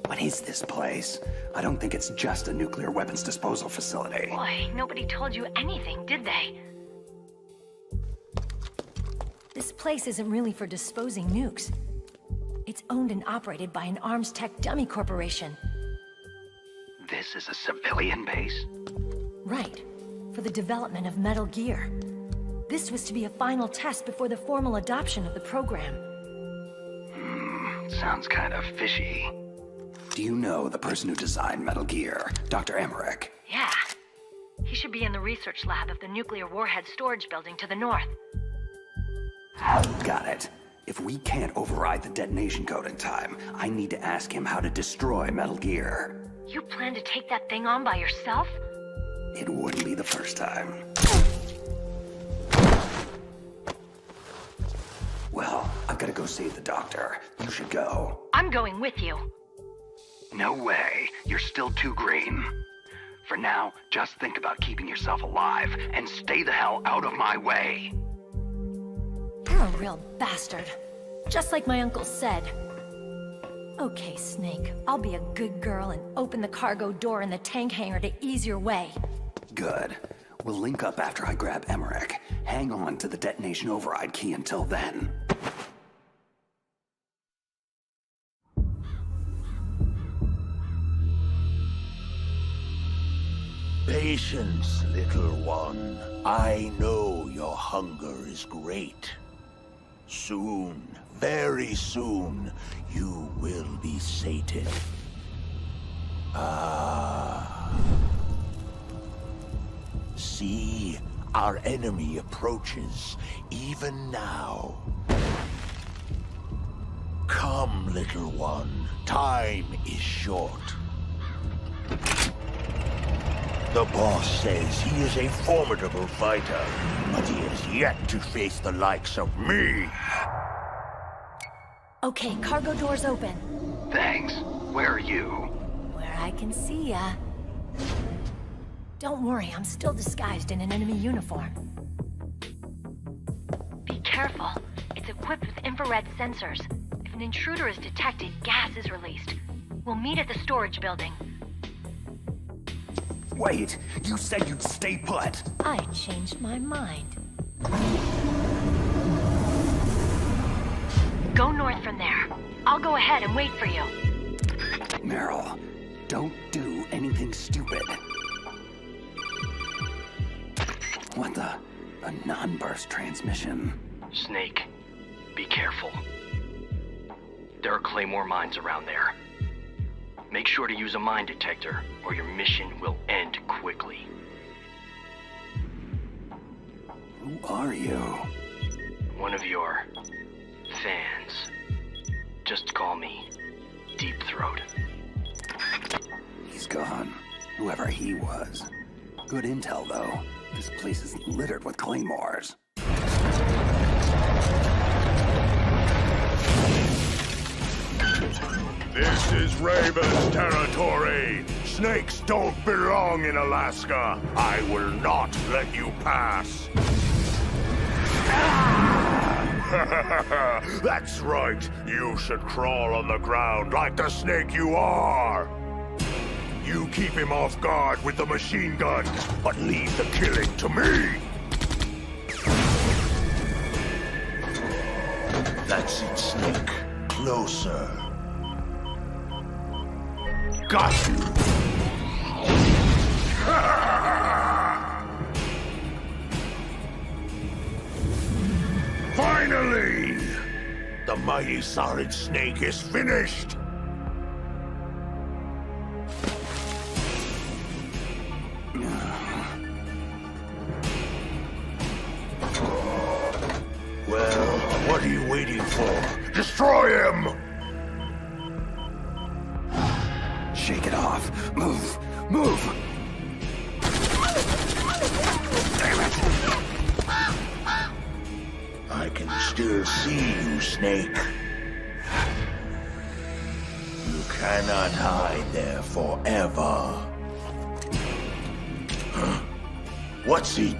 What is this place? I don't think it's just a nuclear weapons disposal facility. Boy, nobody told you anything, did they? This place isn't really for disposing nukes. It's owned and operated by an arms tech dummy corporation. This is a civilian base? Right. For the development of Metal Gear. This was to be a final test before the formal adoption of the program. Sounds kind of fishy. Do you know the person who designed Metal Gear, Dr. Emmerich? Yeah. He should be in the research lab of the nuclear warhead storage building to the north. Got it. If we can't override the detonation code in time, I need to ask him how to destroy Metal Gear. You plan to take that thing on by yourself? It wouldn't be the first time. Well, I've got to go save the doctor. You should go. I'm going with you. No way. You're still too green. For now, just think about keeping yourself alive and stay the hell out of my way. You're a real bastard. Just like my uncle said. Okay, Snake. I'll be a good girl and open the cargo door in the tank hangar to ease your way. Good. We'll link up after I grab Emmerich. Hang on to the detonation override key until then. Patience, little one. I know your hunger is great. Soon, very soon, you will be sated. See, our enemy approaches, even now. Come, little one. Time is short. The boss says he is a formidable fighter, but he has yet to face the likes of me. Okay, cargo door's open. Thanks. Where are you? Where I can see ya. Don't worry, I'm still disguised in an enemy uniform. Be careful. It's equipped with infrared sensors. If an intruder is detected, gas is released. We'll meet at the storage building. Wait, you said you'd stay put. I changed my mind. Go north from there. I'll go ahead and wait for you. Meryl, don't do anything stupid. What the? A non-burst transmission. Snake, be careful. There are Claymore mines around there. Make sure to use a mine detector, or your mission will end quickly. Who are you? One of your fans. Just call me Deep Throat. He's gone. Whoever he was. Good intel, though. This place is littered with claymores. This is Raven's territory. Snakes don't belong in Alaska. I will not let you pass. That's right. You should crawl on the ground like the snake you are. You keep him off guard with the machine gun, but leave the killing to me. That's it, Snake. Closer. Got you! Finally! The mighty Solid Snake is finished! Well, what are you waiting for? Destroy him! Shake it off. Move. Move! Damn it! I can still see you, Snake. You cannot hide there forever. Huh? What's he?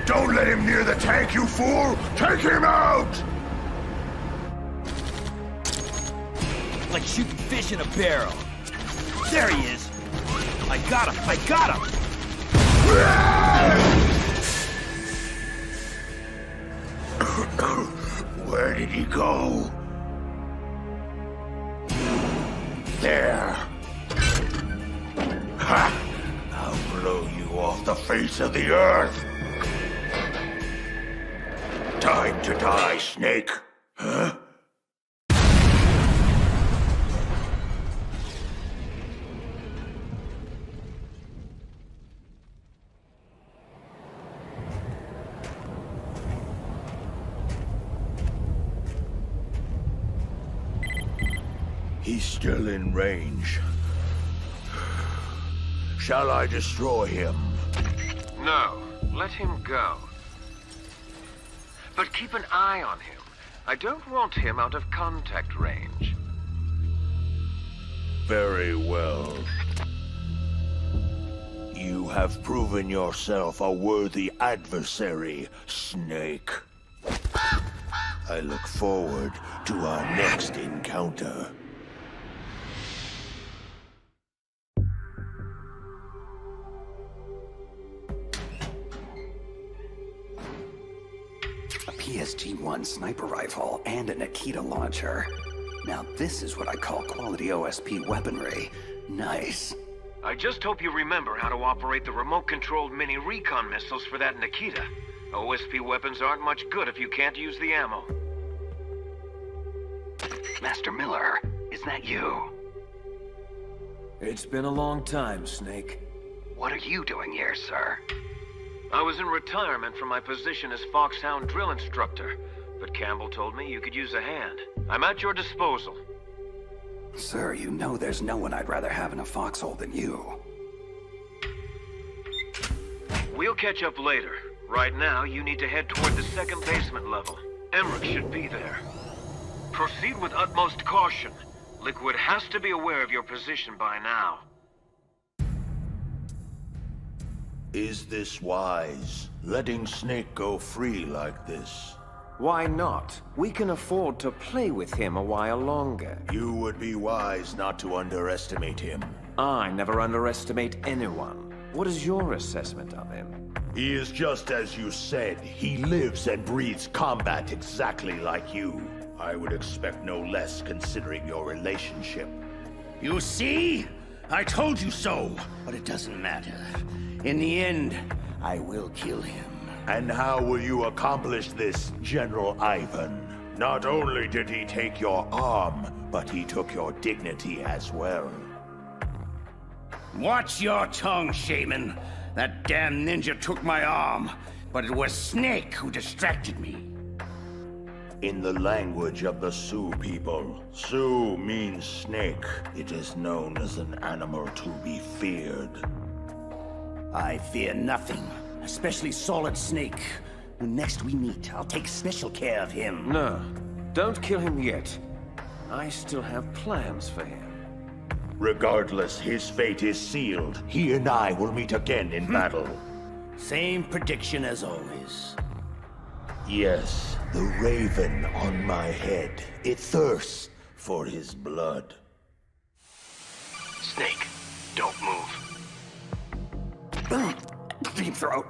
Don't let him near the tank, you fool! Take him out! Like shooting fish in a barrel. There he is. I got him! I got him! Where did he go? There. Ha! I'll blow you off the face of the earth. Time to die, Snake. Huh? He's still in range. Shall I destroy him? No, let him go. But keep an eye on him. I don't want him out of contact range. Very well. You have proven yourself a worthy adversary, Snake. I look forward to our next encounter. A PSG-1 sniper rifle and a Nikita launcher. Now this is what I call quality OSP weaponry. Nice. I just hope you remember how to operate the remote-controlled mini recon missiles for that Nikita. OSP weapons aren't much good if you can't use the ammo. Master Miller, is that you? It's been a long time, Snake. What are you doing here, sir? I was in retirement from my position as Foxhound drill instructor, but Campbell told me you could use a hand. I'm at your disposal. Sir, you know there's no one I'd rather have in a foxhole than you. We'll catch up later. Right now, you need to head toward the second basement level. Emmerich should be there. Proceed with utmost caution. Liquid has to be aware of your position by now. Is this wise? Letting Snake go free like this? Why not? We can afford to play with him a while longer. You would be wise not to underestimate him. I never underestimate anyone. What is your assessment of him? He is just as you said. He lives and breathes combat exactly like you. I would expect no less considering your relationship. You see? I told you so. But it doesn't matter. In the end, I will kill him. And how will you accomplish this, General Ivan? Not only did he take your arm, but he took your dignity as well. Watch your tongue, Shaman. That damn ninja took my arm, but it was Snake who distracted me. In the language of the Sioux people, Sioux means snake. It is known as an animal to be feared. I fear nothing, especially Solid Snake. When next we meet, I'll take special care of him. No, don't kill him yet. I still have plans for him. Regardless, his fate is sealed. He and I will meet again in battle. Same prediction as always. Yes, the raven on my head. It thirsts for his blood. Snake, don't move. Deep throat.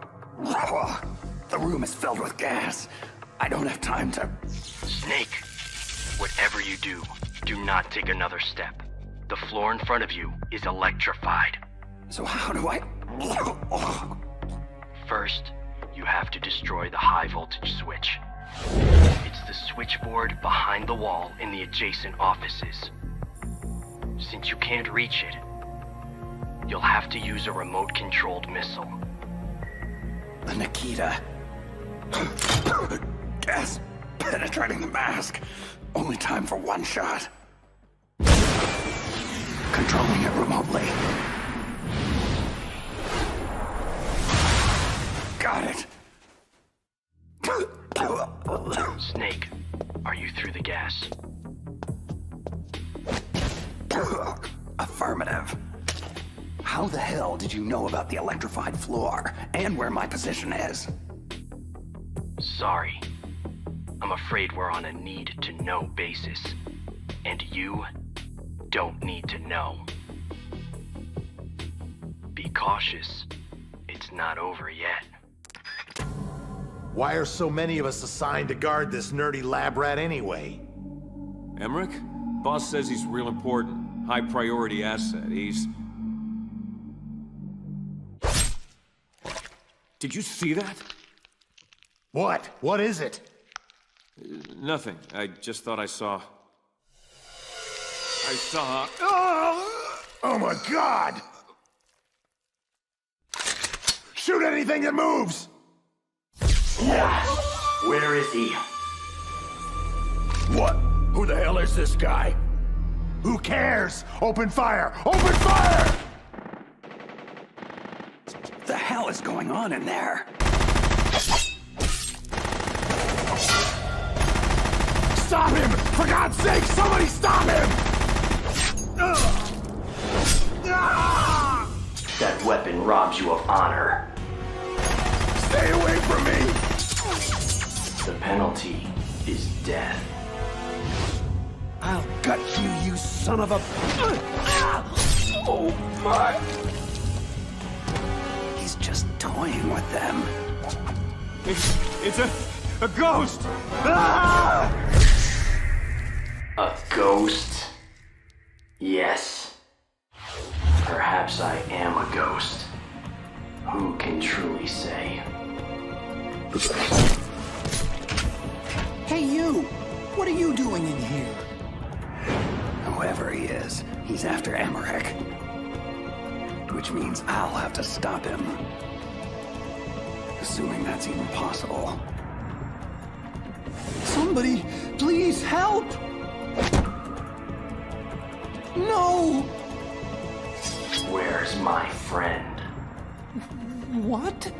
The room is filled with gas. I don't have time to... Snake, whatever you do, do not take another step. The floor in front of you is electrified. So how do I... First, you have to destroy the high voltage switch. It's the switchboard behind the wall in the adjacent offices. Since you can't reach it, you'll have to use a remote-controlled missile. Nikita. Gas penetrating the mask. Only time for one shot. Controlling it remotely. Got it. Snake, are you through the gas? Affirmative. How the hell did you know about the electrified floor and where my position is? Sorry. I'm afraid we're on a need-to-know basis. And you don't need to know. Be cautious. It's not over yet. Why are so many of us assigned to guard this nerdy lab rat anyway? Emmerich? Boss says he's real important. High priority asset. He's... Did you see that? What? What is it? Nothing. I just thought I saw... Oh my God! Shoot anything that moves! Where is he? What? Who the hell is this guy? Who cares? Open fire! Open fire! The hell is going on in there? Stop him! For God's sake, somebody stop him! That weapon robs you of honor. Stay away from me! The penalty is death. I'll gut you, you son of a... Oh my... He's just toying with them. It's a ghost! A ghost? Yes. Perhaps I am a ghost. Who can truly say? Hey, you! What are you doing in here? Whoever he is, he's after Emmerich. Which means I'll have to stop him. Assuming that's even possible. Somebody, please help! No! Where's my friend? What?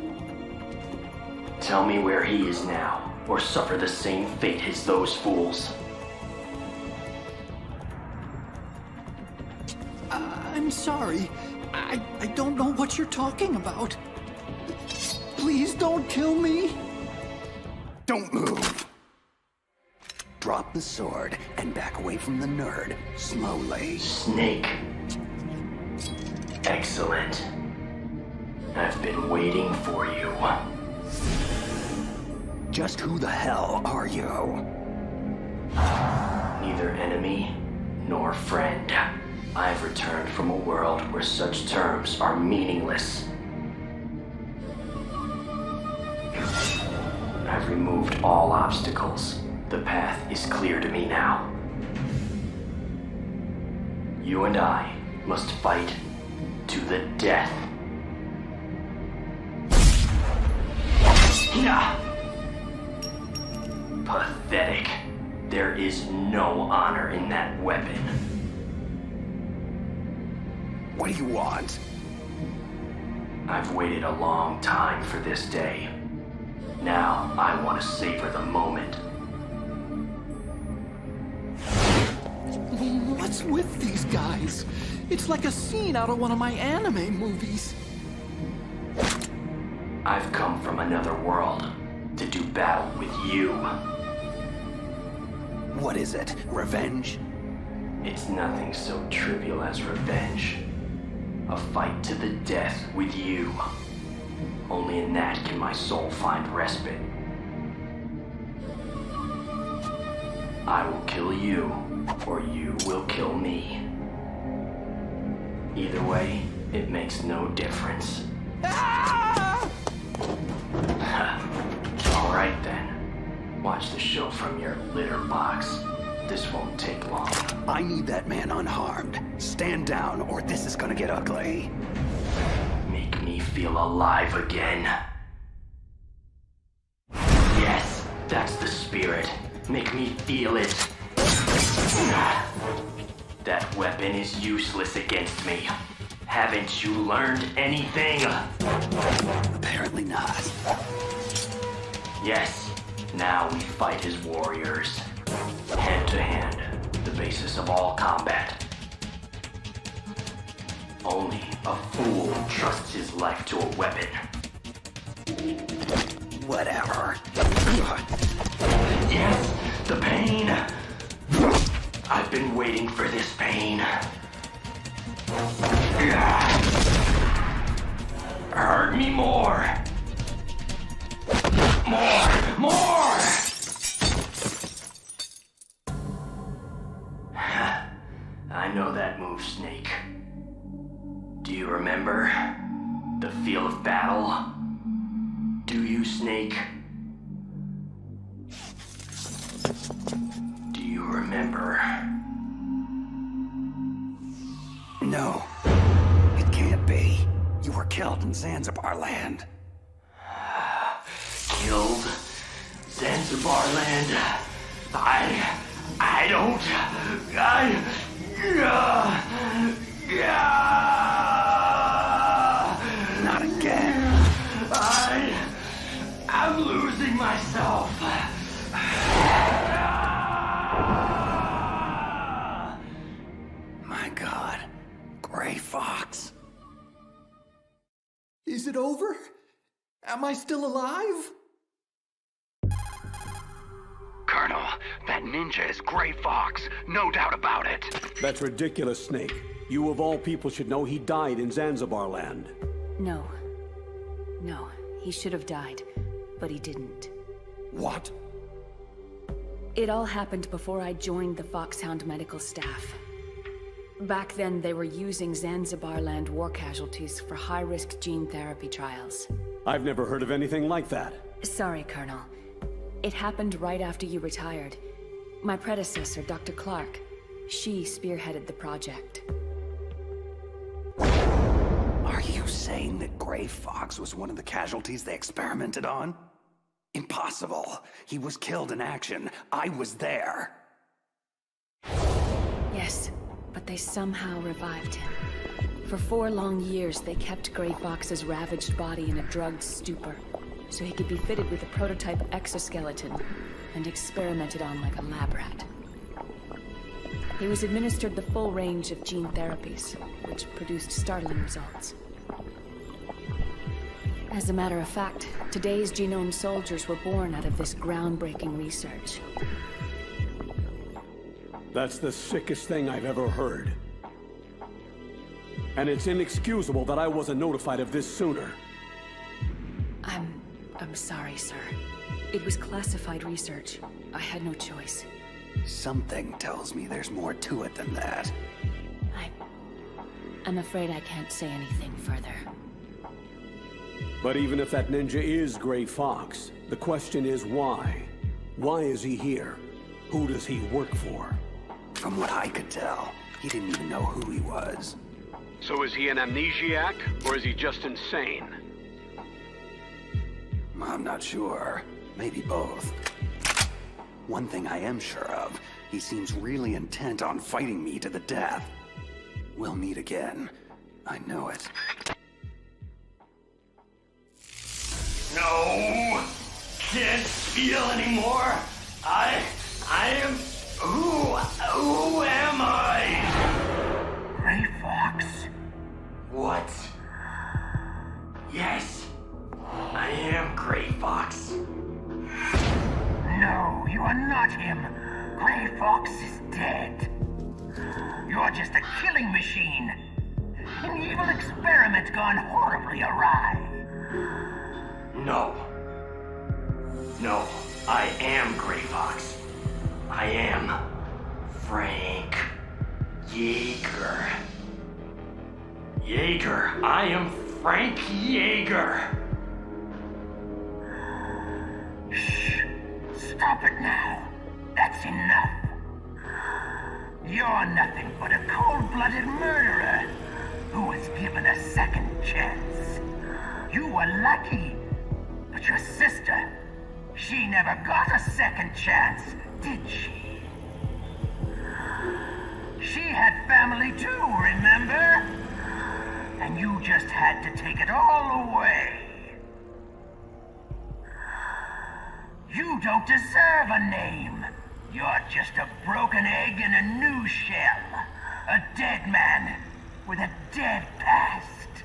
Tell me where he is now, or suffer the same fate as those fools. I'm sorry. I don't know what you're talking about. Please don't kill me. Don't move. Drop the sword and back away from the nerd, slowly. Snake. Excellent. I've been waiting for you. Just who the hell are you? Neither enemy nor friend. I've returned from a world where such terms are meaningless. I've removed all obstacles. The path is clear to me now. You and I must fight to the death. Pathetic. There is no honor in that weapon. What do you want? I've waited a long time for this day. Now, I want to savor the moment. What's with these guys? It's like a scene out of one of my anime movies. I've come from another world to do battle with you. What is it? Revenge? It's nothing so trivial as revenge. A fight to the death with you. Only in that can my soul find respite. I will kill you, or you will kill me. Either way, it makes no difference. Alright then. Watch the show from your litter box. This won't take long. I need that man unharmed. Stand down, or this is gonna get ugly. Make me feel alive again. Yes, that's the spirit. Make me feel it. That weapon is useless against me. Haven't you learned anything? Apparently not. Yes, now we fight as warriors. Hand to hand, the basis of all combat. Only a fool trusts his life to a weapon. Whatever. Yes, the pain. I've been waiting for this pain. Hurt me more. More! I know that move, Snake. Do you remember? The feel of battle? Do you, Snake? Do you remember? No. It can't be. You were killed in Zanzibar land. Killed? Zanzibar land? I don't... Not again. I'm losing myself. My God. Gray Fox. Is it over? Am I still alive? Colonel, that ninja is Gray Fox. No doubt about it. That's ridiculous, Snake. You of all people should know he died in Zanzibar land. No. No, he should have died, but he didn't. What? It all happened before I joined the Foxhound medical staff. Back then, they were using Zanzibar land war casualties for high-risk gene therapy trials. I've never heard of anything like that. Sorry, Colonel. It happened right after you retired. My predecessor, Dr. Clark, she spearheaded the project. Are you saying that Gray Fox was one of the casualties they experimented on? Impossible. He was killed in action. I was there. Yes, but they somehow revived him. For 4 long years, they kept Gray Fox's ravaged body in a drugged stupor, so he could be fitted with a prototype exoskeleton and experimented on like a lab rat. He was administered the full range of gene therapies, which produced startling results. As a matter of fact, today's genome soldiers were born out of this groundbreaking research. That's the sickest thing I've ever heard. And it's inexcusable that I wasn't notified of this sooner. I'm sorry, sir. It was classified research. I had no choice. Something tells me there's more to it than that. I'm afraid I can't say anything further. But even if that ninja is Gray Fox, the question is why? Why is he here? Who does he work for? From what I could tell, he didn't even know who he was. So is he an amnesiac, or is he just insane? I'm not sure. Maybe both. One thing I am sure of, he seems really intent on fighting me to the death. We'll meet again. I know it. No! can't feel anymore. I am... Who am I? Gray Fox? What? Yes, I am Gray Fox. No, you are not him. Gray Fox is dead. You're just a killing machine. An evil experiment gone horribly awry. No. No, I am Gray Fox. I am Frank Yeager. Yeager, I am Frank Yeager. Shh. Stop it now. That's enough. You're nothing but a cold-blooded murderer who was given a second chance. You were lucky, but your sister, she never got a second chance, did she? She had family too, remember? And you just had to take it all away. You don't deserve a name. You're just a broken egg in a new shell. A dead man with a dead past.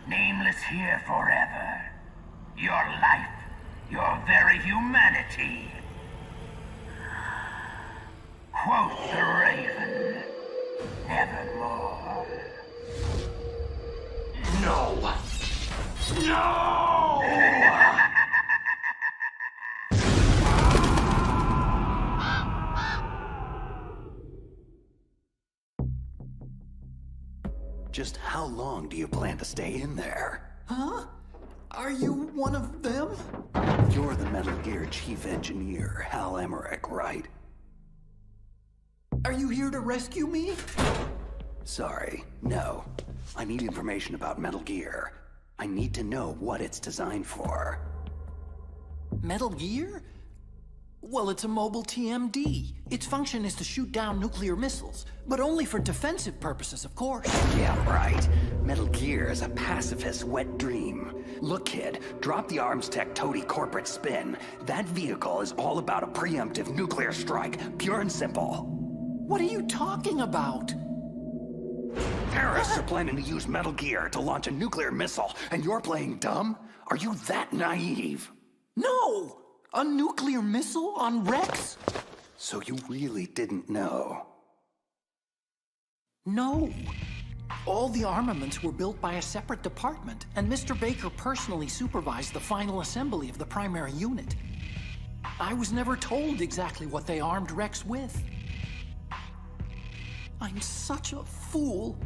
Nameless here forever. Your life, your very humanity. Quote the Raven. Nevermore. No. No! Just how long do you plan to stay in there? Huh? Are you one of them? You're the Metal Gear Chief Engineer, Hal Emmerich, right? Are you here to rescue me? Sorry, no. I need information about Metal Gear. I need to know what it's designed for. Metal Gear? Well, it's a mobile TMD. Its function is to shoot down nuclear missiles, but only for defensive purposes, of course. Yeah, right. Metal Gear is a pacifist's wet dream. Look, kid, drop the arms tech toady corporate spin. That vehicle is all about a preemptive nuclear strike, pure and simple. What are you talking about? Terrorists are planning to use Metal Gear to launch a nuclear missile, and you're playing dumb? Are you that naive? No! A nuclear missile on Rex? So you really didn't know? No. All the armaments were built by a separate department, and Mr. Baker personally supervised the final assembly of the primary unit. I was never told exactly what they armed Rex with. I'm such a fool.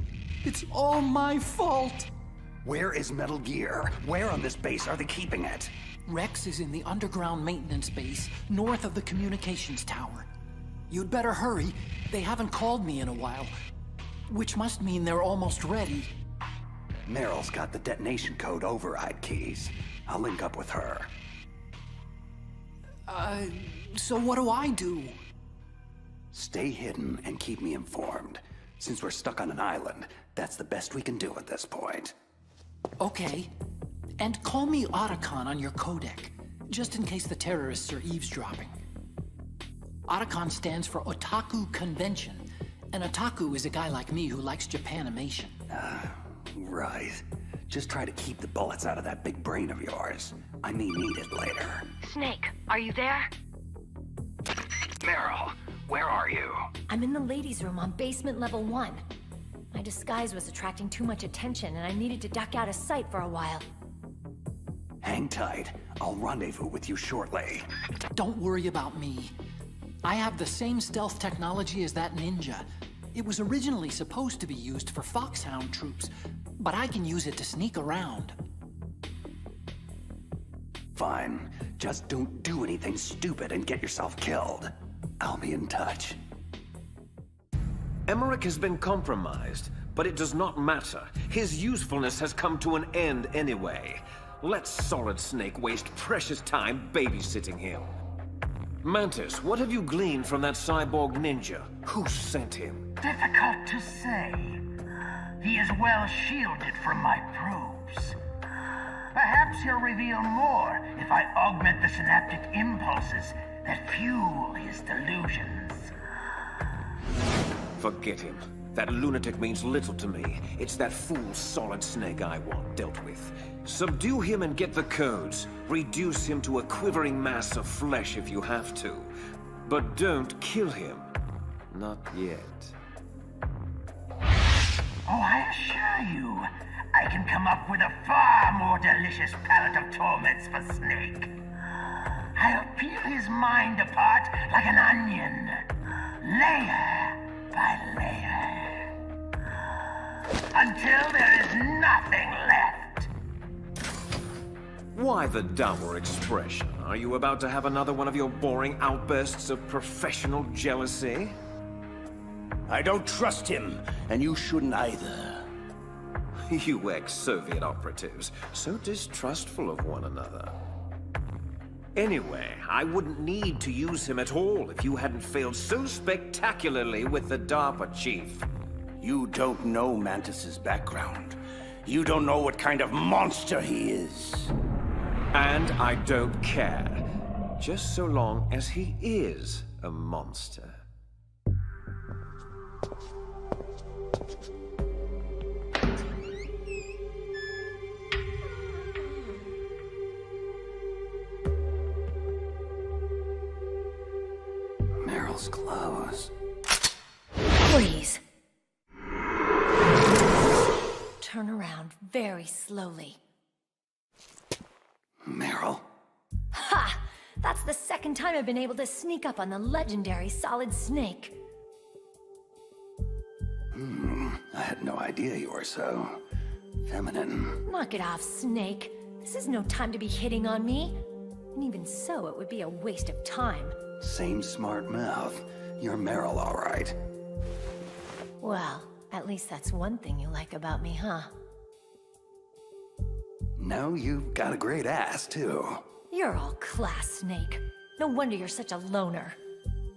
It's all my fault. Where is Metal Gear? Where on this base are they keeping it? Rex is in the underground maintenance base, north of the communications tower. You'd better hurry. They haven't called me in a while, which must mean they're almost ready. Meryl's got the detonation code override keys. I'll link up with her. So what do I do? Stay hidden and keep me informed. Since we're stuck on an island, that's the best we can do at this point. Okay. And call me Otacon on your codec, just in case the terrorists are eavesdropping. Otacon stands for Otaku Convention, and Otaku is a guy like me who likes Japanimation. Right. Just try to keep the bullets out of that big brain of yours. I may need it later. Snake, are you there? Meryl, where are you? I'm in the ladies' room on basement level 1. My disguise was attracting too much attention, and I needed to duck out of sight for a while. Hang tight. I'll rendezvous with you shortly. Don't worry about me. I have the same stealth technology as that ninja. It was originally supposed to be used for foxhound troops, but I can use it to sneak around. Fine. Just don't do anything stupid and get yourself killed. I'll be in touch. Emmerich has been compromised, but it does not matter. His usefulness has come to an end anyway. Let Solid Snake waste precious time babysitting him. Mantis, what have you gleaned from that cyborg ninja? Who sent him? Difficult to say. He is well shielded from my probes. Perhaps he'll reveal more if I augment the synaptic impulses that fuel his delusions. Forget him. That lunatic means little to me. It's that fool Solid Snake I want dealt with. Subdue him and get the codes. Reduce him to a quivering mass of flesh if you have to. But don't kill him. Not yet. Oh, I assure you, I can come up with a far more delicious palette of torments for Snake. I'll peel his mind apart like an onion, layer by layer, until there is nothing left. Why the dour expression? Are you about to have another one of your boring outbursts of professional jealousy? I don't trust him, and you shouldn't either. You ex-Soviet operatives, so distrustful of one another. Anyway, I wouldn't need to use him at all if you hadn't failed so spectacularly with the DARPA chief. You don't know Mantis's background. You don't know what kind of monster he is. And I don't care. Just so long as he is a monster. Meryl's clothes. Please. Turn around very slowly. Meryl? Ha! That's the second time I've been able to sneak up on the legendary Solid Snake. I had no idea you were so feminine. Knock it off, Snake. This is no time to be hitting on me. And even so, it would be a waste of time. Same smart mouth. You're Meryl, all right. Well, at least that's one thing you like about me, huh? No, you've got a great ass, too. You're all class, Snake. No wonder you're such a loner.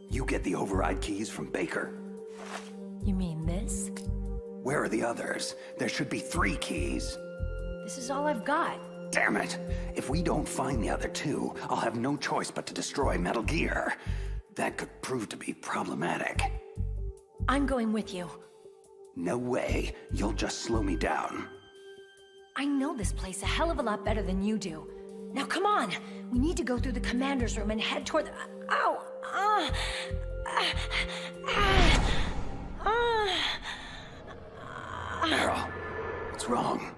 You get the override keys from Baker. You mean this? Where are the others? There should be 3 keys. This is all I've got. Damn it! If we don't find the other 2, I'll have no choice but to destroy Metal Gear. That could prove to be problematic. I'm going with you. No way. You'll just slow me down. I know this place a hell of a lot better than you do. Now come on! We need to go through the commander's room and head toward the... Ow! Meryl, what's wrong?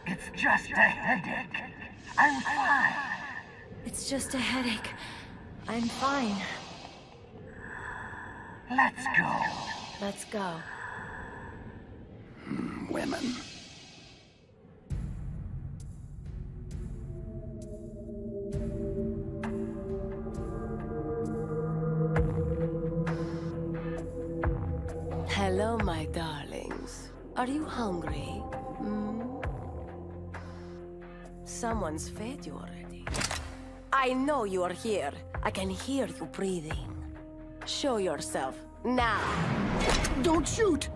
It's just a headache. I'm fine. It's just a headache. I'm fine. Let's go. Let's go. Women. Hello, my darlings. Are you hungry? Someone's fed you already. I know you are here. I can hear you breathing. Show yourself, now! Don't shoot!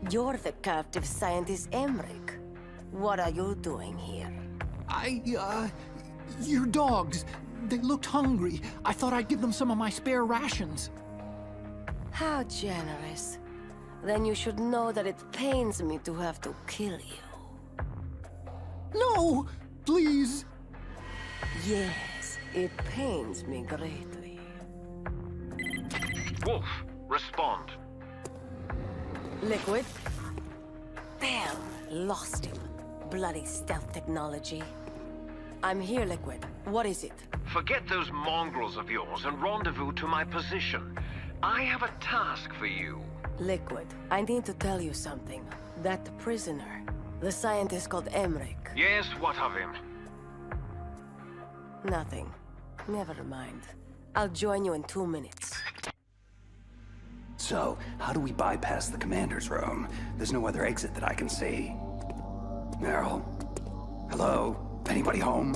You're the captive scientist Emmerich. What are you doing here? Your dogs. They looked hungry. I thought I'd give them some of my spare rations. How generous. Then you should know that it pains me to have to kill you. No! Please! Yes, it pains me greatly. Wolf, respond. Liquid? Damn, lost him. Bloody stealth technology. I'm here, Liquid. What is it? Forget those mongrels of yours and rendezvous to my position. I have a task for you. Liquid, I need to tell you something. That prisoner, the scientist called Emmerich. Yes, what of him? Nothing. Never mind. I'll join you in 2 minutes. So, how do we bypass the commander's room? There's no other exit that I can see. Meryl? Hello? Anybody home?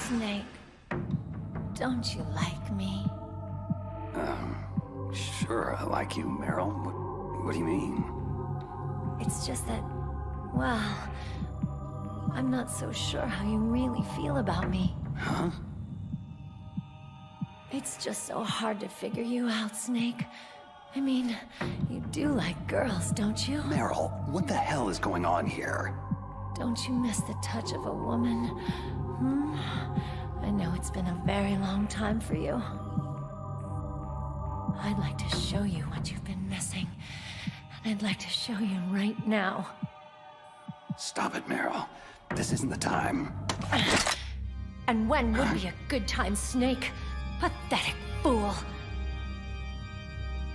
Snake, don't you like me? Sure, I like you, Meryl. What do you mean? It's just that, well, I'm not so sure how you really feel about me. Huh? It's just so hard to figure you out, Snake. I mean, you do like girls, don't you? Meryl, what the hell is going on here? Don't you miss the touch of a woman? I know it's been a very long time for you. I'd like to show you what you've been missing. And I'd like to show you right now. Stop it, Meryl. This isn't the time. And when would be a good time, Snake? Pathetic fool.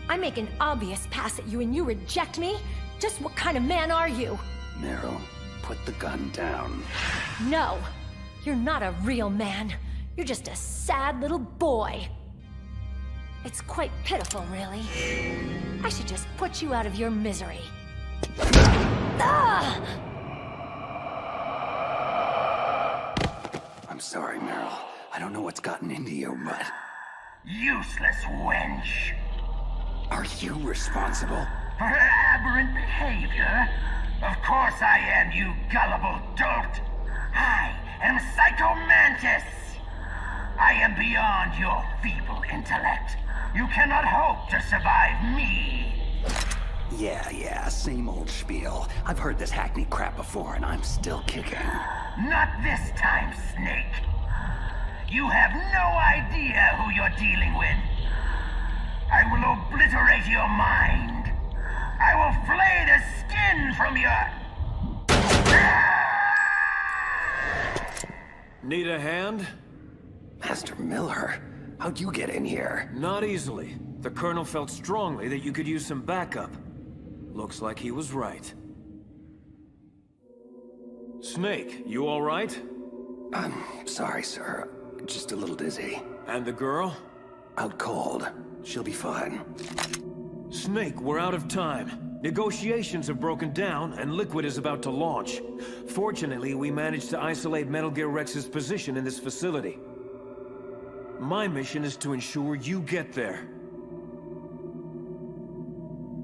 I make an obvious pass at you and you reject me? Just what kind of man are you? Meryl, put the gun down. No, you're not a real man. You're just a sad little boy. It's quite pitiful, really. I should just put you out of your misery. Ah! I'm sorry, Meryl. I don't know what's gotten into you, but... Useless wench. Are you responsible? For her aberrant behavior? Of course I am, you gullible dolt. I am Psycho Mantis. I am beyond your feeble intellect. You cannot hope to survive me. Yeah, same old spiel. I've heard this hackney crap before, and I'm still kicking. Not this time, Snake. You have no idea who you're dealing with. I will obliterate your mind. I will flay the skin from your... Need a hand? Master Miller, how'd you get in here? Not easily. The Colonel felt strongly that you could use some backup. Looks like he was right. Snake, you all right? I'm sorry, sir. Just a little dizzy. And the girl? Out cold. She'll be fine. Snake, we're out of time. Negotiations have broken down, and Liquid is about to launch. Fortunately, we managed to isolate Metal Gear Rex's position in this facility. My mission is to ensure you get there.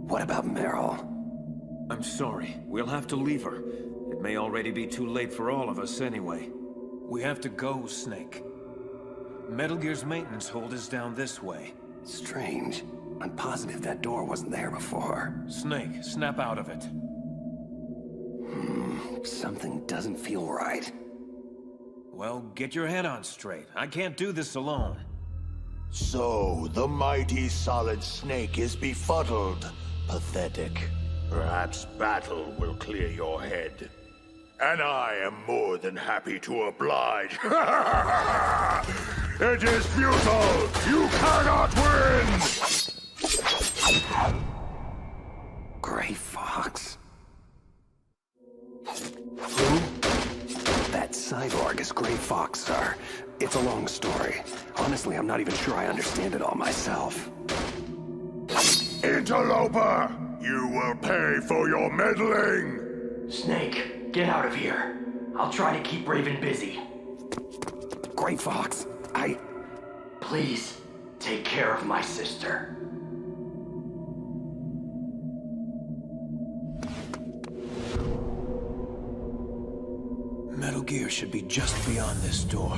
What about Meryl? I'm sorry. We'll have to leave her. It may already be too late for all of us anyway. We have to go, Snake. Metal Gear's maintenance hold is down this way. Strange. I'm positive that door wasn't there before. Snake, snap out of it. Something doesn't feel right. Well, get your head on straight. I can't do this alone. So, the mighty Solid Snake is befuddled. Pathetic. Perhaps battle will clear your head. And I am more than happy to oblige. It is futile! You cannot win! Gray Fox. That cyborg is Gray Fox, sir. It's a long story. Honestly, I'm not even sure I understand it all myself. Interloper! You will pay for your meddling! Snake, get out of here. I'll try to keep Raven busy. Gray Fox, Please, take care of my sister. Metal Gear should be just beyond this door.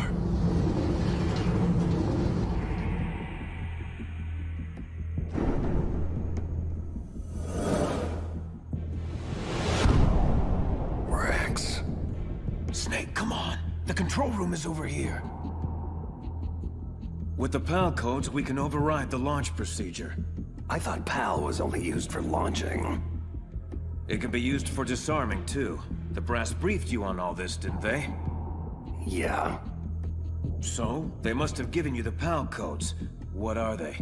Rex. Snake, come on. The control room is over here. With the PAL codes, we can override the launch procedure. I thought PAL was only used for launching. It can be used for disarming, too. The brass briefed you on all this, didn't they? Yeah. So, they must have given you the PAL codes. What are they?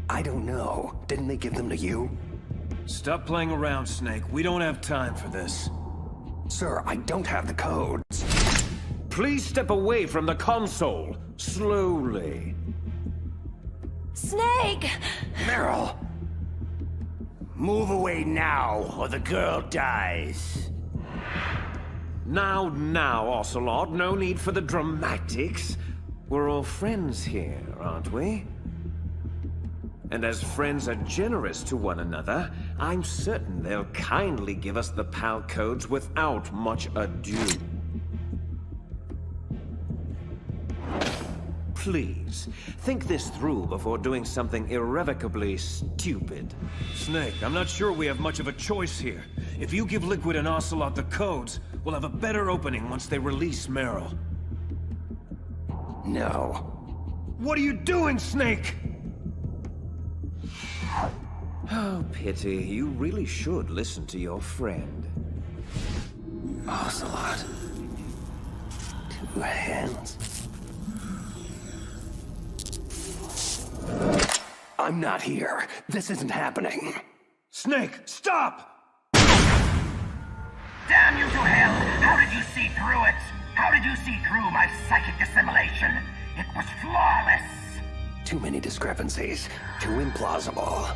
I don't know. Didn't they give them to you? Stop playing around, Snake. We don't have time for this. Sir, I don't have the codes. Please step away from the console. Slowly. Snake! Meryl! Move away now, or the girl dies. Now, Ocelot. No need for the dramatics. We're all friends here, aren't we? And as friends are generous to one another, I'm certain they'll kindly give us the PAL codes without much ado. Please, think this through before doing something irrevocably stupid. Snake, I'm not sure we have much of a choice here. If you give Liquid and Ocelot the codes, we'll have a better opening once they release Meryl. No. What are you doing, Snake? Oh, pity. You really should listen to your friend. Ocelot. 2 hands. I'm not here. This isn't happening. Snake, stop! Damn you to hell! How did you see through it? How did you see through my psychic assimilation? It was flawless! Too many discrepancies. Too implausible.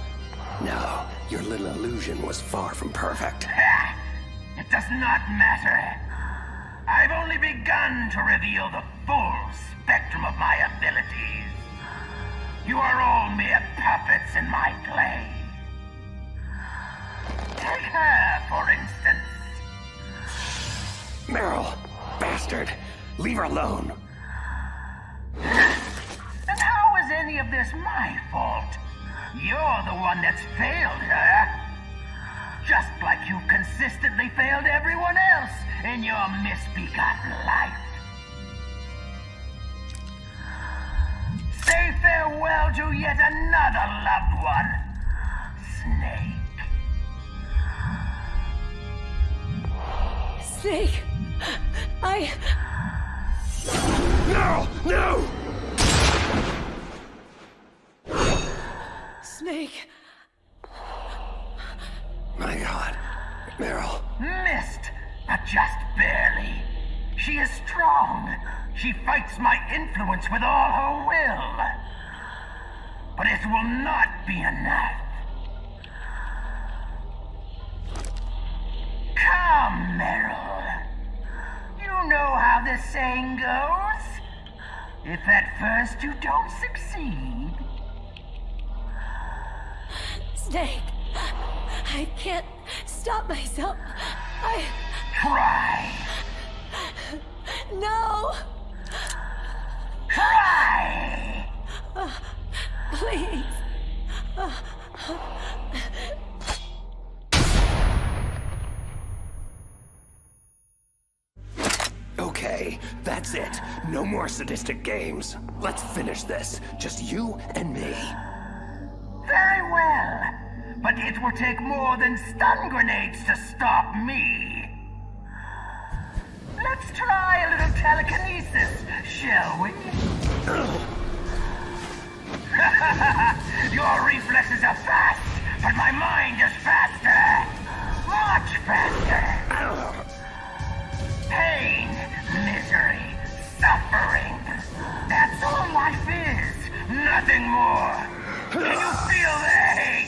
No, your little illusion was far from perfect. It does not matter. I've only begun to reveal the full spectrum of my abilities. You are all mere puppets in my play. Take her, for instance. Meryl, bastard, leave her alone. And how is any of this my fault? You're the one that's failed her. Just like you've consistently failed everyone else in your misbegotten life. Say farewell to yet another loved one, Snake. Snake, No! No! Snake. My God, Meryl. Missed, but just barely. She is strong. She fights my influence with all her will. But it will not be enough. Come, Meryl. You know how this saying goes. If at first you don't succeed... Snake, I can't stop myself. Try. No! Try! Please. Okay, that's it. No more sadistic games. Let's finish this. Just you and me. Very well. But it will take more than stun grenades to stop me. Let's try a little telekinesis, shall we? Your reflexes are fast, but my mind is faster. Much faster. Pain, misery, suffering. That's all life is. Nothing more. Can you feel the hate?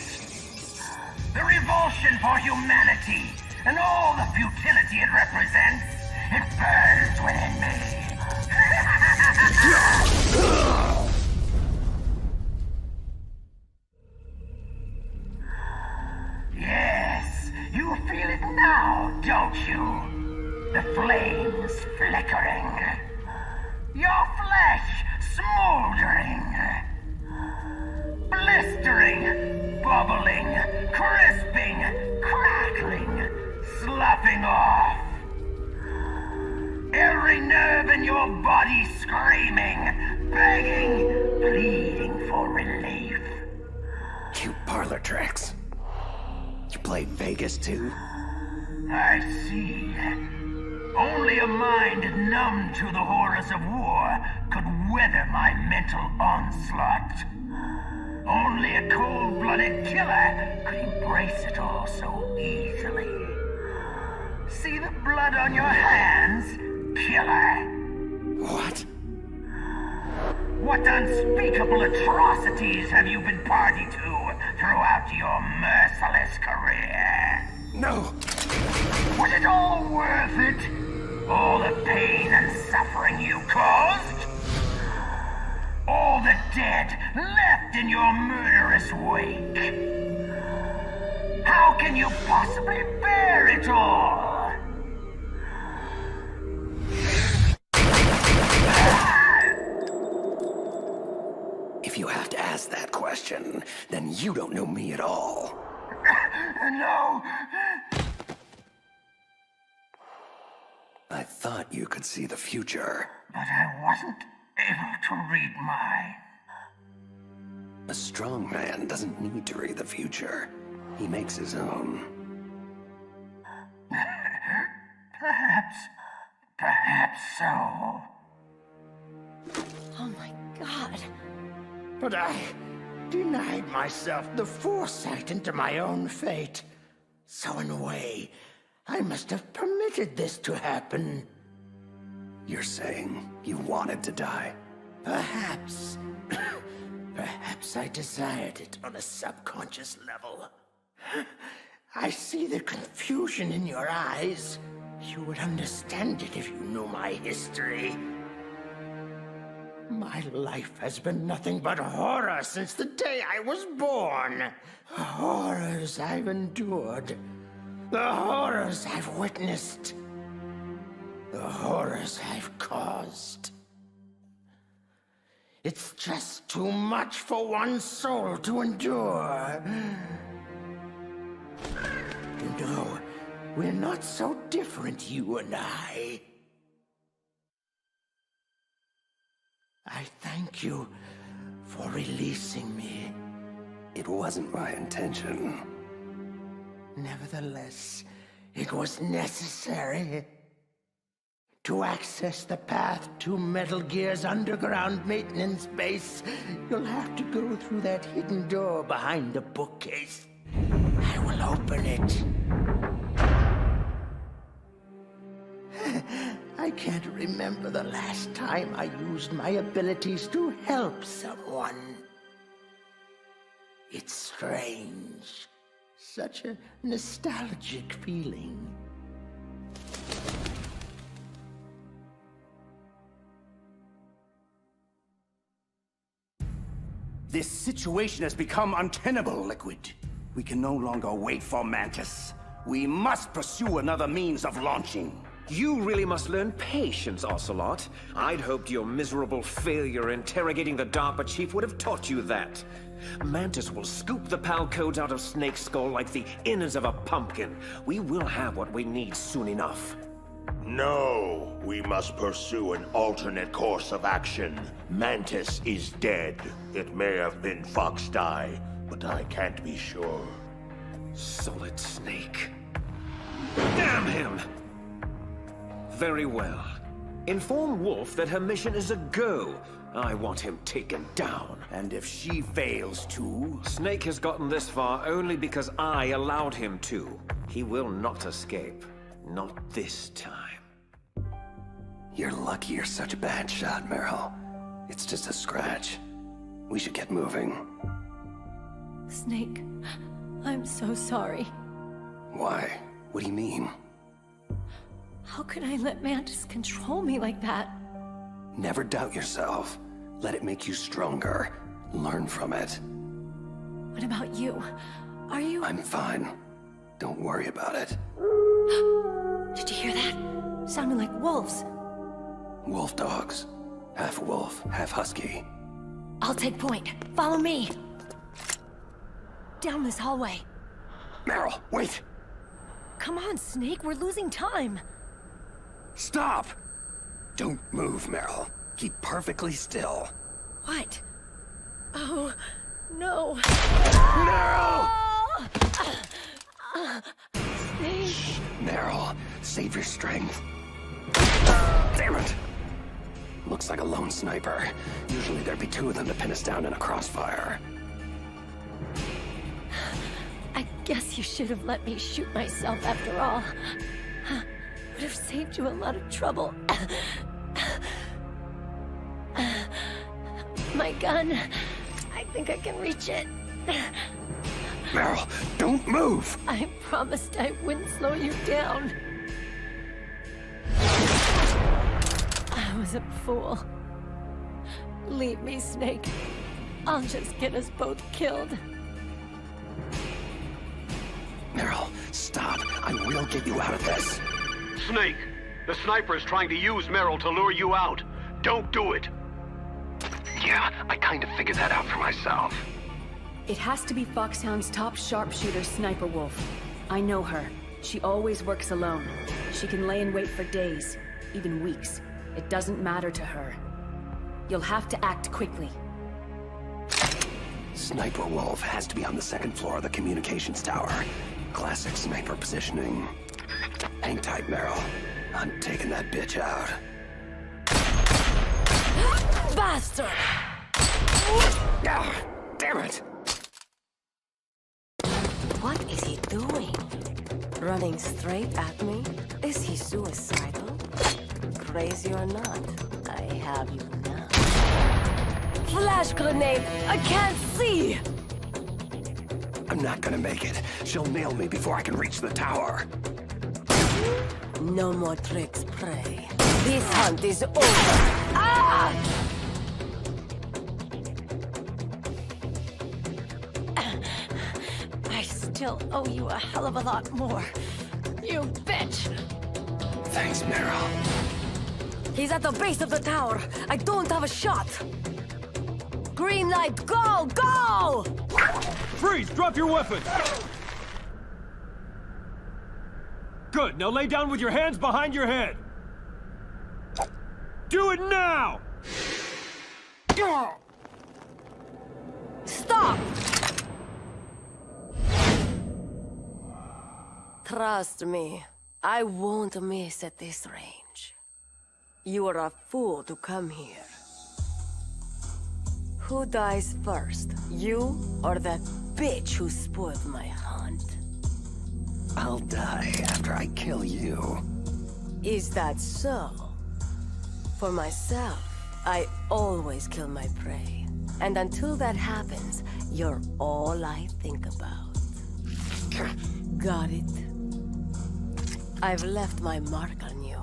The revulsion for humanity and all the futility it represents. It burns within me. Yes, you feel it now, don't you? The flames flickering. Your flesh smoldering. Blistering, bubbling, crisping, crackling, sloughing off. Every nerve in your body screaming, begging, pleading for relief. Cute parlor tricks. You play Vegas too? I see. Only a mind numb to the horrors of war could weather my mental onslaught. Only a cold-blooded killer could embrace it all so easily. See the blood on your hands, killer? What? What unspeakable atrocities have you been party to throughout your merciless career? No! Was it all worth it? All the pain and suffering you caused? all the dead left in your murderous wake. How can you possibly bear it all? If you have to ask that question, then you don't know me at all. No. I thought you could see the future. But I wasn't able to read mine. A strong man doesn't need to read the future. He makes his own. Perhaps so. Oh my god. But I denied myself the foresight into my own fate. So in a way, I must have permitted this to happen. You're saying you wanted to die? Perhaps. Perhaps I desired it on a subconscious level. I see the confusion in your eyes. You would understand it if you knew my history. My life has been nothing but horror since the day I was born. The horrors I've endured. The horrors I've witnessed. The horrors I've caused. It's just too much for one soul to endure. You know, we're not so different, you and I. I thank you for releasing me. It wasn't my intention. Nevertheless, it was necessary. To access the path to Metal Gear's underground maintenance base, you'll have to go through that hidden door behind the bookcase. I will open it. I can't remember the last time I used my abilities to help someone. It's strange. Such a nostalgic feeling. This situation has become untenable, Liquid. We can no longer wait for Mantis. We must pursue another means of launching. You really must learn patience, Ocelot. I'd hoped your miserable failure interrogating the DARPA chief would have taught you that. Mantis will scoop the PAL codes out of Snake's skull like the innards of a pumpkin. We will have what we need soon enough. No, we must pursue an alternate course of action. Mantis is dead. It may have been Fox-Die, but I can't be sure. Solid Snake. Damn him! Very well. Inform Wolf that her mission is a go. I want him taken down. And if she fails to... Snake has gotten this far only because I allowed him to. He will not escape. Not this time. You're lucky you're such a bad shot, Meryl. It's just a scratch. We should get moving. Snake, I'm so sorry. Why? What do you mean? How could I let Mantis control me like that? Never doubt yourself. Let it make you stronger. Learn from it. What about you? Are you... I'm fine. Don't worry about it. Did you hear that? Sounded like wolves. Wolf dogs. Half wolf, half husky. I'll take point. Follow me. Down this hallway. Meryl, wait! Come on, Snake. We're losing time. Stop! Don't move, Meryl. Keep perfectly still. What? Oh, no. Meryl! Snake. Meryl, save your strength. Damn it! Looks like a lone sniper. Usually there'd be two of them to pin us down in a crossfire. I guess you should have let me shoot myself after all. Would have saved you a lot of trouble. My gun. I think I can reach it. Meryl, don't move! I promised I wouldn't slow you down. I was a fool. Leave me, Snake. I'll just get us both killed. Meryl, stop. I will get you out of this. Snake, the sniper is trying to use Meryl to lure you out. Don't do it. Yeah, I kind of figured that out for myself. It has to be Foxhound's top sharpshooter, Sniper Wolf. I know her. She always works alone. She can lay in wait for days, even weeks. It doesn't matter to her. You'll have to act quickly. Sniper Wolf has to be on the second floor of the communications tower. Classic sniper positioning. Hang tight, Meryl. I'm taking that bitch out. Bastard! Ah, damn it! What is he doing? Running straight at me? Is he suicidal? Crazy or not, I have you now. Flash grenade! I can't see! I'm not gonna make it. She'll nail me before I can reach the tower. No more tricks, Prey. This hunt is over! Ah! I still owe you a hell of a lot more. You bitch! Thanks, Meryl. He's at the base of the tower. I don't have a shot. Green light, go! Go! Freeze! Drop your weapon! Good, now lay down with your hands behind your head. Do it now! Stop! Trust me, I won't miss at this range. You are a fool to come here. Who dies first, you or that bitch who spoiled my hunt? I'll die after I kill you. Is that so? For myself, I always kill my prey. And until that happens, you're all I think about. Got it? I've left my mark on you.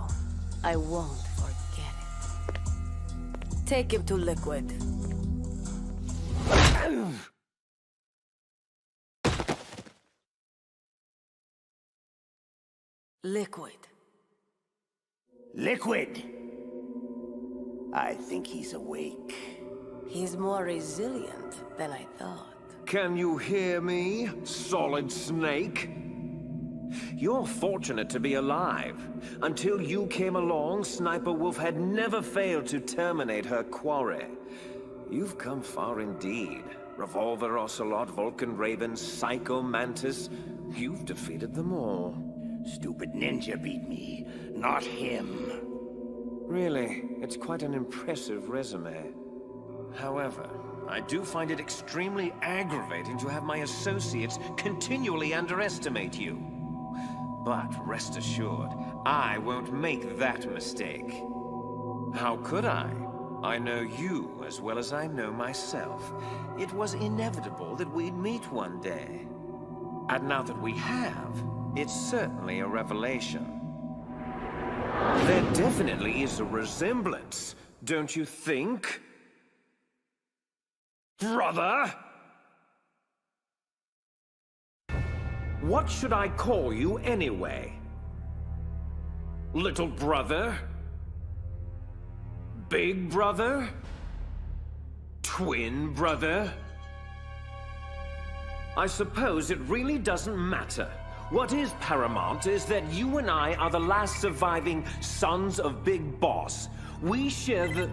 I won't forget it. Take him to Liquid. Liquid. Liquid! I think he's awake. He's more resilient than I thought. Can you hear me, Solid Snake? You're fortunate to be alive. Until you came along, Sniper Wolf had never failed to terminate her quarry. You've come far indeed. Revolver Ocelot, Vulcan Raven, Psycho Mantis. You've defeated them all. Stupid ninja beat me, not him. Really, it's quite an impressive resume. However, I do find it extremely aggravating to have my associates continually underestimate you. But rest assured, I won't make that mistake. How could I? I know you as well as I know myself. It was inevitable that we'd meet one day. And now that we have, it's certainly a revelation. There definitely is a resemblance, don't you think? Brother? What should I call you anyway? Little brother? Big brother? Twin brother? I suppose it really doesn't matter. What is paramount is that you and I are the last surviving sons of Big Boss. We share the...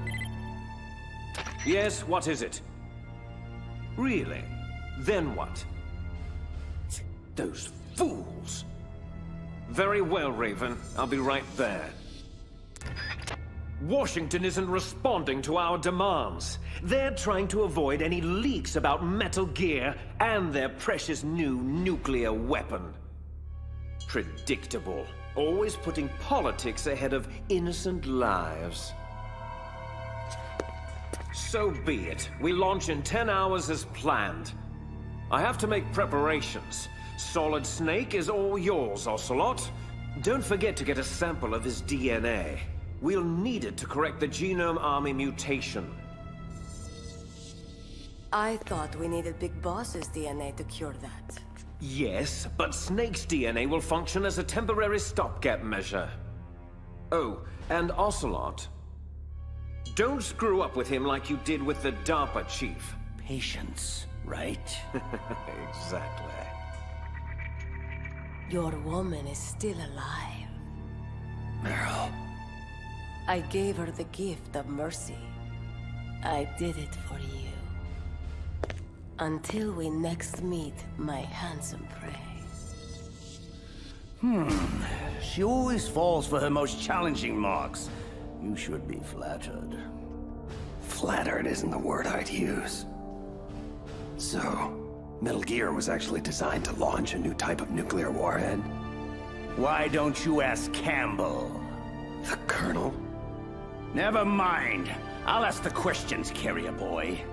Yes, what is it? Really? Then what? Those fools! Very well, Raven. I'll be right there. Washington isn't responding to our demands. They're trying to avoid any leaks about Metal Gear and their precious new nuclear weapon. Predictable. Always putting politics ahead of innocent lives. So be it. We launch in 10 hours as planned. I have to make preparations. Solid Snake is all yours, Ocelot. Don't forget to get a sample of his DNA. We'll need it to correct the Genome Army mutation. I thought we needed Big Boss's DNA to cure that. Yes, but Snake's DNA will function as a temporary stopgap measure. Oh, and Ocelot. Don't screw up with him like you did with the DARPA chief. Patience, right? Exactly. Your woman is still alive. Meryl. I gave her the gift of mercy. I did it for you. Until we next meet, my handsome prey. She always falls for her most challenging marks. You should be flattered. Flattered isn't the word I'd use. So, Metal Gear was actually designed to launch a new type of nuclear warhead? Why don't you ask Campbell? The Colonel? Never mind. I'll ask the questions, carrier boy.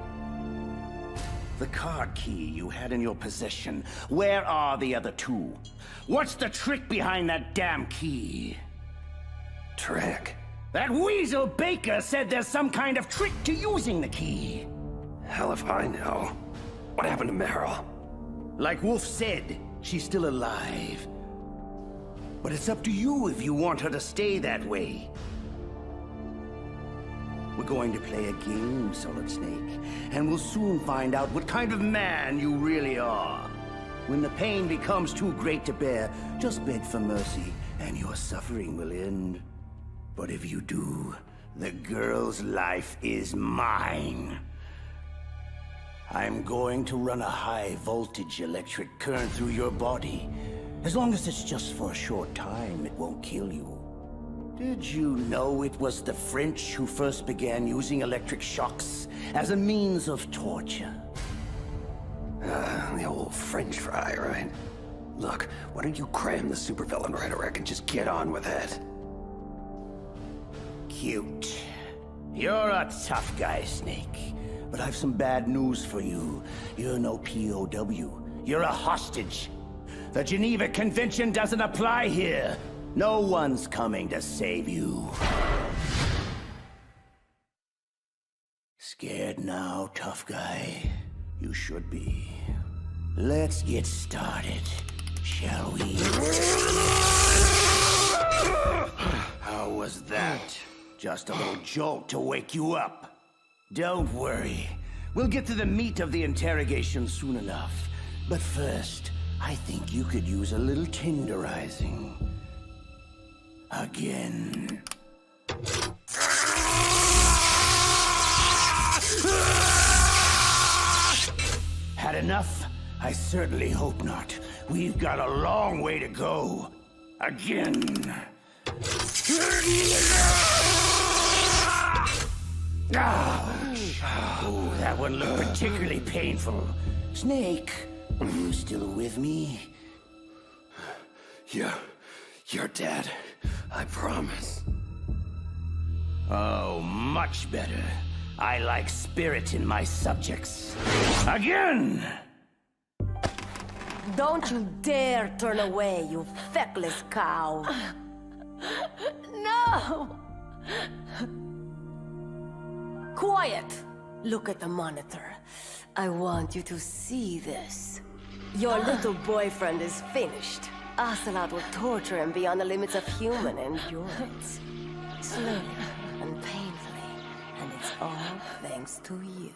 The card key you had in your possession, where are the other two? What's the trick behind that damn key? Trick? That weasel Baker said there's some kind of trick to using the key. Hell if I know. What happened to Meryl? Like Wolf said, she's still alive. But it's up to you if you want her to stay that way. We're going to play a game, Solid Snake, and we'll soon find out what kind of man you really are. When the pain becomes too great to bear, just beg for mercy, and your suffering will end. But if you do, the girl's life is mine. I'm going to run a high-voltage electric current through your body. As long as it's just for a short time, it won't kill you. Did you know it was the French who first began using electric shocks as a means of torture? The old French fry, right? Look, why don't you cram the supervillain rhetoric and just get on with it? Cute. You're a tough guy, Snake. But I've some bad news for you. You're no POW. You're a hostage. The Geneva Convention doesn't apply here. No one's coming to save you. Scared now, tough guy? You should be. Let's get started, shall we? How was that? Just a little jolt to wake you up. Don't worry. We'll get to the meat of the interrogation soon enough. But first, I think you could use a little tenderizing. Again. Had enough? I certainly hope not. We've got a long way to go. Again. Oh, that one looked particularly painful. Snake, are you still with me? You're dead. I promise. Oh, much better. I like spirit in my subjects. Again! Don't you dare turn away, you feckless cow! No! Quiet! Look at the monitor. I want you to see this. Your little boyfriend is finished. Ocelot will torture him beyond the limits of human endurance. Slowly and painfully. And it's all thanks to you.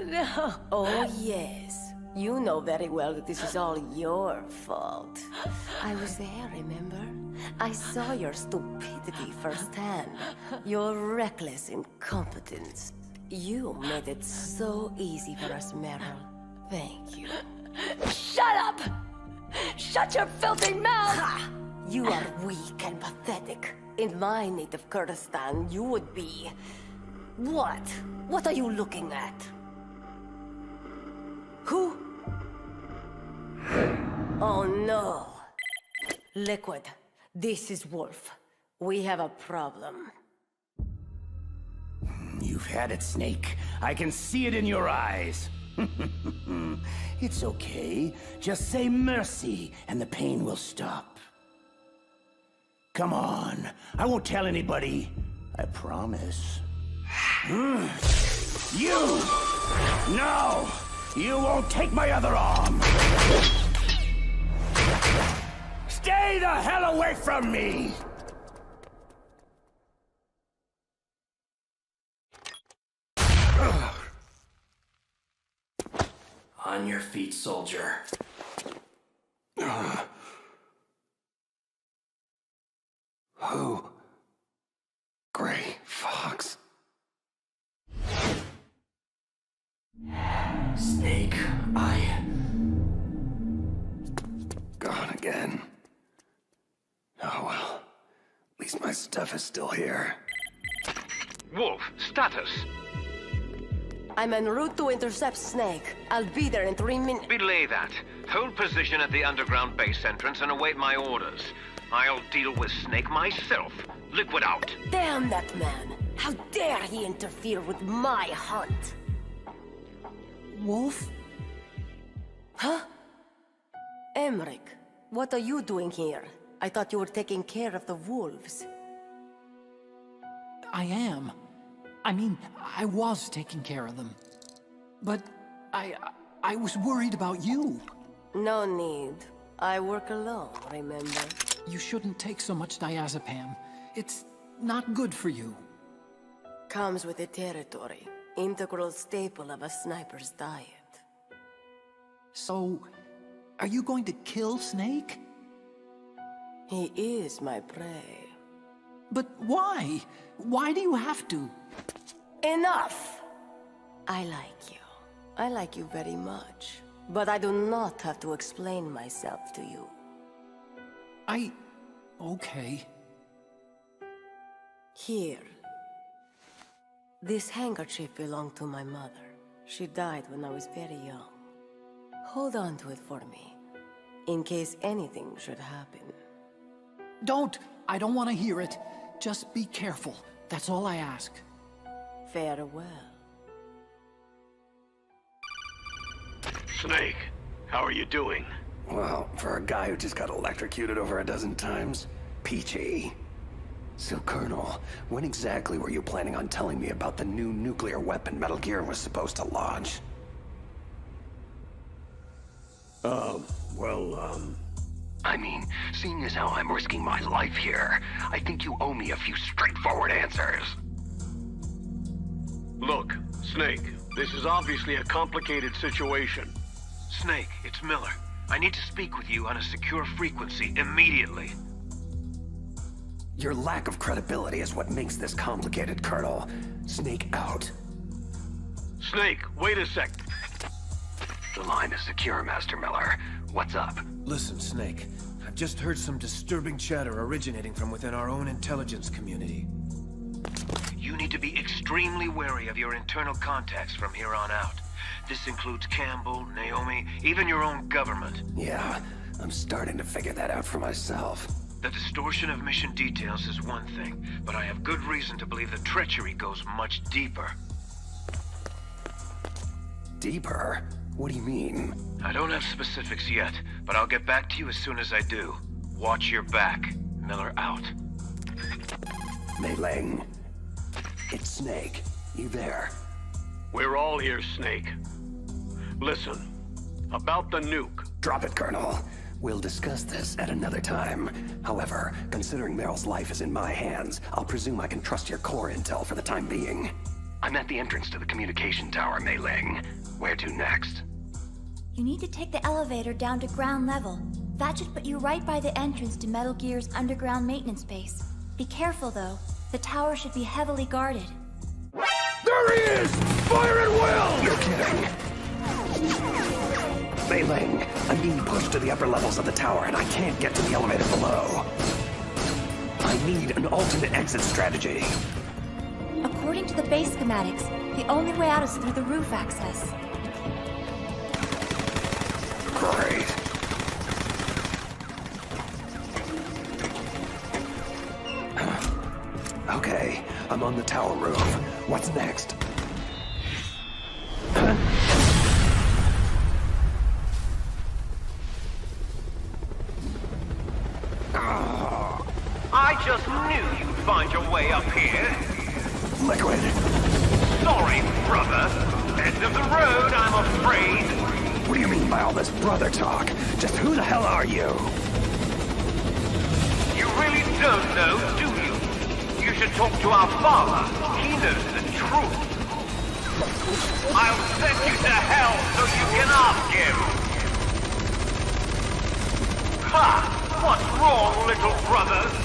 No. Oh, yes. You know very well that this is all your fault. I was there, remember? I saw your stupidity firsthand. Your reckless incompetence. You made it so easy for us, Meryl. Thank you. Shut up! Shut your filthy mouth! Ha! You are weak and pathetic. In my native Kurdistan, you would be... What? What are you looking at? Who? Oh no. Liquid, this is Wolf. We have a problem. You've had it, Snake. I can see it in your eyes. It's okay. Just say mercy, and the pain will stop. Come on. I won't tell anybody. I promise. You! No! You won't take my other arm! Stay the hell away from me! On your feet, soldier. Who? Gray Fox. Snake, Gone again. Oh well. At least my stuff is still here. Wolf, status. I'm en route to intercept Snake. I'll be there in 3 minutes. Belay that. Hold position at the underground base entrance and await my orders. I'll deal with Snake myself. Liquid out. Damn that man! How dare he interfere with my hunt? Wolf? Huh? Emmerich, what are you doing here? I thought you were taking care of the wolves. I am. I mean, I was taking care of them. But I was worried about you. No need. I work alone, remember? You shouldn't take so much diazepam. It's not good for you. Comes with the territory. Integral staple of a sniper's diet. So, are you going to kill Snake? He is my prey. But why? Why do you have to? Enough! I like you. I like you very much. But I do not have to explain myself to you. Okay. Here. This handkerchief belonged to my mother. She died when I was very young. Hold on to it for me, in case anything should happen. Don't! I don't want to hear it. Just be careful. That's all I ask. Farewell. Snake, how are you doing? Well, for a guy who just got electrocuted over a dozen times, peachy. So, Colonel, when exactly were you planning on telling me about the new nuclear weapon Metal Gear was supposed to launch? I mean, seeing as how I'm risking my life here, I think you owe me a few straightforward answers. Look, Snake, this is obviously a complicated situation. Snake, it's Miller. I need to speak with you on a secure frequency immediately. Your lack of credibility is what makes this complicated, Colonel. Snake out. Snake, wait a sec. The line is secure, Master Miller. What's up? Listen, Snake. I've just heard some disturbing chatter originating from within our own intelligence community. You need to be extremely wary of your internal contacts from here on out. This includes Campbell, Naomi, even your own government. Yeah, I'm starting to figure that out for myself. The distortion of mission details is one thing, but I have good reason to believe the treachery goes much deeper. Deeper? What do you mean? I don't have specifics yet, but I'll get back to you as soon as I do. Watch your back. Miller out. Mei Ling. It's Snake. You there? We're all here, Snake. Listen, about the nuke. Drop it, Colonel. We'll discuss this at another time. However, considering Meryl's life is in my hands, I'll presume I can trust your core intel for the time being. I'm at the entrance to the communication tower, Mei Ling. Where to next? You need to take the elevator down to ground level. That should put you right by the entrance to Metal Gear's underground maintenance base. Be careful, though. The tower should be heavily guarded. There he is! Fire at will! You're kidding. Mei Ling, I'm being pushed to the upper levels of the tower and I can't get to the elevator below. I need an alternate exit strategy. According to the base schematics, the only way out is through the roof access. Great. Okay, I'm on the tower roof. What's next? I just knew you'd find your way up here. Liquid. Sorry, brother. It's of the road, I'm afraid. What do you mean by all this brother talk? Just who the hell are you? You really don't know, do you? You should talk to our father. He knows the truth. I'll send you to hell so you can ask him. Ha! What's wrong, little brothers?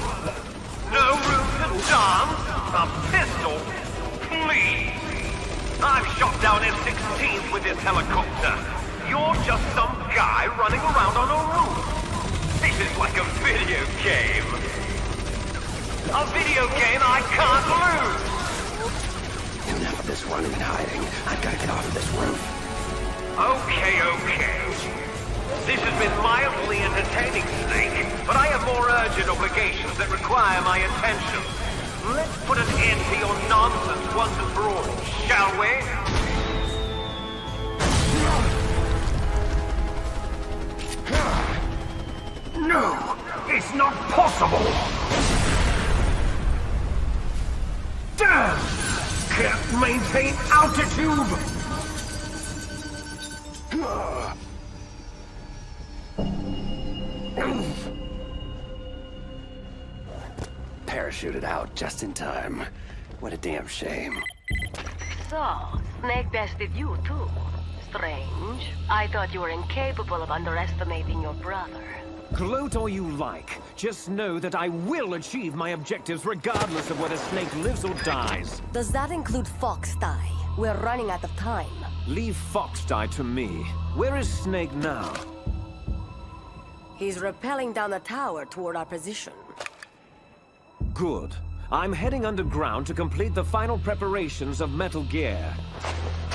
No room to dance? A pistol? Please! I've shot down F-16s with this helicopter. You're just some guy running around on a roof. This is like a video game. A video game I can't lose! Enough of this running and hiding. I've got to get off of this roof. Okay. This has been mildly entertaining, Snake, but I have more urgent obligations that require my attention. Let's put an end to your nonsense once and for all, shall we? No! It's not possible! Damn! Can't maintain altitude! Parachuted out just in time. What a damn shame. So, Snake bested you too. Strange. I thought you were incapable of underestimating your brother. Gloat all you like. Just know that I will achieve my objectives regardless of whether Snake lives or dies. Does that include Foxdie? We're running out of time. Leave Foxdie to me. Where is Snake now? He's rappelling down the tower toward our position. Good. I'm heading underground to complete the final preparations of Metal Gear.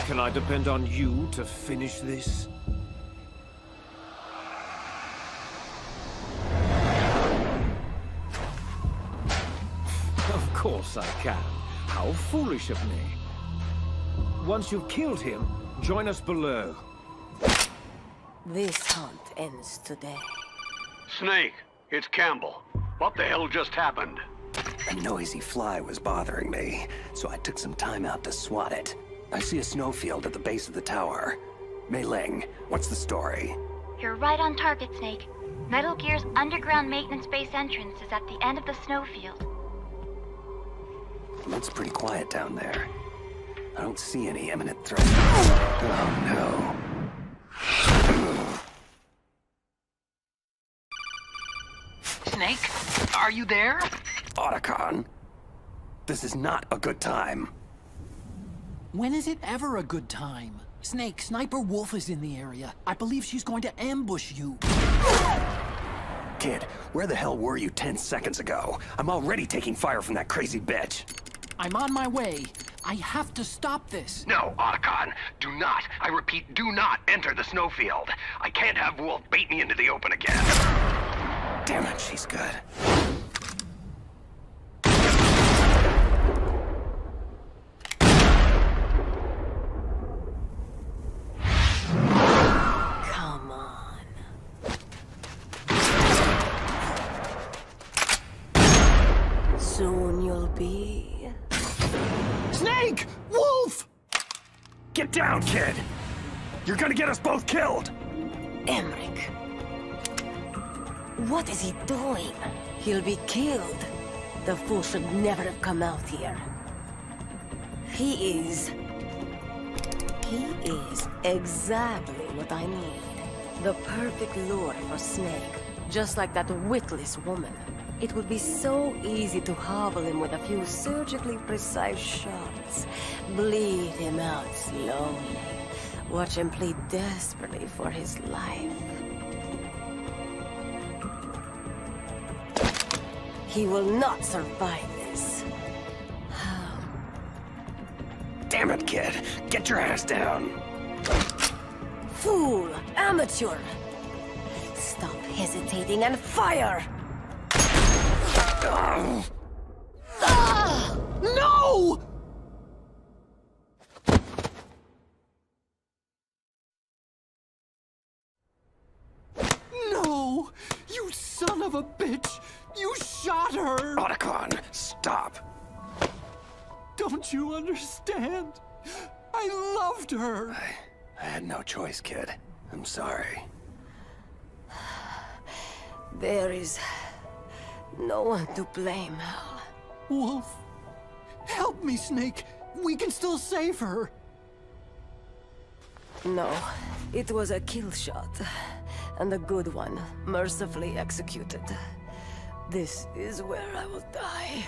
Can I depend on you to finish this? Of course I can. How foolish of me. Once you've killed him, join us below. This hunt ends today. Snake, it's Campbell. What the hell just happened? A noisy fly was bothering me, so I took some time out to swat it. I see a snowfield at the base of the tower. Mei Ling, what's the story? You're right on target, Snake. Metal Gear's underground maintenance base entrance is at the end of the snowfield. It's pretty quiet down there. I don't see any imminent threat. Oh no. Snake, are you there? Otacon, this is not a good time. When is it ever a good time? Snake, Sniper Wolf is in the area. I believe she's going to ambush you. Kid, where the hell were you 10 seconds ago? I'm already taking fire from that crazy bitch. I'm on my way. I have to stop this. No, Otacon, do not. I repeat, do not enter the snowfield. I can't have Wolf bait me into the open again. Damn it, she's good. Come on. Soon you'll be... Snake! Wolf! Get down, kid! You're gonna get us both killed! Emmerich. What is he doing? He'll be killed. The fool should never have come out here. He is exactly what I need. The perfect lure for Snake. Just like that witless woman. It would be so easy to hobble him with a few surgically precise shots. Bleed him out slowly. Watch him plead desperately for his life. He will not survive this. Damn it, kid! Get your ass down! Fool! Amateur! Stop hesitating and fire! No! No! You son of a bitch! You shot her! Otacon, stop! Don't you understand? I loved her! I had no choice, kid. I'm sorry. There is no one to blame, Hal. Wolf, help me, Snake. We can still save her. No, it was a kill shot. And a good one, mercifully executed. This is where I will die.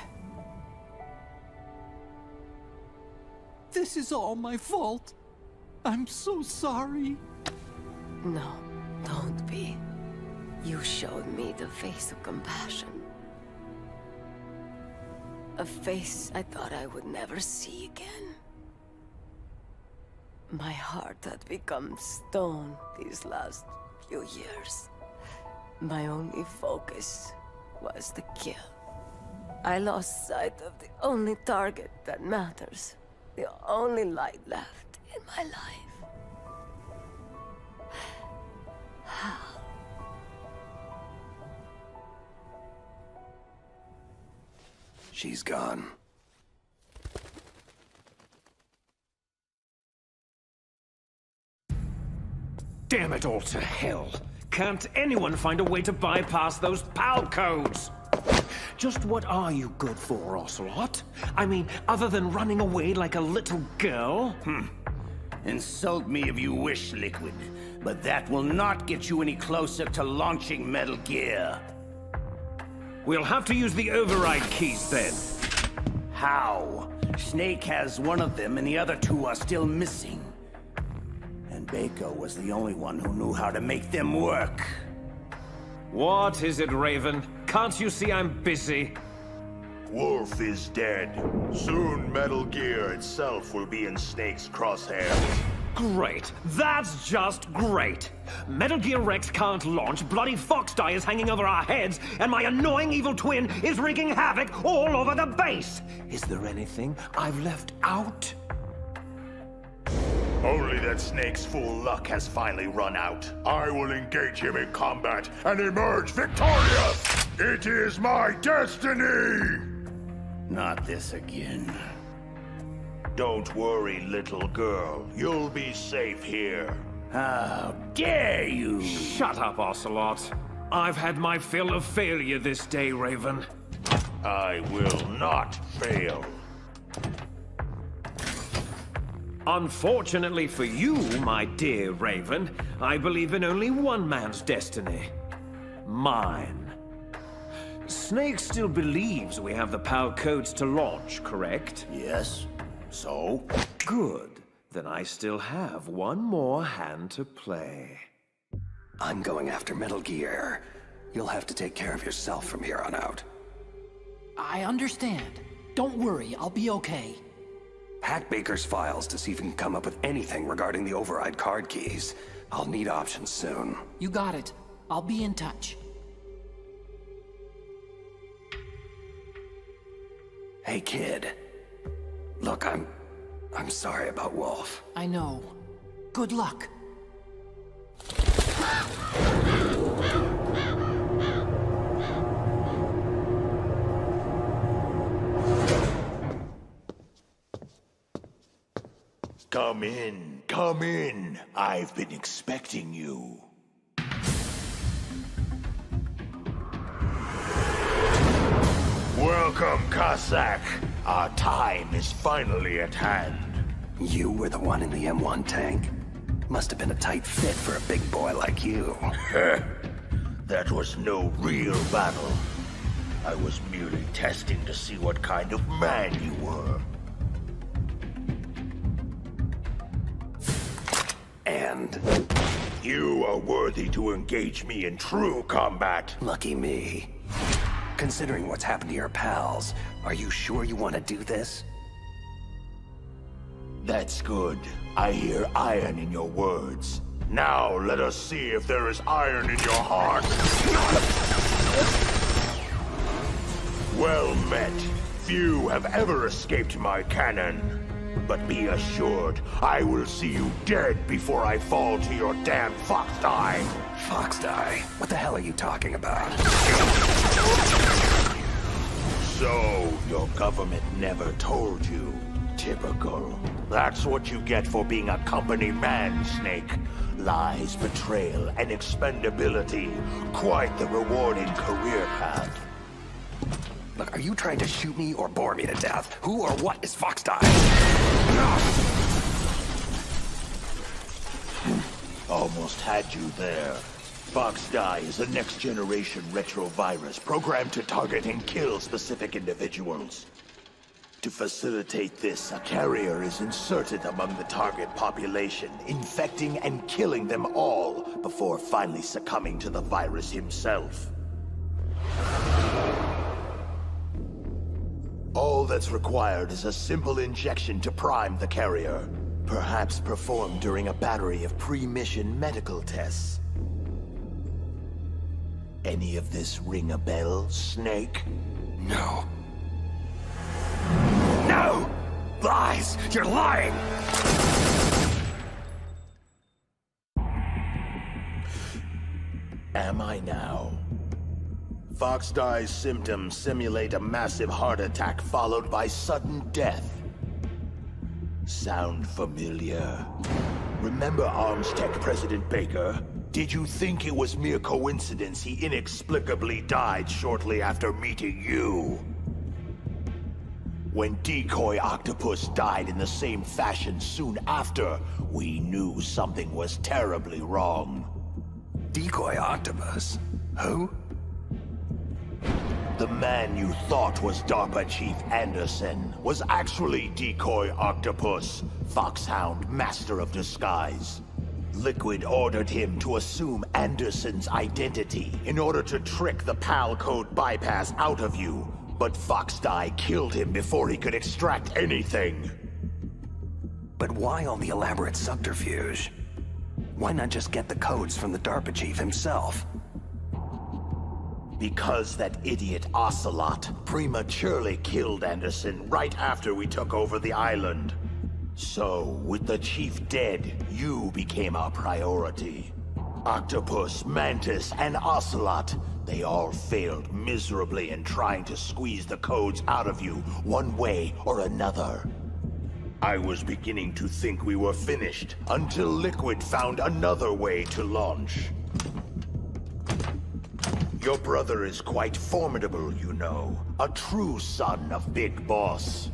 This is all my fault. I'm so sorry. No, don't be. You showed me the face of compassion. A face I thought I would never see again. My heart had become stone these last few years. My only focus was the kill. I lost sight of the only target that matters. The only light left in my life. Hal. She's gone. Damn it all to hell. Can't anyone find a way to bypass those PAL codes? Just what are you good for, Ocelot? I mean, other than running away like a little girl? Insult me if you wish, Liquid, but that will not get you any closer to launching Metal Gear. We'll have to use the override keys then. How? Snake has one of them and the other two are still missing. And Baker was the only one who knew how to make them work. What is it, Raven? Can't you see I'm busy? Wolf is dead. Soon Metal Gear itself will be in Snake's crosshairs. Great. That's just great. Metal Gear Rex can't launch, bloody Foxdie is hanging over our heads, and my annoying evil twin is wreaking havoc all over the base. Is there anything I've left out? Only that Snake's full luck has finally run out. I will engage him in combat and emerge victorious! It is my destiny! Not this again. Don't worry, little girl. You'll be safe here. How dare you! Shut up, Ocelot. I've had my fill of failure this day, Raven. I will not fail. Unfortunately for you, my dear Raven, I believe in only one man's destiny. Mine. Snake still believes we have the PAL codes to launch, correct? Yes. So? Good. Then I still have one more hand to play. I'm going after Metal Gear. You'll have to take care of yourself from here on out. I understand. Don't worry, I'll be okay. Hack Baker's files to see if you can come up with anything regarding the override card keys. I'll need options soon. You got it. I'll be in touch. Hey, kid. Look, I'm sorry about Wolf. I know. Good luck. Come in, come in. I've been expecting you. Welcome, Cossack. Our time is finally at hand. You were the one in the M1 tank? Must have been a tight fit for a big boy like you. That was no real battle. I was merely testing to see what kind of man you were. And? You are worthy to engage me in true combat. Lucky me. Considering what's happened to your pals, are you sure you want to do this? That's good. I hear iron in your words. Now let us see if there is iron in your heart. Well met. Few have ever escaped my cannon. But be assured, I will see you dead before I fall to your damn Foxdie. Foxdie? What the hell are you talking about? So, your government never told you. Typical. That's what you get for being a company man, Snake. Lies, betrayal, and expendability. Quite the rewarding career path. Look, are you trying to shoot me or bore me to death? Who or what is Foxdie? Almost had you there. Foxdie is a next-generation retrovirus programmed to target and kill specific individuals. To facilitate this, a carrier is inserted among the target population, infecting and killing them all before finally succumbing to the virus himself. All that's required is a simple injection to prime the carrier, perhaps performed during a battery of pre-mission medical tests. Any of this ring a bell, Snake? No. No! Lies! You're lying! Am I now? Foxdie's symptoms simulate a massive heart attack followed by sudden death. Sound familiar? Remember Armstech President Baker? Did you think it was mere coincidence he inexplicably died shortly after meeting you? When Decoy Octopus died in the same fashion soon after, we knew something was terribly wrong. Decoy Octopus? Who? The man you thought was DARPA Chief Anderson was actually Decoy Octopus, Foxhound Master of Disguise. Liquid ordered him to assume Anderson's identity in order to trick the PAL code bypass out of you, but Foxdie killed him before he could extract anything. But why all the elaborate subterfuge? Why not just get the codes from the DARPA chief himself? Because that idiot Ocelot prematurely killed Anderson right after we took over the island. So, with the chief dead, you became our priority. Octopus, Mantis, and Ocelot, they all failed miserably in trying to squeeze the codes out of you one way or another. I was beginning to think we were finished until Liquid found another way to launch. Your brother is quite formidable, you know. A true son of Big Boss.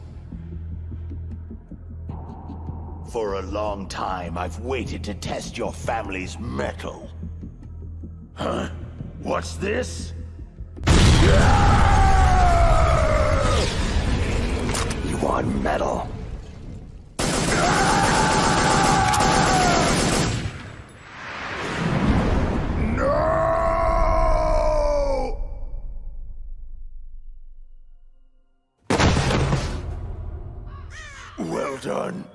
For a long time, I've waited to test your family's mettle. Huh? What's this? You want metal? Well done.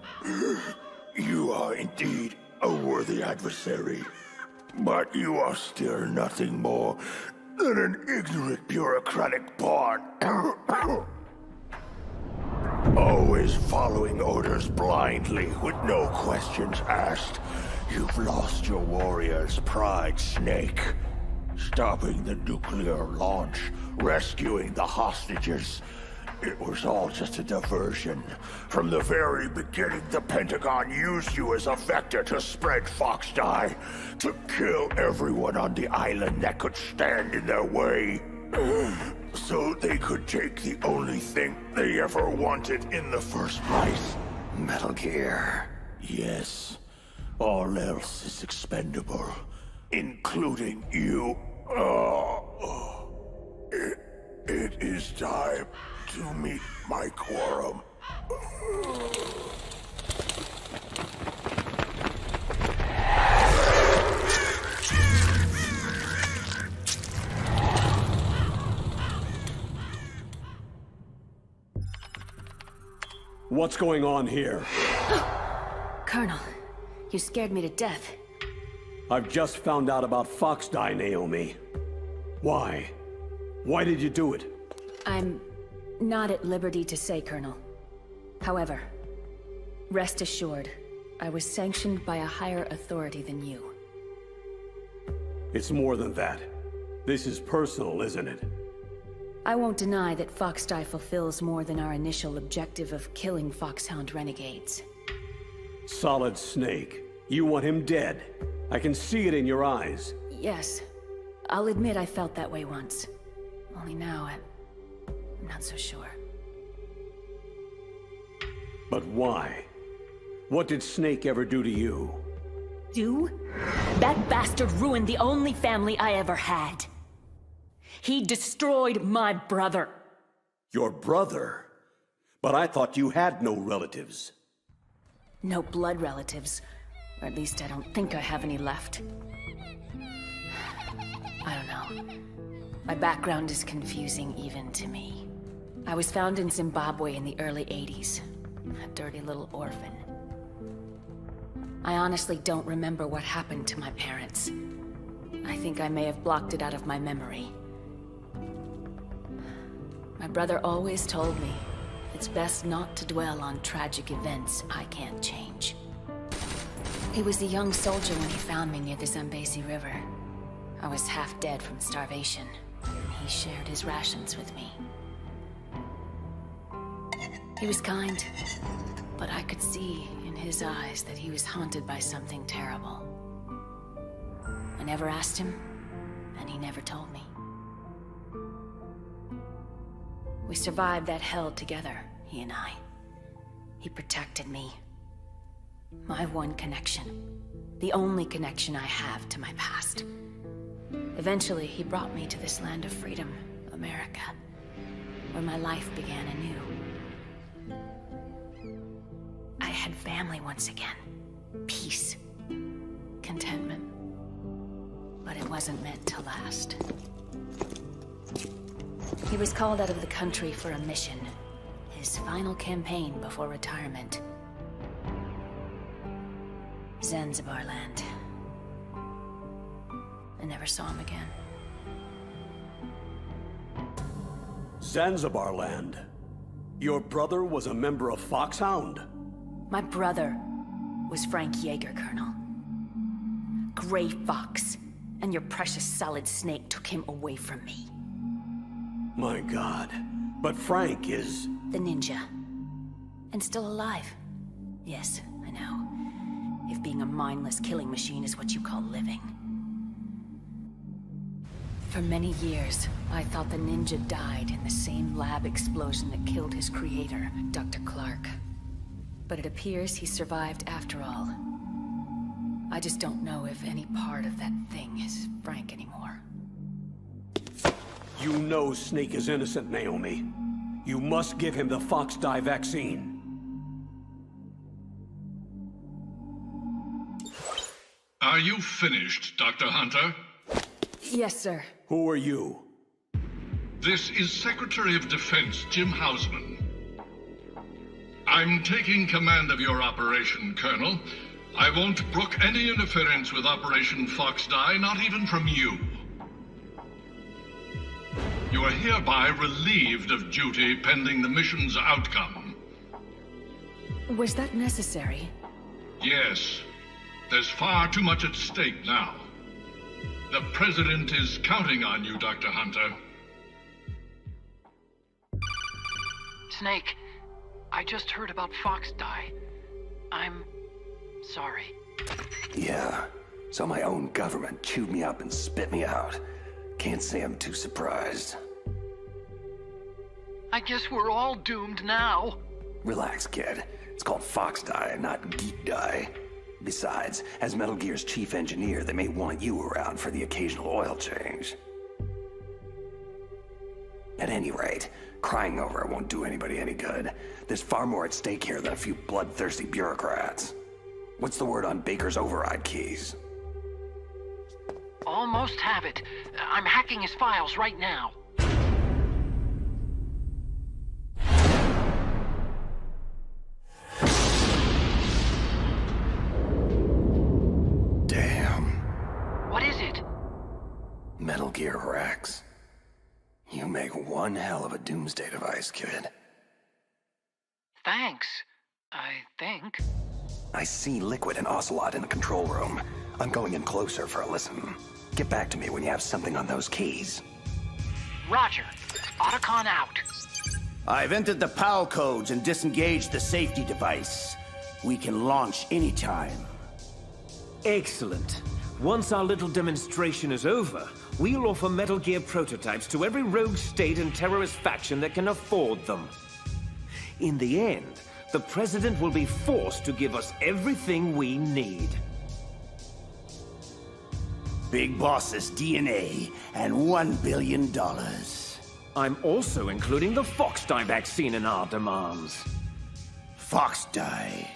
You are indeed a worthy adversary. But you are still nothing more than an ignorant bureaucratic pawn. Always following orders blindly with no questions asked. You've lost your warrior's pride, Snake. Stopping the nuclear launch, rescuing the hostages. It was all just a diversion. From the very beginning, the Pentagon used you as a vector to spread Foxdie, to kill everyone on the island that could stand in their way. So they could take the only thing they ever wanted in the first place. Metal Gear. Yes. All else is expendable, including you. It is time to meet my quorum. What's going on here? Colonel, you scared me to death. I've just found out about Foxdie, Naomi. Why? Why did you do it? I'm not at liberty to say, Colonel. However, rest assured, I was sanctioned by a higher authority than you. It's more than that. This is personal, isn't it? I won't deny that Foxdie fulfills more than our initial objective of killing Foxhound renegades. Solid Snake. You want him dead. I can see it in your eyes. Yes. I'll admit I felt that way once. Only now, I'm not so sure. But why? What did Snake ever do to you? Do? That bastard ruined the only family I ever had. He destroyed my brother. Your brother? But I thought you had no relatives. No blood relatives. Or at least I don't think I have any left. I don't know. My background is confusing even to me. I was found in Zimbabwe in the early 80s. A dirty little orphan. I honestly don't remember what happened to my parents. I think I may have blocked it out of my memory. My brother always told me, it's best not to dwell on tragic events I can't change. He was a young soldier when he found me near the Zambezi River. I was half dead from starvation, and he shared his rations with me. He was kind, but I could see in his eyes that he was haunted by something terrible. I never asked him, and he never told me. We survived that hell together, he and I. He protected me. My one connection. The only connection I have to my past. Eventually, he brought me to this land of freedom, America, where my life began anew. I had family once again. Peace. Contentment. But it wasn't meant to last. He was called out of the country for a mission. His final campaign before retirement. Zanzibar land. I never saw him again. Zanzibar land? Your brother was a member of Foxhound? My brother was Frank Yeager, Colonel. Gray Fox. And your precious Solid Snake took him away from me. My God. But Frank is... the ninja. And still alive. Yes, I know. If being a mindless killing machine is what you call living. For many years, I thought the ninja died in the same lab explosion that killed his creator, Dr. Clark. But it appears he survived after all. I just don't know if any part of that thing is Frank anymore. You know Snake is innocent, Naomi. You must give him the Foxdie vaccine. Are you finished, Dr. Hunter? Yes, sir. Who are you? This is Secretary of Defense Jim Hausman. I'm taking command of your operation, Colonel. I won't brook any interference with Operation Foxdie, not even from you. You are hereby relieved of duty pending the mission's outcome. Was that necessary? Yes. There's far too much at stake now. The President is counting on you, Dr. Hunter. Snake, I just heard about Foxdie. I'm sorry. Yeah, so my own government chewed me up and spit me out. Can't say I'm too surprised. I guess we're all doomed now. Relax, kid. It's called Foxdie, not Geek Die. Besides, as Metal Gear's chief engineer, they may want you around for the occasional oil change. At any rate, crying over it won't do anybody any good. There's far more at stake here than a few bloodthirsty bureaucrats. What's the word on Baker's override keys? Almost have it. I'm hacking his files right now. Damn. What is it? Metal Gear Rex. You make one hell of a doomsday device, kid. Thanks, I think. I see Liquid and Ocelot in the control room. I'm going in closer for a listen. Get back to me when you have something on those keys. Roger. Otacon out. I've entered the PAL codes and disengaged the safety device. We can launch anytime. Excellent. Once our little demonstration is over, we'll offer Metal Gear prototypes to every rogue state and terrorist faction that can afford them. In the end, the President will be forced to give us everything we need. Big Boss's DNA and $1 billion. I'm also including the Fox-Die vaccine in our demands. Fox-Die.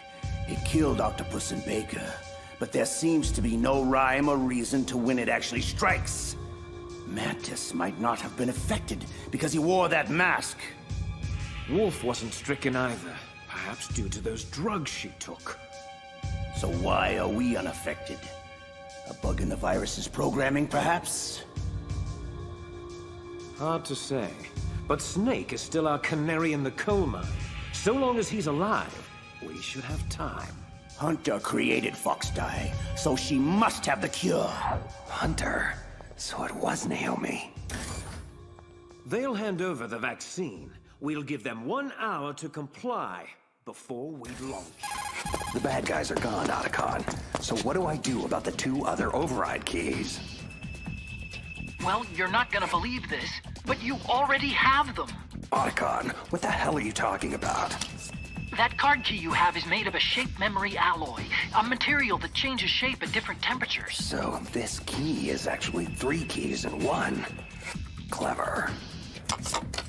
It killed Octopus and Baker, but there seems to be no rhyme or reason to when it actually strikes. Mantis might not have been affected because he wore that mask. Wolf wasn't stricken either, perhaps due to those drugs she took. So why are we unaffected? A bug in the virus's programming, perhaps? Hard to say, but Snake is still our canary in the coal mine. So long as he's alive, we should have time. Hunter created Fox-Die, so she must have the cure. Hunter? So it was Naomi. They'll hand over the vaccine. We'll give them 1 hour to comply before we launch. The bad guys are gone, Otacon. So what do I do about the 2 other override keys? Well, you're not gonna believe this, but you already have them. Otacon, what the hell are you talking about? That card key you have is made of a shape memory alloy, a material that changes shape at different temperatures. So this key is actually 3 keys in one. Clever.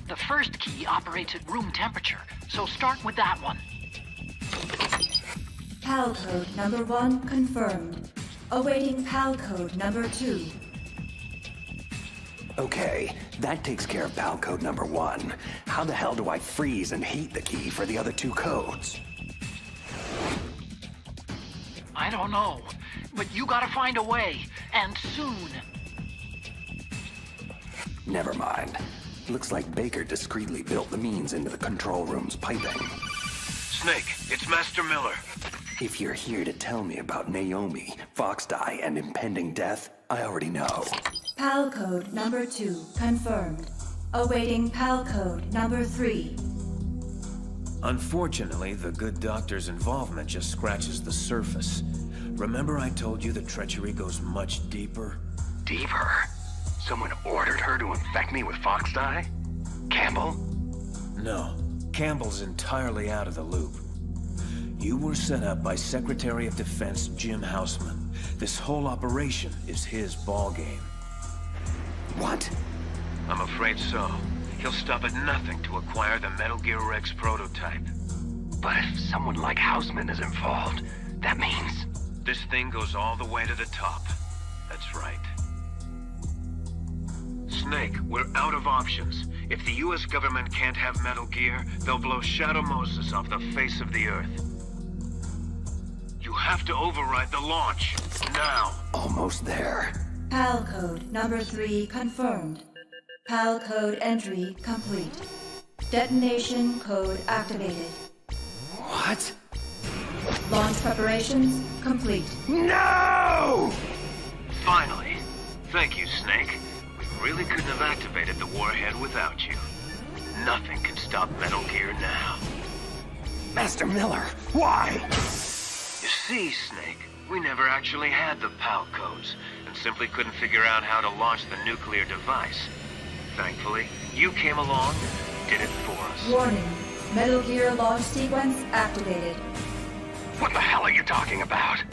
The first key operates at room temperature, so start with that one. PAL code number 1 confirmed. Awaiting PAL code number 2. Okay, that takes care of PAL code number 1. How the hell do I freeze and heat the key for the other 2 codes? I don't know, but you gotta find a way, and soon. Never mind. Looks like Baker discreetly built the means into the control room's piping. Snake, it's Master Miller. If you're here to tell me about Naomi, Fox-Die, and impending death, I already know. PAL code number 2 confirmed. Awaiting PAL code number 3. Unfortunately, the good doctor's involvement just scratches the surface. Remember I told you the treachery goes much deeper? Deeper? Someone ordered her to infect me with Fox-Die? Campbell? No. Campbell's entirely out of the loop. You were set up by Secretary of Defense Jim Houseman. This whole operation is his ballgame. What? I'm afraid so. He'll stop at nothing to acquire the Metal Gear Rex prototype. But if someone like Houseman is involved, that means... This thing goes all the way to the top. That's right. Snake, we're out of options. If the US government can't have Metal Gear, they'll blow Shadow Moses off the face of the Earth. You have to override the launch. Now. Almost there. PAL code number 3 confirmed. PAL code entry complete. Detonation code activated. What? Launch preparations complete. No! Finally. Thank you, Snake. We really couldn't have activated the warhead without you. Nothing can stop Metal Gear now. Master Miller, why? You see, Snake, we never actually had the PAL codes, and simply couldn't figure out how to launch the nuclear device. Thankfully, you came along and did it for us. Warning. Metal Gear launch sequence activated. What the hell are you talking about?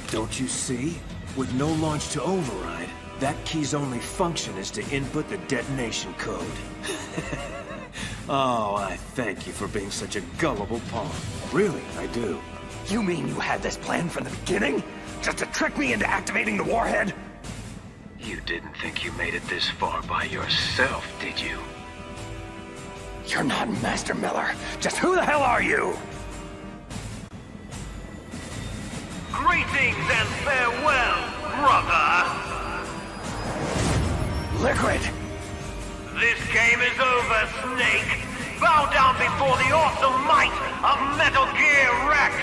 Don't you see? With no launch to override, that key's only function is to input the detonation code. Oh, I thank you for being such a gullible pawn. Really, I do. You mean you had this plan from the beginning? Just to trick me into activating the warhead? You didn't think you made it this far by yourself, did you? You're not Master Miller. Just who the hell are you? Greetings and farewell, brother! Liquid! This game is over, Snake! Bow down before the awesome might of Metal Gear Rex!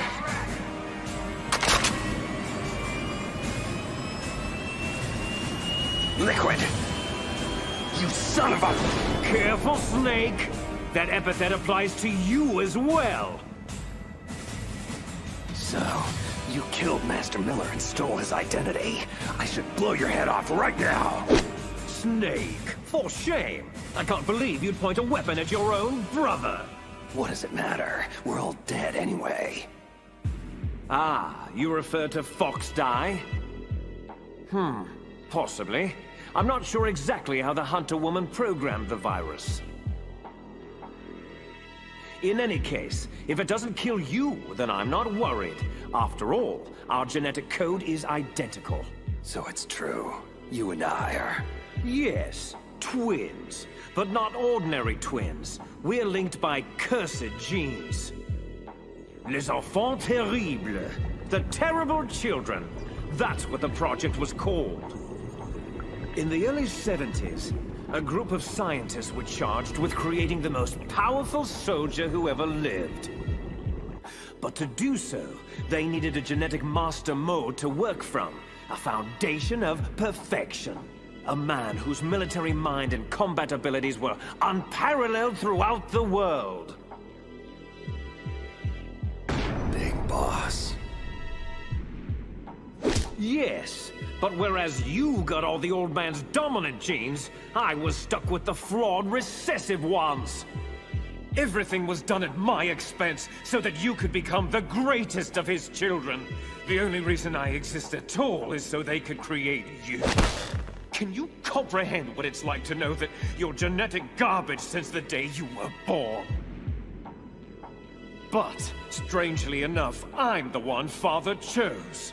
Liquid! You son of a... Careful, Snake! That epithet applies to you as well! So, you killed Master Miller and stole his identity. I should blow your head off right now. Snake, for shame! I can't believe you'd point a weapon at your own brother! What does it matter? We're all dead anyway. Ah, you refer to Fox Die? Possibly. I'm not sure exactly how the Hunter woman programmed the virus. In any case, if it doesn't kill you, then I'm not worried. After all, our genetic code is identical. So it's true. You and I are... Yes, twins. But not ordinary twins. We're linked by cursed genes. Les enfants terribles. The terrible children. That's what the project was called. In the early 70s, a group of scientists were charged with creating the most powerful soldier who ever lived. But to do so, they needed a genetic master mold to work from, a foundation of perfection. A man whose military mind and combat abilities were unparalleled throughout the world. Big Boss. Yes, but whereas you got all the old man's dominant genes, I was stuck with the flawed recessive ones. Everything was done at my expense so that you could become the greatest of his children. The only reason I exist at all is so they could create you. Can you comprehend what it's like to know that you're genetic garbage since the day you were born? But, strangely enough, I'm the one Father chose.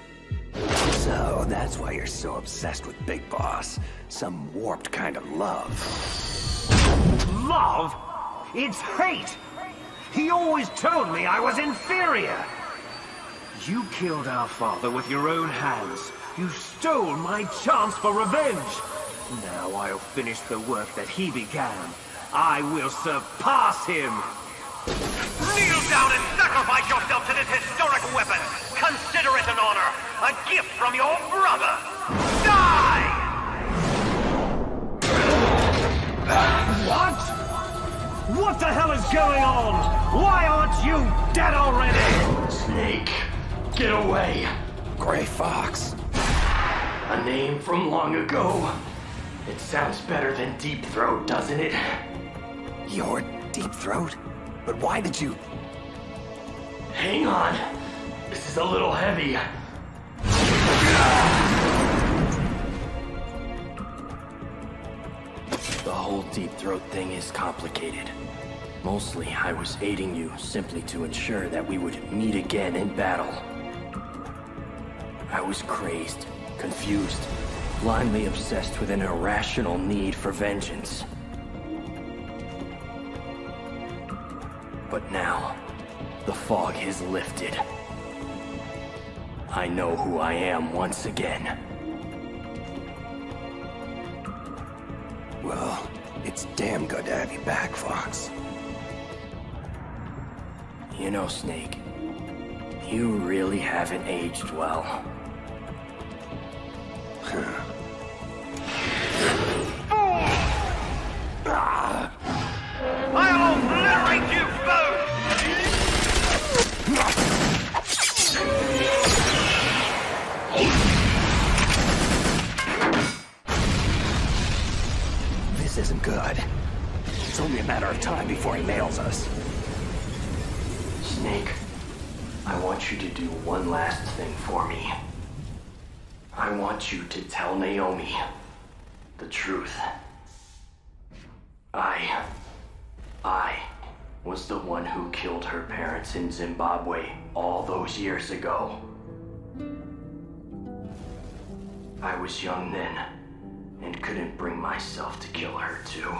So, that's why you're so obsessed with Big Boss. Some warped kind of love. Love? It's hate! He always told me I was inferior! You killed our father with your own hands. You stole my chance for revenge. Now I'll finish the work that he began. I will surpass him! Kneel down and sacrifice yourself to this historic weapon! Consider it an honor! A gift from your brother! Die! What? What the hell is going on? Why aren't you dead already? Snake, get away! Gray Fox. A name from long ago. It sounds better than Deep Throat, doesn't it? You're Deep Throat? But why did you... Hang on. This is a little heavy. The whole Deep Throat thing is complicated. Mostly, I was aiding you simply to ensure that we would meet again in battle. I was crazed, confused, blindly obsessed with an irrational need for vengeance. But now, the fog has lifted. I know who I am once again. Well, it's damn good to have you back, Fox. You know, Snake, you really haven't aged well. I'll obliterate you both! This isn't good. It's only a matter of time before he nails us. Snake, I want you to do one last thing for me. I want you to tell Naomi the truth. I was the one who killed her parents in Zimbabwe all those years ago. I was young then, and couldn't bring myself to kill her too.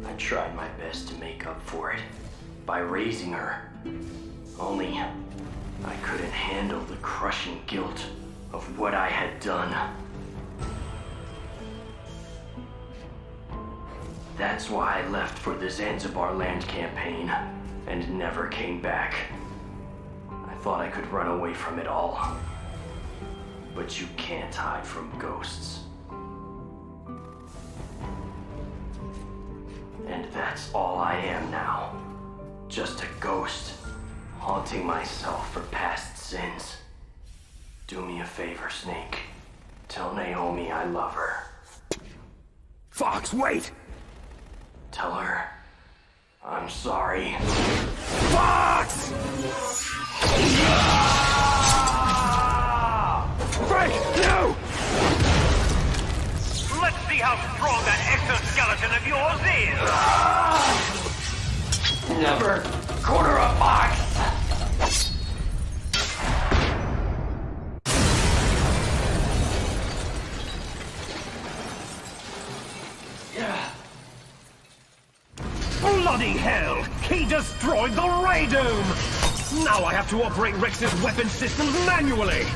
I tried my best to make up for it by raising her. Only, I couldn't handle the crushing guilt of what I had done. That's why I left for the Zanzibar land campaign and never came back. I thought I could run away from it all. But you can't hide from ghosts. That's all I am now. Just a ghost, haunting myself for past sins. Do me a favor, Snake. Tell Naomi I love her. Fox, wait! Tell her I'm sorry. Fox! Frank, no! Let's see how strong that exoskeleton of yours is! Never corner a fox! Bloody hell! He destroyed the Ray Dome! Now I have to operate Rex's weapon systems manually!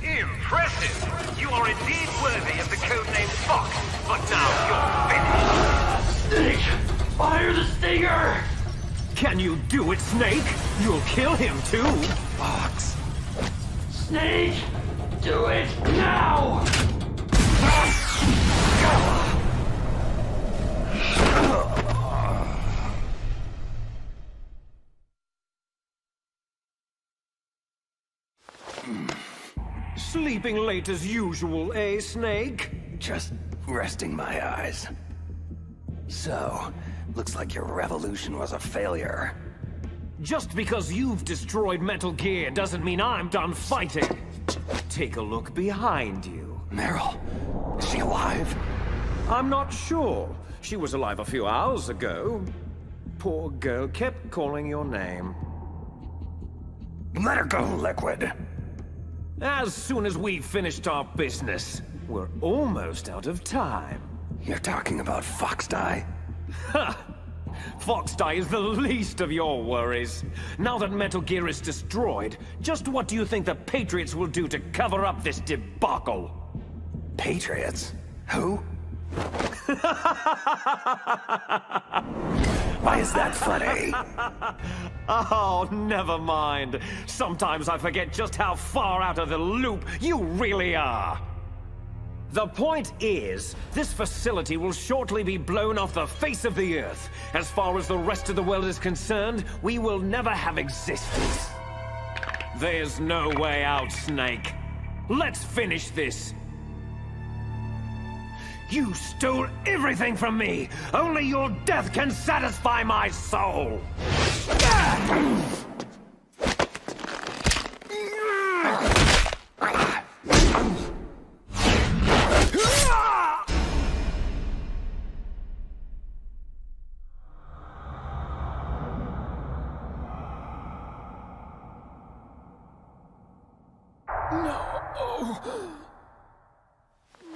Impressive! You are indeed worthy of the codename Fox, but now you're finished! Snake! Fire the stinger! Can you do it, Snake? You'll kill him too! Fox! Snake! Do it now! Sleeping late as usual, eh, Snake? Just resting my eyes. So, looks like your revolution was a failure. Just because you've destroyed Metal Gear doesn't mean I'm done fighting. Take a look behind you. Meryl, is she alive? I'm not sure. She was alive a few hours ago. Poor girl kept calling your name. Let her go, Liquid. As soon as we've finished our business, we're almost out of time. You're talking about Foxdie? Ha! Foxdie is the least of your worries. Now that Metal Gear is destroyed, just what do you think the Patriots will do to cover up this debacle? Patriots? Who? Why is that funny? Oh, never mind. Sometimes I forget just how far out of the loop you really are. The point is, this facility will shortly be blown off the face of the Earth. As far as the rest of the world is concerned, we will never have existed. There's no way out, Snake. Let's finish this. You stole everything from me! Only your death can satisfy my soul! No!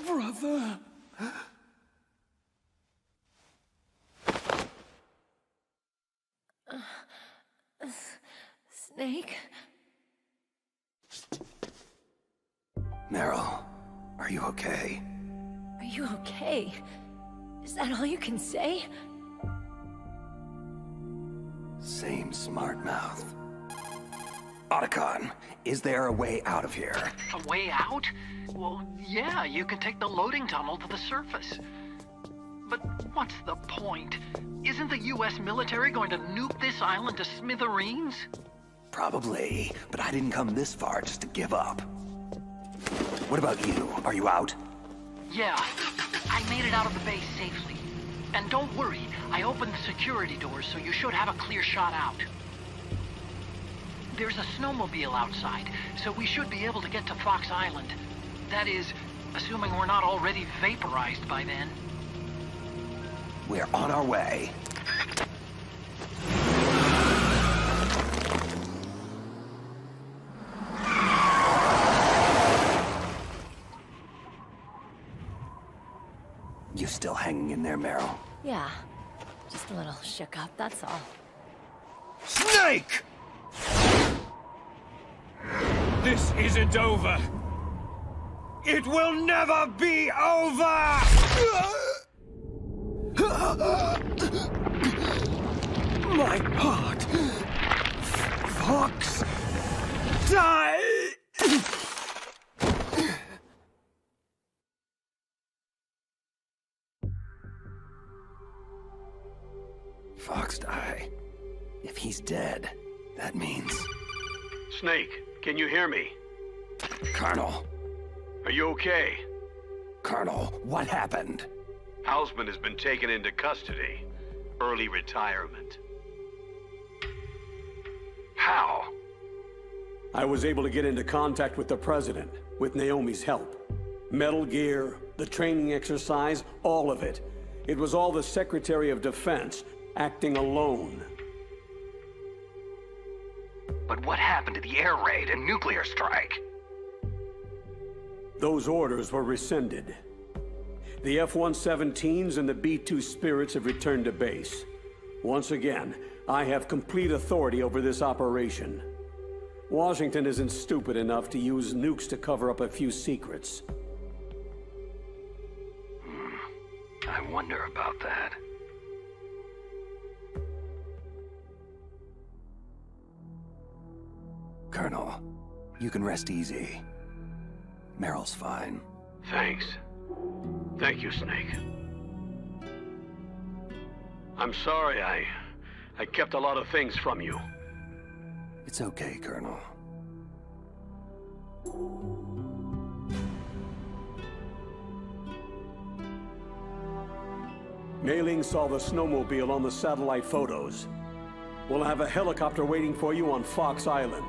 Brother! Snake? Meryl, are you okay? Are you okay? Is that all you can say? Same smart mouth. Otacon, is there a way out of here? A way out? Well, yeah, you can take the loading tunnel to the surface. But what's the point? Isn't the US military going to nuke this island to smithereens? Probably, but I didn't come this far just to give up. What about you? Are you out? Yeah, I made it out of the base safely. And don't worry, I opened the security doors, so you should have a clear shot out. There's a snowmobile outside, so we should be able to get to Fox Island. That is, assuming we're not already vaporized by then. We're on our way. You still hanging in there, Meryl? Yeah. Just a little shook up, that's all. Snake! This isn't over. It will never be over! My heart! Fox! Die! Foxdie. If he's dead, that means... Snake, can you hear me? Colonel. Are you okay? Colonel, what happened? Hausman has been taken into custody. Early retirement. How? I was able to get into contact with the President, with Naomi's help. Metal Gear, the training exercise, all of it. It was all the Secretary of Defense, acting alone. But what happened to the air raid and nuclear strike? Those orders were rescinded. The F-117s and the B-2 Spirits have returned to base. Once again, I have complete authority over this operation. Washington isn't stupid enough to use nukes to cover up a few secrets. I wonder about that. Colonel, you can rest easy. Meryl's fine. Thanks. Thank you, Snake. I'm sorry I kept a lot of things from you. It's okay, Colonel. Mei Ling saw the snowmobile on the satellite photos. We'll have a helicopter waiting for you on Fox Island.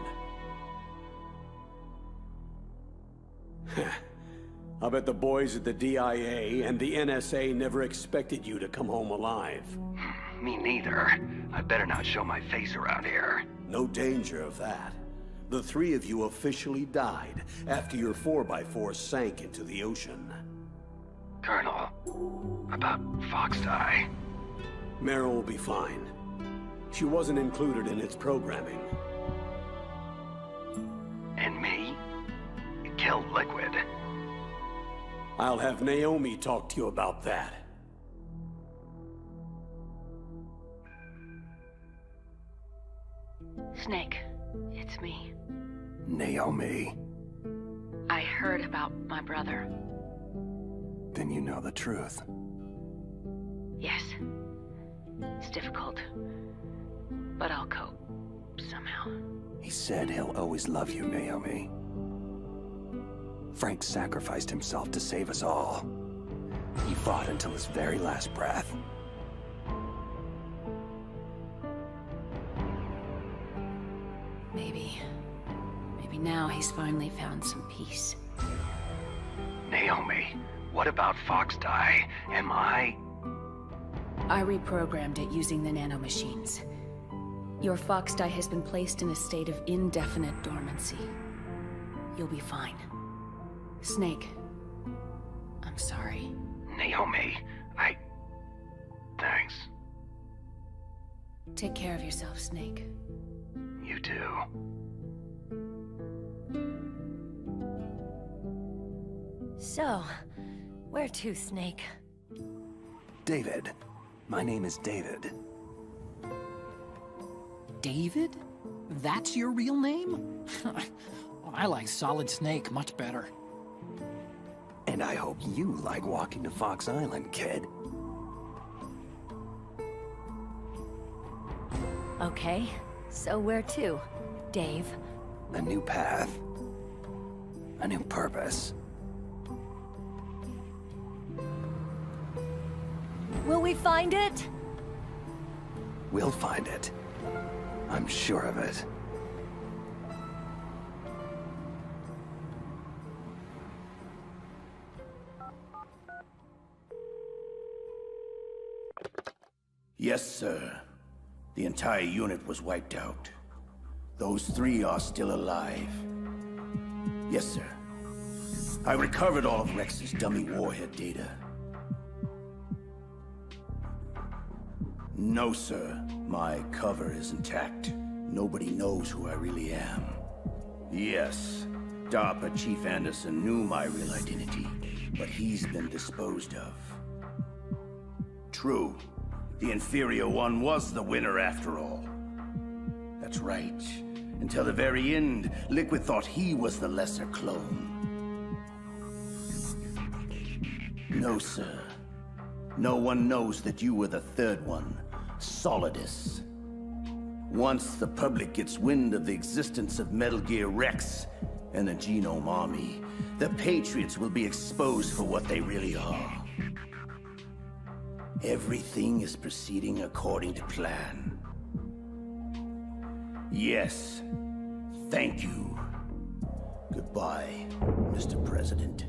I bet the boys at the DIA and the NSA never expected you to come home alive. Me neither. I better not show my face around here. No danger of that. The three of you officially died after your 4x4 sank into the ocean. Colonel, about Foxdie. Meryl will be fine. She wasn't included in its programming. And me? It killed Liquid. I'll have Naomi talk to you about that. Snake, it's me. Naomi. I heard about my brother. Then you know the truth. Yes. It's difficult. But I'll cope. Somehow. He said he'll always love you, Naomi. Frank sacrificed himself to save us all. He fought until his very last breath. Maybe now he's finally found some peace. Naomi, what about Foxdie? Am I reprogrammed it using the nanomachines. Your Foxdie has been placed in a state of indefinite dormancy. You'll be fine. Snake, I'm sorry. Naomi, Thanks. Take care of yourself, Snake. You too. So, where to, Snake? David. My name is David. David? That's your real name? I like Solid Snake much better. And I hope you like walking to Fox Island, kid. Okay, so where to, Dave? A new path. A new purpose. Will we find it? We'll find it. I'm sure of it. Yes, sir. The entire unit was wiped out. Those three are still alive. Yes, sir. I recovered all of Rex's dummy warhead data. No, sir. My cover is intact. Nobody knows who I really am. Yes, DARPA Chief Anderson knew my real identity, but he's been disposed of. True. The inferior one was the winner after all. That's right. Until the very end, Liquid thought he was the lesser clone. No, sir. No one knows that you were the third one, Solidus. Once the public gets wind of the existence of Metal Gear Rex and the Genome Army, the Patriots will be exposed for what they really are. Everything is proceeding according to plan. Yes. Thank you. Goodbye, Mr. President.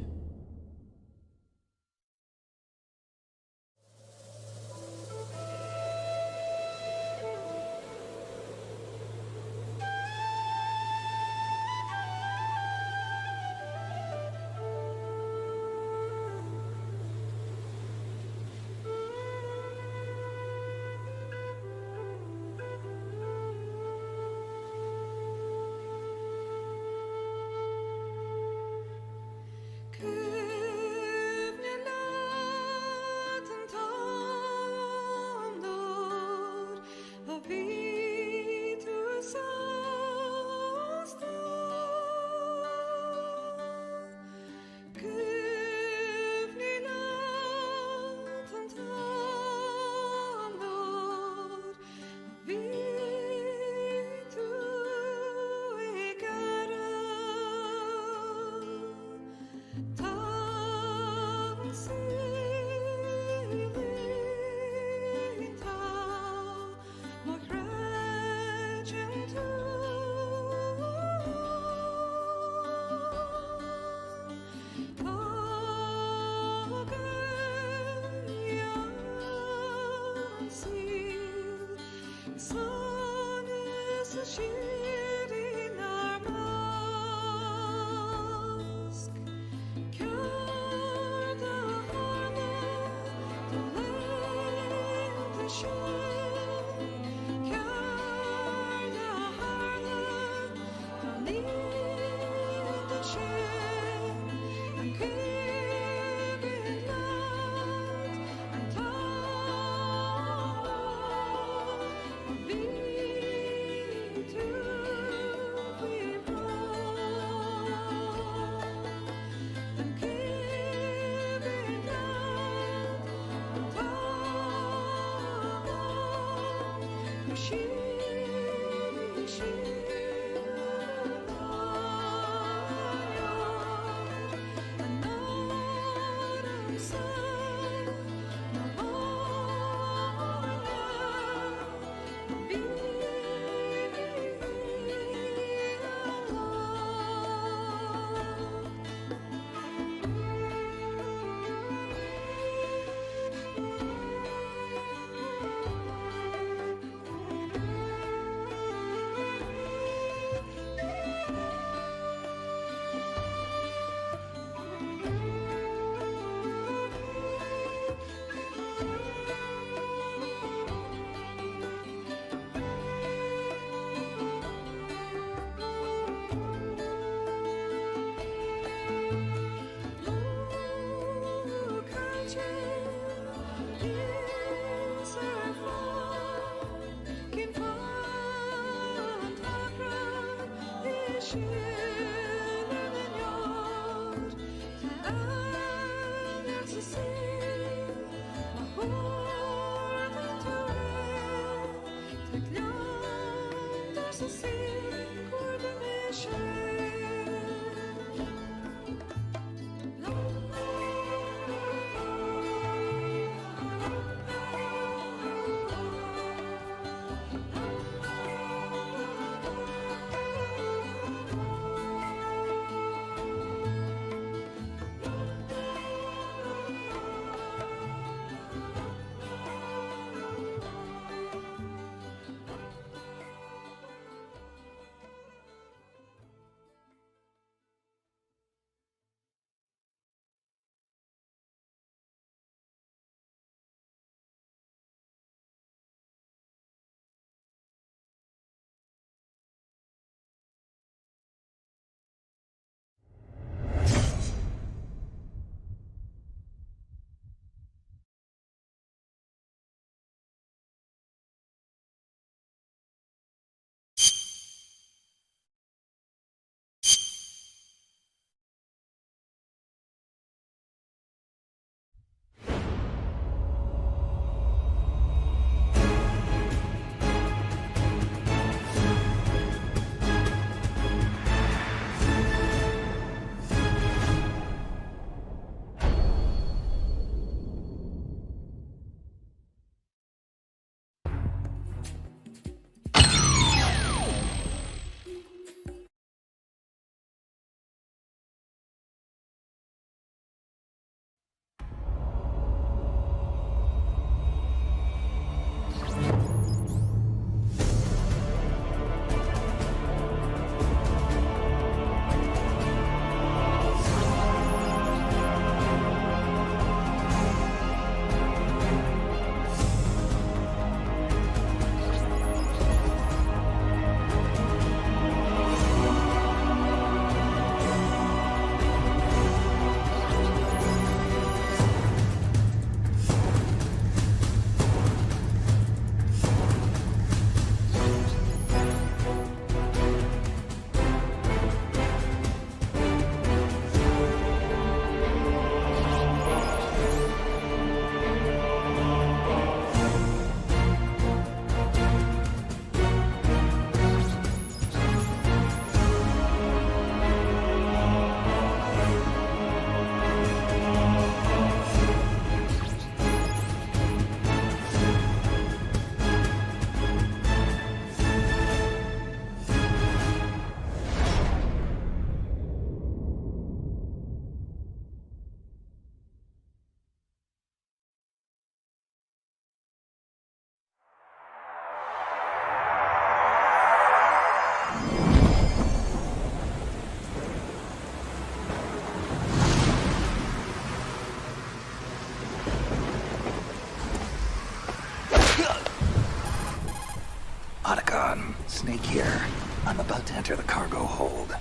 to enter the cargo hold.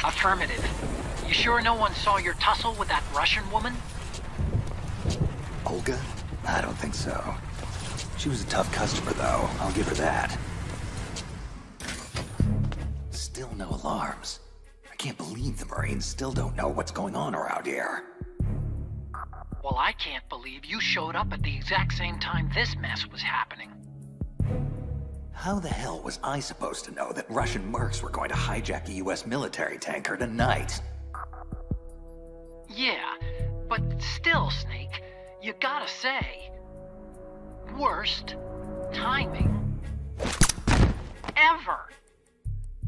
Affirmative. You sure no one saw your tussle with that Russian woman? Olga? I don't think so. She was a tough customer, though. I'll give her that. Still no alarms. I can't believe the Marines still don't know what's going on around here. Well, I can't believe you showed up at the exact same time this mess was happening. How the hell was I supposed to know that Russian mercs were going to hijack a US military tanker tonight? Yeah, but still, Snake, you gotta say... worst timing ever.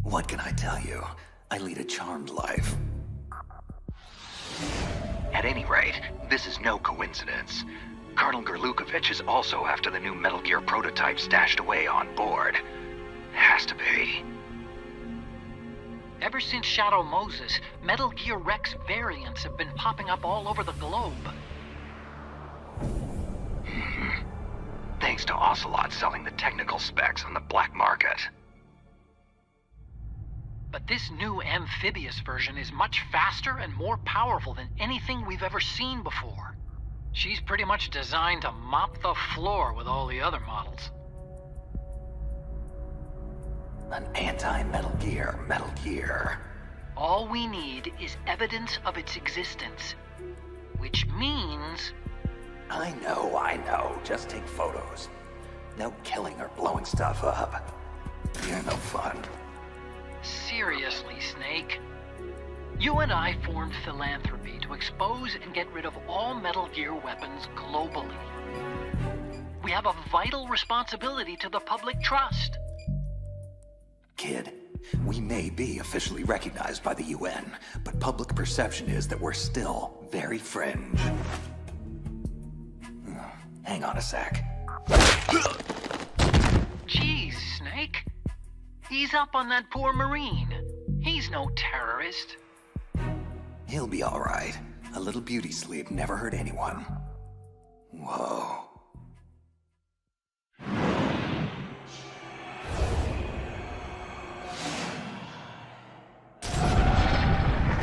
What can I tell you? I lead a charmed life. At any rate, this is no coincidence. Colonel Gerlukovich is also after the new Metal Gear prototype stashed away on board. Has to be. Ever since Shadow Moses, Metal Gear Rex variants have been popping up all over the globe. Thanks to Ocelot selling the technical specs on the black market. But this new amphibious version is much faster and more powerful than anything we've ever seen before. She's pretty much designed to mop the floor with all the other models. An anti-Metal Gear. All we need is evidence of its existence. Which means... I know. Just take photos. No killing or blowing stuff up. You're no fun. Seriously, Snake. You and I formed Philanthropy to expose and get rid of all Metal Gear weapons globally. We have a vital responsibility to the public trust. Kid, we may be officially recognized by the UN, but public perception is that we're still very fringe. Hang on a sec. Jeez, Snake. Ease up on that poor Marine. He's no terrorist. He'll be all right. A little beauty sleep never hurt anyone. Whoa.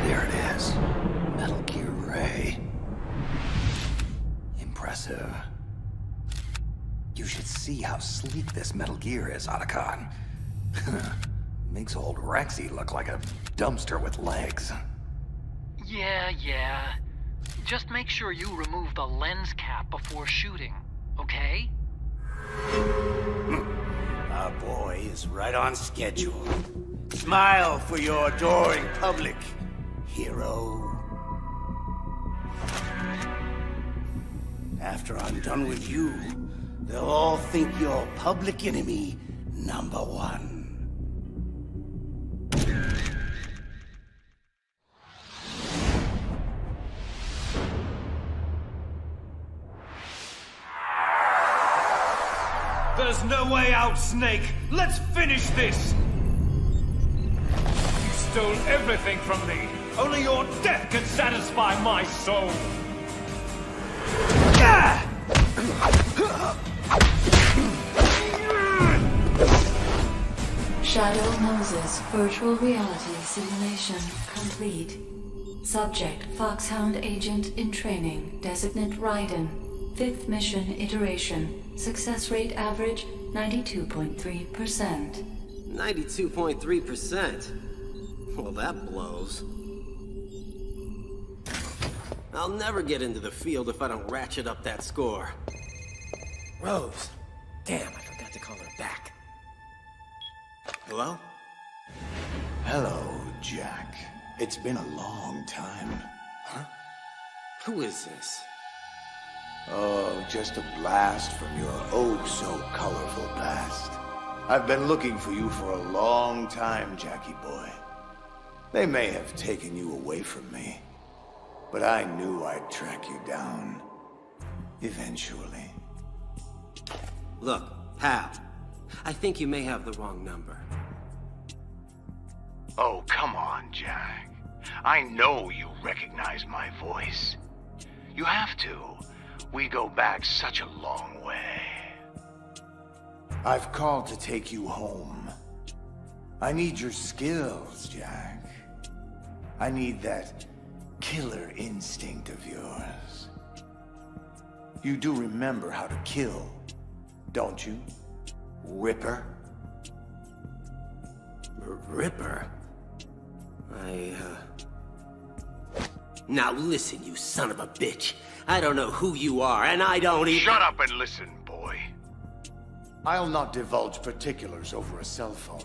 There it is. Metal Gear Ray. Impressive. You should see how sleek this Metal Gear is, Otacon. Makes old Rexy look like a dumpster with legs. Yeah. Just make sure you remove the lens cap before shooting, okay? Our boy is right on schedule. Smile for your adoring public, hero. After I'm done with you, they'll all think you're public enemy #1. There's no way out, Snake! Let's finish this! You stole everything from me! Only your death can satisfy my soul! Shadow Moses virtual reality simulation complete. Subject Foxhound agent in training. Designate Raiden. 5th mission iteration. Success rate average 92.3%. 92.3%? Well, that blows. I'll never get into the field if I don't ratchet up that score. Rose. Damn, I forgot to call her back. Hello? Hello, Jack. It's been a long time. Huh? Who is this? Oh, just a blast from your oh-so-colorful past. I've been looking for you for a long time, Jackie boy. They may have taken you away from me, but I knew I'd track you down. Eventually. Look, pal. I think you may have the wrong number. Oh, come on, Jack. I know you recognize my voice. You have to. We go back such a long way. I've called to take you home. I need your skills, Jack. I need that killer instinct of yours. You do remember how to kill, don't you, Ripper? Ripper? Now listen, you son of a bitch. I don't know who you are, and I don't even— Shut up and listen, boy. I'll not divulge particulars over a cell phone,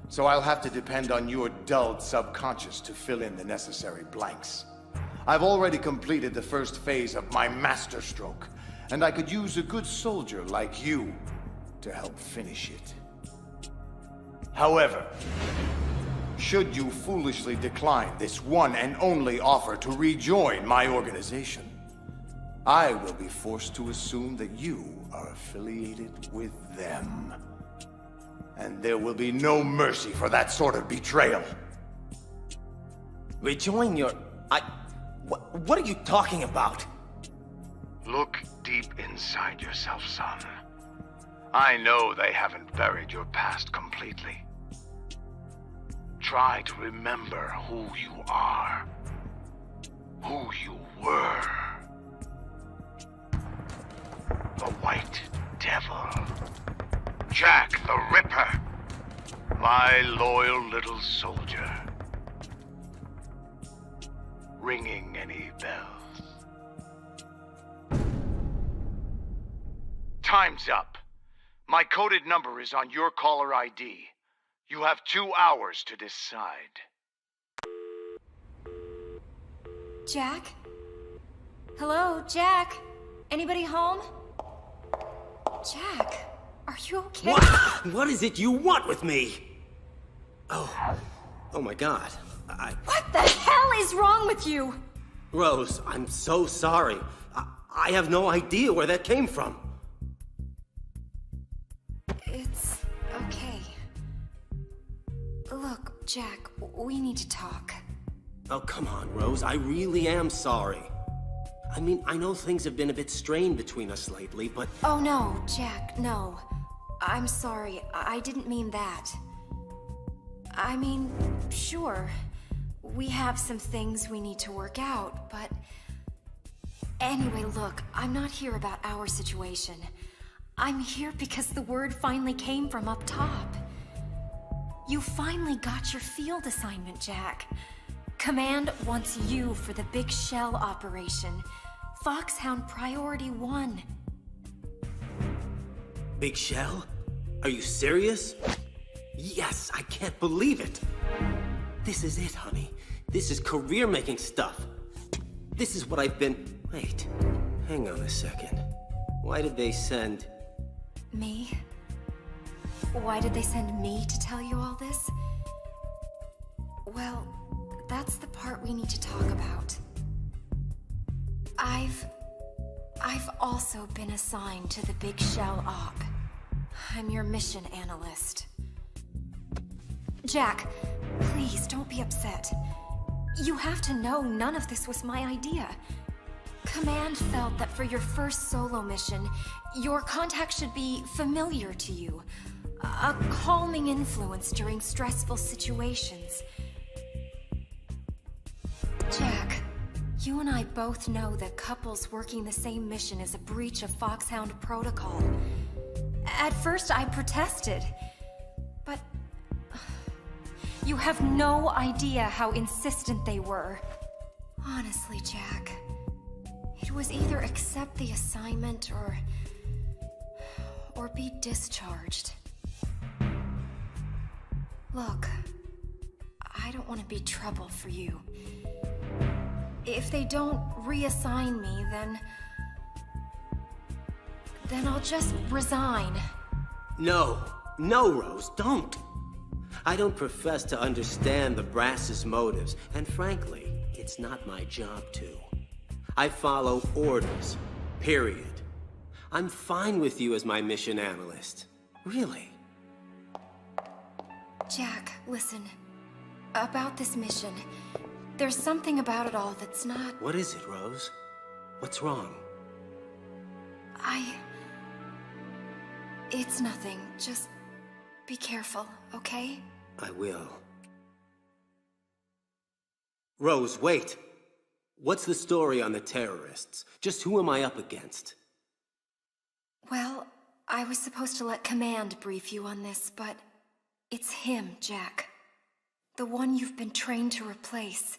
so I'll have to depend on your dulled subconscious to fill in the necessary blanks. I've already completed the first phase of my masterstroke, and I could use a good soldier like you to help finish it. However, should you foolishly decline this one and only offer to rejoin my organization, I will be forced to assume that you are affiliated with them. And there will be no mercy for that sort of betrayal. Rejoin your— What are you talking about? Look deep inside yourself, son. I know they haven't buried your past completely. Try to remember who you are. Who you were. The White Devil. Jack the Ripper. My loyal little soldier. Ringing any bells? Time's up. My coded number is on your caller ID. You have 2 hours to decide. Jack? Hello, Jack? Anybody home? Jack, are you okay? What is it you want with me? Oh my God. What the hell is wrong with you? Rose, I'm so sorry. I have no idea where that came from. It's okay. Look, Jack, we need to talk. Oh, come on, Rose. I really am sorry. I mean, I know things have been a bit strained between us lately, but— Oh no, Jack, no. I'm sorry, I didn't mean that. I mean, sure, we have some things we need to work out, but— Anyway, look, I'm not here about our situation. I'm here because the word finally came from up top. You finally got your field assignment, Jack. Command wants you for the Big Shell operation. Foxhound Priority 1. Big Shell? Are you serious? Yes, I can't believe it. This is it, honey. This is career-making stuff. This is what I've been— Wait, hang on a second. Why did they send— Me? Why did they send me to tell you all this? Well, that's the part we need to talk about. I've also been assigned to the Big Shell Op. I'm your mission analyst. Jack, please don't be upset. You have to know none of this was my idea. Command felt that for your first solo mission, your contact should be familiar to you. A calming influence during stressful situations. Jack, you and I both know that couples working the same mission is a breach of Foxhound protocol. At first I protested, but you have no idea how insistent they were. Honestly, Jack, it was either accept the assignment or be discharged. Look, I don't want to be trouble for you. If they don't reassign me, then I'll just resign. No, Rose, don't. I don't profess to understand the brass's motives, and frankly, it's not my job to. I follow orders, period. I'm fine with you as my mission analyst. Really. Jack, listen. About this mission, there's something about it all that's not— What is it, Rose? What's wrong? It's nothing. Just be careful, okay? I will. Rose, wait! What's the story on the terrorists? Just who am I up against? Well, I was supposed to let Command brief you on this, but it's him, Jack. The one you've been trained to replace.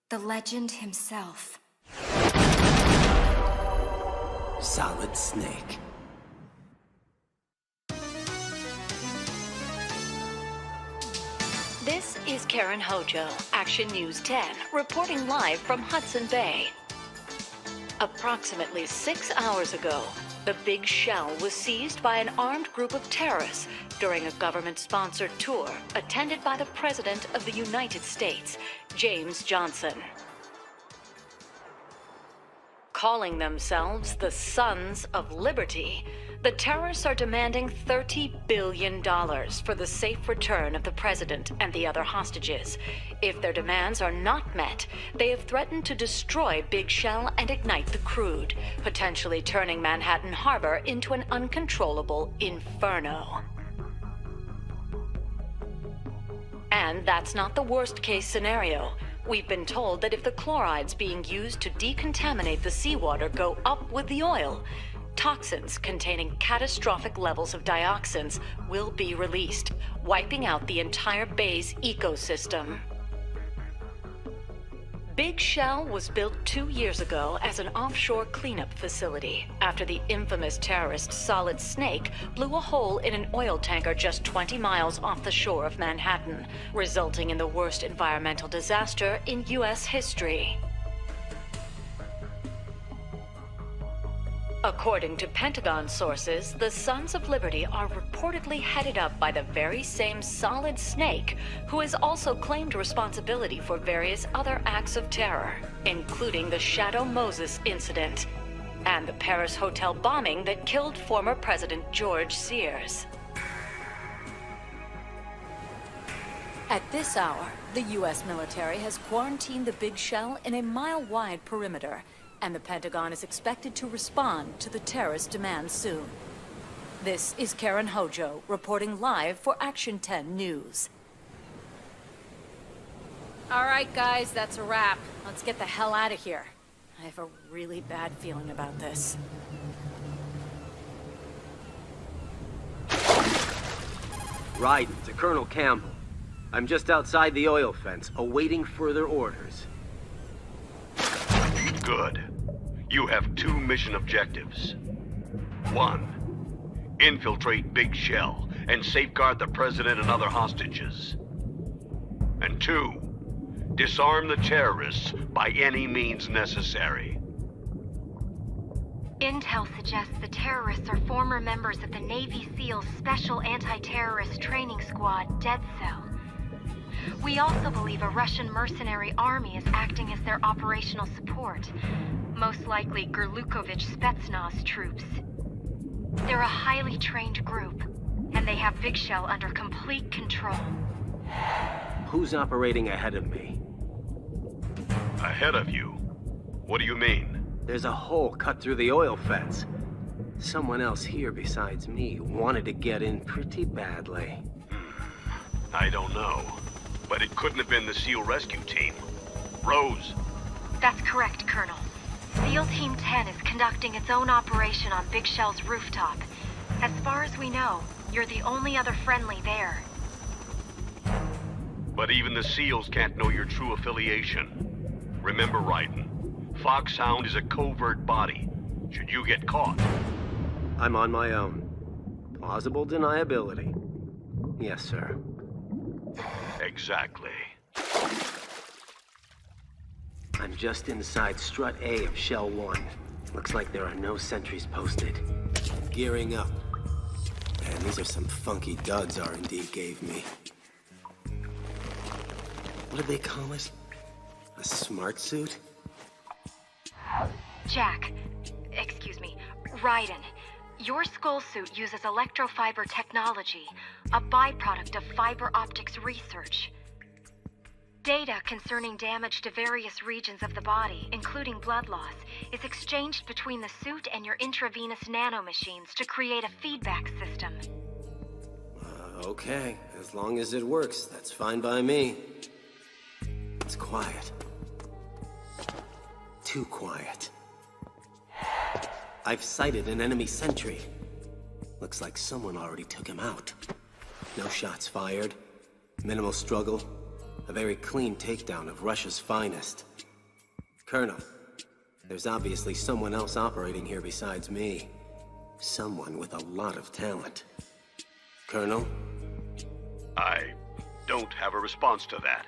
The legend himself. Solid Snake. This is Karen Hojo, Action News 10, reporting live from Hudson Bay. Approximately 6 hours ago, the Big Shell was seized by an armed group of terrorists during a government-sponsored tour attended by the President of the United States, James Johnson. Calling themselves the Sons of Liberty, the terrorists are demanding $30 billion for the safe return of the president and the other hostages. If their demands are not met, they have threatened to destroy Big Shell and ignite the crude, potentially turning Manhattan Harbor into an uncontrollable inferno. And that's not the worst-case scenario. We've been told that if the chlorides being used to decontaminate the seawater go up with the oil, toxins containing catastrophic levels of dioxins will be released, wiping out the entire bay's ecosystem. Big Shell was built 2 years ago as an offshore cleanup facility after the infamous terrorist Solid Snake blew a hole in an oil tanker just 20 miles off the shore of Manhattan, resulting in the worst environmental disaster in U.S. history. According to Pentagon sources, the Sons of Liberty are reportedly headed up by the very same Solid Snake, who has also claimed responsibility for various other acts of terror, including the Shadow Moses incident and the Paris hotel bombing that killed former President George Sears. At this hour, the U.S. military has quarantined the Big Shell in a mile-wide perimeter, and the Pentagon is expected to respond to the terrorist demands soon. This is Karen Hojo, reporting live for Action 10 News. All right, guys, that's a wrap. Let's get the hell out of here. I have a really bad feeling about this. Raiden, to Colonel Campbell. I'm just outside the oil fence, awaiting further orders. Good. You have 2 mission objectives. 1. Infiltrate Big Shell and safeguard the President and other hostages. And 2. Disarm the terrorists by any means necessary. Intel suggests the terrorists are former members of the Navy SEALs Special Anti-Terrorist Training Squad, Dead Cell. We also believe a Russian mercenary army is acting as their operational support, most likely Gerlukovich Spetsnaz troops. They're a highly trained group, and they have Big Shell under complete control. Who's operating ahead of me? Ahead of you? What do you mean? There's a hole cut through the oil fence. Someone else here besides me wanted to get in pretty badly. I don't know. But it couldn't have been the SEAL rescue team. Rose. That's correct, Colonel. SEAL Team 10 is conducting its own operation on Big Shell's rooftop. As far as we know, you're the only other friendly there. But even the SEALs can't know your true affiliation. Remember, Raiden, Foxhound is a covert body. Should you get caught? I'm on my own. Plausible deniability. Yes, sir. Exactly. I'm just inside Strut A of Shell 1. Looks like there are no sentries posted. Gearing up. Man, these are some funky duds R&D gave me. What did they call it? A smart suit? Jack, excuse me, Raiden. Your skull suit uses electrofiber technology, a byproduct of fiber optics research. Data concerning damage to various regions of the body, including blood loss, is exchanged between the suit and your intravenous nanomachines to create a feedback system. Okay, as long as it works, that's fine by me. It's quiet. Too quiet. I've sighted an enemy sentry. Looks like someone already took him out. No shots fired. Minimal struggle. A very clean takedown of Russia's finest. Colonel, there's obviously someone else operating here besides me. Someone with a lot of talent. Colonel? I don't have a response to that.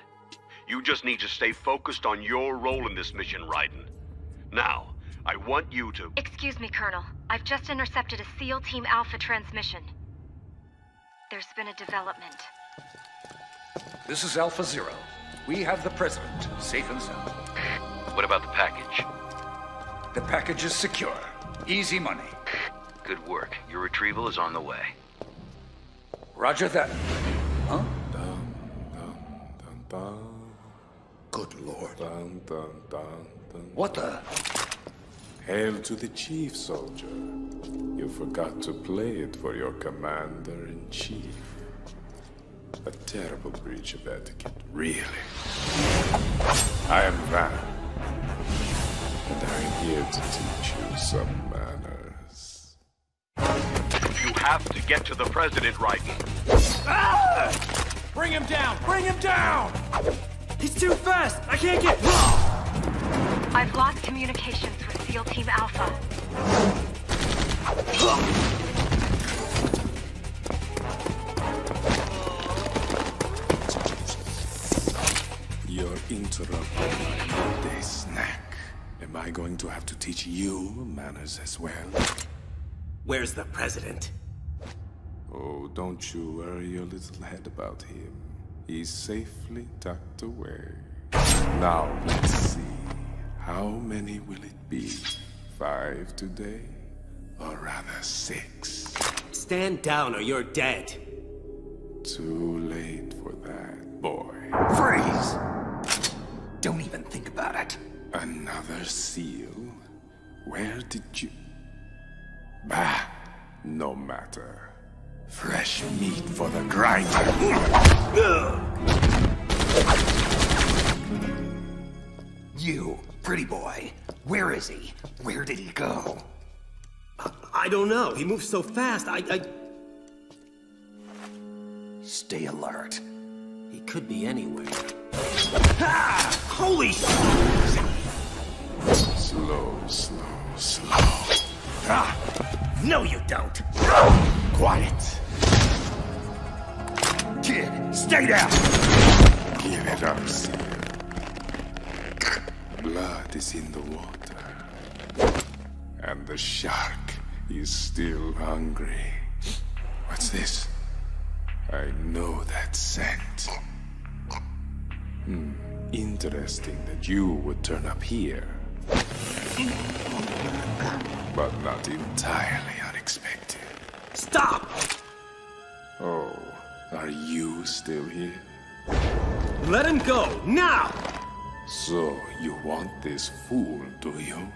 You just need to stay focused on your role in this mission, Raiden. Now, I want you to... Excuse me, Colonel. I've just intercepted a SEAL Team Alpha transmission. There's been a development. This is Alpha Zero. We have the President, safe and sound. What about the package? The package is secure. Easy money. Good work. Your retrieval is on the way. Roger that. Huh? Good Lord. What the? Hail to the chief, soldier. You forgot to play it for your commander-in-chief. A terrible breach of etiquette, really. I am Van, and I'm here to teach you some manners. You have to get to the President, Raiden. Ah! Bring him down! Bring him down! He's too fast! I can't get... I've lost communications with SEAL Team Alpha. You're interrupting my midday snack. Am I going to have to teach you manners as well? Where's the President? Oh, don't you worry your little head about him. He's safely tucked away. Now, let's see. How many will it be? 5 today? Or rather 6? Stand down or you're dead. Too late for that, boy. Freeze! Don't even think about it. Another seal? Where did you... Bah! No matter. Fresh meat for the grinder. You, pretty boy. Where is he? Where did he go? I don't know. He moves so fast. Stay alert. He could be anywhere. Ah! Holy Slow, slow, slow. Ah! No, you don't. Quiet. Kid, stay down. Give it up, seal. Blood is in the water. And the shark is still hungry. What's this? I know that scent. Interesting that you would turn up here. But not entirely unexpected. Stop! Oh, are you still here? Let him go, now! So, you want this fool, do you?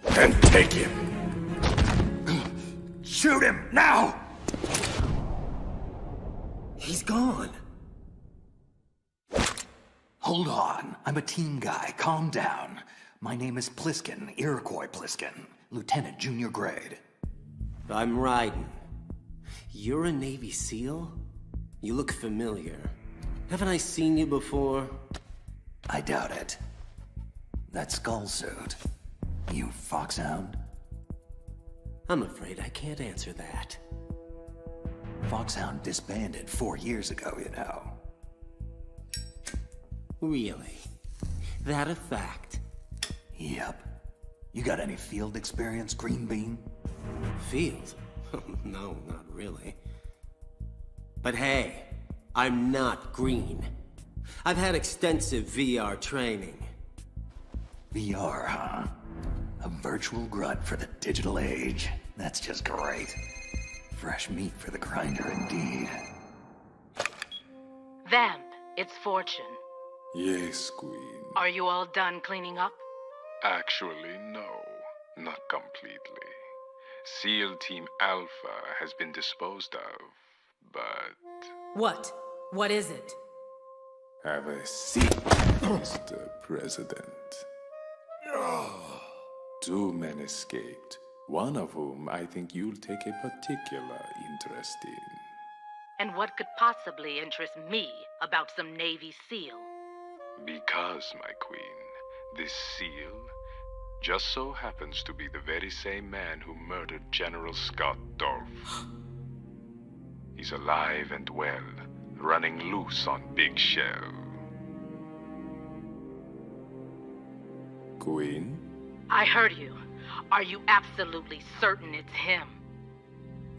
Then take him! Shoot him, now! He's gone. Hold on. I'm a team guy. Calm down. My name is Pliskin, Iroquois Pliskin. Lieutenant, junior grade. I'm Raiden. You're a Navy SEAL? You look familiar. Haven't I seen you before? I doubt it. That skull suit. You Foxhound? I'm afraid I can't answer that. Foxhound disbanded 4 years ago, you know. Really? That a fact? Yep. You got any field experience, Green Bean? Field? No, not really. But hey, I'm not green. I've had extensive VR training. VR, huh? A virtual grunt for the digital age. That's just great. Fresh meat for the grinder, indeed. Vamp, it's Fortune. Yes, Queen. Are you all done cleaning up? Actually, no. Not completely. SEAL Team Alpha has been disposed of but... What? What is it? Have a seat, Mr. President. Two men escaped, one of whom I think you'll take a particular interest in. And what could possibly interest me about some Navy SEAL? Because, my queen, this SEAL just so happens to be the very same man who murdered General Scott Dorff. He's alive and well, running loose on Big Shell. Queen? I heard you. Are you absolutely certain it's him?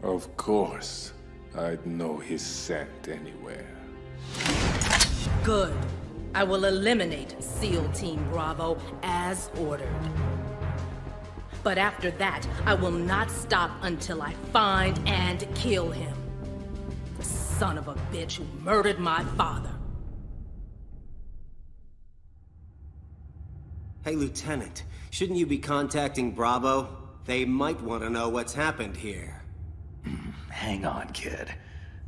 Of course. I'd know his scent anywhere. Good. I will eliminate SEAL Team Bravo as ordered. But after that, I will not stop until I find and kill him. The son of a bitch who murdered my father. Hey, Lieutenant, shouldn't you be contacting Bravo? They might want to know what's happened here. Hang on, kid.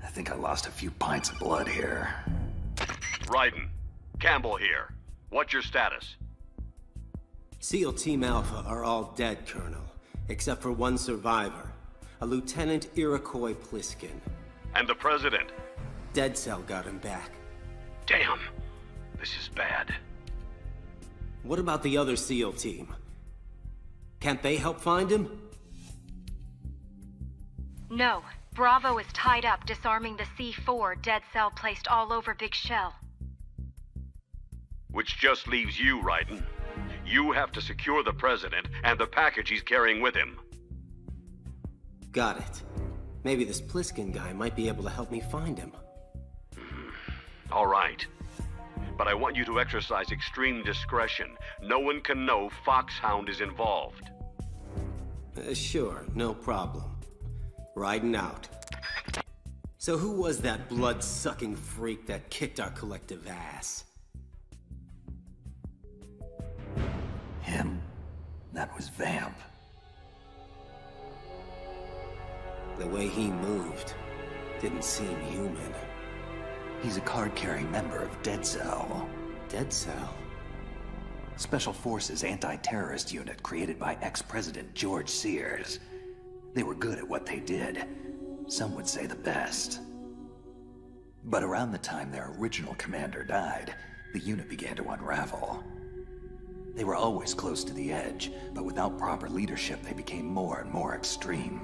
I think I lost a few pints of blood here. Raiden, Campbell here. What's your status? SEAL Team Alpha are all dead, Colonel, except for one survivor, a Lieutenant Iroquois Pliskin. And the President? Dead Cell got him back. Damn, this is bad. What about the other SEAL team? Can't they help find him? No. Bravo is tied up disarming the C4 Dead Cell placed all over Big Shell. Which just leaves you, Raiden. You have to secure the President and the package he's carrying with him. Got it. Maybe this Pliskin guy might be able to help me find him. All right. But I want you to exercise extreme discretion. No one can know Foxhound is involved. Sure, no problem. Riding out. So who was that blood-sucking freak that kicked our collective ass? Him? That was Vamp. The way he moved didn't seem human. He's a card-carrying member of Dead Cell. Dead Cell? Special Forces anti-terrorist unit created by ex-President George Sears. They were good at what they did. Some would say the best. But around the time their original commander died, the unit began to unravel. They were always close to the edge, but without proper leadership, they became more and more extreme.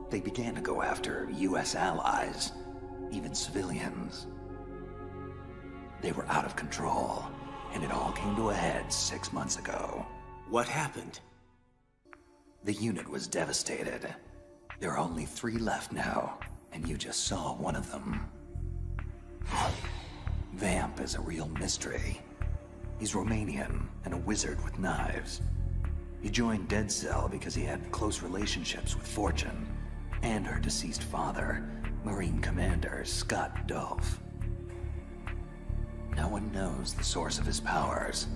They began to go after US allies, even civilians. They were out of control, and it all came to a head 6 months ago. What happened? The unit was devastated. There are only 3 left now, and you just saw one of them. Vamp is a real mystery. He's Romanian and a wizard with knives. He joined Dead Cell because he had close relationships with Fortune and her deceased father, Marine Commander Scott Dorff. No one knows the source of his powers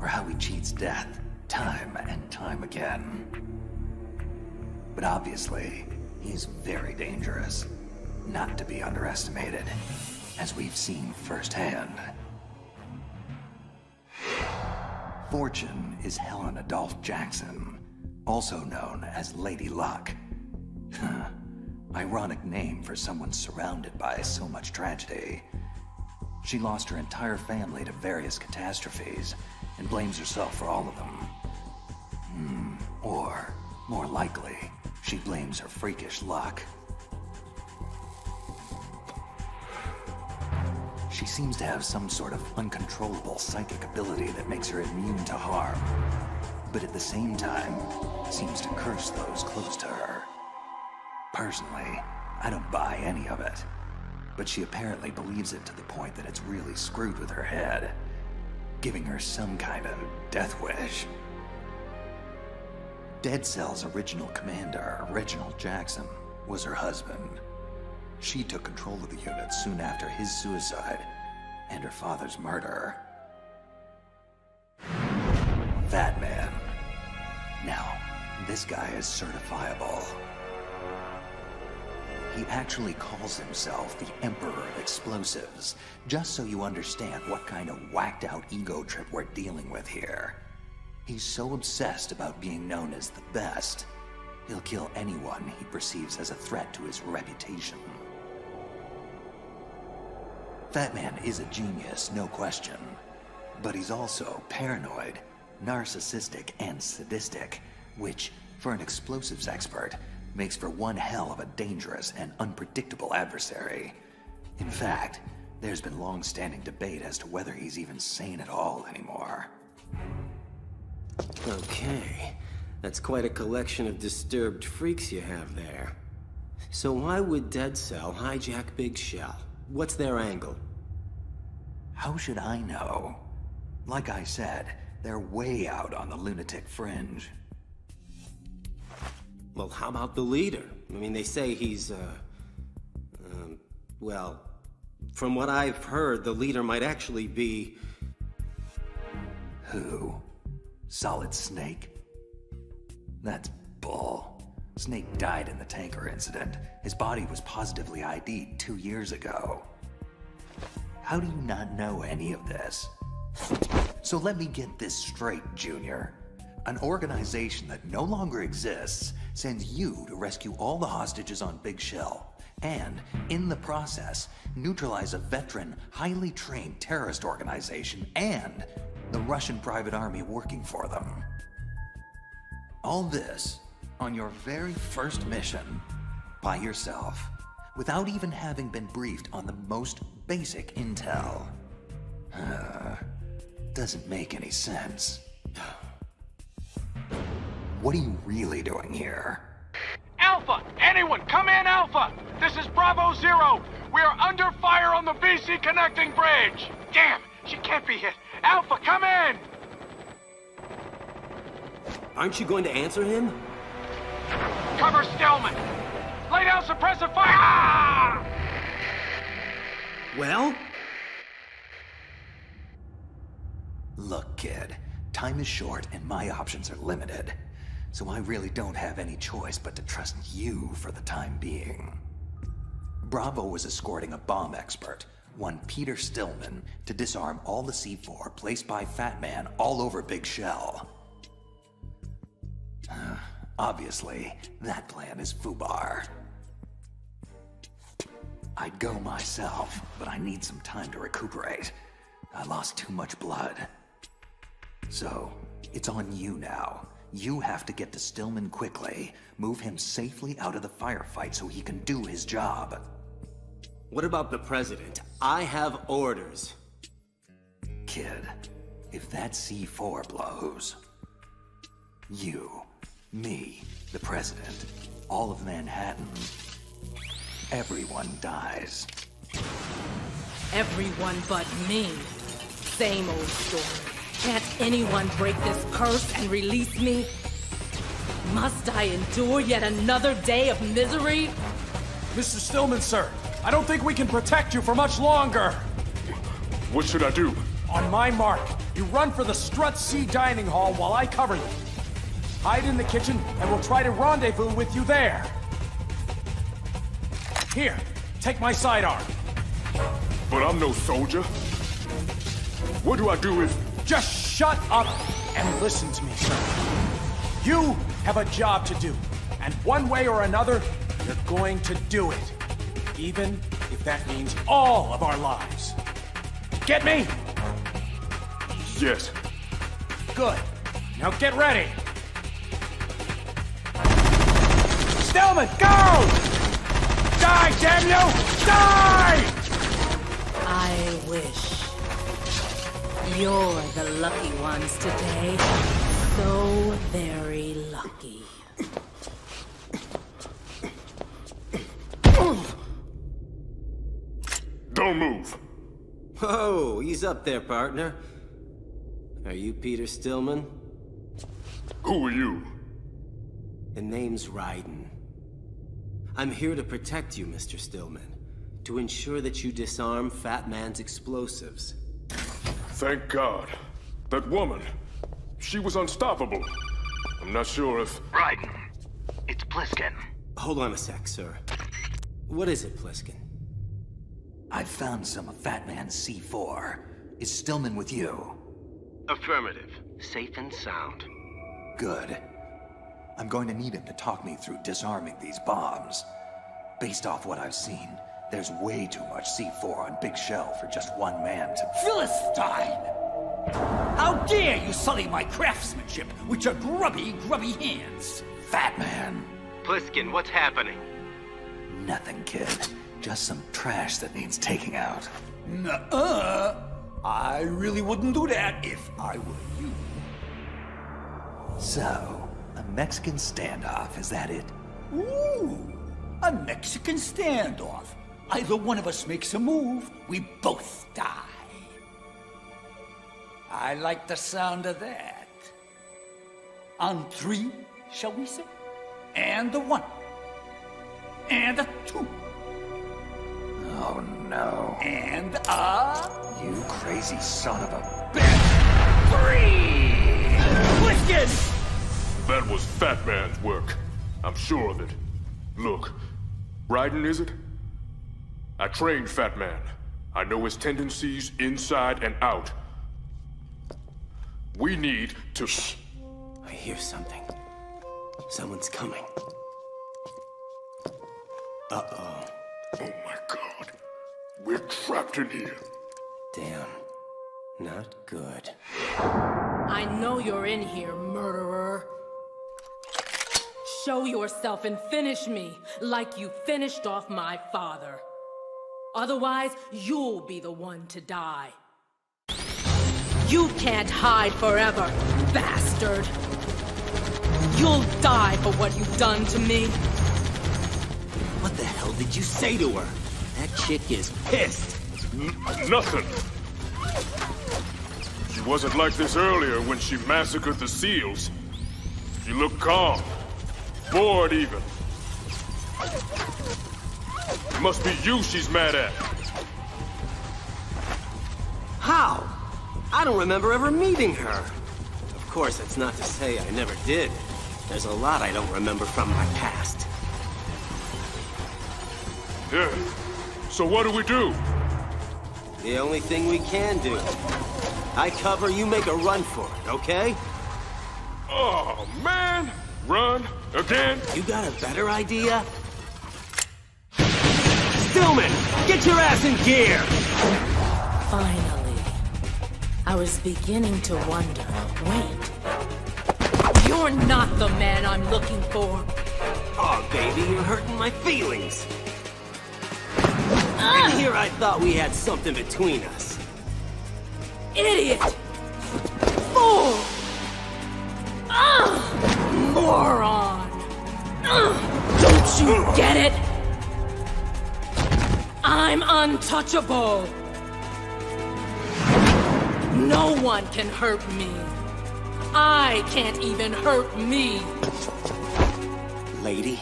or how he cheats death time and time again. But obviously, he's very dangerous, not to be underestimated, as we've seen firsthand. Fortune is Helen Adolph Jackson, also known as Lady Luck. Ironic name for someone surrounded by so much tragedy. She lost her entire family to various catastrophes and blames herself for all of them. Or, more likely, she blames her freakish luck. She seems to have some sort of uncontrollable psychic ability that makes her immune to harm, but at the same time, seems to curse those close to her. Personally, I don't buy any of it, but she apparently believes it to the point that it's really screwed with her head, giving her some kind of death wish. Dead Cell's original commander, Reginald Jackson, was her husband. She took control of the unit soon after his suicide and her father's murder. Fat Man. Now, this guy is certifiable. He actually calls himself the Emperor of Explosives, just so you understand what kind of whacked-out ego trip we're dealing with here. He's so obsessed about being known as the best, he'll kill anyone he perceives as a threat to his reputation. Fat Man is a genius, no question. But he's also paranoid, narcissistic, and sadistic, which, for an explosives expert, makes for one hell of a dangerous and unpredictable adversary. In fact, there's been long-standing debate as to whether he's even sane at all anymore. Okay, that's quite a collection of disturbed freaks you have there. So why would Dead Cell hijack Big Shell? What's their angle? How should I know? Like I said, they're way out on the lunatic fringe. Well, how about the leader? I mean, they say he's, well, from what I've heard, the leader might actually be... Who? Solid Snake? That's bull. Snake died in the tanker incident. His body was positively ID'd 2 years ago. How do you not know any of this? So let me get this straight, Junior. An organization that no longer exists sends you to rescue all the hostages on Big Shell, and, in the process, neutralize a veteran, highly trained terrorist organization and the Russian private army working for them. All this on your very first mission, by yourself, without even having been briefed on the most basic intel. Doesn't make any sense. What are you really doing here? Alpha! Anyone, come in, Alpha! This is Bravo Zero! We are under fire on the VC connecting bridge! Damn! She can't be hit! Alpha, come in! Aren't you going to answer him? Cover Stillman! Lay down suppressive fire! Ah! Well? Look, kid, time is short and my options are limited. So I really don't have any choice but to trust you for the time being. Bravo was escorting a bomb expert, one Peter Stillman, to disarm all the C4 placed by Fat Man all over Big Shell. Obviously, that plan is FUBAR. I'd go myself, but I need some time to recuperate. I lost too much blood. So, it's on you now. You have to get to Stillman quickly, move him safely out of the firefight so he can do his job. What about the president? I have orders. Kid, if that C4 blows, you, me, the president, all of Manhattan, everyone dies. Everyone but me. Same old story. Can't anyone break this curse and release me? Must I endure yet another day of misery? Mr. Stillman, sir, I don't think we can protect you for much longer. What should I do? On my mark, you run for the Strut C dining hall while I cover you. Hide in the kitchen, and we'll try to rendezvous with you there. Here, take my sidearm. But I'm no soldier. What do I do if... Just shut up and listen to me, sir. You have a job to do, and one way or another, you're going to do it. Even if that means all of our lives. Get me? Yes. Good. Now get ready. Stillman, go! Die, damn you! Die! I wish. You're the lucky ones today. So very lucky. Don't move. Oh, he's up there, partner. Are you Peter Stillman? Who are you? The name's Raiden. I'm here to protect you, Mr. Stillman. To ensure that you disarm Fat Man's explosives. Thank God. That woman, she was unstoppable. I'm not sure if... Raiden, it's Pliskin. Hold on a sec, sir. What is it, Pliskin? I've found some of Fat Man's C4. Is Stillman with you? Affirmative. Safe and sound. Good. I'm going to need him to talk me through disarming these bombs. Based off what I've seen, there's way too much C4 on Big Shell for just one man to... Philistine! How dare you sully my craftsmanship with your grubby hands? Fat Man! Pliskin, what's happening? Nothing, kid. Just some trash that needs taking out. Nuh-uh. I really wouldn't do that if I were you. So, a Mexican standoff, is that it? Ooh, a Mexican standoff. Either one of us makes a move, we both die. I like the sound of that. On 3, shall we say? And a 1. And a 2. Oh no. And a... You crazy son of a... 3! Pliskin! That was Fat Man's work. I'm sure of it. Look, Raiden, is it? I trained Fat Man. I know his tendencies inside and out. We need to... I hear something. Someone's coming. Uh-oh. Oh my God. We're trapped in here. Damn. Not good. I know you're in here, murderer. Show yourself and finish me like you finished off my father. Otherwise, you'll be the one to die. You can't hide forever, bastard. You'll die for what you've done to me. What the hell did you say to her? That chick is pissed. Nothing. She wasn't like this earlier when she massacred the SEALs. She looked calm. Bored even. It must be you she's mad at. How? I don't remember ever meeting her. Of course, that's not to say I never did. There's a lot I don't remember from my past. Yeah. So what do we do? The only thing we can do. I cover, you make a run for it, okay? Oh, man! Run? Again? You got a better idea? Stillman! Get your ass in gear! Finally. I was beginning to wonder. Wait. You're not the man I'm looking for. Oh, baby, you're hurting my feelings. Here I thought we had something between us. Idiot! Fool! Moron! Don't you get it? I'm untouchable! No one can hurt me. I can't even hurt me. Lady,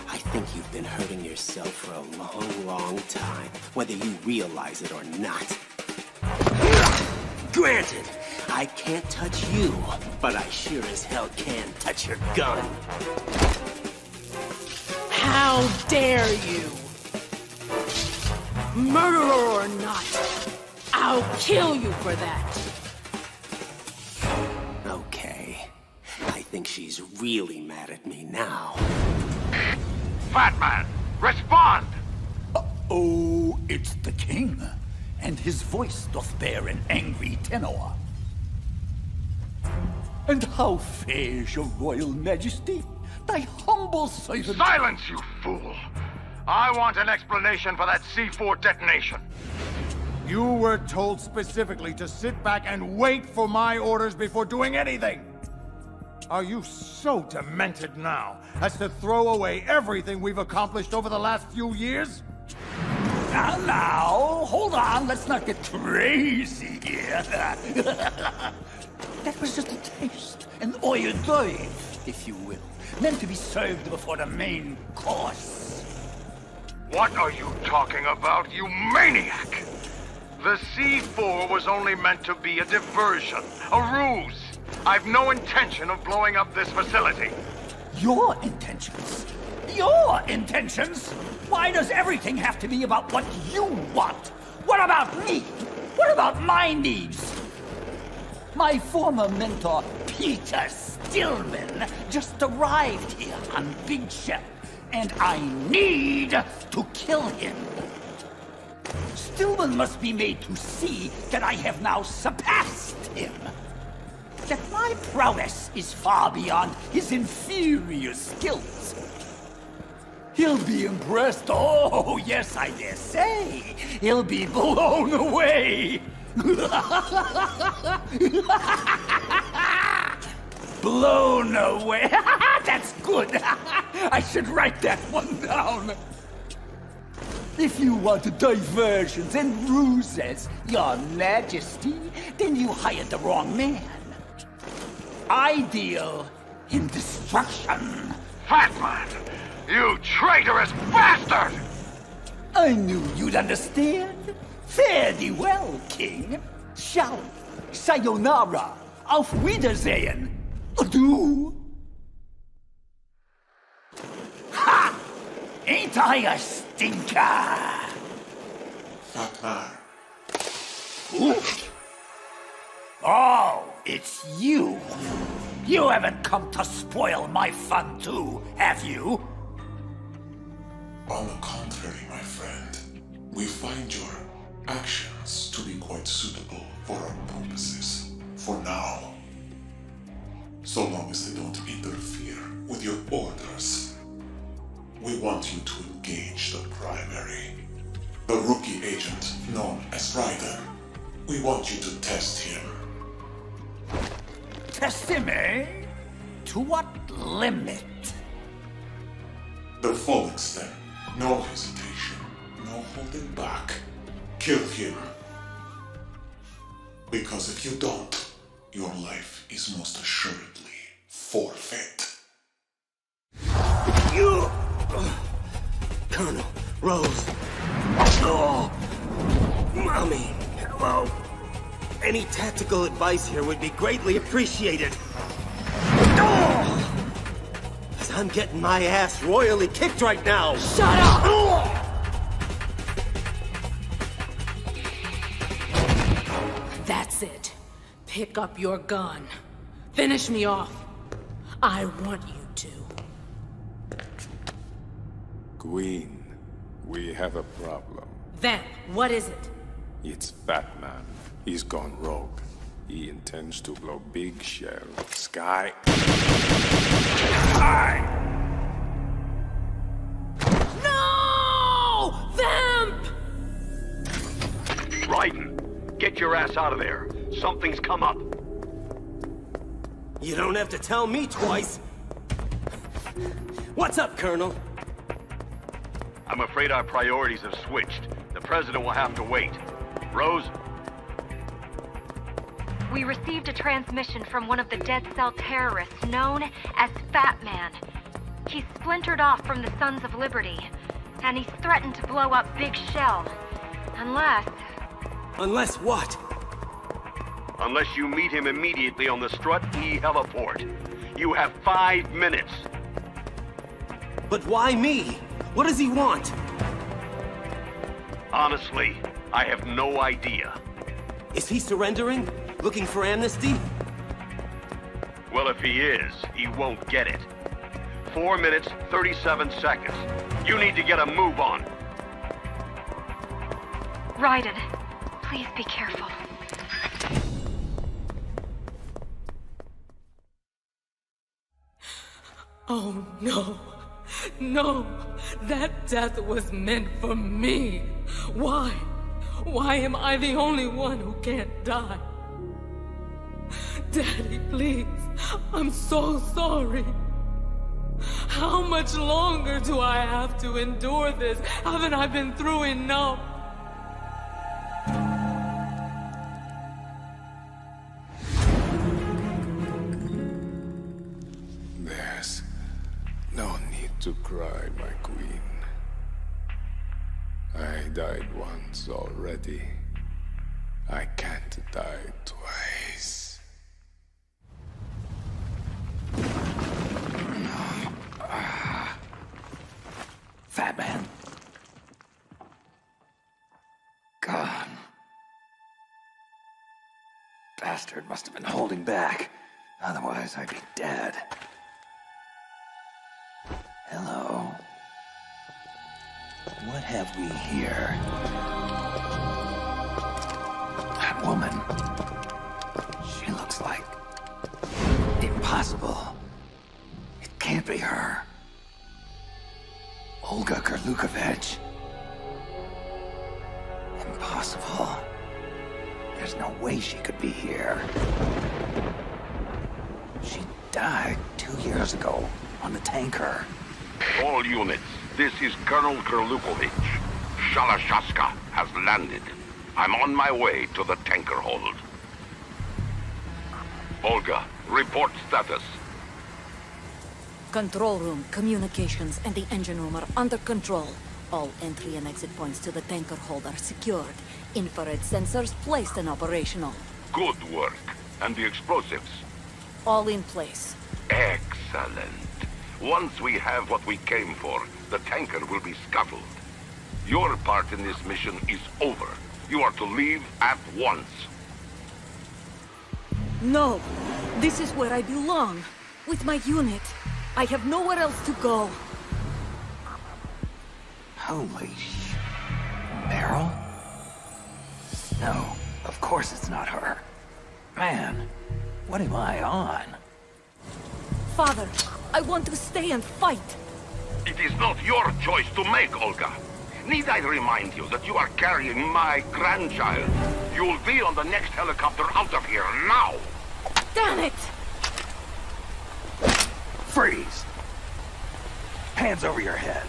I think you've been hurting yourself for a long, long time, whether you realize it or not. Granted, I can't touch you, but I sure as hell can touch your gun. How dare you? Murderer or not, I'll kill you for that. Okay, I think she's really mad at me now. Fat Man, respond! Oh, it's the king, and his voice doth bear an angry tenor. And how fares your royal majesty? Thy humble servant... Silence, you fool! I want an explanation for that C4 detonation. You were told specifically to sit back and wait for my orders before doing anything! Are you so demented now as to throw away everything we've accomplished over the last few years? Now, hold on, let's not get crazy here. That was just a taste, an hors d'oeuvre, if you will, meant to be served before the main course. What are you talking about, you maniac? The C4 was only meant to be a diversion, a ruse. I've no intention of blowing up this facility. Your intentions? your intentions? Why does everything have to be about what you want? What about me? What about my needs? My former mentor, Peter Stillman, just arrived here on Big Shell, and I need to kill him. Stillman must be made to see that I have now surpassed him. That my prowess is far beyond his inferior skills. He'll be impressed. Oh, yes, I dare say. He'll be blown away. Blown away. That's good. I should write that one down. If you want diversions and ruses, Your Majesty, then you hired the wrong man. I deal in destruction. Fatman! You traitorous bastard! I knew you'd understand. Fare thee well, King. Ciao. Sayonara. Auf Wiedersehen. Adieu. Ha! Ain't I a stinker? Fatman. Oh, it's you. You haven't come to spoil my fun too, have you? On the contrary, my friend, we find your actions to be quite suitable for our purposes, for now. So long as they don't interfere with your orders. We want you to engage the primary, the rookie agent known as Raiden. We want you to test him. Test him, eh? To what limit? The full extent. No hesitation. No holding back. Kill him. Because if you don't, your life is most assuredly forfeit. You! Colonel, Rose. Oh! Mommy, hello. Any tactical advice here would be greatly appreciated. Oh! As I'm getting my ass royally kicked right now. Shut up! Oh! That's it. Pick up your gun. Finish me off. I want you to. Queen, we have a problem. Then, what is it? It's Batman. He's gone rogue. He intends to blow Big Shell sky high. No! Vamp! Raiden, get your ass out of there. Something's come up. You don't have to tell me twice. What's up, Colonel? I'm afraid our priorities have switched. The President will have to wait. Rose? We received a transmission from one of the Dead Cell terrorists known as Fat Man. He's splintered off from the Sons of Liberty, and he's threatened to blow up Big Shell. Unless... Unless what? Unless you meet him immediately on the Strut E heliport. You have 5 minutes. But why me? What does he want? Honestly, I have no idea. Is he surrendering? Looking for amnesty? Well, if he is, he won't get it. 4 minutes, 37 seconds. You need to get a move on. Raiden, please be careful. Oh, no. No, that death was meant for me. Why? Why am I the only one who can't die? Daddy, please. I'm so sorry. How much longer do I have to endure this? Haven't I been through enough? There's no need to cry, my queen. I died once already. I can't die twice. bastard must have been holding back. Otherwise, I'd be dead. Hello. What have we here? That woman. She looks like... impossible. It can't be her. Olga Kurlukovich. Impossible. There's no way she could be here. She died 2 years ago on the tanker. All units, this is Colonel Kurlukovich. Shalashaska has landed. I'm on my way to the tanker hold. Olga, report status. Control room, communications, and the engine room are under control. All entry and exit points to the tanker hold are secured. Infrared sensors placed and operational. Good work. And the explosives? All in place. Excellent. Once we have what we came for, the tanker will be scuttled. Your part in this mission is over. You are to leave at once. No! This is where I belong. With my unit. I have nowhere else to go. Holy sh... Meryl? No, of course it's not her. Man, what am I on? Father, I want to stay and fight. It is not your choice to make, Olga. Need I remind you that you are carrying my grandchild? You'll be on the next helicopter out of here now! Damn it! Freeze! Hands over your head.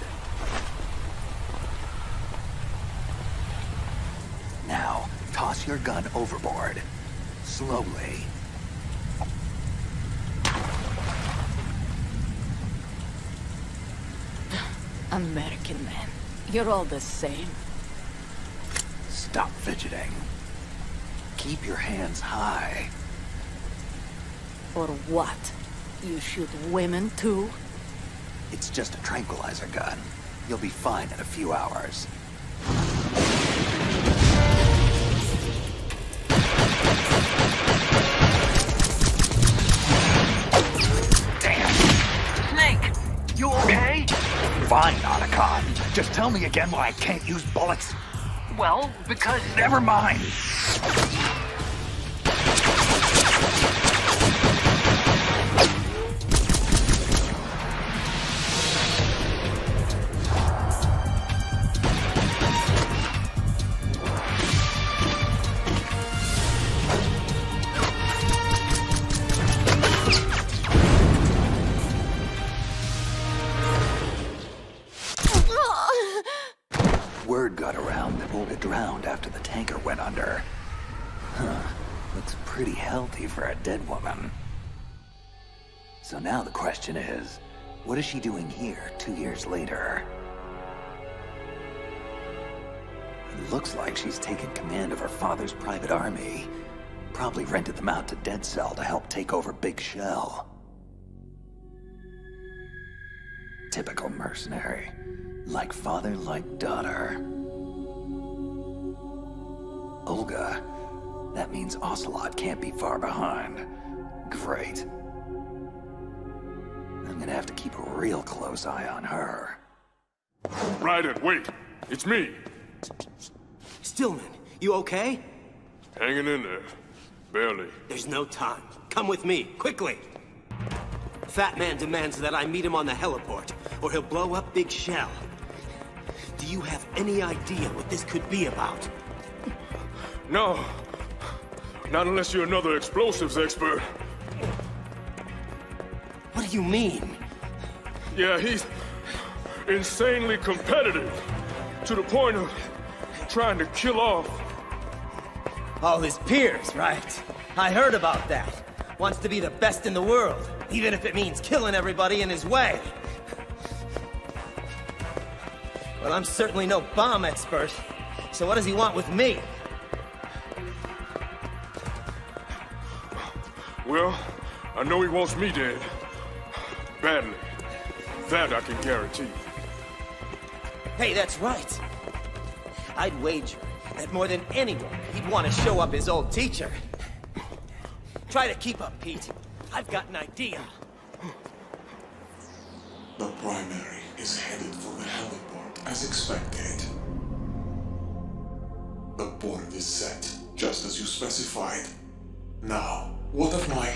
Now, toss your gun overboard. Slowly. American man, you're all the same. Stop fidgeting. Keep your hands high. Or what? You shoot women too? It's just a tranquilizer gun. You'll be fine in a few hours. Damn! Snake! You okay? Fine, Otacon. Just tell me again why I can't use bullets. Well, because... Never mind! Word got around that Olga drowned after the tanker went under. Huh. Looks pretty healthy for a dead woman. So now the question is, what is she doing here 2 years later? It looks like she's taken command of her father's private army. Probably rented them out to Dead Cell to help take over Big Shell. Typical mercenary. Like father, like daughter. Olga. That means Ocelot can't be far behind. Great. I'm gonna have to keep a real close eye on her. Raiden, wait! It's me! Stillman, you okay? Hanging in there. Barely. There's no time. Come with me, quickly! Fat Man demands that I meet him on the heliport, or he'll blow up Big Shell. Do you have any idea what this could be about? No. Not unless you're another explosives expert. What do you mean? Yeah, he's insanely competitive. To the point of trying to kill off. All his peers, right? I heard about that. Wants to be the best in the world, even if it means killing everybody in his way. Well, I'm certainly no bomb expert, so what does he want with me? Well, I know he wants me dead. Badly. That I can guarantee. Hey, that's right. I'd wager that more than anyone, he'd want to show up his old teacher. Try to keep up, Pete. I've got an idea. The primary is headed for the heliport, as expected. The board is set, just as you specified. Now, what of my...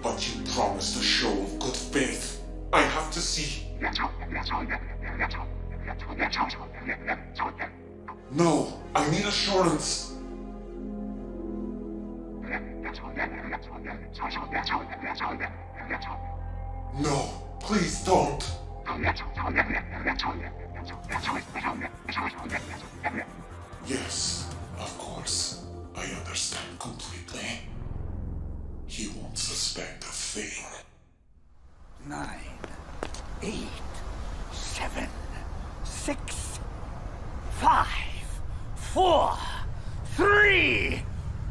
But you promised a show of good faith. I have to see... No, I need assurance. No, please don't. Yes, of course. I understand completely. He won't suspect a thing. 9, 8, 7, 6, 5, 4, 3,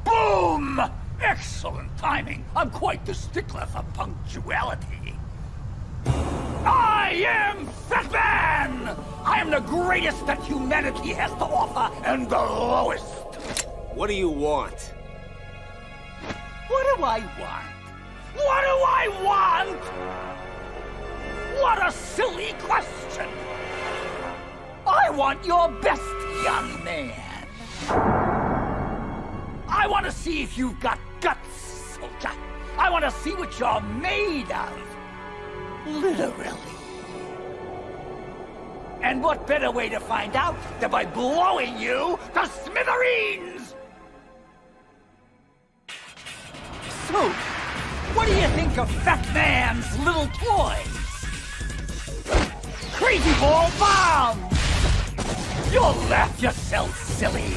boom! Excellent timing. I'm quite the stickler for punctuality. I am Fat Man! I am the greatest that humanity has to offer, and the lowest. What do you want? What do I want? What do I want? What a silly question! I want your best, young man. I want to see if you've got guts, soldier. I want to see what you're made of. Literally. And what better way to find out than by blowing you to smithereens? So, what do you think of Fat Man's little toys? Crazy ball bombs! You'll laugh yourself silly.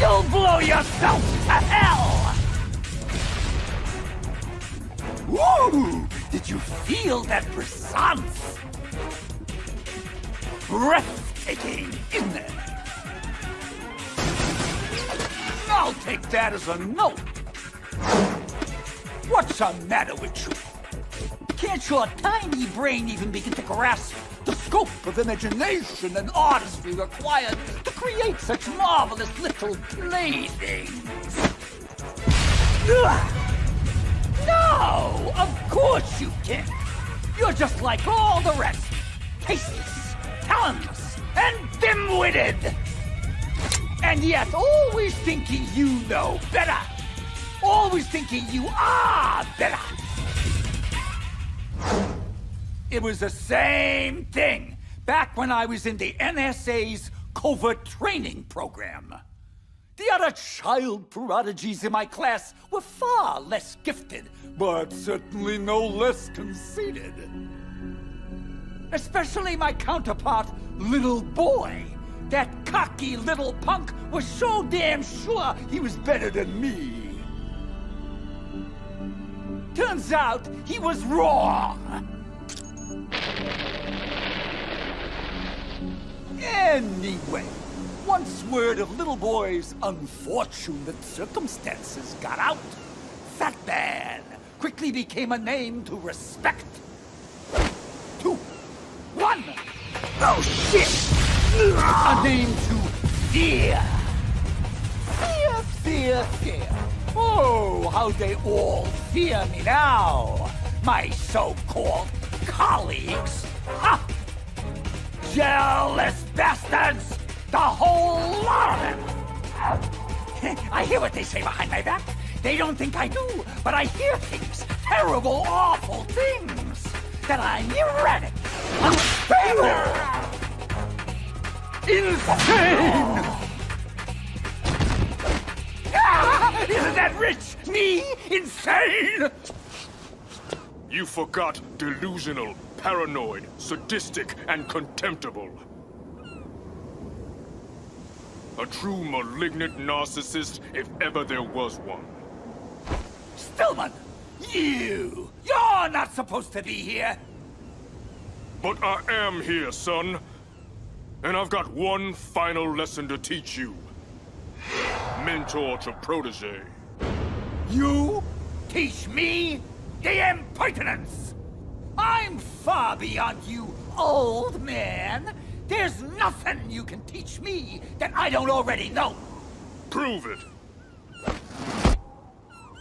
You'll blow yourself to hell! Woo! Did you feel that brisance? Breathtaking, isn't it? I'll take that as a no. What's the matter with you? Can't your tiny brain even begin to grasp the scope of imagination and artistry required to create such marvelous little playthings? No, of course you can't. You're just like all the rest. Tasteless, talentless, and dim-witted. And yet always thinking you know better. Always thinking you are better. It was the same thing back when I was in the NSA's covert training program. The other child prodigies in my class were far less gifted, but certainly no less conceited. Especially my counterpart, Little Boy. That cocky little punk was so damn sure he was better than me. Turns out he was wrong. Anyway, once word of Little Boy's unfortunate circumstances got out, Fat Man quickly became a name to respect. 2, 1. Oh shit! A name to fear. Fear, fear, fear. Oh, how they all fear me now. My so-called colleagues. Ha! Jealous bastards! The whole lot of them! I hear what they say behind my back. They don't think I do, but I hear things. Terrible, awful things. That I'm erratic, unstable, insane! Ah, isn't that rich? Me? Insane? You forgot delusional, paranoid, sadistic, and contemptible. A true malignant narcissist, if ever there was one. Stillman! You're not supposed to be here! But I am here, son. And I've got one final lesson to teach you. Mentor to protege. You teach me the impertinence! I'm far beyond you, old man. There's nothing you can teach me that I don't already know! Prove it!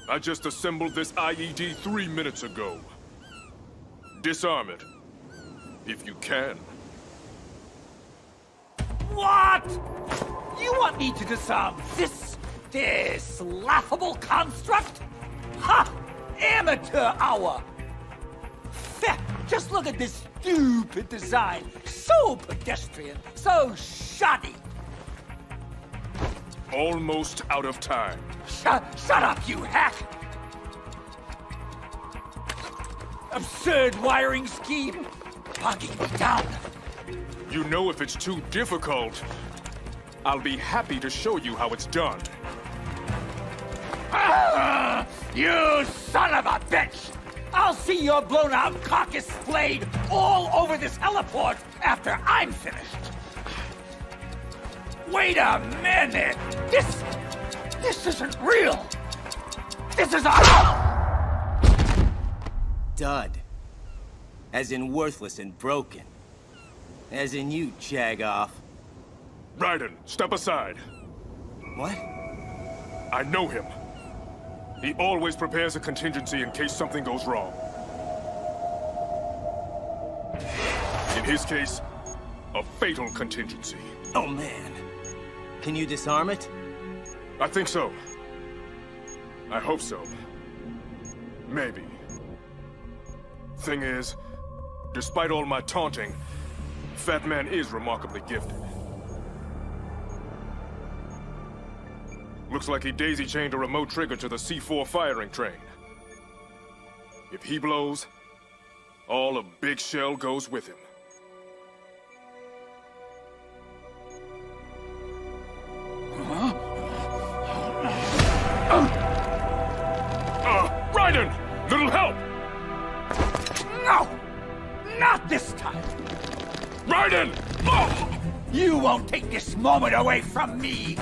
I just assembled this IED 3 minutes ago. Disarm it. If you can. What? You want me to disarm this laughable construct? Ha! Amateur hour! Just look at this stupid design. So pedestrian, so shoddy. Almost out of time. Shut up, you hack! Absurd wiring scheme, bogging me down. You know if it's too difficult, I'll be happy to show you how it's done. You son of a bitch! I'll see your blown-out carcass splayed all over this heliport after I'm finished. Wait a minute! This isn't real! This is a... Dud. As in worthless and broken. As in you, jag-off. Raiden, step aside. What? I know him. He always prepares a contingency in case something goes wrong. In his case, a fatal contingency. Oh, man. Can you disarm it? I think so. I hope so. Maybe. Thing is, despite all my taunting, Fat Man is remarkably gifted. Looks like he daisy-chained a remote trigger to the C4 firing train. If he blows, all of Big Shell goes with him. Raiden! Little help! No! Not this time! Raiden! You won't take this moment away from me!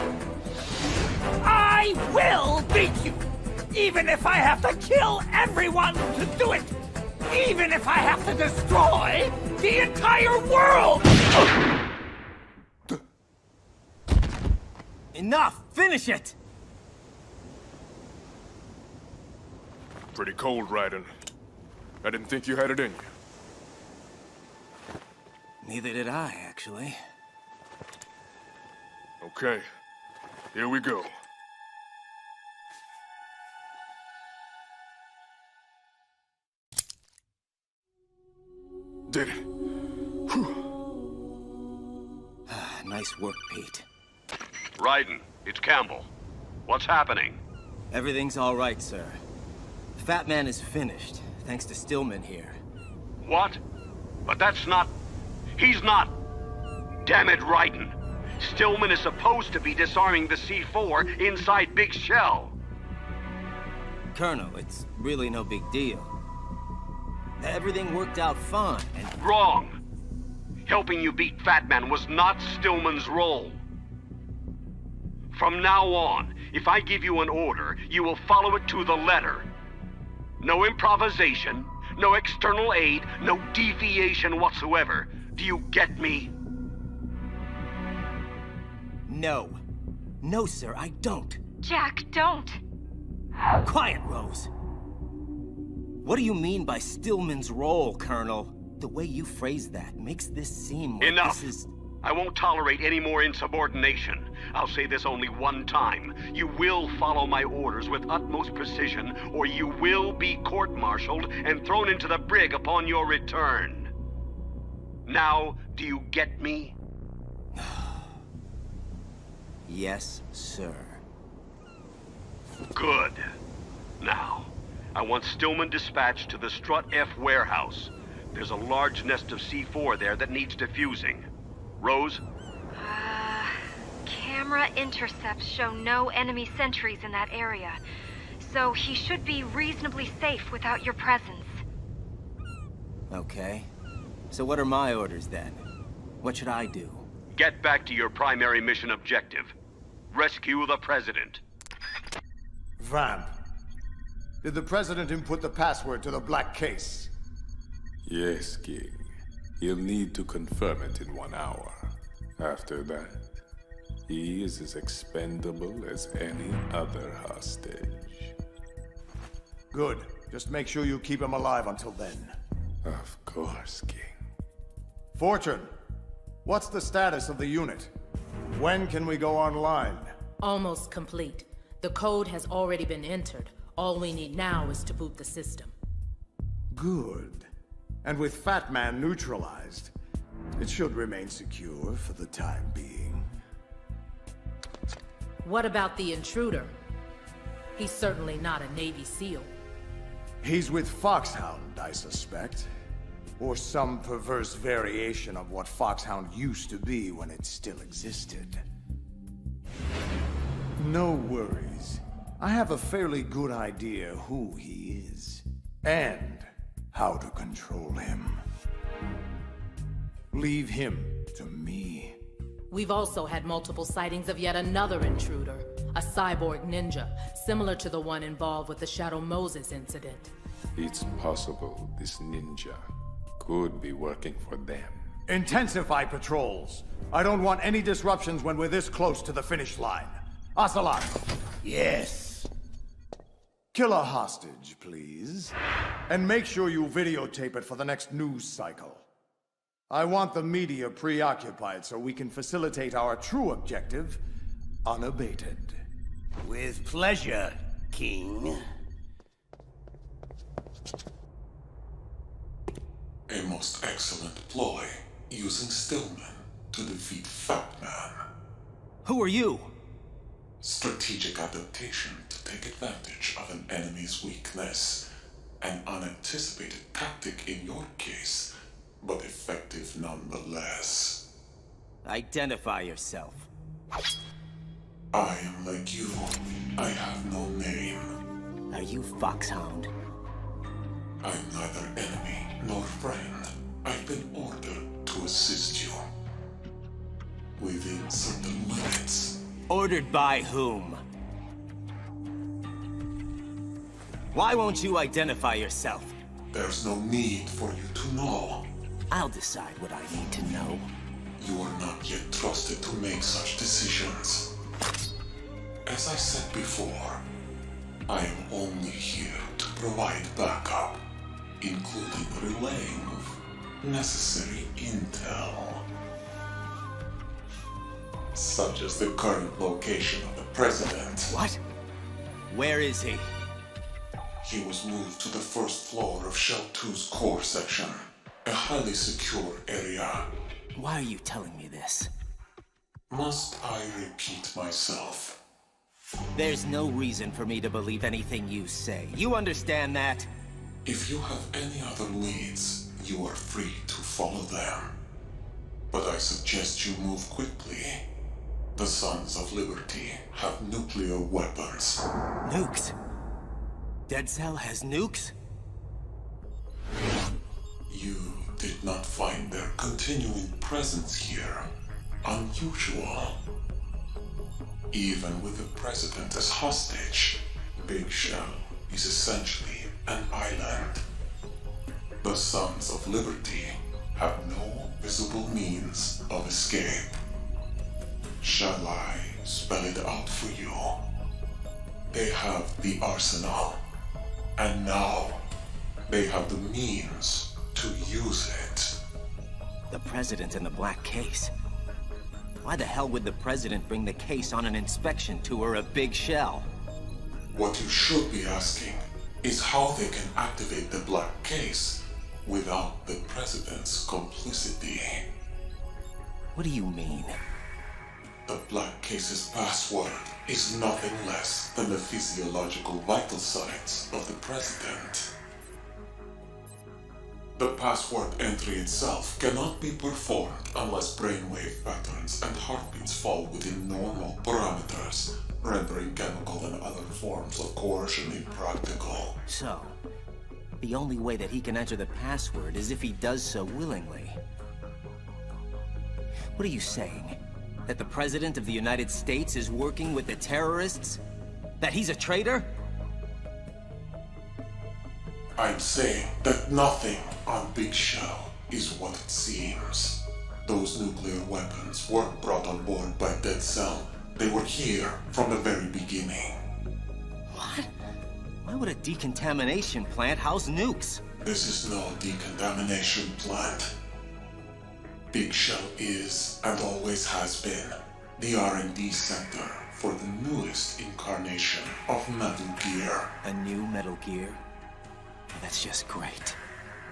I will beat you! Even if I have to kill everyone to do it! Even if I have to destroy the entire world! Enough! Finish it! Pretty cold, Raiden. I didn't think you had it in you. Neither did I, actually. Okay, here we go. Did it. Nice work, Pete. Raiden, it's Campbell. What's happening? Everything's all right, sir. Fat Man is finished, thanks to Stillman here. What? But that's not... He's not... Damn it, Raiden. Stillman is supposed to be disarming the C4 inside Big Shell. Colonel, it's really no big deal. Everything worked out fine, and... Wrong. Helping you beat Fat Man was not Stillman's role. From now on, if I give you an order, you will follow it to the letter. No improvisation, no external aid, no deviation whatsoever. Do you get me? No. No, sir, I don't. Jack, don't. Quiet, Rose. What do you mean by Stillman's role, Colonel? The way you phrase that makes this seem like Enough! this is... I won't tolerate any more insubordination. I'll say this only one time. You will follow my orders with utmost precision, or you will be court-martialed and thrown into the brig upon your return. Now, do you get me? Yes, sir. Good. Now, I want Stillman dispatched to the Strut F warehouse. There's a large nest of C4 there that needs defusing. Rose? Camera intercepts show no enemy sentries in that area, so he should be reasonably safe without your presence. Okay. So what are my orders then? What should I do? Get back to your primary mission objective. Rescue the President. Vamp, did the President input the password to the black case? Yes, King. He'll need to confirm it in 1 hour. After that, he is as expendable as any other hostage. Good. Just make sure you keep him alive until then. Of course, King. Fortune, what's the status of the unit? When can we go online? Almost complete. The code has already been entered. All we need now is to boot the system. Good. And with Fat Man neutralized, it should remain secure for the time being. What about the intruder? He's certainly not a Navy SEAL. He's with Foxhound, I suspect. Or some perverse variation of what Foxhound used to be when it still existed. No worries. I have a fairly good idea who he is. And how to control him. Leave him to me. We've also had multiple sightings of yet another intruder. A cyborg ninja, similar to the one involved with the Shadow Moses incident. It's possible this ninja could be working for them. Intensify patrols. I don't want any disruptions when we're this close to the finish line. Ocelot. Yes. Kill a hostage, please. And make sure you videotape it for the next news cycle. I want the media preoccupied so we can facilitate our true objective unabated. With pleasure, King. A most excellent ploy, using Stillman to defeat Fat Man. Who are you? Strategic adaptation to take advantage of an enemy's weakness. An unanticipated tactic in your case, but effective nonetheless. Identify yourself. I am like you. I have no name. Are you Foxhound? I'm neither enemy nor friend. I've been ordered to assist you. Within certain limits. Ordered by whom? Why won't you identify yourself? There's no need for you to know. I'll decide what I need to know. You are not yet trusted to make such decisions. As I said before, I am only here to provide backup, including relaying of necessary intel. Such as the current location of the President. What? Where is he? He was moved to the first floor of Shell 2's core section, a highly secure area. Why are you telling me this? Must I repeat myself? There's no reason for me to believe anything you say. You understand that? If you have any other leads, you are free to follow them. But I suggest you move quickly. The Sons of Liberty have nuclear weapons. Nukes? Dead Cell has nukes? You did not find their continuing presence here unusual. Even with the President as hostage, Big Shell is essentially an island. The Sons of Liberty have no visible means of escape. Shall I spell it out for you? They have the arsenal, and now they have the means to use it. The President in the black case. Why the hell would the President bring the case on an inspection tour of Big Shell? What you should be asking is how they can activate the black case without the President's complicity. What do you mean? The black case's password is nothing less than the physiological vital signs of the President. The password entry itself cannot be performed unless brainwave patterns and heartbeats fall within normal parameters, rendering chemical and other forms of coercion impractical. So, the only way that he can enter the password is if he does so willingly. What are you saying? That the President of the United States is working with the terrorists? That he's a traitor? I'm saying that nothing on Big Shell is what it seems. Those nuclear weapons weren't brought on board by Dead Cell. They were here from the very beginning. What? Why would a decontamination plant house nukes? This is no decontamination plant. Big Shell is, and always has been, the R&D center for the newest incarnation of Metal Gear. A new Metal Gear? That's just great.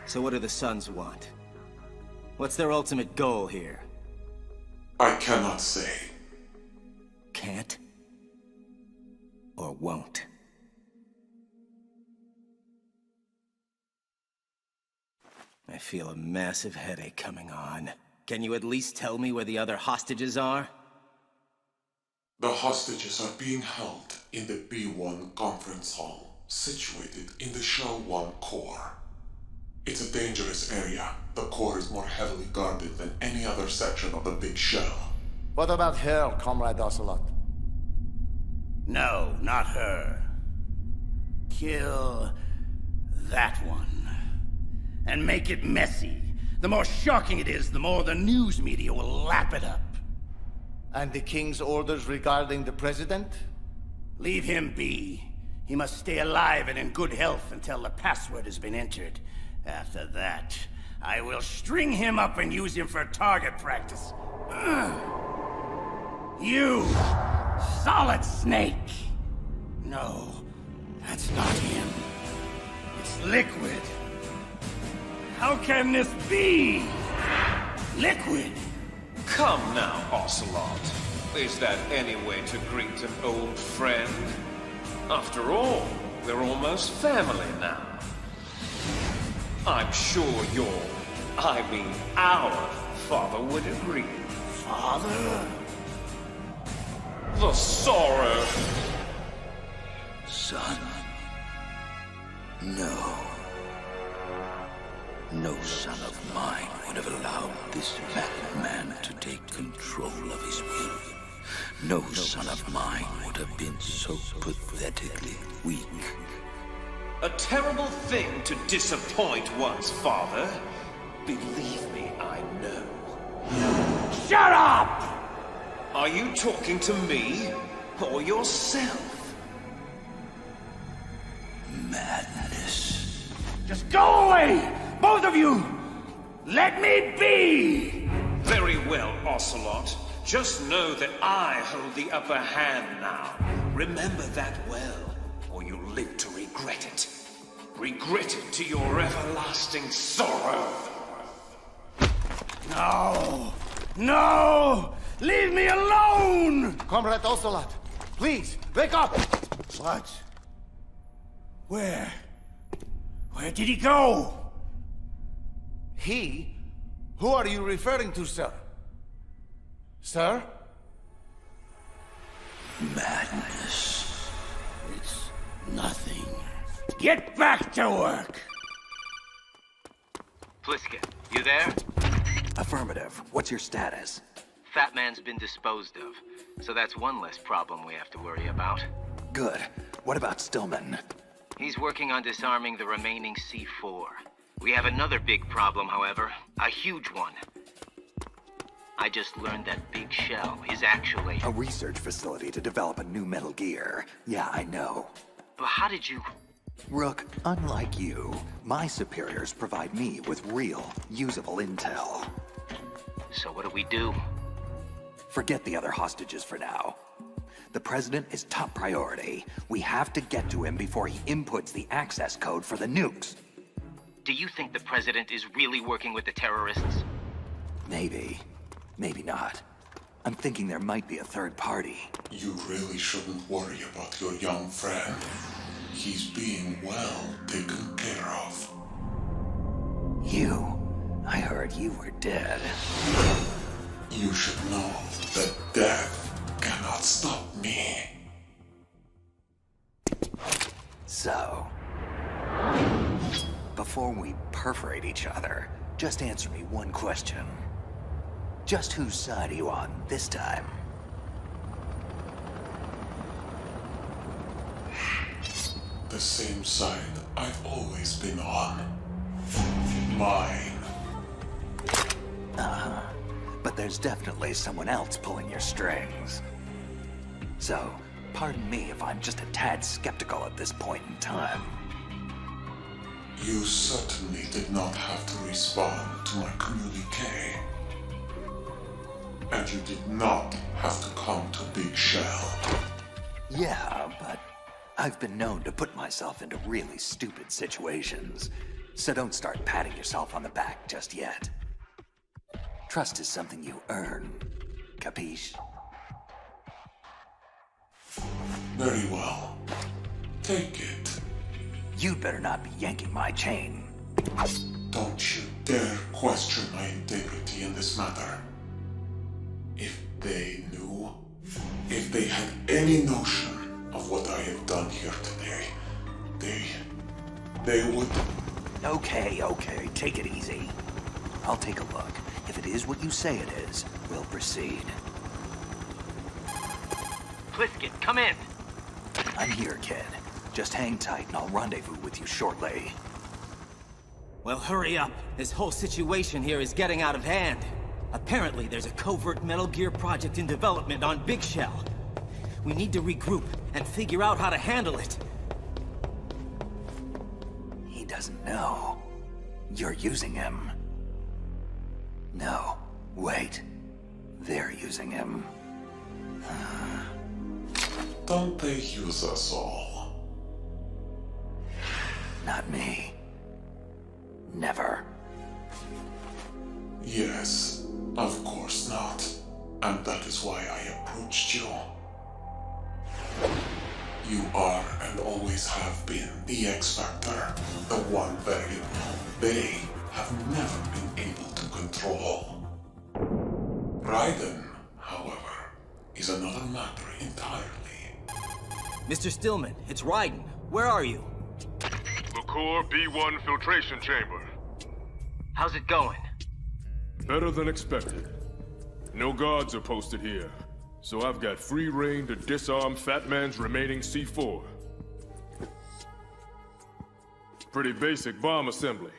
So what do the Sons want? What's their ultimate goal here? I cannot say. Can't? Or won't? I feel a massive headache coming on. Can you at least tell me where the other hostages are? The hostages are being held in the B1 conference hall, situated in the Shell 1 core. It's a dangerous area. The core is more heavily guarded than any other section of the Big Shell. What about her, Comrade Ocelot? No, not her. Kill that one. And make it messy. The more shocking it is, the more the news media will lap it up. And the King's orders regarding the President? Leave him be. He must stay alive and in good health until the password has been entered. After that, I will string him up and use him for target practice. You, Solid Snake! No, that's not him. It's Liquid. How can this be? Liquid! Come now, Ocelot. Is that any way to greet an old friend? After all, we're almost family now. I'm sure our father would agree. Father? The sorrow. Son? No. No son of mine would have allowed this madman to take control of his will. No son of mine would have been so pathetically weak. A terrible thing to disappoint one's father. Believe me, I know. Shut up! Are you talking to me or yourself? Madness. Just go away! Both of you! Let me be! Very well, Ocelot. Just know that I hold the upper hand now. Remember that well, or you'll live to regret it. Regret it to your everlasting sorrow. No! No! Leave me alone! Comrade Ocelot, please, wake up! What? Where? Where did he go? He? Who are you referring to, sir? Sir? Madness. It's nothing. Get back to work! Pliskin, you there? Affirmative. What's your status? Fat Man's been disposed of, so that's one less problem we have to worry about. Good. What about Stillman? He's working on disarming the remaining C4. We have another big problem, however. A huge one. I just learned that Big Shell is actually... a research facility to develop a new Metal Gear. Yeah, I know. But how did you... Rook, unlike you, my superiors provide me with real, usable intel. So what do we do? Forget the other hostages for now. The President is top priority. We have to get to him before he inputs the access code for the nukes. Do you think the President is really working with the terrorists? Maybe. Maybe not. I'm thinking there might be a third party. You really shouldn't worry about your young friend. He's being well taken care of. I heard you were dead. You should know that death cannot stop me. So, before we perforate each other, just answer me one question. Just whose side are you on this time? The same side I've always been on. Mine. But there's definitely someone else pulling your strings. So, pardon me if I'm just a tad skeptical at this point in time. You certainly did not have to respond to my communique. And you did not have to come to Big Shell. Yeah, but I've been known to put myself into really stupid situations. So don't start patting yourself on the back just yet. Trust is something you earn. Capiche? Very well. Take it. You'd better not be yanking my chain. Don't you dare question my integrity in this matter. If they knew, if they had any notion of what I have done here today, they would... Okay, take it easy. I'll take a look. If it is what you say it is, we'll proceed. Pliskin, come in. I'm here, kid. Just hang tight and I'll rendezvous with you shortly. Well, hurry up. This whole situation here is getting out of hand. Apparently, there's a covert Metal Gear project in development on Big Shell. We need to regroup and figure out how to handle it. He doesn't know. You're using him. No, wait. They're using him. Don't they use us all? Not me. Never. Yes, of course not. And that is why I approached you. You are and always have been the X-Factor, the one variable they have never been able to control. Raiden, however, is another matter entirely. Mr. Stillman, it's Raiden. Where are you? The core B1 filtration chamber. How's it going? Better than expected. No guards are posted here, so I've got free reign to disarm Fat Man's remaining C4. Pretty basic bomb assembly.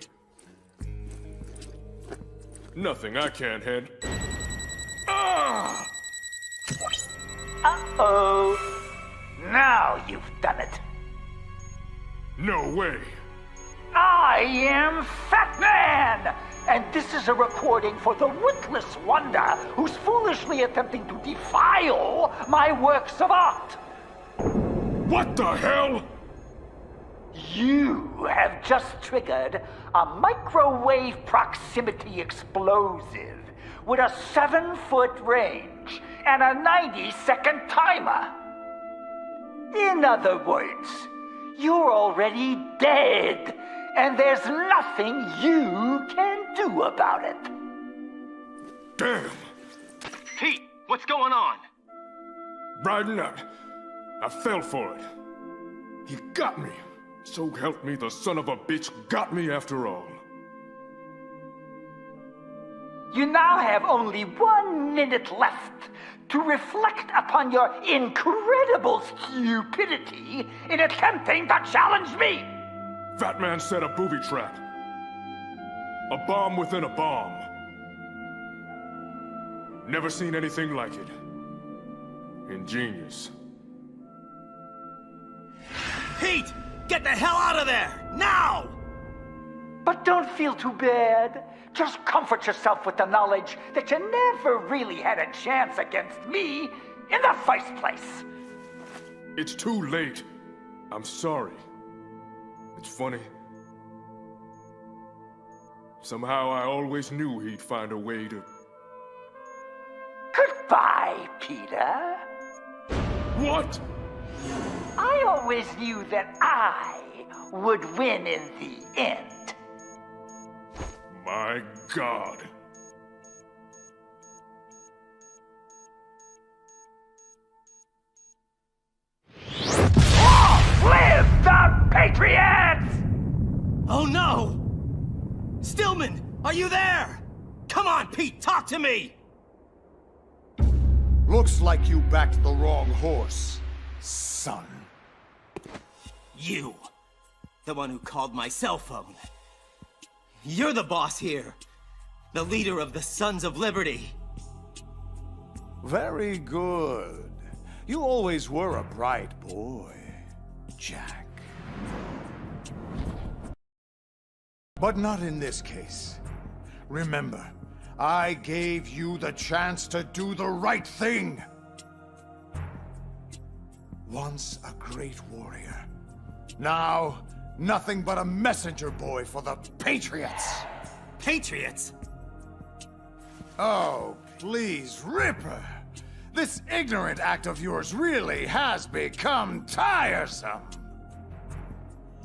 Nothing I can't handle. Ah! Uh-oh. Now you've done it. No way. I am Fat Man! And this is a recording for the witless wonder who's foolishly attempting to defile my works of art. What the hell? You have just triggered a microwave proximity explosive with a 7-foot range and a 90-second timer. In other words, you're already dead, and there's nothing you can do about it. Damn! Pete, what's going on? Raiden, I fell for it. He got me. So help me, the son of a bitch got me after all. You now have only 1 minute left to reflect upon your incredible stupidity in attempting to challenge me. Fat Man set a booby trap. A bomb within a bomb. Never seen anything like it. Ingenious. Pete! Get the hell out of there! Now! But don't feel too bad. Just comfort yourself with the knowledge that you never really had a chance against me in the first place. It's too late. I'm sorry. It's funny. Somehow I always knew he'd find a way to... Goodbye, Peter. What? I always knew that I would win in the end. My God. Long live the Patriots! Oh no! Stillman, are you there? Come on, Pete, talk to me! Looks like you backed the wrong horse, son. You. The one who called my cell phone. You're the boss here. The leader of the Sons of Liberty. Very good. You always were a bright boy, Jack. But not in this case. Remember, I gave you the chance to do the right thing. Once a great warrior. Now, nothing but a messenger boy for the Patriots. Patriots? Oh, please, Ripper. This ignorant act of yours really has become tiresome.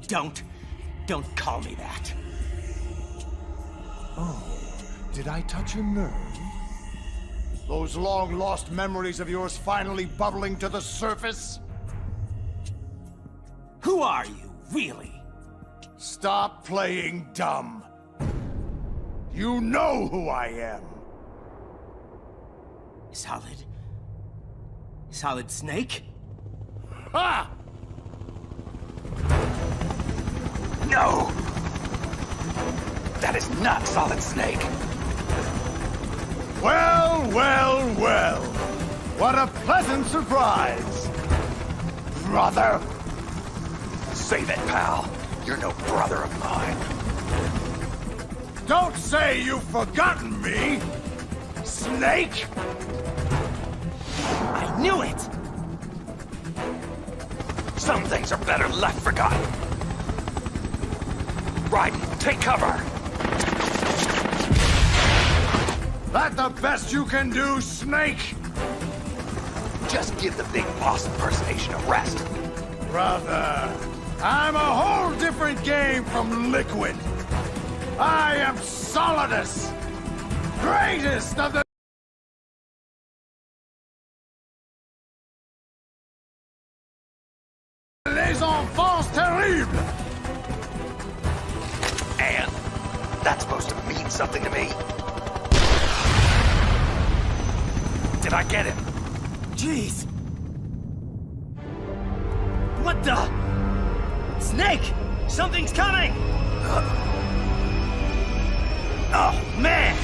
Don't call me that. Oh, did I touch a nerve? Those long-lost memories of yours finally bubbling to the surface? Who are you, really? Stop playing dumb. You know who I am. Solid Snake? Ha! No! That is not Solid Snake. Well, well, well. What a pleasant surprise. Brother. Save it, pal. You're no brother of mine. Don't say you've forgotten me, Snake! I knew it! Some things are better left forgotten. Raiden, take cover! That the best you can do, Snake? Just give the big boss impersonation a rest. Brother, I'm a whole different game from Liquid. I am Solidus, greatest of the... Les enfants terribles! And that's supposed to mean something to me? Did I get him? Jeez! What the? Snake! Something's coming! Oh, man!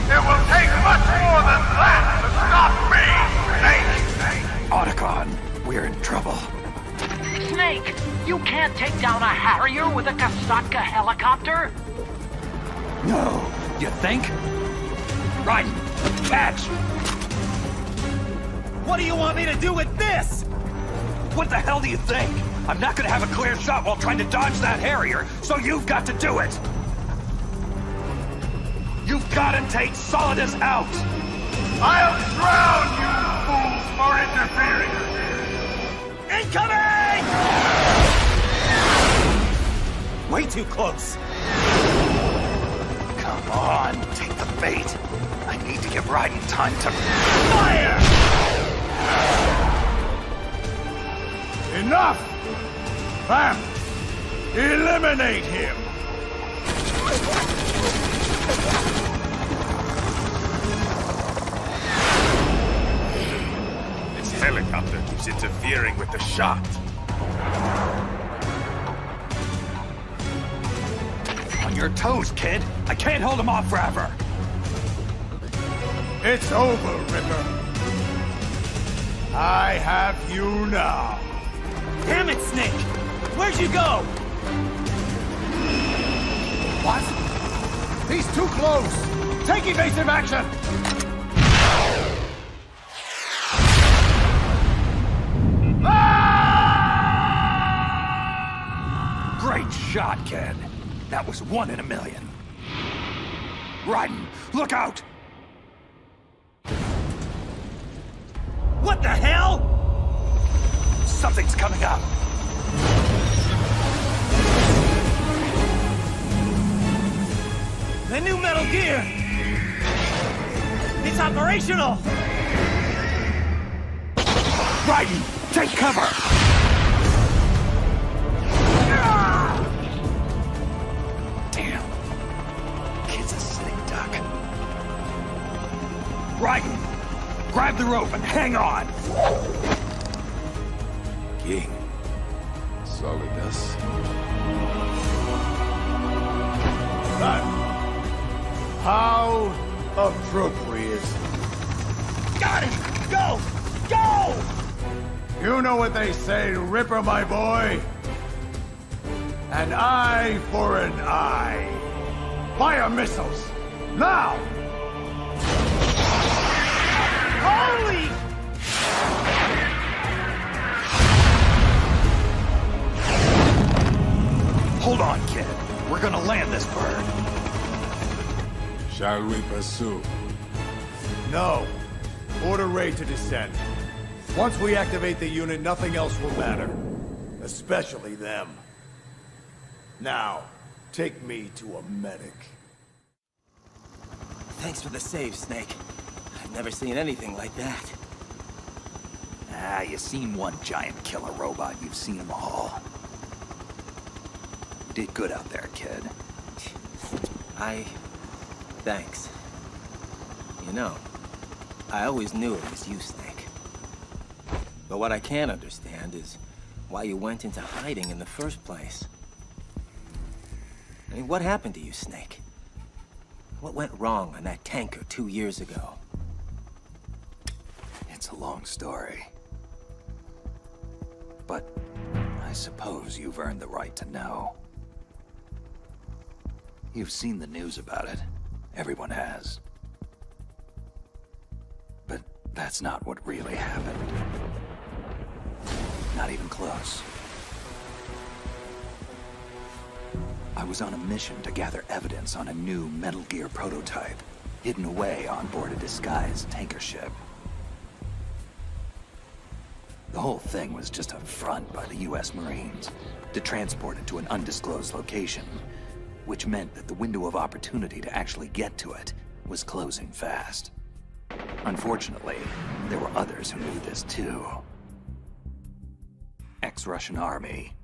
It will take much more than that to stop me, Snake! Otacon, we're in trouble. Snake, you can't take down a Harrier with a Kasatka helicopter? No, you think? Raiden, catch! What do you want me to do with this? What the hell do you think? I'm not gonna have a clear shot while trying to dodge that Harrier, so you've got to do it! You've got to take Solidus out! I'll drown you fools for interfering! Incoming! Way too close. Come on, take the bait. I need to give Raiden time to... Fire! Enough! Bam! Eliminate him! This helicopter keeps interfering with the shot. On your toes, kid. I can't hold him off forever. It's over, Ripper. I have you now. Damn it, Snake! Where'd you go? What? He's too close! Take evasive action! Great shot, kid. That was 1 in a million. Raiden, look out! What the hell? Something's coming up. The new Metal Gear! It's operational! Raiden, take cover! Damn. Kid's a slick duck. Raiden, grab the rope and hang on! King. Solidus. How appropriate. Got him! Go! Go! You know what they say, Ripper, my boy? An eye for an eye. Fire missiles! Now! Holy! Hold on, kid. We're gonna land this bird. Shall we pursue? No. Order Ray to descend. Once we activate the unit, nothing else will matter. Especially them. Now, take me to a medic. Thanks for the save, Snake. I've never seen anything like that. Ah, you seen one giant killer robot, you've seen them all. You did good out there, kid. Thanks. You know, I always knew it was you, Snake. But what I can't understand is why you went into hiding in the first place. I mean, what happened to you, Snake? What went wrong on that tanker 2 years ago? It's a long story. But I suppose you've earned the right to know. You've seen the news about it. Everyone has. But that's not what really happened. Not even close. I was on a mission to gather evidence on a new Metal Gear prototype, hidden away on board a disguised tanker ship. The whole thing was just a front by the US Marines to transport it to an undisclosed location, which meant that the window of opportunity to actually get to it was closing fast. Unfortunately, there were others who knew this too. Ex-Russian army,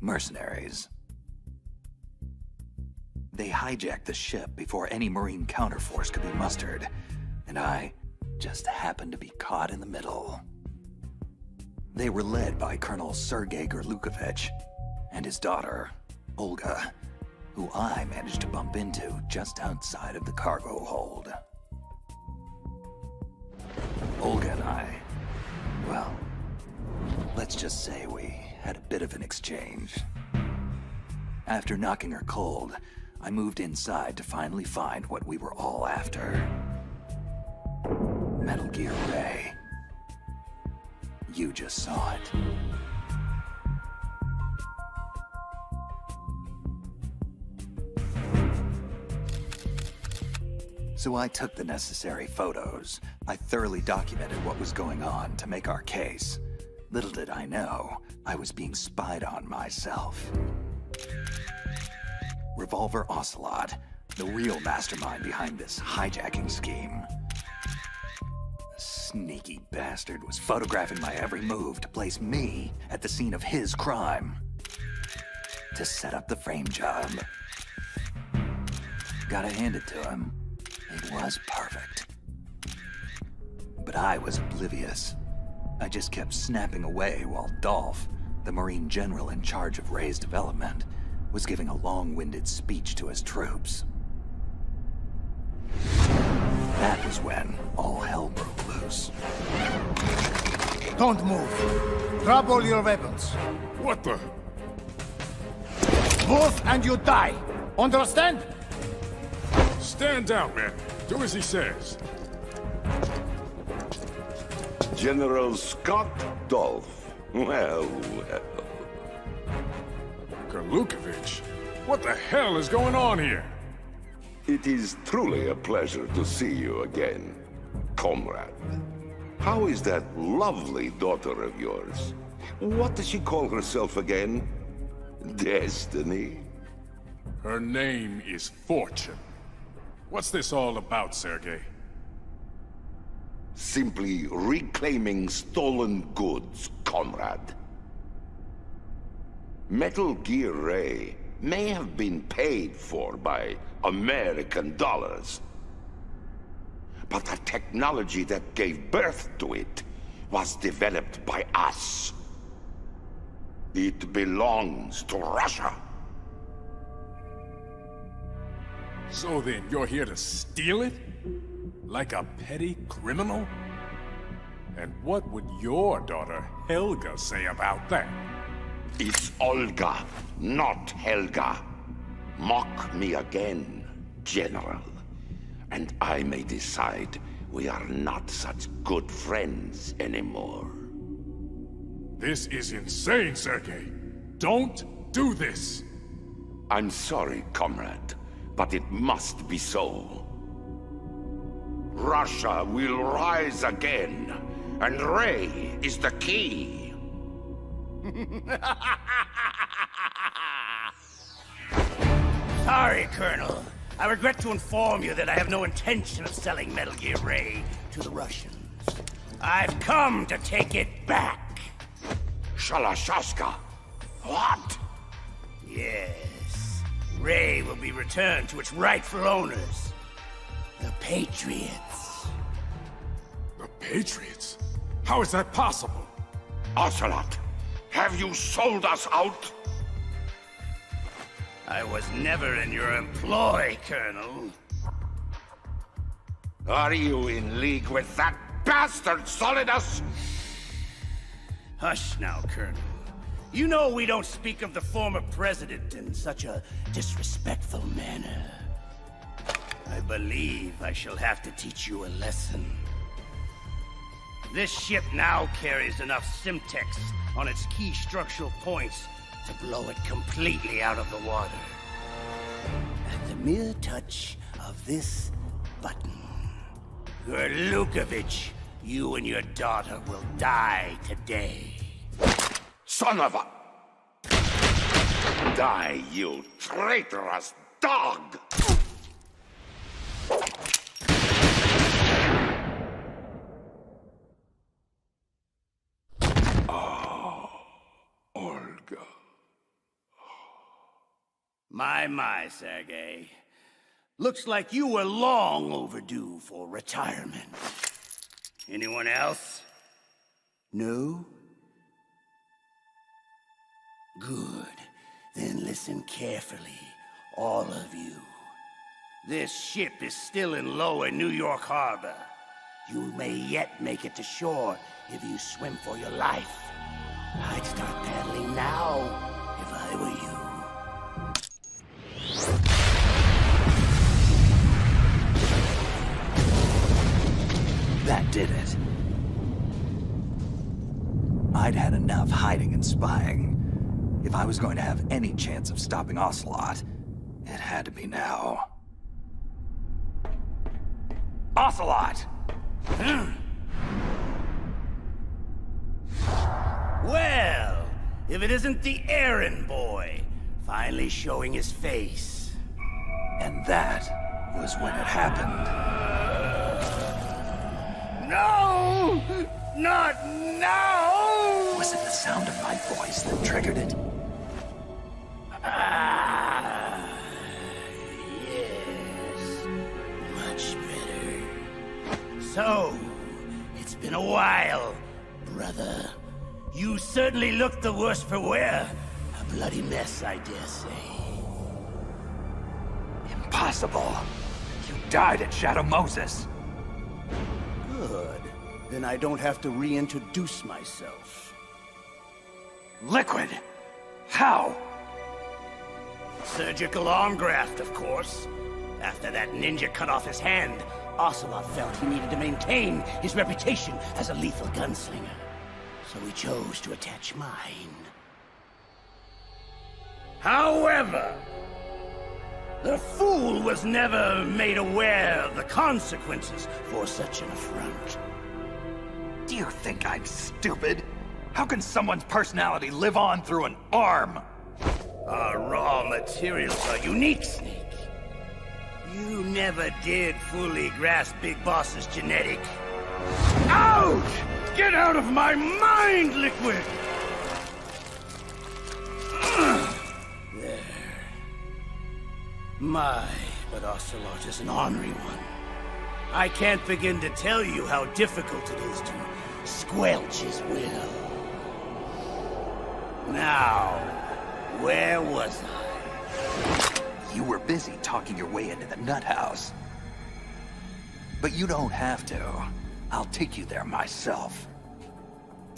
mercenaries. They hijacked the ship before any Marine counterforce could be mustered, and I just happened to be caught in the middle. They were led by Colonel Sergei Gorlukovich and his daughter, Olga, who I managed to bump into just outside of the cargo hold. Olga and I, well, let's just say we had a bit of an exchange. After knocking her cold, I moved inside to finally find what we were all after. Metal Gear Ray. You just saw it. So I took the necessary photos. I thoroughly documented what was going on to make our case. Little did I know, I was being spied on myself. Revolver Ocelot, the real mastermind behind this hijacking scheme. The sneaky bastard was photographing my every move to place me at the scene of his crime. To set up the frame job. Gotta hand it to him. It was perfect. But I was oblivious. I just kept snapping away while Dolph, the Marine general in charge of Ray's development, was giving a long-winded speech to his troops. That was when all hell broke loose. Don't move. Drop all your weapons. What the? Move and you die. Understand? Stand down, man. Do as he says. General Scott Dolph. Well. Gorlukovich? What the hell is going on here? It is truly a pleasure to see you again, comrade. How is that lovely daughter of yours? What does she call herself again? Destiny? Her name is Fortune. What's this all about, Sergei? Simply reclaiming stolen goods, comrade. Metal Gear Ray may have been paid for by American dollars, but the technology that gave birth to it was developed by us. It belongs to Russia. So then, you're here to steal it? Like a petty criminal? And what would your daughter, Helga, say about that? It's Olga, not Helga. Mock me again, General. And I may decide we are not such good friends anymore. This is insane, Sergei. Don't do this. I'm sorry, comrade, but it must be so. Russia will rise again, and Ray is the key. Sorry, Colonel. I regret to inform you that I have no intention of selling Metal Gear Ray to the Russians. I've come to take it back. Shalashashka? What? Yes. Ray will be returned to its rightful owners. The Patriots. The Patriots? How is that possible? Ocelot, have you sold us out? I was never in your employ, Colonel. Are you in league with that bastard Solidus? Hush now, Colonel. You know we don't speak of the former president in such a disrespectful manner. I believe I shall have to teach you a lesson. This ship now carries enough Simtex on its key structural points to blow it completely out of the water. At the mere touch of this button, Gerlukovich, you and your daughter will die today. Son of a... Die, you traitorous dog! Olga. My, Sergei. Looks like you were long overdue for retirement. Anyone else? No? Good. Then listen carefully, all of you. This ship is still in lower New York Harbor. You may yet make it to shore if you swim for your life. I'd start paddling now, if I were you. That did it. I'd had enough hiding and spying. If I was going to have any chance of stopping Ocelot, it had to be now. Ocelot! Well, if it isn't the errand boy, finally showing his face. And that was when it happened. No! Not now! Was it the sound of my voice that triggered it? Yes. Much better. So, it's been a while, brother. You certainly look the worse for wear. A bloody mess, I dare say. Impossible. You died at Shadow Moses. Good. Then I don't have to reintroduce myself. Liquid! How? Surgical arm graft, of course. After that ninja cut off his hand, Ocelot felt he needed to maintain his reputation as a lethal gunslinger. So he chose to attach mine. However, the fool was never made aware of the consequences for such an affront. Do you think I'm stupid? How can someone's personality live on through an arm? Our raw materials are unique, Snake. You never did fully grasp Big Boss's genetic. Out! Get out of my mind, Liquid! There. But Ocelot is an ornery one. I can't begin to tell you how difficult it is to squelch his will. Now, where was I? You were busy talking your way into the nut house. But you don't have to. I'll take you there myself.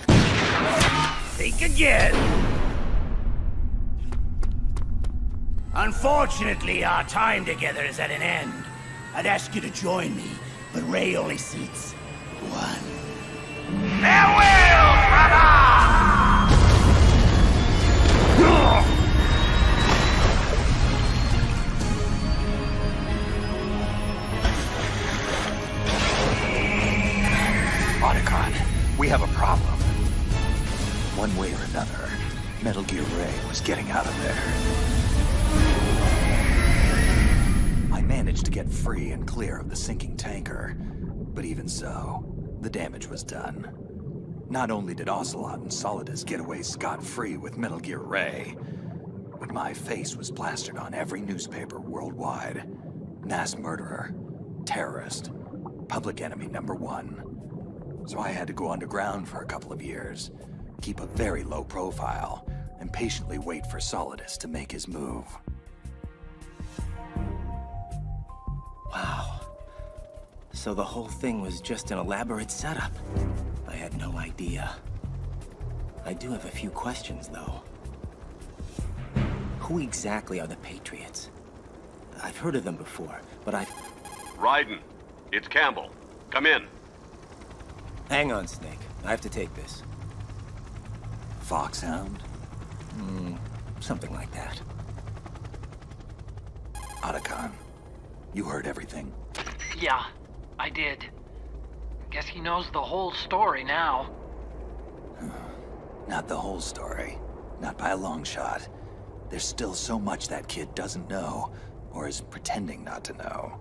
Think again! Unfortunately, our time together is at an end. I'd ask you to join me, but Ray only seats one. Farewell, brother! Otacon, we have a problem. One way or another, Metal Gear Ray was getting out of there. I managed to get free and clear of the sinking tanker, but even so, the damage was done. Not only did Ocelot and Solidus get away scot-free with Metal Gear Ray, but my face was plastered on every newspaper worldwide. Mass murderer, terrorist, public enemy #1. So I had to go underground for a couple of years, keep a very low profile, and patiently wait for Solidus to make his move. Wow. So the whole thing was just an elaborate setup. I had no idea. I do have a few questions, though. Who exactly are the Patriots? I've heard of them before, but Raiden, it's Campbell. Come in. Hang on, Snake. I have to take this. Foxhound? Something like that. Otacon, you heard everything? Yeah, I did. Guess he knows the whole story now. Not the whole story. Not by a long shot. There's still so much that kid doesn't know, or is pretending not to know.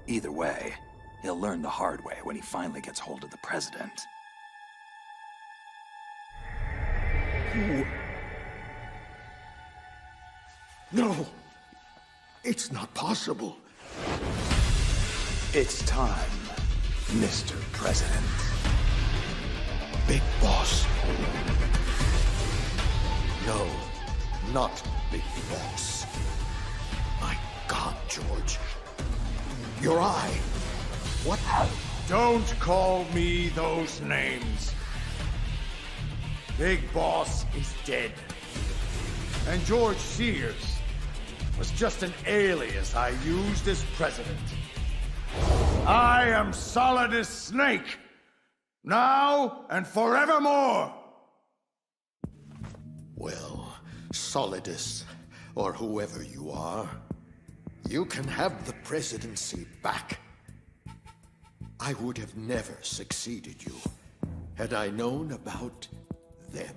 Either way, he'll learn the hard way when he finally gets hold of the president. Who? No! It's not possible. It's time, Mr. President. Big Boss. No, not Big Boss. My God, George. Your eye. What? Don't call me those names. Big Boss is dead. And George Sears was just an alias I used as president. I am Solidus Snake, now and forevermore. Well, Solidus, or whoever you are, you can have the presidency back. I would have never succeeded you had I known about them.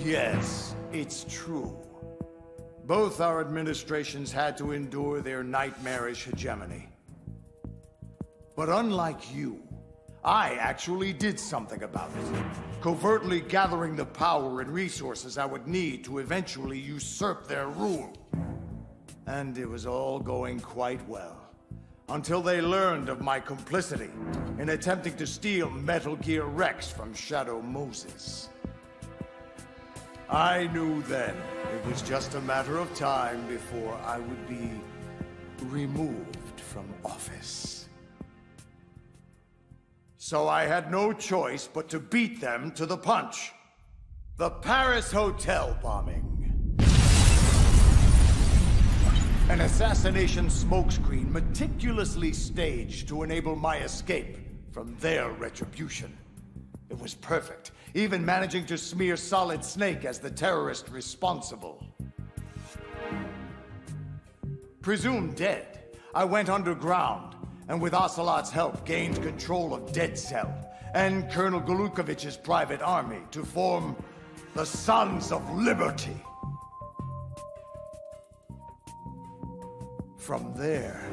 Yes, it's true. Both our administrations had to endure their nightmarish hegemony. But unlike you, I actually did something about it, covertly gathering the power and resources I would need to eventually usurp their rule. And it was all going quite well, until they learned of my complicity in attempting to steal Metal Gear Rex from Shadow Moses. I knew then it was just a matter of time before I would be removed from office. So I had no choice but to beat them to the punch. The Paris hotel bombing. An assassination smokescreen meticulously staged to enable my escape from their retribution. It was perfect, even managing to smear Solid Snake as the terrorist responsible. Presumed dead, I went underground, and with Ocelot's help gained control of Dead Cell and Colonel Golukovich's private army to form the Sons of Liberty. From there,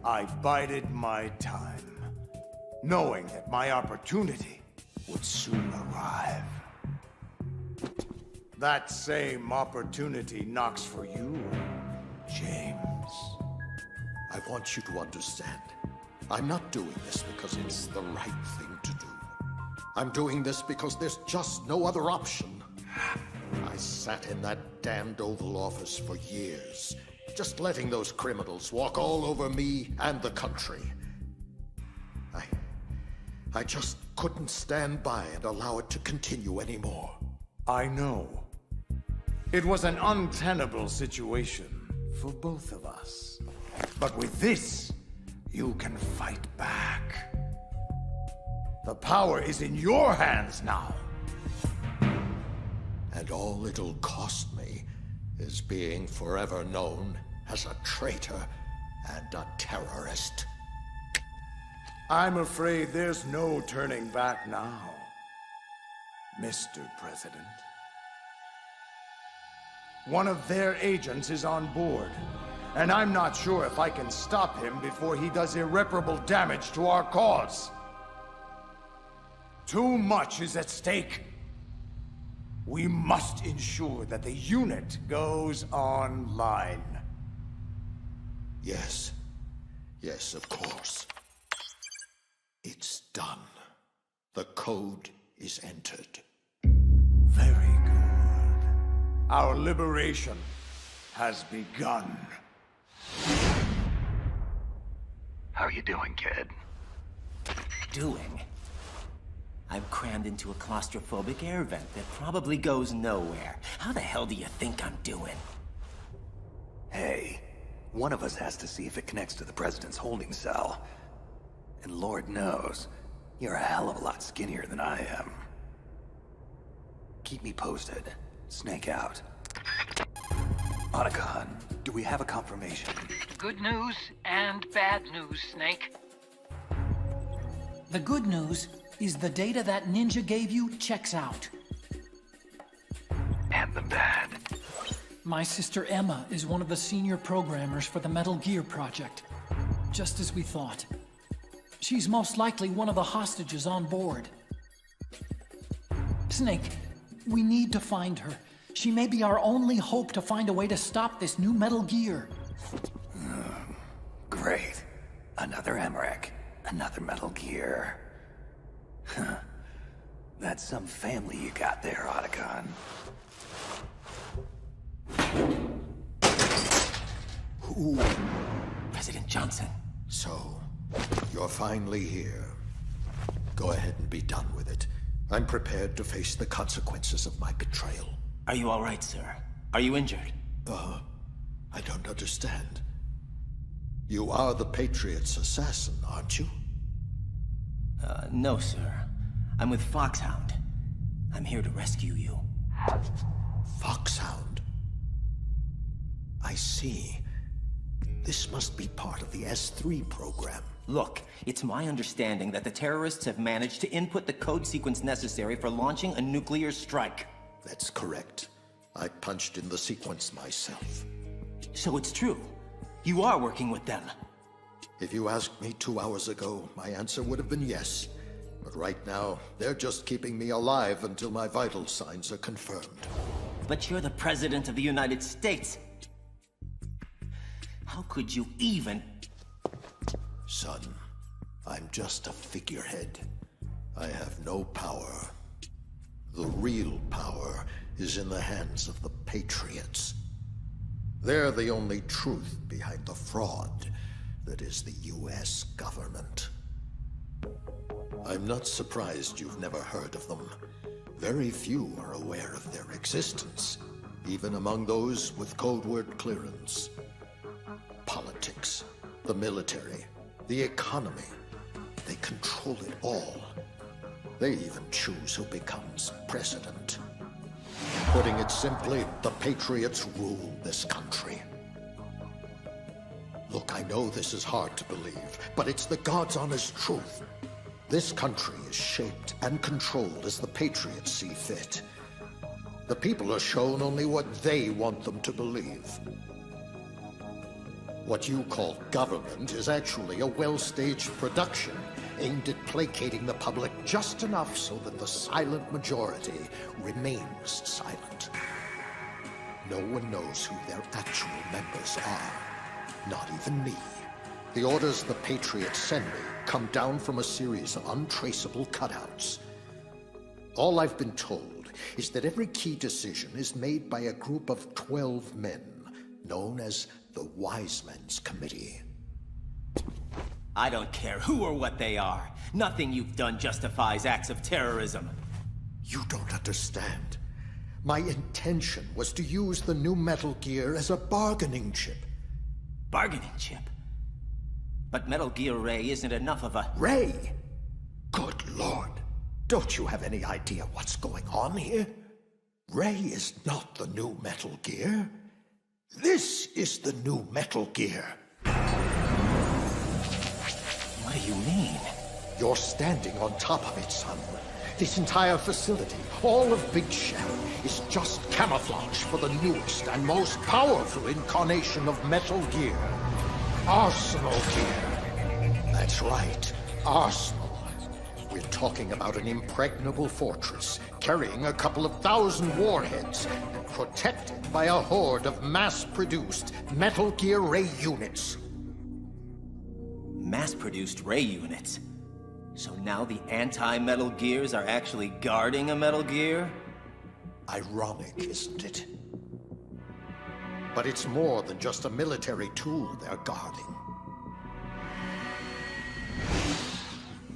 I bided my time, knowing that my opportunity would soon arrive. That same opportunity knocks for you, James. I want you to understand. I'm not doing this because it's the right thing to do. I'm doing this because there's just no other option. I sat in that damned Oval Office for years, just letting those criminals walk all over me and the country. I just couldn't stand by and allow it to continue anymore. I know. It was an untenable situation for both of us. But with this, you can fight back. The power is in your hands now. And all it'll cost me is being forever known as a traitor and a terrorist. I'm afraid there's no turning back now, Mr. President. One of their agents is on board, and I'm not sure if I can stop him before he does irreparable damage to our cause. Too much is at stake. We must ensure that the unit goes online. Yes. Yes, of course. It's done. The code is entered. Very good. Our liberation has begun. How you doing, kid? Doing? I'm crammed into a claustrophobic air vent that probably goes nowhere. How the hell do you think I'm doing? Hey, one of us has to see if it connects to the President's holding cell. And Lord knows, you're a hell of a lot skinnier than I am. Keep me posted. Snake out. Otacon, do we have a confirmation? Good news and bad news, Snake. The good news is the data that Ninja gave you checks out. And the bad. My sister Emma is one of the senior programmers for the Metal Gear project. Just as we thought. She's most likely one of the hostages on board. Snake, we need to find her. She may be our only hope to find a way to stop this new Metal Gear. Great. Another Emmerich. Another Metal Gear. Huh. That's some family you got there, Otacon. Ooh. President Johnson. So, you're finally here. Go ahead and be done with it. I'm prepared to face the consequences of my betrayal. Are you all right, sir? Are you injured? I don't understand. You are the Patriot's assassin, aren't you? No, sir. I'm with Foxhound. I'm here to rescue you. Foxhound? I see. This must be part of the S3 program. Look, it's my understanding that the terrorists have managed to input the code sequence necessary for launching a nuclear strike. That's correct. I punched in the sequence myself. So it's true. You are working with them. If you asked me 2 hours ago, my answer would have been yes. But right now, they're just keeping me alive until my vital signs are confirmed. But you're the President of the United States. How could you even... Son, I'm just a figurehead. I have no power. The real power is in the hands of the Patriots. They're the only truth behind the fraud that is the US government. I'm not surprised you've never heard of them. Very few are aware of their existence, even among those with code word clearance. Politics, the military, the economy, they control it all. They even choose who becomes president. Putting it simply, the Patriots rule this country. Look, I know this is hard to believe, but it's the God's honest truth. This country is shaped and controlled as the Patriots see fit. The people are shown only what they want them to believe. What you call government is actually a well-staged production aimed at placating the public just enough so that the silent majority remains silent. No one knows who their actual members are. Not even me. The orders the Patriots send me come down from a series of untraceable cutouts. All I've been told is that every key decision is made by a group of 12 men, known as the Wise Men's Committee. I don't care who or what they are. Nothing you've done justifies acts of terrorism. You don't understand. My intention was to use the new Metal Gear as a bargaining chip. Bargaining chip? But Metal Gear Ray isn't enough of a... Ray? Good Lord. Don't you have any idea what's going on here? Ray is not the new Metal Gear. This is the new Metal Gear. What do you mean? You're standing on top of it, son. This entire facility, all of Big Shell, is just camouflage for the newest and most powerful incarnation of Metal Gear. Arsenal Gear. That's right, Arsenal. We're talking about an impregnable fortress, carrying a couple of thousand warheads, and protected by a horde of mass-produced Metal Gear Ray units. Mass-produced Ray units? So now the anti-Metal Gears are actually guarding a Metal Gear? Ironic, isn't it? But it's more than just a military tool they're guarding.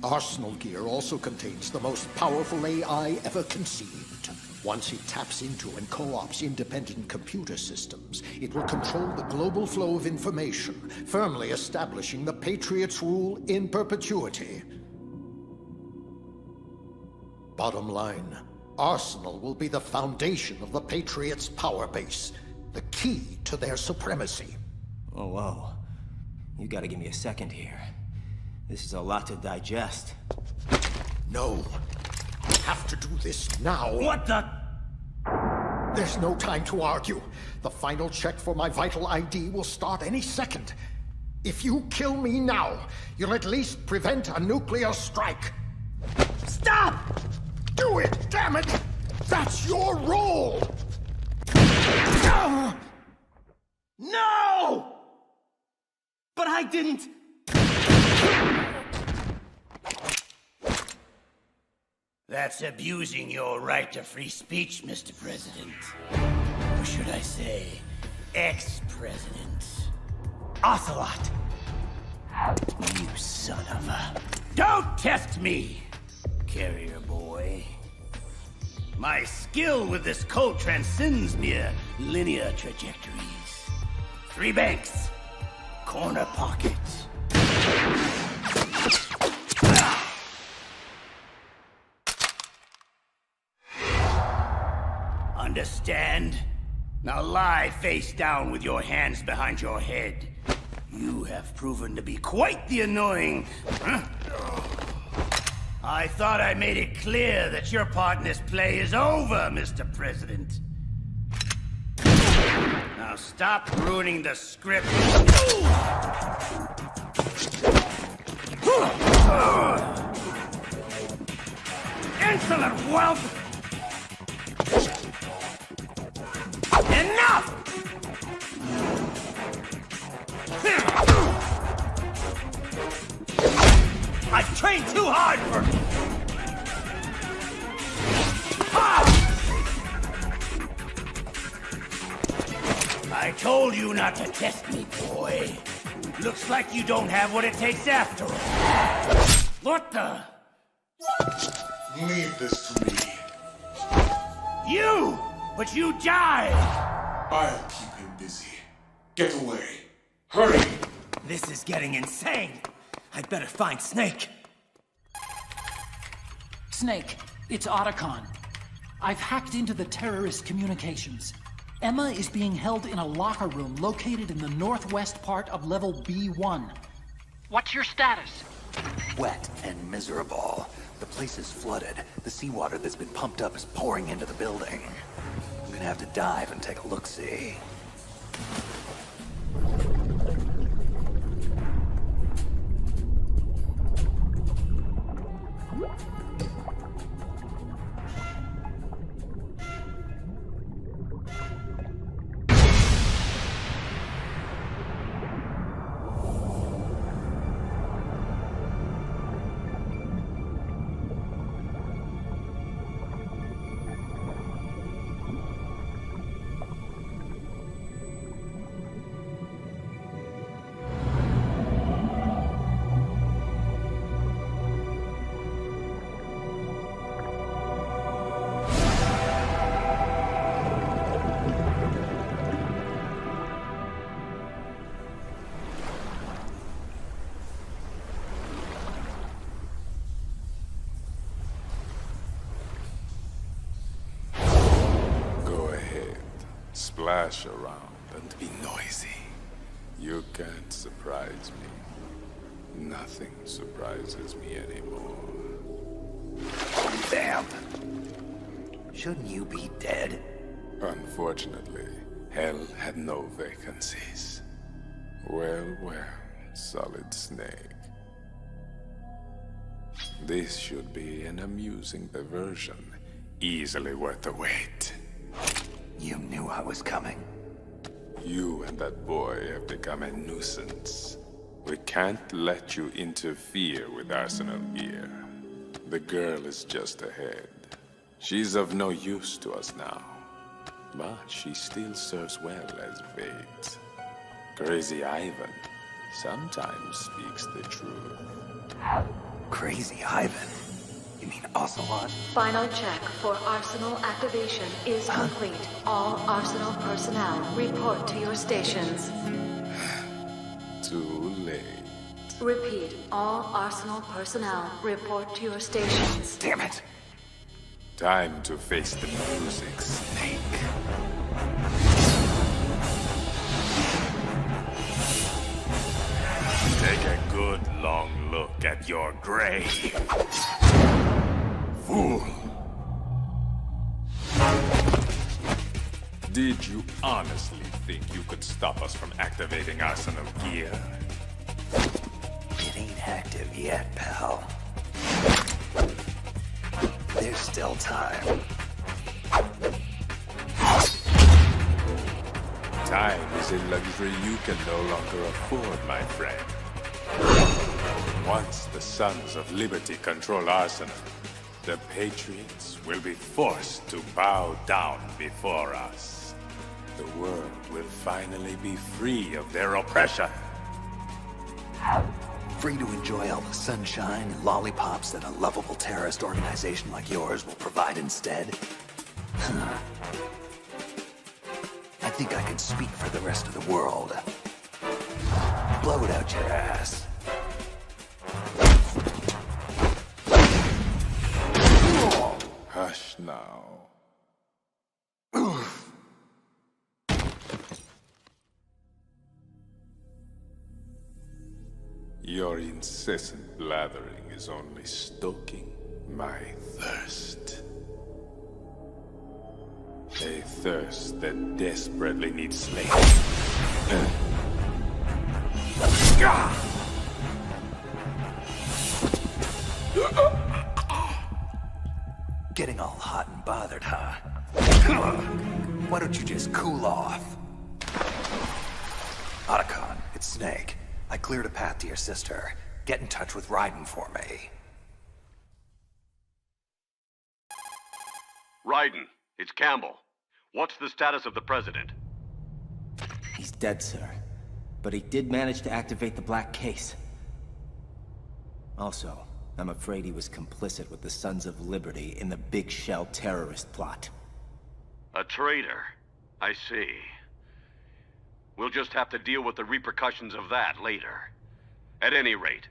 Arsenal Gear also contains the most powerful AI ever conceived. Once it taps into and co-ops independent computer systems, it will control the global flow of information, firmly establishing the Patriots' rule in perpetuity. Bottom line, Arsenal will be the foundation of the Patriots' power base, the key to their supremacy. Oh, whoa. You gotta give me a second here. This is a lot to digest. No. We have to do this now. What the? There's no time to argue. The final check for my vital ID will start any second. If you kill me now, you'll at least prevent a nuclear strike. Stop! Do it, damn it! That's your role! No! But I didn't... That's abusing your right to free speech, Mr. President. Or should I say, ex-president. Ocelot! You son of a... Don't test me, carrier boy. My skill with this code transcends mere linear trajectories. 3 banks, corner pockets. Understand? Now lie face down with your hands behind your head. You have proven to be quite the annoying... I thought I made it clear that your part in this play is over, Mr. President. Now stop ruining the script. Insolent whelp! Enough! I've trained too hard for... I told you not to test me, boy. Looks like you don't have what it takes after all. What the? Leave this to me. You! But you died! I'll keep him busy. Get away. Hurry! This is getting insane. I'd better find Snake. Snake, it's Otacon. I've hacked into the terrorist communications. Emma is being held in a locker room located in the northwest part of level B1. What's your status? Wet and miserable. The place is flooded. The seawater that's been pumped up is pouring into the building. I'm gonna have to dive and take a look-see. splash around and be noisy. You can't surprise me. Nothing surprises me anymore. Vamp. Shouldn't you be dead? Unfortunately, Hell had no vacancies. Well, Solid Snake. This should be an amusing diversion, easily worth the wait. You knew I was coming. You and that boy have become a nuisance. We can't let you interfere with Arsenal gear. The girl is just ahead. She's of no use to us now. But she still serves well as bait. Crazy Ivan sometimes speaks the truth. Crazy Ivan? You mean Ocelot? Final check for Arsenal activation is complete. All Arsenal personnel report to your stations. Too late. Repeat, all Arsenal personnel report to your stations. Damn it! Time to face the music, Snake. Take a good long look at your grave. Fool! Did you honestly think you could stop us from activating Arsenal gear? It ain't active yet, pal. There's still time. Time is a luxury you can no longer afford, my friend. Once the Sons of Liberty control Arsenal, the Patriots will be forced to bow down before us. The world will finally be free of their oppression. Free to enjoy all the sunshine and lollipops that a lovable terrorist organization like yours will provide instead? I think I can speak for the rest of the world. Blow it out your ass. Hush now. Your incessant blathering is only stoking my thirst. A thirst that desperately needs slaves. Getting all hot and bothered, huh? Why don't you just cool off? Otacon, it's Snake. I cleared a path to your sister. Get in touch with Raiden for me. Raiden, it's Campbell. What's the status of the President? He's dead, sir. But he did manage to activate the Black Case. Also, I'm afraid he was complicit with the Sons of Liberty in the Big Shell terrorist plot. A traitor? I see. We'll just have to deal with the repercussions of that later. At any rate,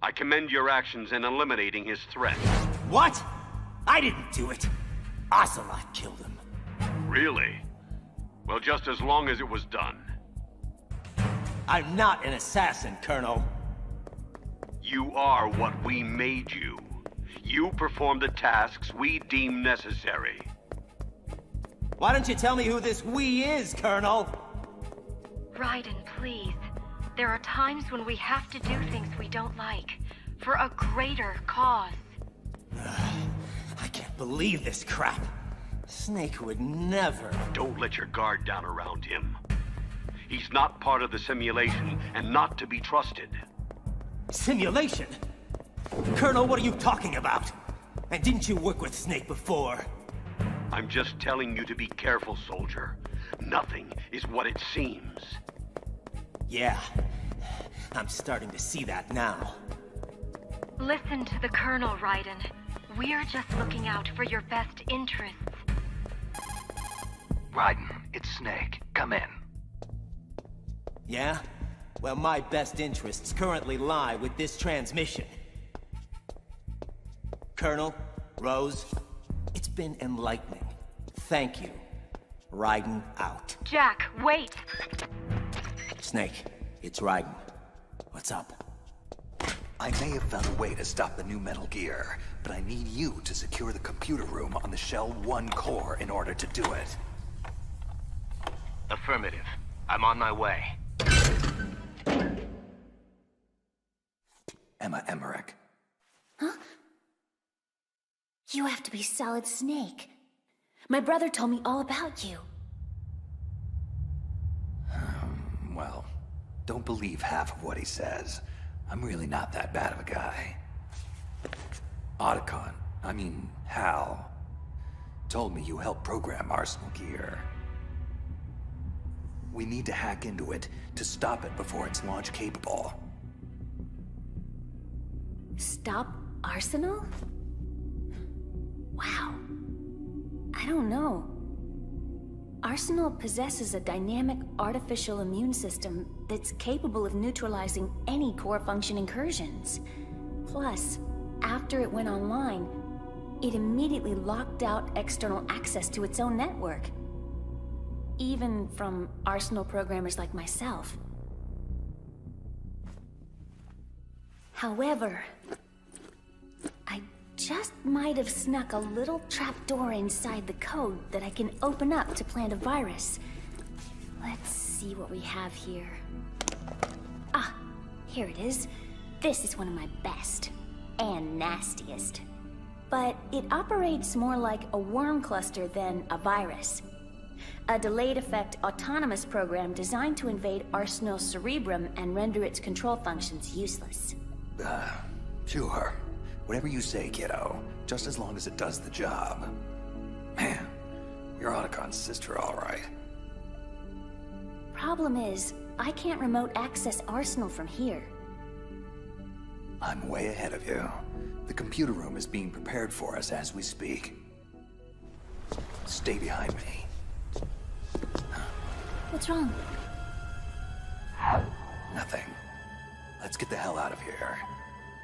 I commend your actions in eliminating his threat. What? I didn't do it. Ocelot killed him. Really? Well, just as long as it was done. I'm not an assassin, Colonel. You are what we made you. You perform the tasks we deem necessary. Why don't you tell me who this we is, Colonel? Raiden, please. There are times when we have to do things we don't like, for a greater cause. I can't believe this crap. Snake would never... Don't let your guard down around him. He's not part of the simulation, and not to be trusted. Simulation? Colonel, what are you talking about? And didn't you work with Snake before? I'm just telling you to be careful, soldier. Nothing is what it seems. Yeah, I'm starting to see that now. Listen to the Colonel, Raiden. We're just looking out for your best interests. Raiden, it's Snake. Come in. Yeah? Well, my best interests currently lie with this transmission. Colonel, Rose, it's been enlightening. Thank you. Raiden out. Jack, wait! Snake, it's Raiden. What's up? I may have found a way to stop the new Metal Gear, but I need you to secure the computer room on the Shell 1 core in order to do it. Affirmative. I'm on my way. Emma Emmerich. Huh? You have to be Solid Snake. My brother told me all about you. Well, don't believe half of what he says. I'm really not that bad of a guy. Hal, told me you helped program Arsenal Gear. We need to hack into it to stop it before it's launch capable. Stop Arsenal? Wow. I don't know. Arsenal possesses a dynamic artificial immune system that's capable of neutralizing any core function incursions. Plus, after it went online, it immediately locked out external access to its own network. Even from Arsenal programmers like myself. However, I just might have snuck a little trapdoor inside the code that I can open up to plant a virus. Let's see what we have here. Ah, here it is. This is one of my best. And nastiest. But it operates more like a worm cluster than a virus. A delayed effect autonomous program designed to invade Arsenal's cerebrum and render its control functions useless. Sure. Whatever you say, kiddo. Just as long as it does the job. Man, you're Otacon's sister, all right. Problem is, I can't remote access Arsenal from here. I'm way ahead of you. The computer room is being prepared for us as we speak. Stay behind me. What's wrong? Nothing. Let's get the hell out of here.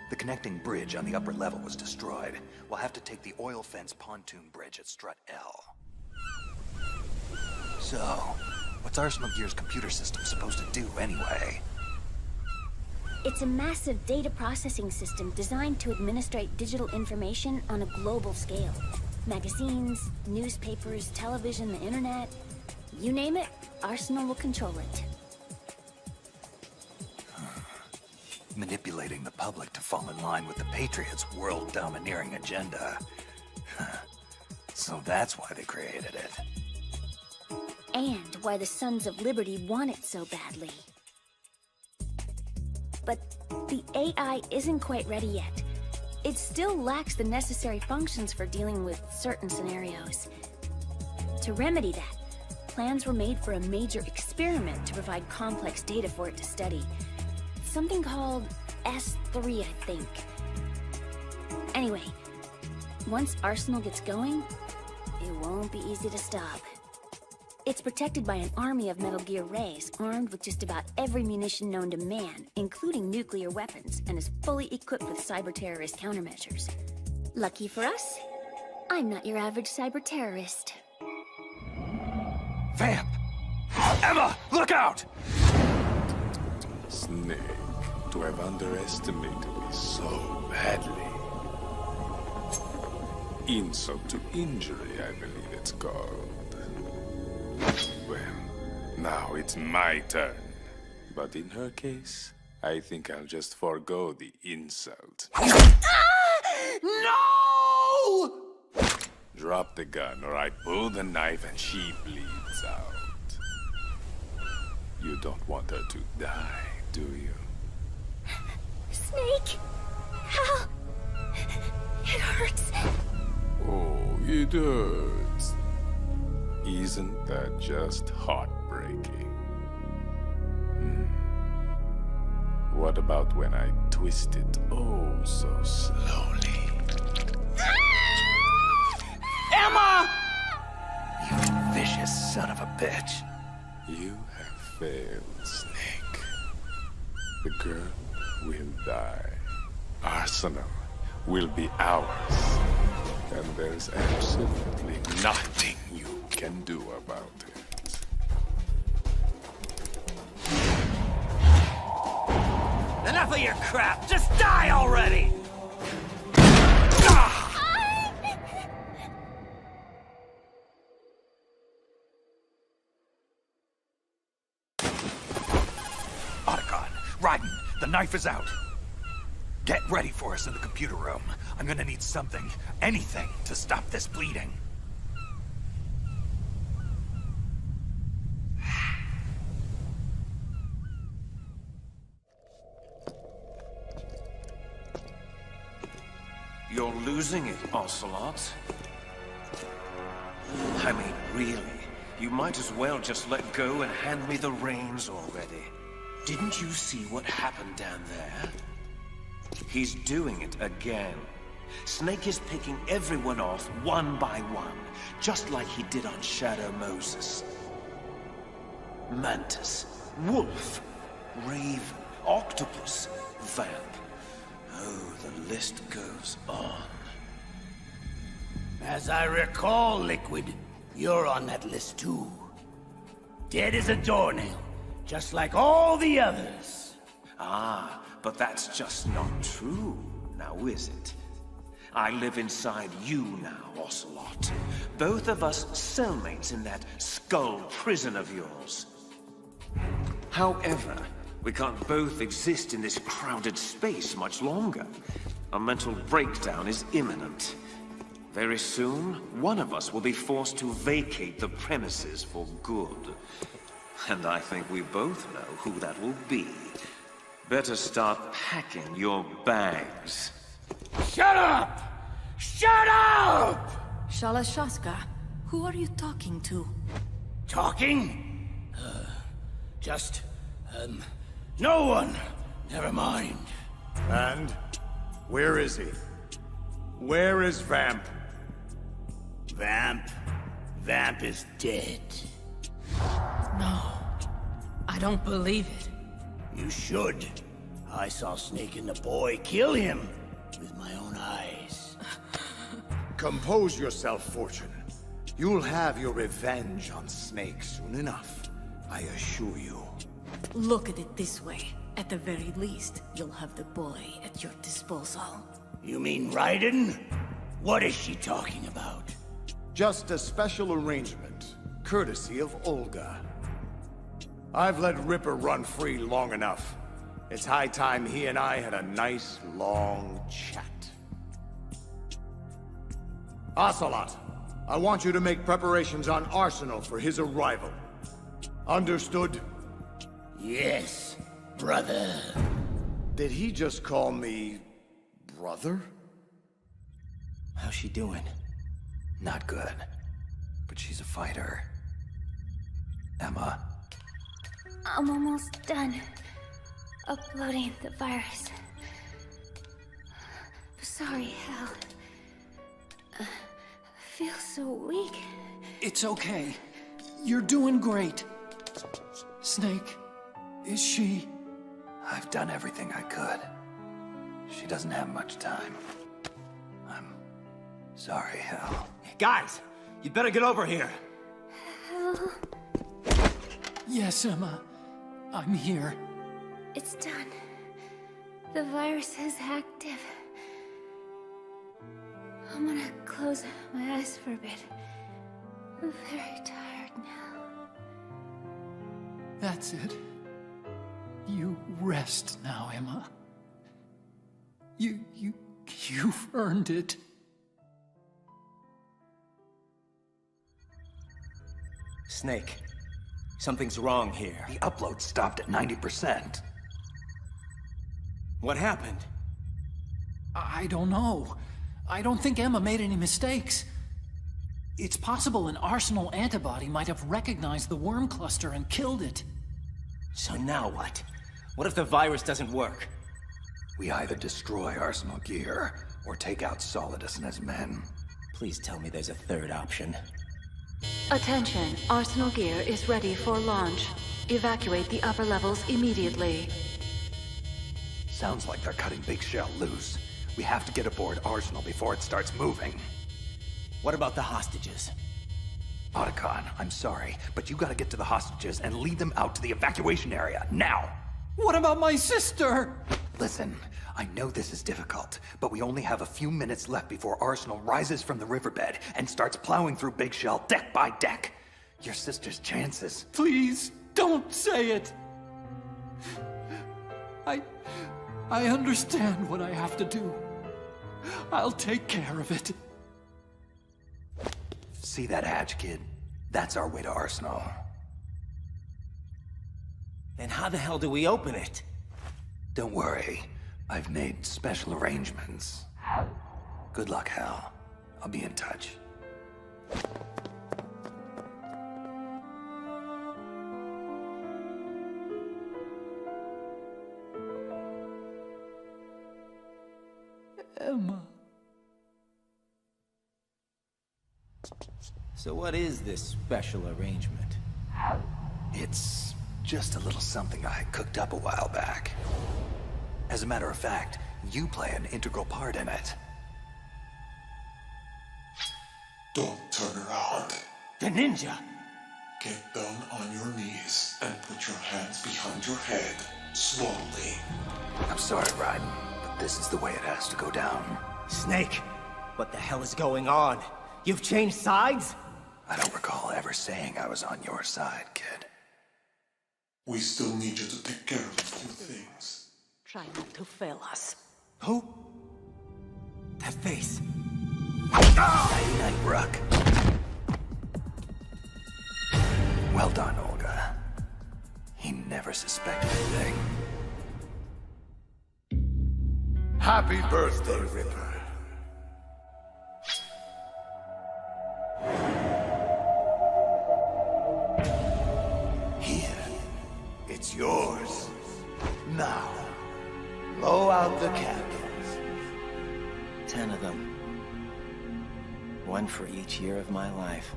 The connecting bridge on the upper level was destroyed. We'll have to take the oil fence pontoon bridge at Strut L. So, what's Arsenal Gear's computer system supposed to do anyway? It's a massive data processing system designed to administrate digital information on a global scale. Magazines, newspapers, television, the internet. You name it, Arsenal will control it. Manipulating the public to fall in line with the Patriots' world-domineering agenda. So that's why they created it. And why the Sons of Liberty want it so badly. But the AI isn't quite ready yet. It still lacks the necessary functions for dealing with certain scenarios. To remedy that, plans were made for a major experiment to provide complex data for it to study. Something called S3, I think. Anyway, once Arsenal gets going, it won't be easy to stop. It's protected by an army of Metal Gear Rays, armed with just about every munition known to man, including nuclear weapons, and is fully equipped with cyber-terrorist countermeasures. Lucky for us, I'm not your average cyber-terrorist. Vamp! Emma, look out! Snake, to have underestimated me so badly. Insult to injury, I believe it's called. Well, now it's my turn. But in her case, I think I'll just forego the insult. No! Drop the gun or I pull the knife and she bleeds out. You don't want her to die, do you? Snake! How? It hurts. Oh, it hurts. Isn't that just heartbreaking? What about when I twist it oh so slowly? Emma! You vicious son of a bitch. You have failed, Snake. The girl will die. Arsenal will be ours. And there's absolutely nothing you can do about it. Enough of your crap! Just die already! Otacon, Raiden, the knife is out. Get ready for us in the computer room. I'm gonna need something, anything, to stop this bleeding. You're losing it, Ocelot. I mean, really, you might as well just let go and hand me the reins already. Didn't you see what happened down there? He's doing it again. Snake is picking everyone off one by one, just like he did on Shadow Moses. Mantis, Wolf, Raven, Octopus, Vamp. Oh, the list goes on. As I recall, Liquid, you're on that list too. Dead as a doornail, just like all the others. Ah, but that's just not true, now is it? I live inside you now, Ocelot. Both of us cellmates in that skull prison of yours. However, we can't both exist in this crowded space much longer. A mental breakdown is imminent. Very soon, one of us will be forced to vacate the premises for good. And I think we both know who that will be. Better start packing your bags. Shut up! Shut up! Shalashaska, who are you talking to? Talking? No one. Never mind. And? Where is he? Where is Vamp? Vamp is dead. No. I don't believe it. You should. I saw Snake and the boy kill him with my own eyes. Compose yourself, Fortune. You'll have your revenge on Snake soon enough. I assure you. Look at it this way. At the very least, you'll have the boy at your disposal. You mean Raiden? What is she talking about? Just a special arrangement, courtesy of Olga. I've let Ripper run free long enough. It's high time he and I had a nice, long chat. Ocelot, I want you to make preparations on Arsenal for his arrival. Understood? Yes, brother. Did he just call me... brother? How's she doing? Not good. But she's a fighter. Emma. I'm almost done uploading the virus. Sorry, Hal. I feel so weak. It's okay. You're doing great. Snake, is she... I've done everything I could. She doesn't have much time. I'm sorry, Hal. Guys, you'd better get over here. Hal, Yes, Emma. I'm here. it's done. The virus is active. I'm gonna close my eyes for a bit. I'm very tired now. That's it. You rest now, Emma. You've earned it. Snake, something's wrong here. The upload stopped at 90%. What happened? I don't know. I don't think Emma made any mistakes. It's possible an Arsenal antibody might have recognized the worm cluster and killed it. So now what? What if the virus doesn't work? We either destroy Arsenal gear, or take out Solidus and his men. Please tell me there's a third option. Attention, Arsenal gear is ready for launch. Evacuate the upper levels immediately. Sounds like they're cutting Big Shell loose. We have to get aboard Arsenal before it starts moving. What about the hostages? Otacon, I'm sorry, but you gotta get to the hostages and lead them out to the evacuation area, now! What about my sister? Listen, I know this is difficult, but we only have a few minutes left before Arsenal rises from the riverbed and starts plowing through Big Shell deck by deck. Your sister's chances. Please, don't say it. I understand what I have to do. I'll take care of it. See that hatch, kid? That's our way to Arsenal. And how the hell do we open it? Don't worry. I've made special arrangements. Good luck, Hal. I'll be in touch. Emma. So what is this special arrangement? It's just a little something I cooked up a while back. As a matter of fact, you play an integral part in it. Don't turn around. The ninja! Get down on your knees and put your hands behind your head, slowly. I'm sorry, Raiden, but this is the way it has to go down. Snake, what the hell is going on? You've changed sides? I don't recall ever saying I was on your side, kid. We still need you to take care of a few things. Try not to fail us. Who? That face. Night, Rook. Well done, Olga. He never suspected a thing. Happy birthday, Ripper. Here. It's yours. Now, blow out the candles. 10 of them. One for each year of my life.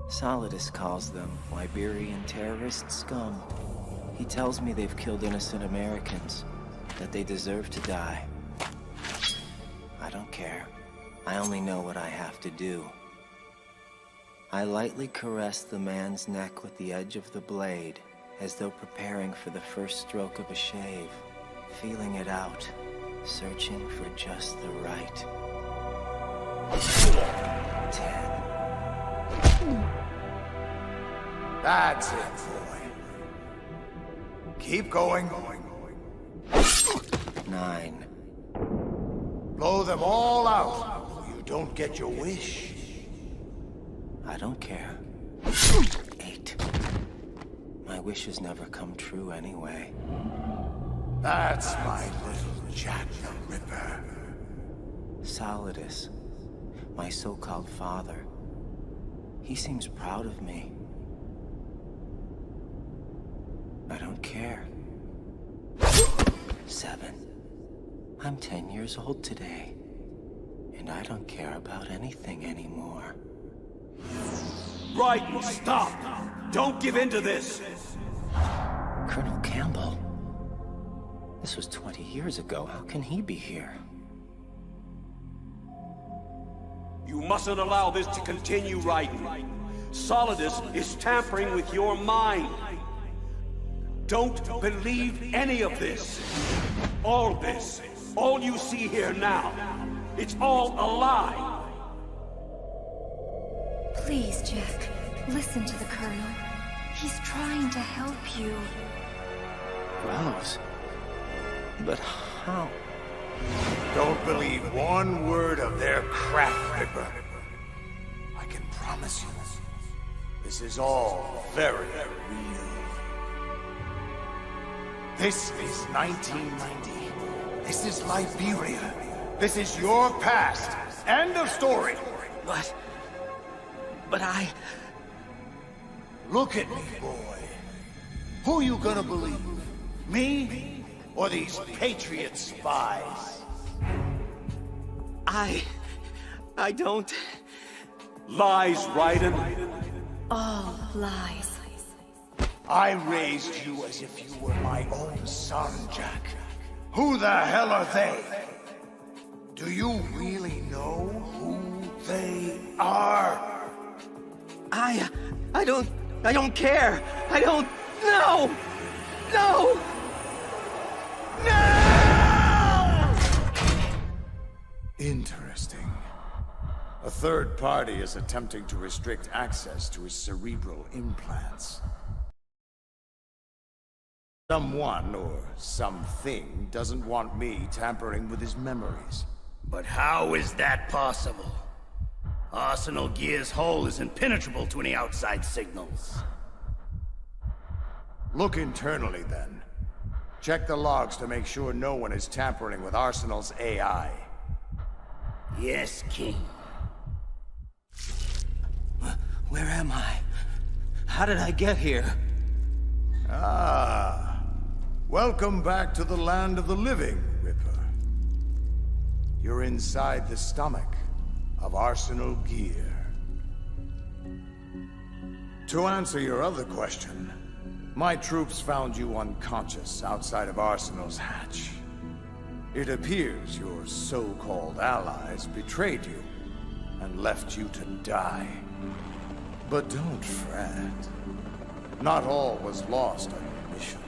Solidus calls them Liberian terrorist scum. He tells me they've killed innocent Americans, that they deserve to die. I don't care. I only know what I have to do. I lightly caress the man's neck with the edge of the blade, as though preparing for the first stroke of a shave, feeling it out, searching for just the right. 10. That's it, boy. Keep going. 9. Blow them all out, or you don't get your wish. I don't care. 8. My wishes never come true anyway. That's my little Jack the Ripper. Solidus, my so-called father. He seems proud of me. I don't care. 7. I'm 10 years old today, and I don't care about anything anymore. Raiden, stop! Don't give in to this! Colonel Campbell? This was 20 years ago. How can he be here? You mustn't allow this to continue, Raiden. Solidus is tampering with your mind. Don't believe any of this. All this. All you see here now. It's all a lie. Please, Jack. Listen to the Colonel. He's trying to help you. Rose? But how? Don't believe one word of their crap, Ripper. I can promise you, this is all very real. This is 1990. This is Liberia. This is your past. End of story. But I... Look at me, boy. Who you gonna believe? Me? Or these Patriot spies? I don't... Lies, Raiden. All lies. I raised you as if you were my own son, Jack. Who the hell are they? Do you really know who they are? I don't care. No! No! No! Interesting. A third party is attempting to restrict access to his cerebral implants. Someone or something doesn't want me tampering with his memories. But how is that possible? Arsenal Gear's hull is impenetrable to any outside signals. Look internally, then. Check the logs to make sure no one is tampering with Arsenal's AI. Yes, King. Where am I? How did I get here? Ah. Welcome back to the land of the living, Ripper. You're inside the stomach of Arsenal Gear. To answer your other question, my troops found you unconscious outside of Arsenal's hatch. It appears your so-called allies betrayed you and left you to die. But don't fret. Not all was lost on your mission.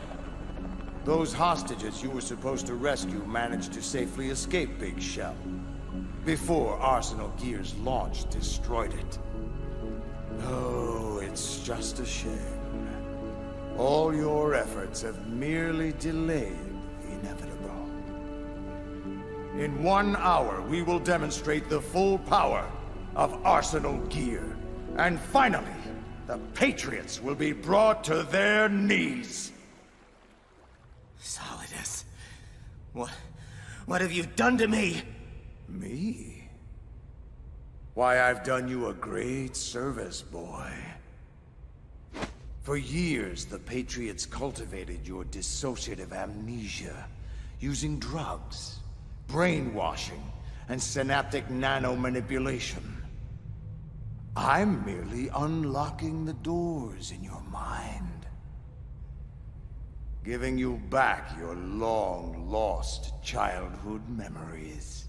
Those hostages you were supposed to rescue managed to safely escape Big Shell before Arsenal Gear's launch destroyed it. Oh, it's just a shame. All your efforts have merely delayed the inevitable. In 1 hour, we will demonstrate the full power of Arsenal Gear. And finally, the Patriots will be brought to their knees. Solidus, what have you done to me? Me? Why, I've done you a great service, boy. For years, the Patriots cultivated your dissociative amnesia, using drugs, brainwashing, and synaptic nano-manipulation. I'm merely unlocking the doors in your mind. Giving you back your long-lost childhood memories.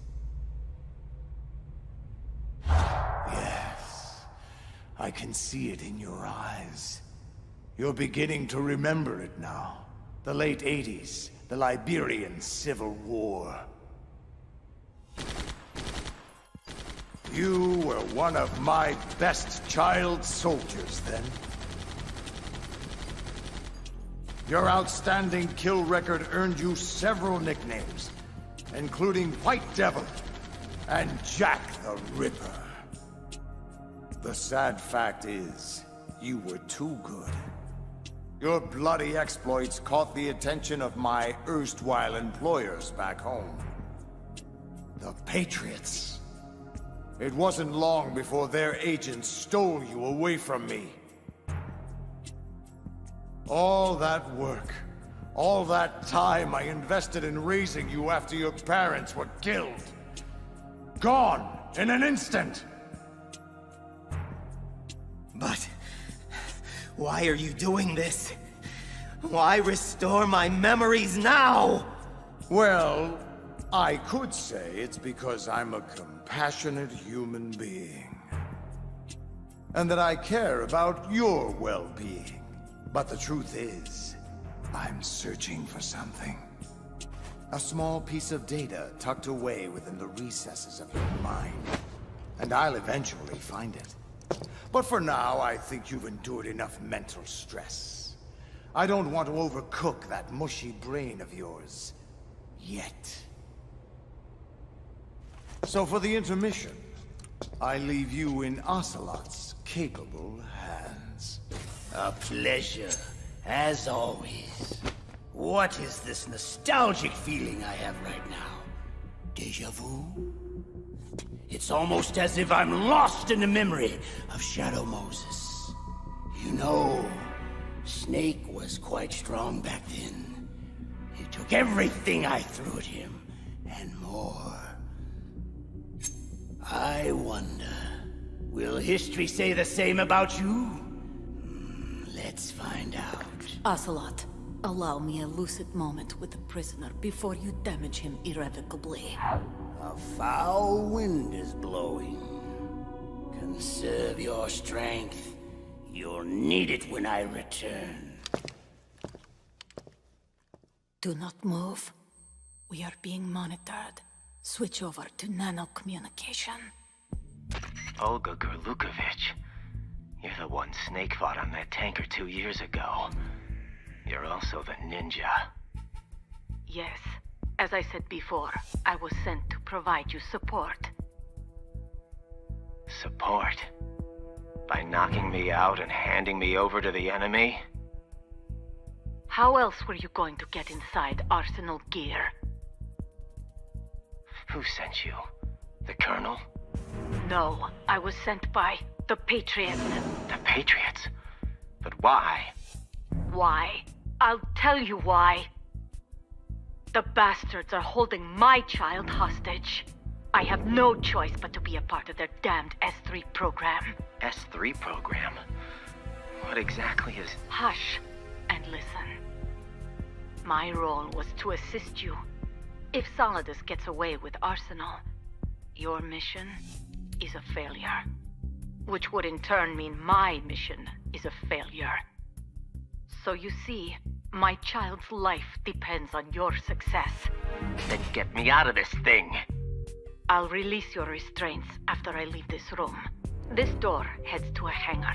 Yes, I can see it in your eyes. You're beginning to remember it now. The late 80s, the Liberian Civil War. You were one of my best child soldiers then. Your outstanding kill record earned you several nicknames, including White Devil and Jack the Ripper. The sad fact is, you were too good. Your bloody exploits caught the attention of my erstwhile employers back home. The Patriots. It wasn't long before their agents stole you away from me. All that work, all that time I invested in raising you after your parents were killed. Gone in an instant! But why are you doing this? Why restore my memories now? Well, I could say it's because I'm a compassionate human being. And that I care about your well-being. But the truth is, I'm searching for something. A small piece of data tucked away within the recesses of your mind. And I'll eventually find it. But for now, I think you've endured enough mental stress. I don't want to overcook that mushy brain of yours. Yet. So for the intermission, I leave you in Ocelot's capable hands. A pleasure, as always. What is this nostalgic feeling I have right now? Deja vu? It's almost as if I'm lost in the memory of Shadow Moses. You know, Snake was quite strong back then. He took everything I threw at him, and more. I wonder, will history say the same about you? Let's find out. Ocelot, allow me a lucid moment with the prisoner before you damage him irrevocably. A foul wind is blowing. Conserve your strength You'll need it when I return. Do not move. We are being monitored. Switch over to nano communication. Olga Gurlukovich. You're the one Snake fought on that tanker 2 years ago. You're also the ninja. Yes. As I said before, I was sent to provide you support. Support? By knocking me out and handing me over to the enemy? How else were you going to get inside Arsenal gear? Who sent you? The Colonel? No, I was sent by the Patriots. The Patriots? But why? Why? I'll tell you why. The bastards are holding my child hostage. I have no choice but to be a part of their damned S3 program. S3 program? What exactly is... Hush and listen. My role was to assist you. If Solidus gets away with Arsenal, your mission is a failure. Which would in turn mean my mission is a failure. So you see, my child's life depends on your success. Then get me out of this thing! I'll release your restraints after I leave this room. This door heads to a hangar.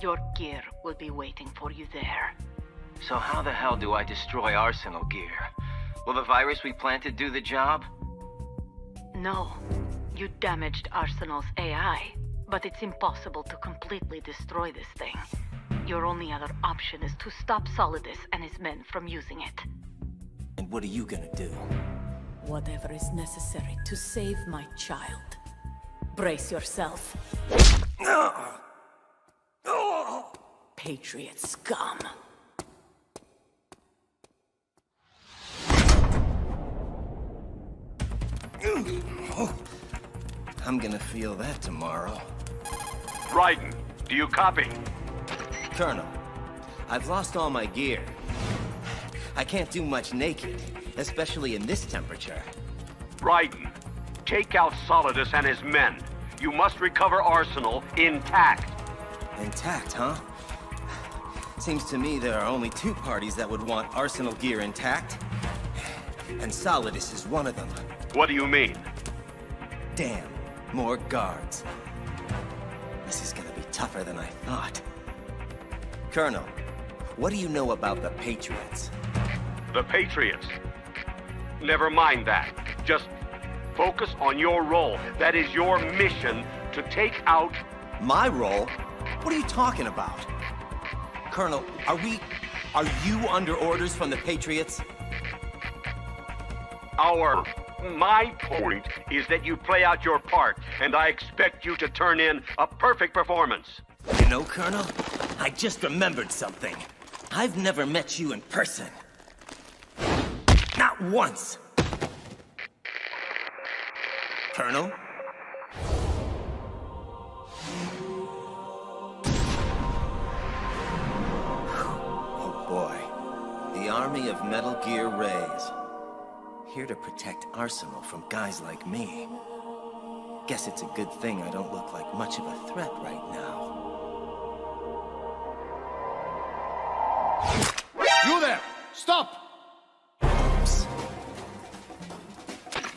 Your gear will be waiting for you there. So how the hell do I destroy Arsenal gear? Will the virus we planted do the job? No. You damaged Arsenal's AI, but it's impossible to completely destroy this thing. Your only other option is to stop Solidus and his men from using it. And what are you gonna do? Whatever is necessary to save my child. Brace yourself. Patriot scum. I'm gonna feel that tomorrow. Raiden, do you copy? Colonel, I've lost all my gear. I can't do much naked, especially in this temperature. Raiden, take out Solidus and his men. You must recover Arsenal intact. Intact, huh? Seems to me there are only two parties that would want Arsenal gear intact. And Solidus is one of them. What do you mean? Damn, more guards. This is gonna be tougher than I thought. Colonel, what do you know about the Patriots? The Patriots? Never mind that. Just focus on your role. That is your mission to take out... My role? What are you talking about? Colonel, are you under orders from the Patriots? My point is that you play out your part, and I expect you to turn in a perfect performance. You know, Colonel, I just remembered something. I've never met you in person. Not once. Colonel? Oh boy. The army of Metal Gear Rays. Here to protect Arsenal from guys like me. Guess it's a good thing I don't look like much of a threat right now. You there! Stop!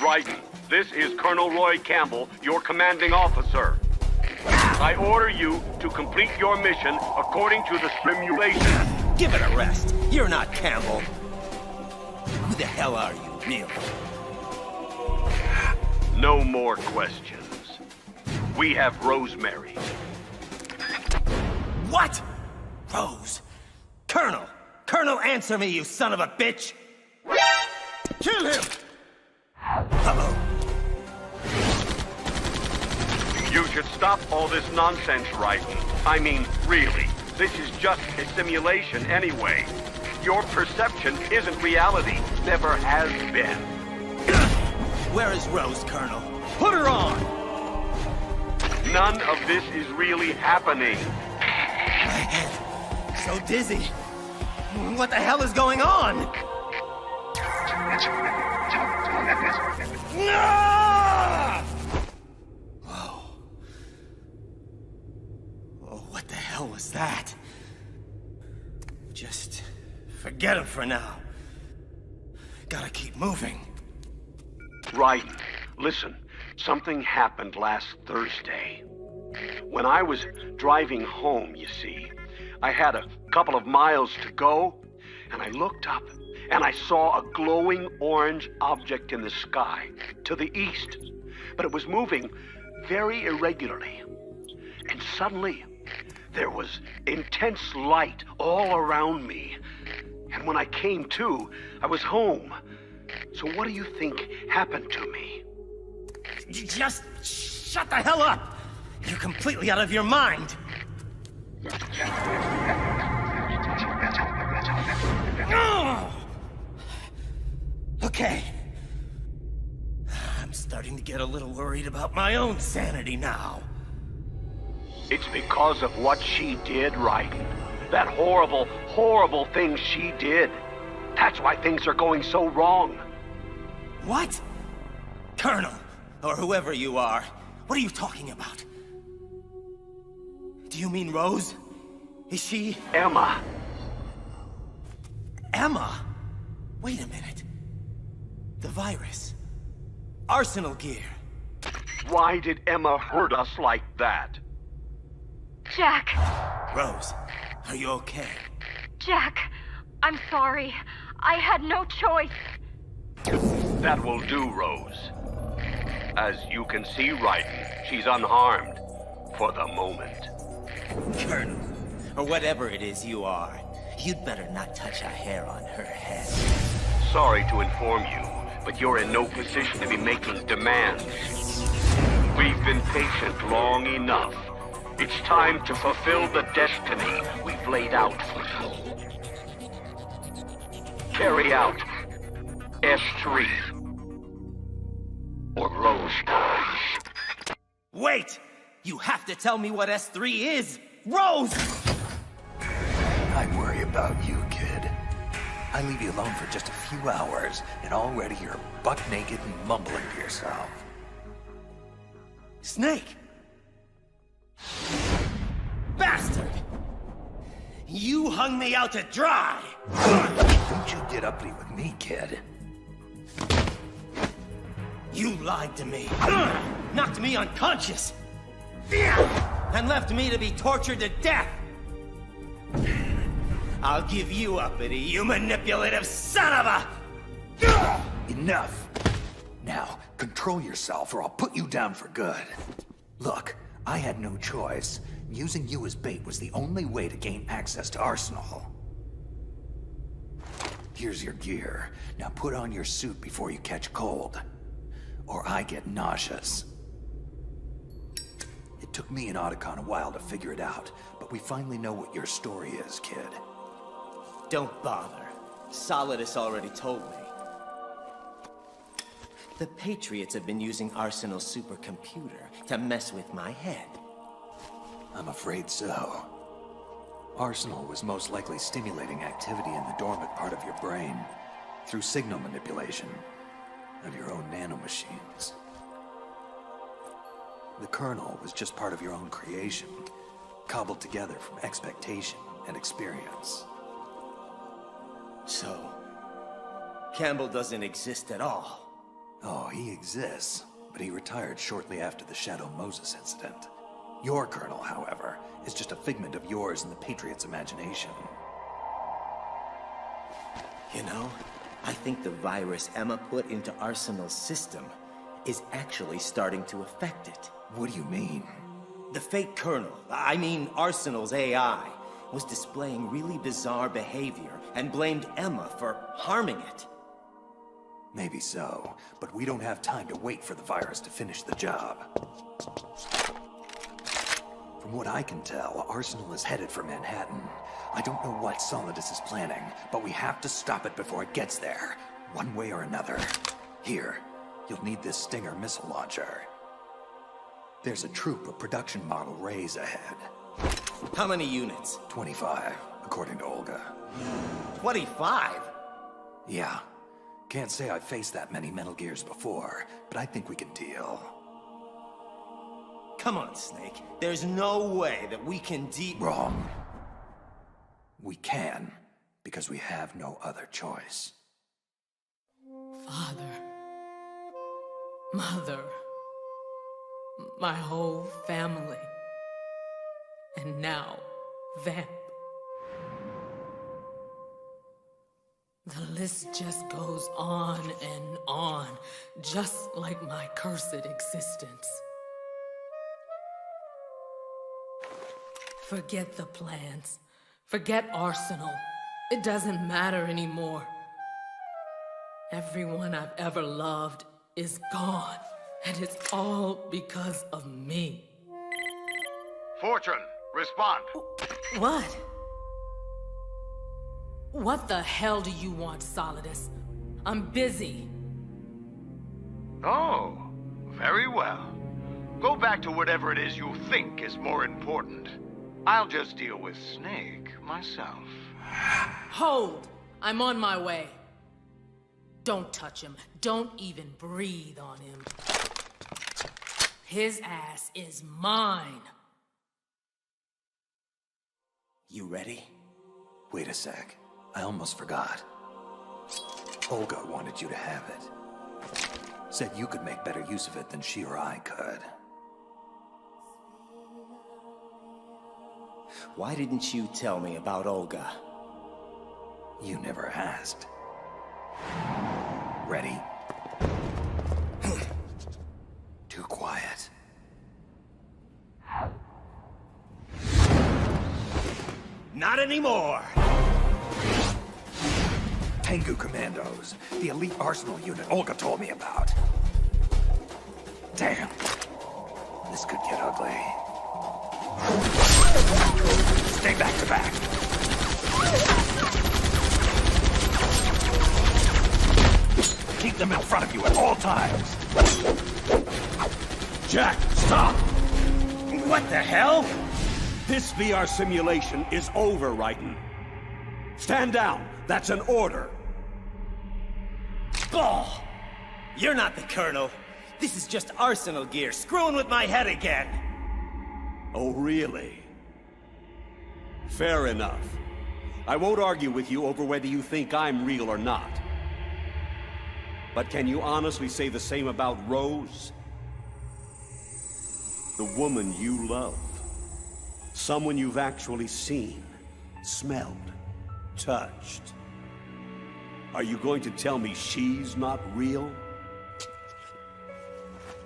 Raiden, this is Colonel Roy Campbell, your commanding officer. I order you to complete your mission according to the simulation. Give it a rest. You're not Campbell. Who the hell are you, really? No more questions. We have Rosemary. What? Rose? Colonel! Colonel, answer me, you son of a bitch! Kill him! Uh-oh. You should stop all this nonsense, Raiden. I mean, really. This is just a simulation anyway. Your perception isn't reality. Never has been. Where is Rose, Colonel? Put her on! None of this is really happening. My head. So dizzy. What the hell is going on? Whoa. Oh, what the hell? hell was that? Just forget him for now. Gotta keep moving. Right. Listen, something happened last Thursday. When I was driving home, you see, I had a couple of miles to go, and I looked up, and I saw a glowing orange object in the sky, to the east. But it was moving very irregularly. And suddenly, there was intense light all around me. And when I came to, I was home. So what do you think happened to me? Just shut the hell up! You're completely out of your mind! Okay. I'm starting to get a little worried about my own sanity now. It's because of what she did, Raiden. That horrible, horrible thing she did. That's why things are going so wrong. What? Colonel, or whoever you are, what are you talking about? Do you mean Rose? Is she... Emma. Emma? Wait a minute. The virus. Arsenal gear. Why did Emma hurt us like that? Jack. Rose, are you okay? Jack, I'm sorry. I had no choice. That will do, Rose. As you can see, Raiden, she's unharmed. For the moment. Colonel, or whatever it is you are, you'd better not touch a hair on her head. Sorry to inform you, but you're in no position to be making demands. We've been patient long enough. It's time to fulfill the destiny we've laid out for you. Carry out S3. Or Rose dies. Wait! You have to tell me what S3 is! Rose! I worry about you, kid. I leave you alone for just a few hours, and already you're buck naked and mumbling to yourself. Snake! Bastard! You hung me out to dry! Don't you get uppity with me, kid. You lied to me. Knocked me unconscious. And left me to be tortured to death. I'll give you uppity, you manipulative son of a... Enough. Now, control yourself or I'll put you down for good. Look, I had no choice. Using you as bait was the only way to gain access to Arsenal. Here's your gear. Now put on your suit before you catch cold. Or I get nauseous. It took me and Otacon a while to figure it out, but we finally know what your story is, kid. Don't bother. Solidus already told me. The Patriots have been using Arsenal's supercomputer to mess with my head. I'm afraid so. Arsenal was most likely stimulating activity in the dormant part of your brain through signal manipulation of your own nanomachines. The kernel was just part of your own creation, cobbled together from expectation and experience. So, Campbell doesn't exist at all. Oh, he exists, but he retired shortly after the Shadow Moses incident. Your kernel, however, is just a figment of yours and the Patriots' imagination. You know, I think the virus Emma put into Arsenal's system is actually starting to affect it. What do you mean? The fake kernel, I mean Arsenal's AI, was displaying really bizarre behavior and blamed Emma for harming it. Maybe so, but we don't have time to wait for the virus to finish the job. From what I can tell, Arsenal is headed for Manhattan. I don't know what Solidus is planning, but we have to stop it before it gets there, one way or another. Here, you'll need this Stinger missile launcher. There's a troop of production model Rays ahead. How many units? 25, according to Olga. 25? Yeah. Can't say I've faced that many Metal Gears before, but I think we can deal. Come on, Snake. There's no way that we can Wrong. We can, because we have no other choice. Father. Mother. My whole family. And now, Vamp. The list just goes on and on, just like my cursed existence. Forget the plans. Forget Arsenal. It doesn't matter anymore. Everyone I've ever loved is gone, and it's all because of me. Fortune, respond. What? What the hell do you want, Solidus? I'm busy. Oh, very well. Go back to whatever it is you think is more important. I'll just deal with Snake myself. Hold! I'm on my way. Don't touch him. Don't even breathe on him. His ass is mine. You ready? Wait a sec. I almost forgot. Olga wanted you to have it. Said you could make better use of it than she or I could. Why didn't you tell me about Olga? You never asked. Ready? Too quiet. Not anymore! Tengu Commandos, the elite arsenal unit Olga told me about. Damn. This could get ugly. Stay back to back. Keep them in front of you at all times. Jack, stop! What the hell? This VR simulation is over, Raiden. Stand down. That's an order. Oh, you're not the Colonel. This is just Arsenal gear screwing with my head again. Oh, really? Fair enough. I won't argue with you over whether you think I'm real or not. But can you honestly say the same about Rose? The woman you love. Someone you've actually seen, smelled, touched. Are you going to tell me she's not real?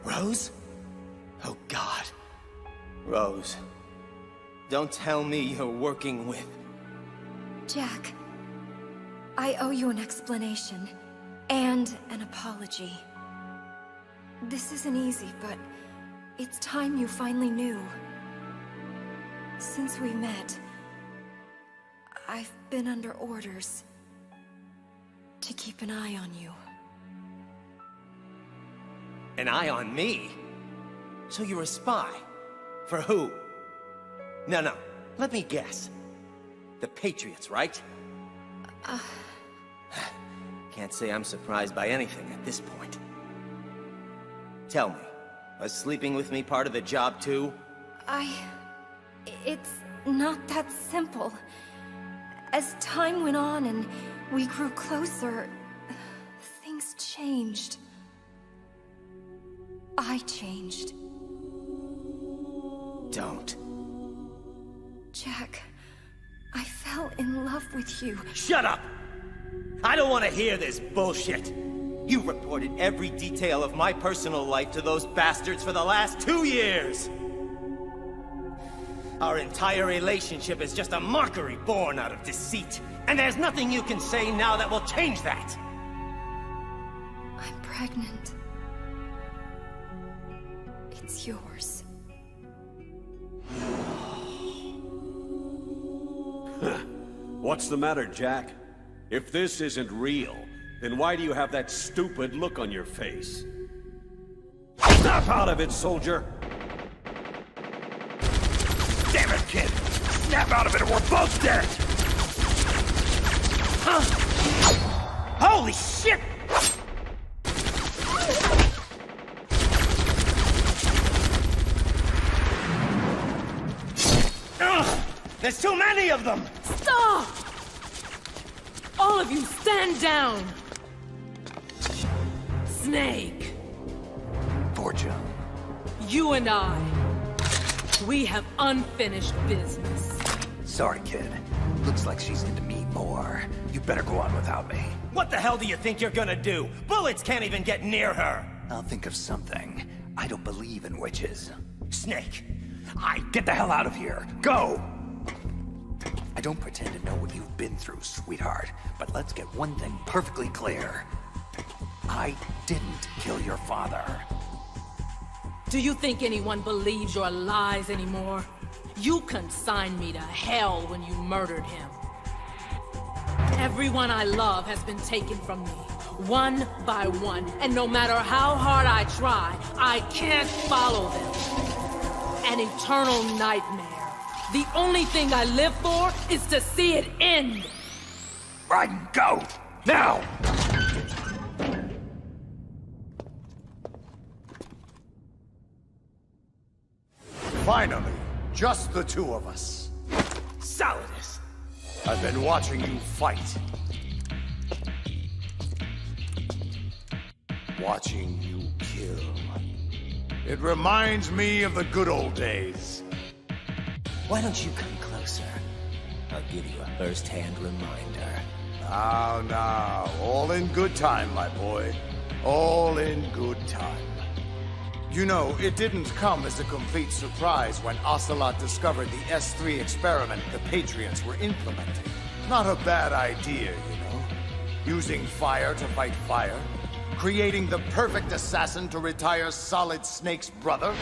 Rose? Oh, God. Rose. Don't tell me you're working with... Jack, I owe you an explanation. And an apology. This isn't easy, but it's time you finally knew. Since we met, I've been under orders to keep an eye on you. An eye on me? So you're a spy? For who? No, let me guess. The Patriots, right? Can't say I'm surprised by anything at this point. Tell me, was sleeping with me part of the job too? It's not that simple. As time went on and we grew closer, things changed. I changed. Don't. Jack, I fell in love with you. Shut up! I don't want to hear this bullshit. You reported every detail of my personal life to those bastards for the last 2 years. Our entire relationship is just a mockery born out of deceit. And there's nothing you can say now that will change that. I'm pregnant. It's yours. What's the matter, Jack? If this isn't real, then why do you have that stupid look on your face? Snap out of it, soldier! Damn it, kid! Snap out of it or we're both dead! Huh? Holy shit! There's too many of them! Stop! All of you, stand down! Snake! Fortune. You and I, we have unfinished business. Sorry, kid. Looks like she's into me more. You better go on without me. What the hell do you think you're gonna do? Bullets can't even get near her! I'll think of something. I don't believe in witches. Snake! Get the hell out of here! Go! I don't pretend to know what you've been through, sweetheart, but let's get one thing perfectly clear. I didn't kill your father. Do you think anyone believes your lies anymore? You consigned me to hell when you murdered him. Everyone I love has been taken from me, one by one, and no matter how hard I try, I can't follow them. An eternal nightmare. The only thing I live for is to see it end. Raiden, go! Now! Finally, just the two of us. Solidus! I've been watching you fight. Watching you kill. It reminds me of the good old days. Why don't you come closer? I'll give you a first-hand reminder. Now, all in good time, my boy. All in good time. You know, it didn't come as a complete surprise when Ocelot discovered the S3 experiment the Patriots were implementing. Not a bad idea, you know. Using fire to fight fire. Creating the perfect assassin to retire Solid Snake's brother.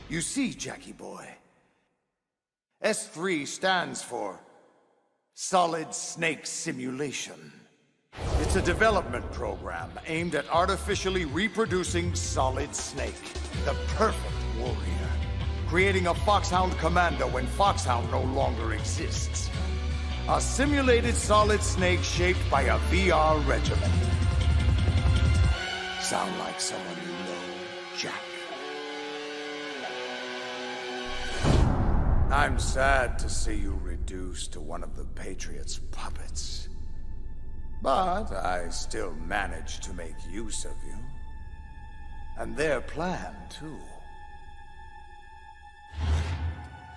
You see, Jackie boy, S3 stands for Solid Snake Simulation. It's a development program aimed at artificially reproducing Solid Snake, the perfect warrior. Creating a Foxhound commando when Foxhound no longer exists. A simulated Solid Snake shaped by a VR regimen. Sound like someone you know, Jack? I'm sad to see you reduced to one of the Patriots' puppets. But I still managed to make use of you. And their plan, too.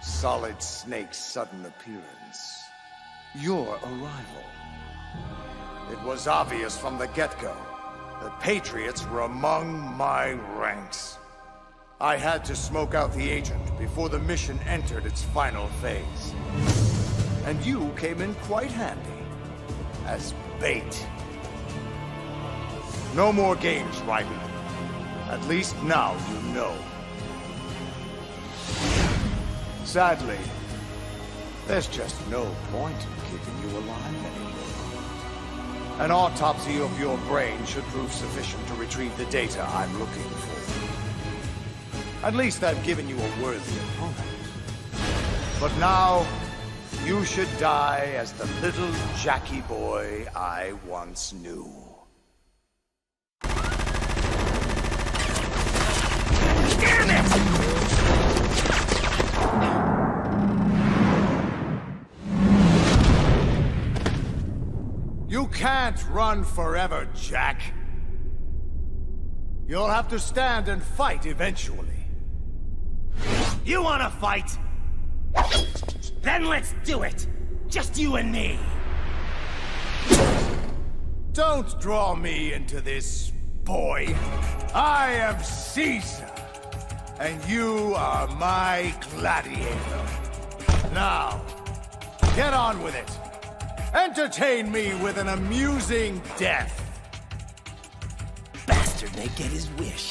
Solid Snake's sudden appearance. Your arrival. It was obvious from the get-go. The Patriots were among my ranks. I had to smoke out the agent before the mission entered its final phase. And you came in quite handy. As bait. No more games, Raiden. At least now you know. Sadly, there's just no point in keeping you alive anymore. An autopsy of your brain should prove sufficient to retrieve the data I'm looking for. At least I've given you a worthy opponent. But now, you should die as the little Jackie boy I once knew. Damn it! You can't run forever, Jack. You'll have to stand and fight eventually. You wanna fight? Then let's do it! Just you and me! Don't draw me into this, boy. I am Caesar, and you are my gladiator. Now, get on with it. Entertain me with an amusing death. Bastard may get his wish.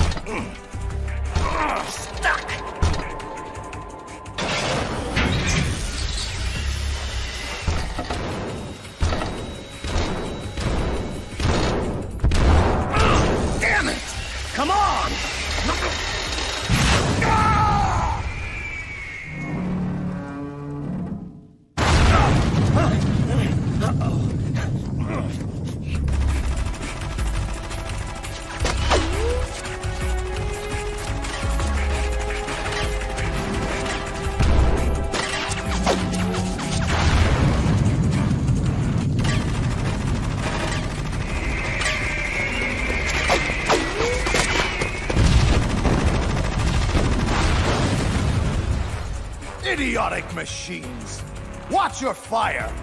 Stuck! Damn it! Come on! Idiotic machines! Watch your fire!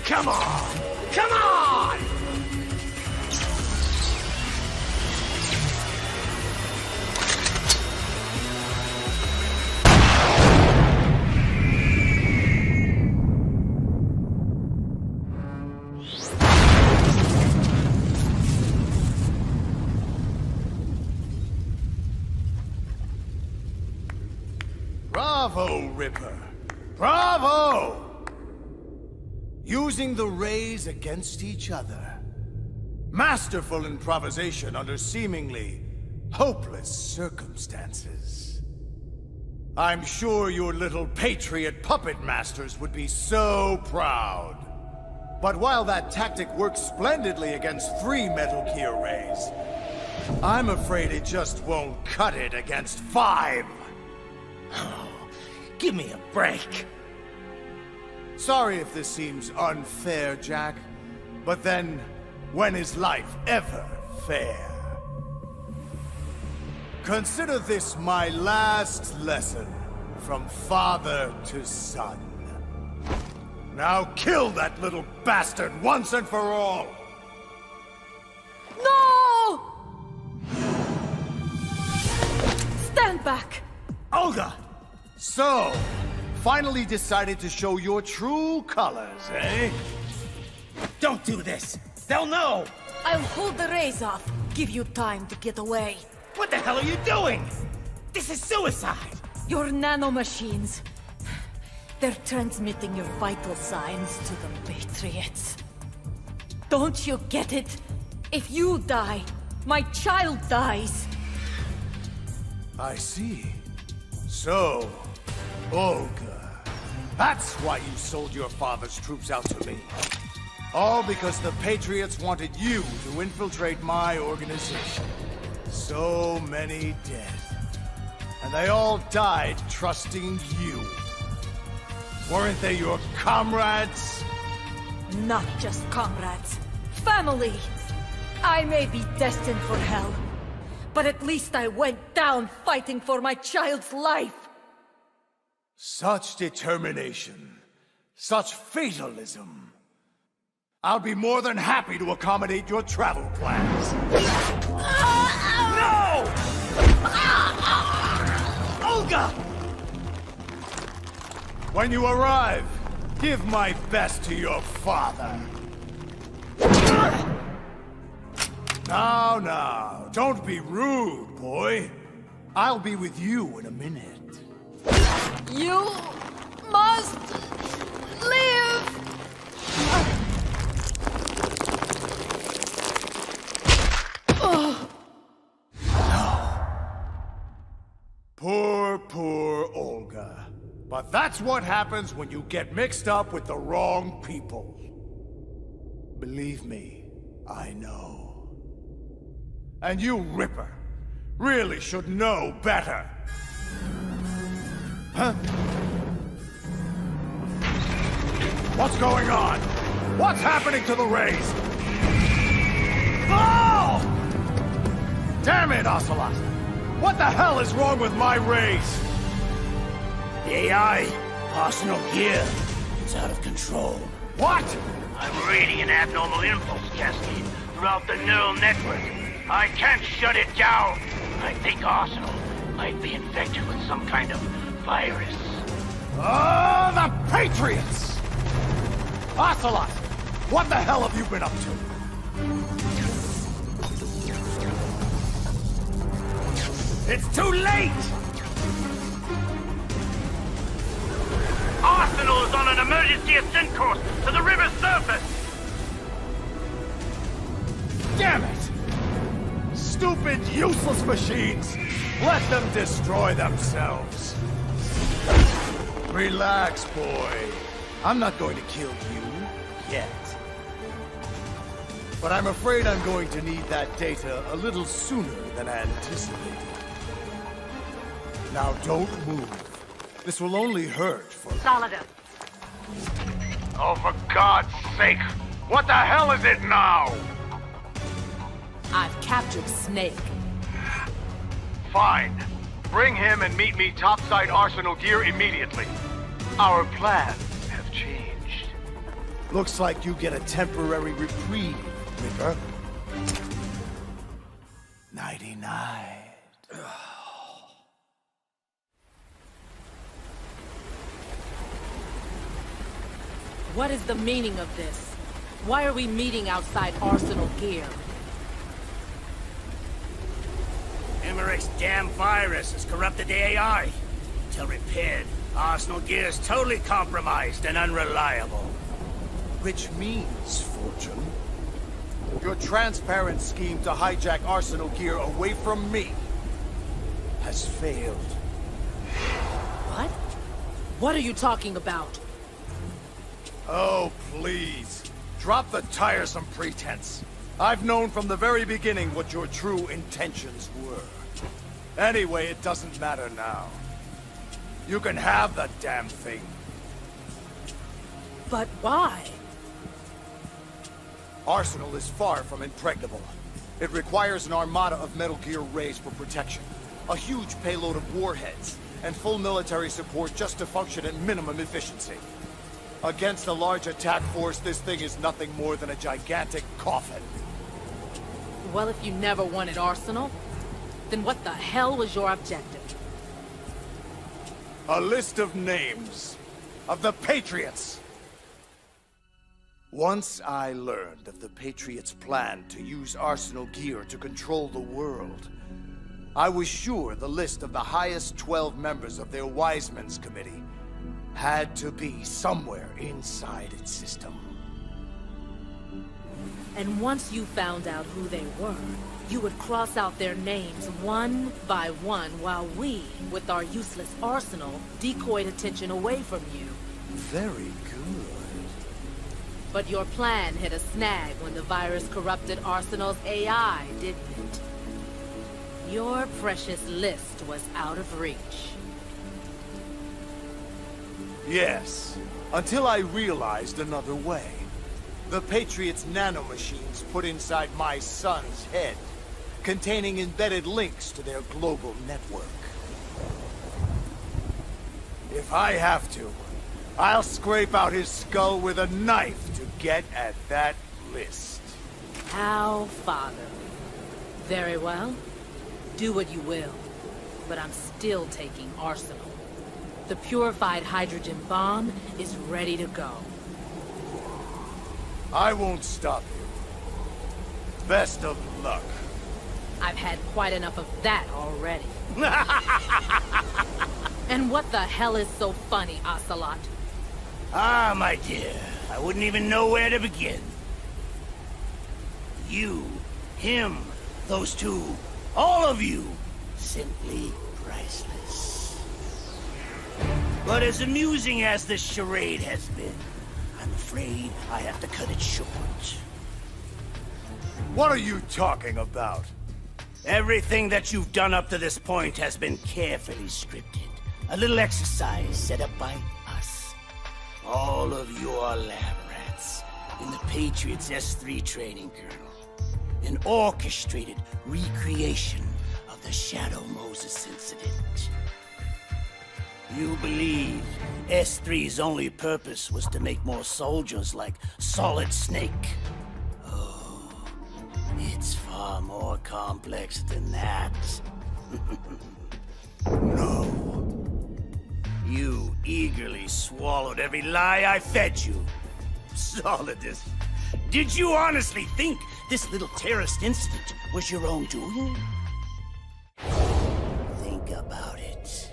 Come on! Come on! Bravo, Ripper! Bravo! Using the rays against each other. Masterful improvisation under seemingly hopeless circumstances. I'm sure your little patriot puppet masters would be so proud. But while that tactic works splendidly against 3 Metal Gear rays, I'm afraid it just won't cut it against 5. Oh, give me a break. Sorry if this seems unfair, Jack, but then, when is life ever fair? Consider this my last lesson from father to son. Now kill that little bastard once and for all! No! Stand back! Olga! So, finally decided to show your true colors, eh? Don't do this! They'll know! I'll hold the rays off. Give you time to get away. What the hell are you doing? This is suicide! Your nanomachines. They're transmitting your vital signs to the Patriots. Don't you get it? If you die, my child dies. I see. So, Olga, that's why you sold your father's troops out to me. All because the Patriots wanted you to infiltrate my organization. So many dead. And they all died trusting you. Weren't they your comrades? Not just comrades. Family! I may be destined for hell, but at least I went down fighting for my child's life! Such determination. Such fatalism. I'll be more than happy to accommodate your travel plans. No! Olga! When you arrive, give my best to your father. Now, don't be rude, boy. I'll be with you in a minute. You must live! Poor Olga. But that's what happens when you get mixed up with the wrong people. Believe me, I know. And you, Ripper, really should know better. Huh? What's going on? What's happening to the rays? Oh! Damn it, Ocelot! What the hell is wrong with my rays? The AI, Arsenal gear, it's out of control. What? I'm reading an abnormal impulse cascade throughout the neural network. I can't shut it down. I think Arsenal might be infected with some kind of virus. Oh, the Patriots! Ocelot, what the hell have you been up to? It's too late! Arsenal is on an emergency ascent course to the river's surface! Damn it! Stupid, useless machines! Let them destroy themselves. Relax, boy. I'm not going to kill you, yet. But I'm afraid I'm going to need that data a little sooner than anticipated. Now don't move. This will only hurt for... Solidus, Oh, for God's sake! What the hell is it now? I've captured Snake. Fine. Bring him and meet me topside Arsenal Gear immediately. Our plans have changed. Looks like you get a temporary reprieve, Ripper. 99. What is the meaning of this? Why are we meeting outside Arsenal Gear? Emmerich's damn virus has corrupted the AI. Until repaired, Arsenal Gear is totally compromised and unreliable. Which means, Fortune, your transparent scheme to hijack Arsenal Gear away from me has failed. What? What are you talking about? Oh, please. Drop the tiresome pretense. I've known from the very beginning what your true intentions were. Anyway, it doesn't matter now. You can have that damn thing. But why? Arsenal is far from impregnable. It requires an armada of Metal Gear Rays for protection, a huge payload of warheads, and full military support just to function at minimum efficiency. Against a large attack force, this thing is nothing more than a gigantic coffin. Well, if you never wanted Arsenal, then what the hell was your objective? A list of names of the Patriots. Once I learned of the Patriots' plan to use Arsenal Gear to control the world, I was sure the list of the highest 12 members of their Wise Men's Committee had to be somewhere inside its system. And once you found out who they were, you would cross out their names one by one while we, with our useless arsenal, decoyed attention away from you. Very good. But your plan hit a snag when the virus corrupted Arsenal's AI, didn't it? Your precious list was out of reach. Yes, until I realized another way. The Patriots' nanomachines put inside my son's head, containing embedded links to their global network. If I have to, I'll scrape out his skull with a knife to get at that list. How fatherly. Very well. Do what you will. But I'm still taking Arsenal. The purified hydrogen bomb is ready to go. I won't stop you. Best of luck. I've had quite enough of that already. And what the hell is so funny, Ocelot? Ah, my dear, I wouldn't even know where to begin. You, him, those two, all of you, simply priceless. But as amusing as this charade has been, I'm afraid I have to cut it short. What are you talking about? Everything that you've done up to this point has been carefully scripted. A little exercise set up by us. All of your lab rats in the Patriots S3 training kernel. An orchestrated recreation of the Shadow Moses incident. You believe S3's only purpose was to make more soldiers like Solid Snake. Oh, it's far more complex than that. No. You eagerly swallowed every lie I fed you. Solidus, did you honestly think this little terrorist incident was your own doing? Think about it.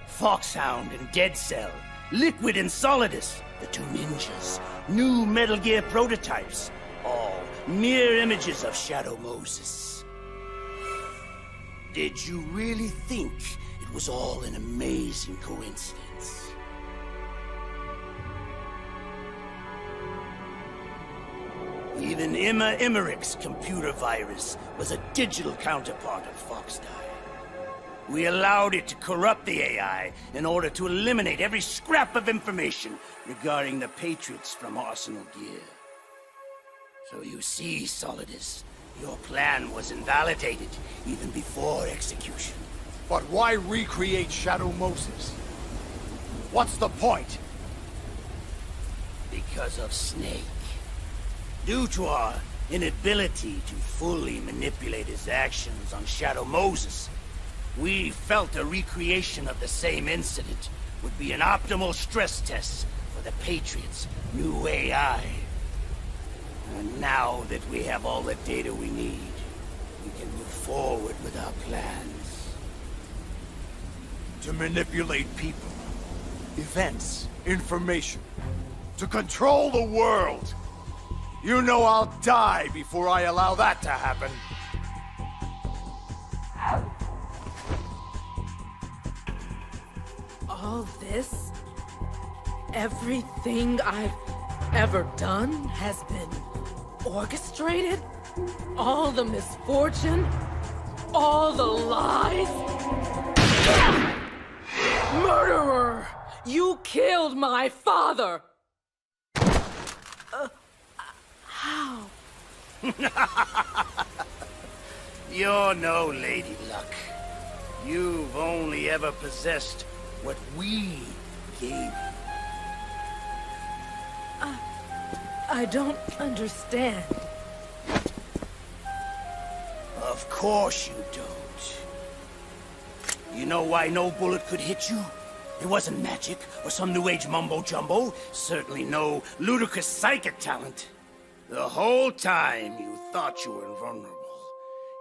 Foxhound and Dead Cell, Liquid and Solidus, the two ninjas, new Metal Gear prototypes, all mere images of Shadow Moses. Did you really think it was all an amazing coincidence? Even Emma Emmerich's computer virus was a digital counterpart of Foxdie. We allowed it to corrupt the AI in order to eliminate every scrap of information regarding the Patriots from Arsenal Gear. So you see, Solidus, your plan was invalidated even before execution. But why recreate Shadow Moses? What's the point? Because of Snake. Due to our inability to fully manipulate his actions on Shadow Moses, we felt a recreation of the same incident would be an optimal stress test for the Patriots' new AI. And now that we have all the data we need, we can move forward with our plans. To manipulate people, events, information. To control the world. You know I'll die before I allow that to happen. All this? Everything I've ever done has been orchestrated? All the misfortune? All the lies? Murderer! You killed my father! How? You're no Lady Luck. You've only ever possessed what we gave you. I don't understand. Of course you don't. You know why no bullet could hit you? It wasn't magic or some new age mumbo-jumbo. Certainly no ludicrous psychic talent. The whole time you thought you were invulnerable.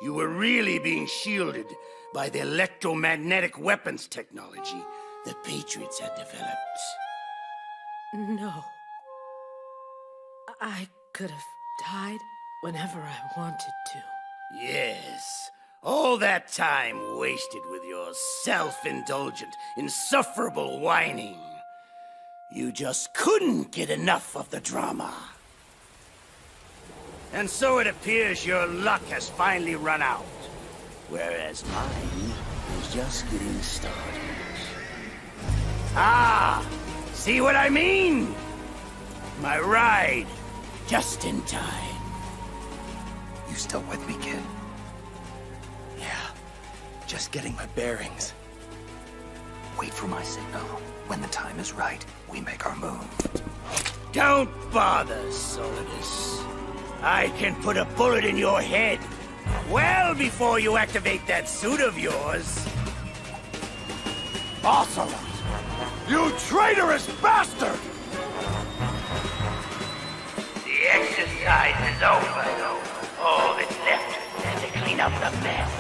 You were really being shielded by the electromagnetic weapons technology the Patriots had developed. No. I could have died whenever I wanted to. Yes. All that time wasted with your self-indulgent, insufferable whining. You just couldn't get enough of the drama. And so it appears your luck has finally run out. Whereas mine is just getting started. Ah! See what I mean? My ride, just in time. You still with me, kid? Yeah. Just getting my bearings. Wait for my signal. When the time is right, we make our move. Don't bother, Solidus. I can put a bullet in your head well before you activate that suit of yours. Ocelot! You traitorous bastard! The exercise is over. All that's left is to clean up the mess.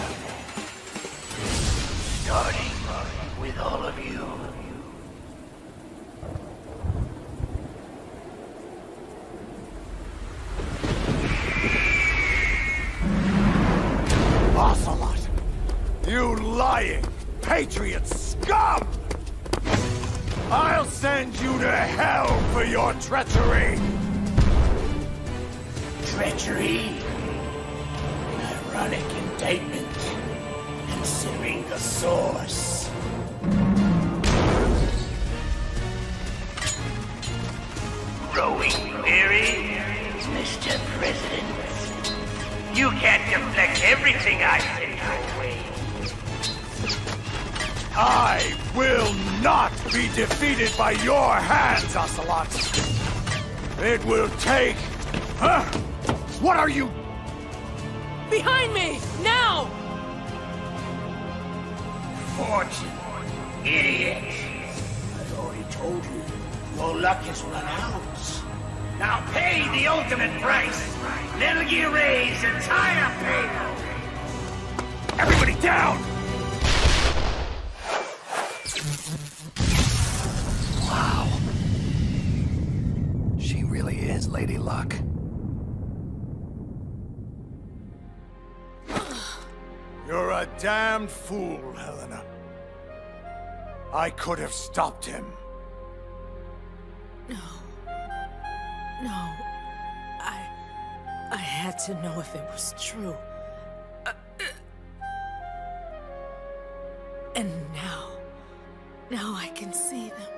Starting with all of you. Ocelot! You lying, patriot scum! I'll send you to hell for your treachery! Treachery? An ironic indictment, considering the source. Growing weary, Mr. President. You can't deflect everything I send your way. I will not be defeated by your hands, Ocelot! It will take... Huh? What are you... Behind me! Now! Fortune. Idiot. I already told you, your luck has run out. Now pay the ultimate price. Metal Gear Ray's entire payload. Everybody down! Wow. She really is Lady Luck. You're a damned fool, Helena. I could have stopped him. No. I had to know if it was true. And now I can see them.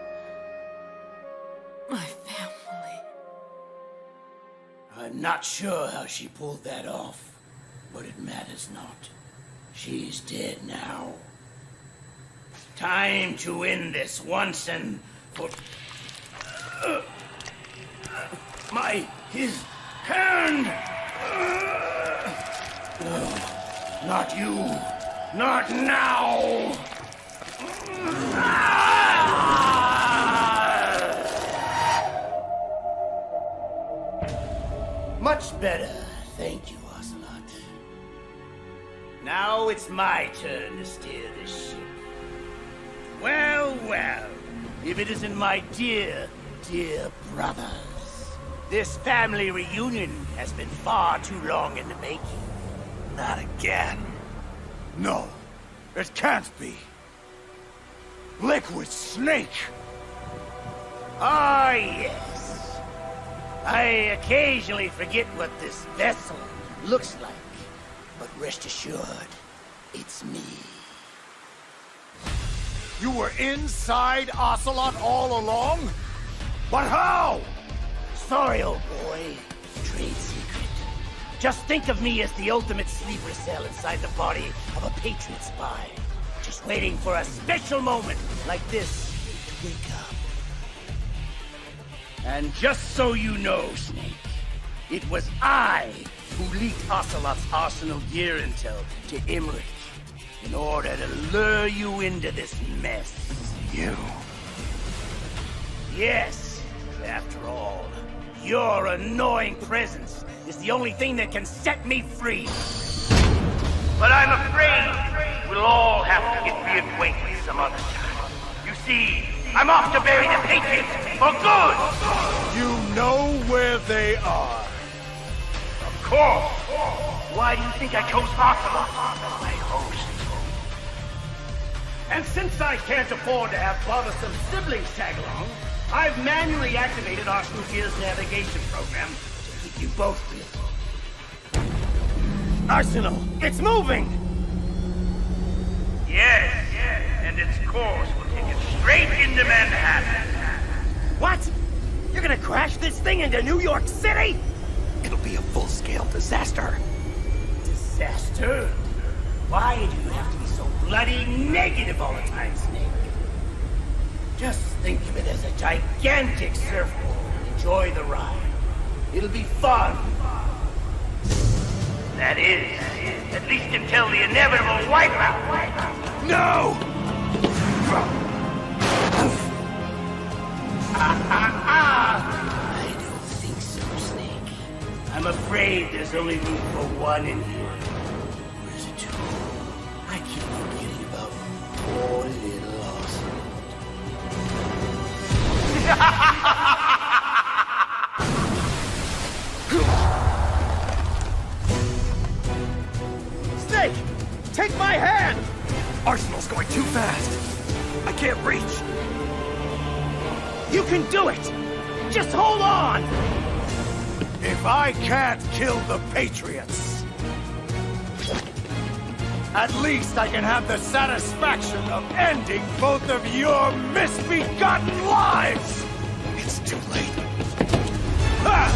My family. I'm not sure how she pulled that off, but it matters not. She's dead now. Time to end this once and for... his hand! Not you! Not now! Much better, thank you, Ocelot. Now it's my turn to steer this ship. Well, well, if it isn't my dear, dear brothers. This family reunion has been far too long in the making. Not again. No, it can't be. Liquid Snake! Ah, yes. I occasionally forget what this vessel looks like, but rest assured, it's me. You were inside Ocelot all along? But how? Sorry, old boy. Trade secret. Just think of me as the ultimate sleeper cell inside the body of a Patriot spy. Just waiting for a special moment like this to wake up. And just so you know, Snake, it was I who leaked Ocelot's arsenal gear intel to Emmerich in order to lure you into this mess. You? Yes, after all, your annoying presence is the only thing that can set me free. But I'm afraid we'll all have to get reacquainted some other time. You see, I'm off to bury the Patriots for good! You know where they are. Of course! Why do you think I chose Ocelot as my host? And since I can't afford to have bothersome siblings tag along, I've manually activated Arsenal Gear's navigation program to keep you both busy. Arsenal, it's moving! Yes, and its course will take it straight into Manhattan. What? You're gonna crash this thing into New York City? It'll be a full-scale disaster. Disaster? Why do you have to be so bloody negative all the time, Snake? Just think of it as a gigantic surfboard and enjoy the ride. It'll be fun. That is, at least until the inevitable wipeout. No! I don't think so, Snake. I'm afraid there's only room for one in here. Or is it two? I keep forgetting about poor little Snake! Take my hand! Arsenal's going too fast. I can't reach. You can do it! Just hold on! If I can't kill the Patriots, at least I can have the satisfaction of ending both of your misbegotten lives! It's too late. Ha!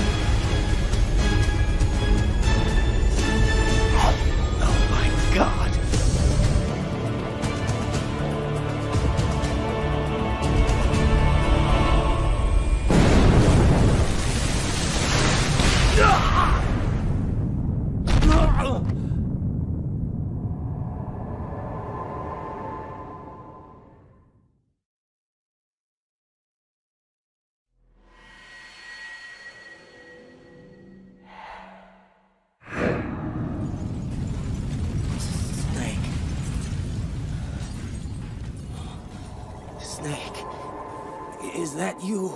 Oh my God. Snake, is that you?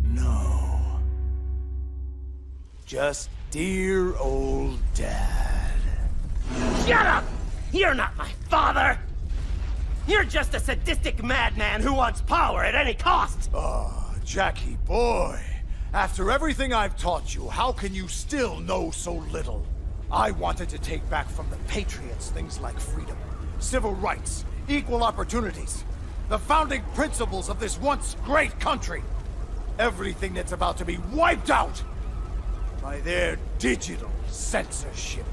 No. Just dear old Dad. Shut up! You're not my father! You're just a sadistic madman who wants power at any cost! Oh, Jackie boy. After everything I've taught you, how can you still know so little? I wanted to take back from the Patriots things like freedom, civil rights, equal opportunities, the founding principles of this once great country. Everything that's about to be wiped out by their digital censorship.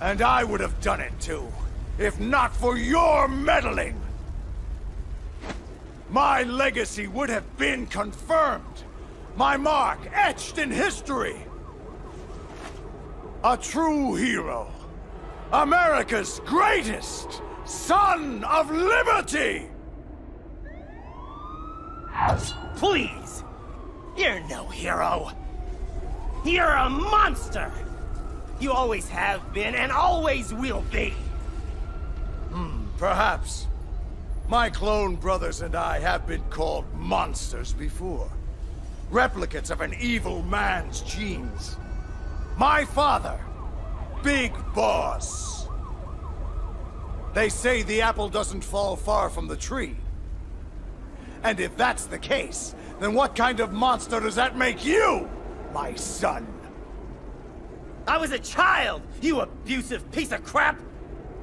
And I would have done it too, if not for your meddling. My legacy would have been confirmed, my mark etched in history. A true hero, America's greatest son of liberty! Please! You're no hero! You're a monster! You always have been and always will be! Perhaps. My clone brothers and I have been called monsters before. Replicates of an evil man's genes. My father, Big Boss. They say the apple doesn't fall far from the tree. And if that's the case, then what kind of monster does that make you, my son? I was a child, you abusive piece of crap!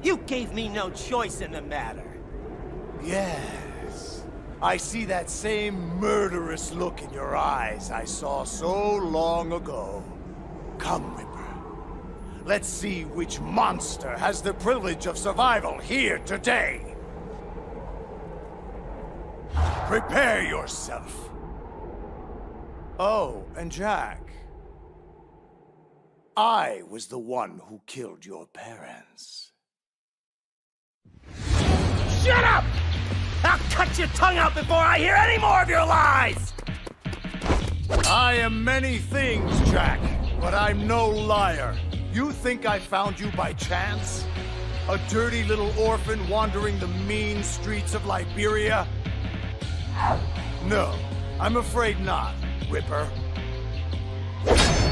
You gave me no choice in the matter. Yes. I see that same murderous look in your eyes I saw so long ago. Come, Ripper. Let's see which monster has the privilege of survival here today. Prepare yourself. Oh, and Jack. I was the one who killed your parents. Shut up! I'll cut your tongue out before I hear any more of your lies! I am many things, Jack, but I'm no liar. You think I found you by chance? A dirty little orphan wandering the mean streets of Liberia? No, I'm afraid not, Ripper.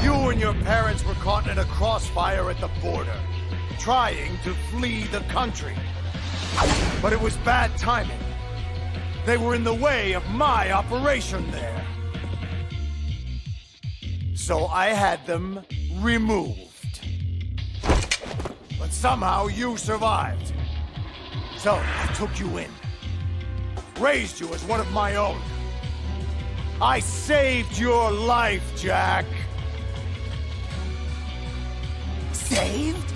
You and your parents were caught in a crossfire at the border, trying to flee the country. But it was bad timing. They were in the way of my operation there. So I had them removed. But somehow you survived. So I took you in. Raised you as one of my own. I saved your life, Jack. Saved?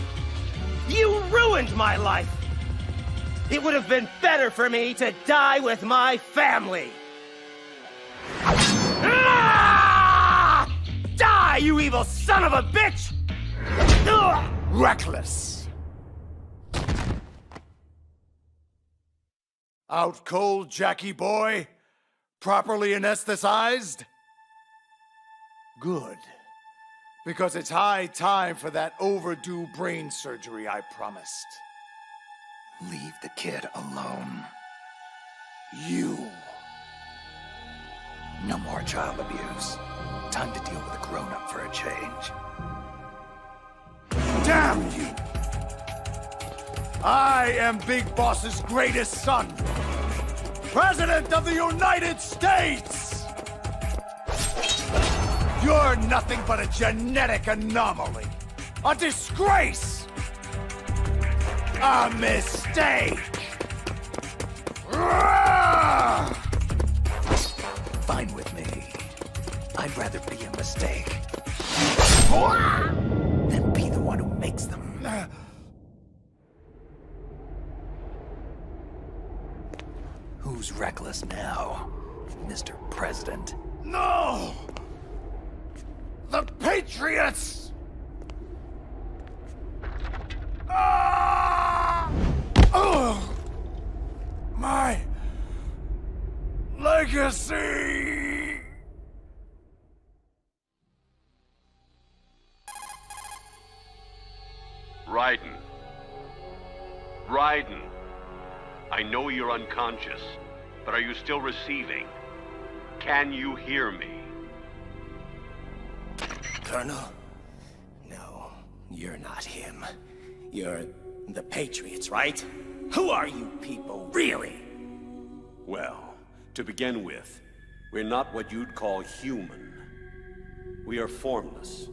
You ruined my life! It would have been better for me to die with my family! Ah! Die, you evil son of a bitch! Ugh! Reckless. Out cold, Jackie boy? Properly anesthetized? Good. Because it's high time for that overdue brain surgery I promised. Leave the kid alone. You. No more child abuse. Time to deal with a grown-up for a change. Damn you! I am Big Boss's greatest son. President of the United States! You're nothing but a genetic anomaly. A disgrace! A mistake! Fine with me. I'd rather be a mistake than be the one who makes them. Who's reckless now, Mr. President? No! The Patriots! Oh! My legacy! Raiden. Raiden. I know you're unconscious, but are you still receiving? Can you hear me? Colonel? No, you're not him. You're the Patriots, right? Who are you people, really? Well, to begin with, we're not what you'd call human. We are formless.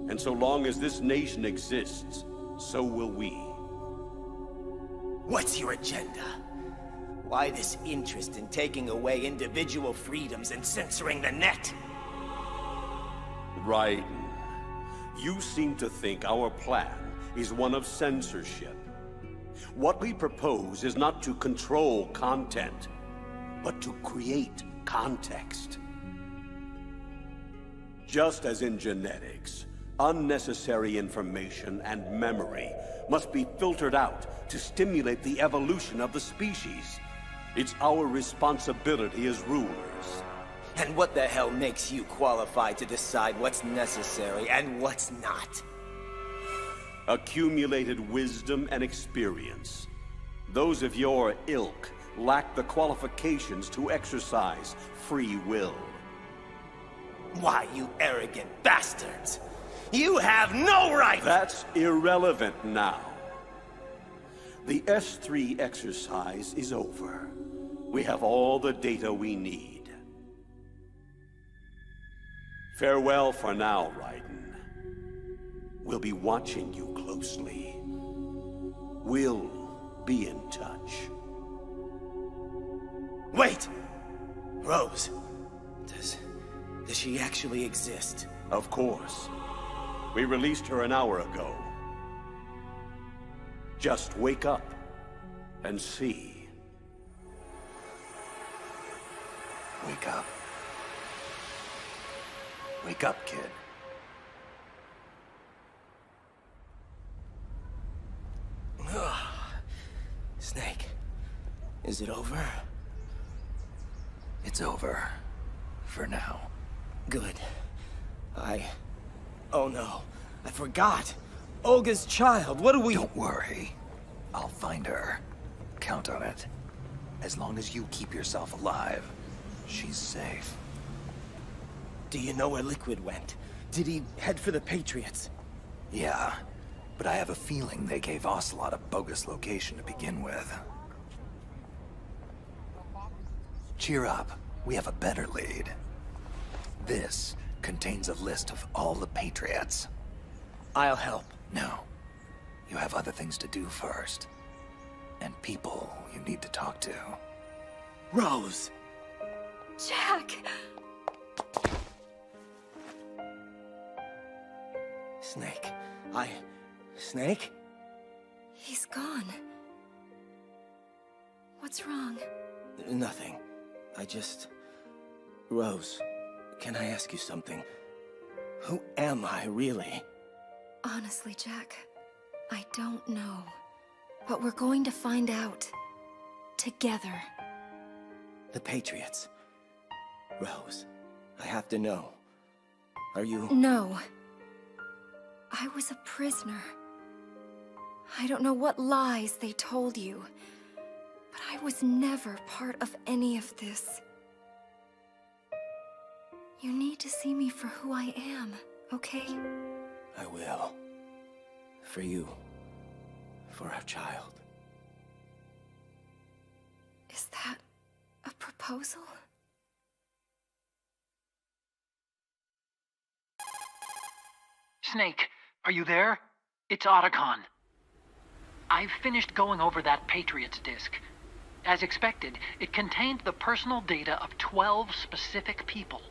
And so long as this nation exists, so will we. What's your agenda? Why this interest in taking away individual freedoms and censoring the net? Raiden, you seem to think our plan is one of censorship. What we propose is not to control content, but to create context. Just as in genetics, unnecessary information and memory must be filtered out to stimulate the evolution of the species. It's our responsibility as rulers. And what the hell makes you qualified to decide what's necessary and what's not? Accumulated wisdom and experience. Those of your ilk lack the qualifications to exercise free will. Why, you arrogant bastards! You have no right! That's irrelevant now. The S3 exercise is over. We have all the data we need. Farewell for now, Raiden. We'll be watching you closely. We'll be in touch. Wait! Rose, does she actually exist? Of course. We released her an hour ago. Just wake up and see. Wake up. Wake up, kid. Snake, is it over? It's over. For now. Good. Oh no, I forgot. Olga's child, what do we... Don't worry. I'll find her. Count on it. As long as you keep yourself alive, she's safe. Do you know where Liquid went? Did he head for the Patriots? Yeah, but I have a feeling they gave Ocelot a bogus location to begin with. Cheer up. We have a better lead. This contains a list of all the Patriots. I'll help. No. You have other things to do first. And people you need to talk to. Rose! Jack! Snake. Snake? He's gone. What's wrong? Nothing. Rose, can I ask you something? Who am I, really? Honestly, Jack, I don't know. But we're going to find out. Together. The Patriots. Rose, I have to know. Are you... No. I was a prisoner. I don't know what lies they told you. But I was never part of any of this. You need to see me for who I am, okay? I will. For you. For our child. Is that a proposal? Snake, are you there? It's Otacon. I've finished going over that Patriots disk. As expected, it contained the personal data of 12 specific people.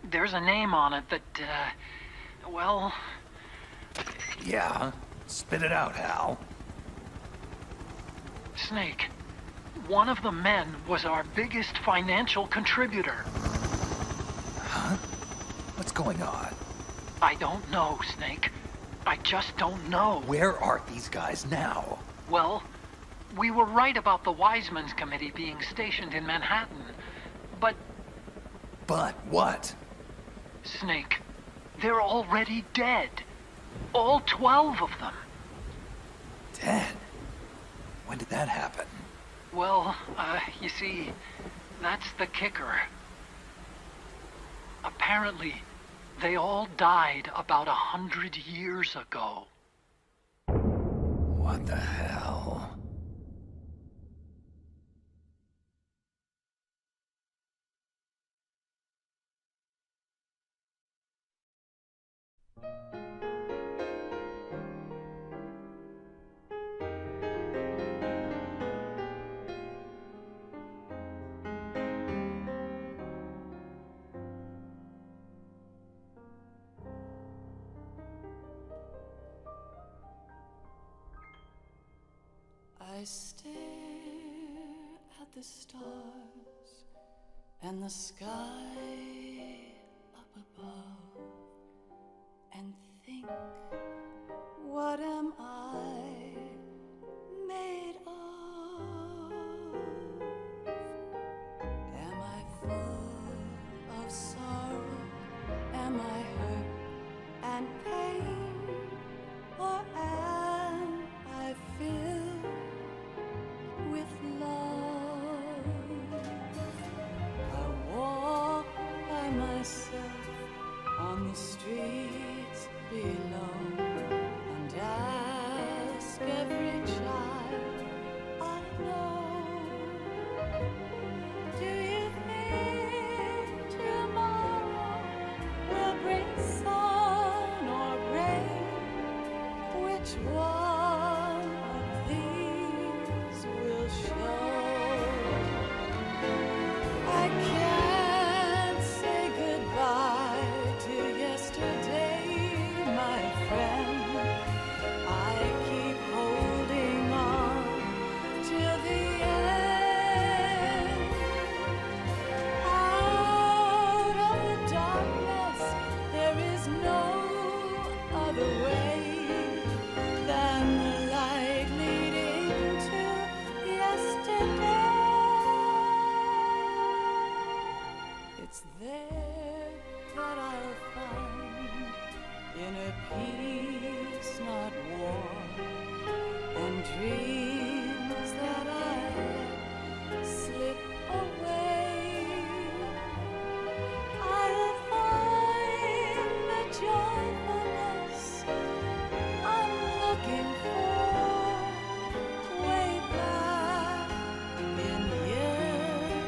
There's a name on it that, well... Yeah? Spit it out, Hal. Snake, one of the men was our biggest financial contributor. Huh? What's going on? I don't know, Snake. I just don't know. Where are these guys now? Well, we were right about the Wiseman's Committee being stationed in Manhattan, but... But what? Snake, they're already dead. All 12 of them. Dead? When did that happen? Well, you see, that's the kicker. Apparently, they all died about 100 years ago. What the hell? stare at the stars and the sky up above and think, what am I made of? Am I full of sorrow? Am I hurt and pain? Or am I filled with love? I walk by myself on the streets below and ask every child I know, do you think tomorrow will bring sun or rain? Which one of these will show? I can't say goodbye to yesterday, my friend. I keep holding on till the end. Out of the darkness, there is no other way than the light leading to yesterday. It's there that I'll find inner peace, not war, and dreams that I let slip away. I'll find the joyfulness I'm looking for way back in yesterday.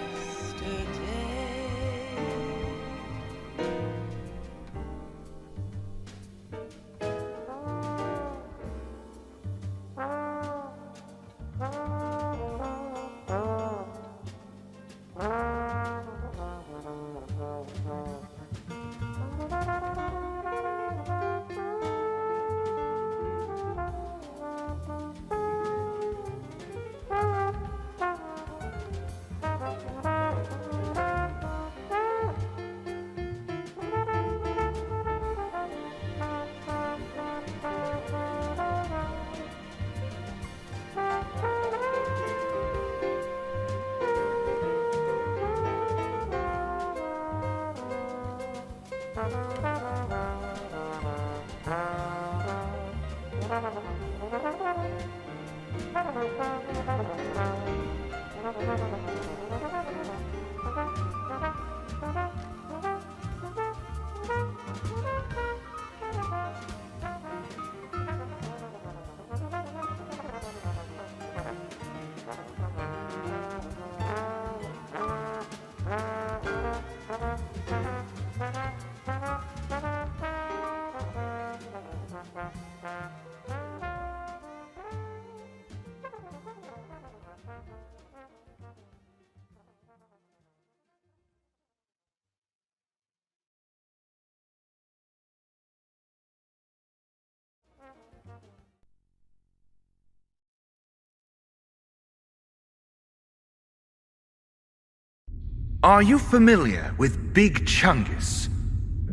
Are you familiar with Big Chungus?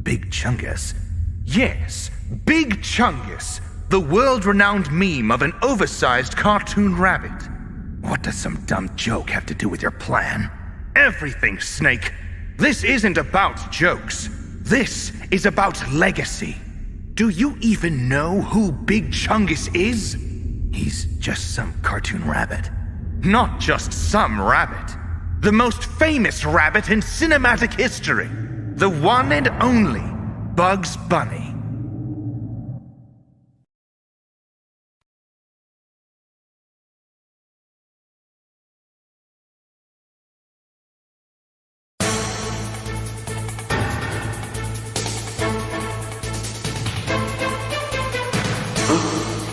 Big Chungus? Yes, Big Chungus, the world-renowned meme of an oversized cartoon rabbit. What does some dumb joke have to do with your plan? Everything, Snake. This isn't about jokes. This is about legacy. Do you even know who Big Chungus is? He's just some cartoon rabbit. Not just some rabbit. The most famous rabbit in cinematic history. The one and only Bugs Bunny.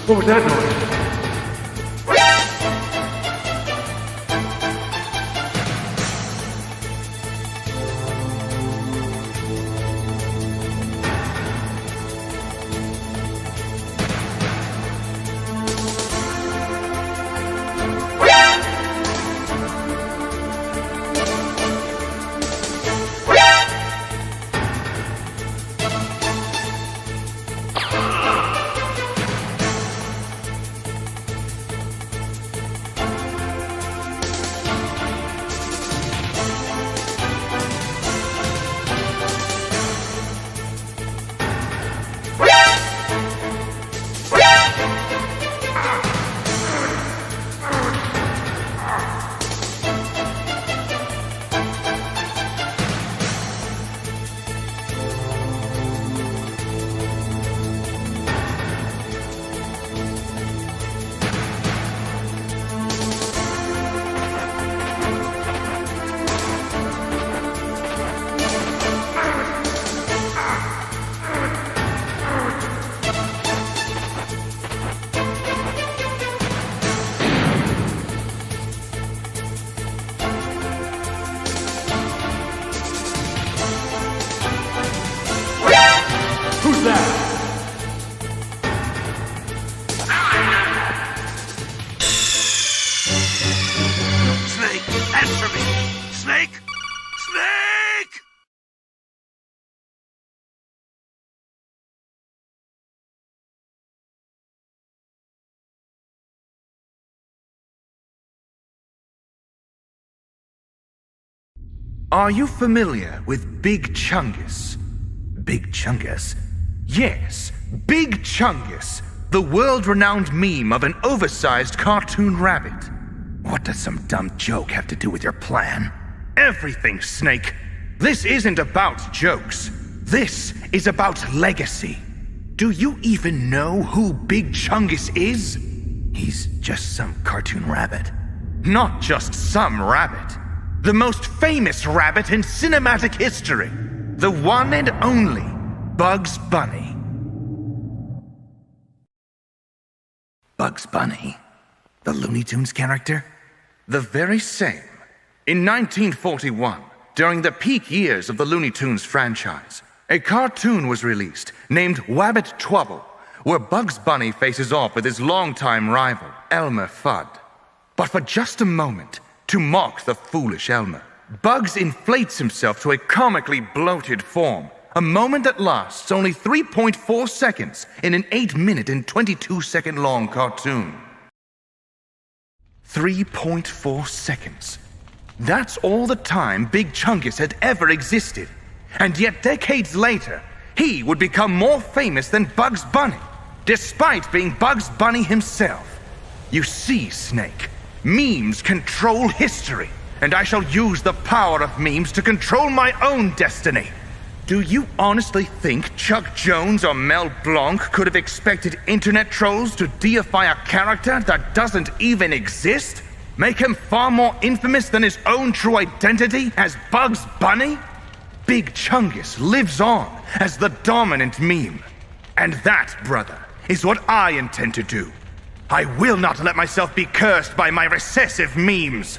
What was that noise? Are you familiar with Big Chungus? Big Chungus? Yes, Big Chungus, the world-renowned meme of an oversized cartoon rabbit. What does some dumb joke have to do with your plan? Everything, Snake. This isn't about jokes. This is about legacy. Do you even know who Big Chungus is? He's just some cartoon rabbit. Not just some rabbit. The most famous rabbit in cinematic history. The one and only Bugs Bunny. Bugs Bunny? The Looney Tunes character? The very same. In 1941, during the peak years of the Looney Tunes franchise, a cartoon was released named Wabbit Twubble, where Bugs Bunny faces off with his longtime rival, Elmer Fudd. But for just a moment, to mock the foolish Elmer, Bugs inflates himself to a comically bloated form, a moment that lasts only 3.4 seconds in an 8-minute and 22-second long cartoon. 3.4 seconds. That's all the time Big Chungus had ever existed. And yet decades later, he would become more famous than Bugs Bunny, despite being Bugs Bunny himself. You see, Snake, memes control history, and I shall use the power of memes to control my own destiny. Do you honestly think Chuck Jones or Mel Blanc could have expected internet trolls to deify a character that doesn't even exist? Make him far more infamous than his own true identity as Bugs Bunny? Big Chungus lives on as the dominant meme. And that, brother, is what I intend to do. I will not let myself be cursed by my recessive memes.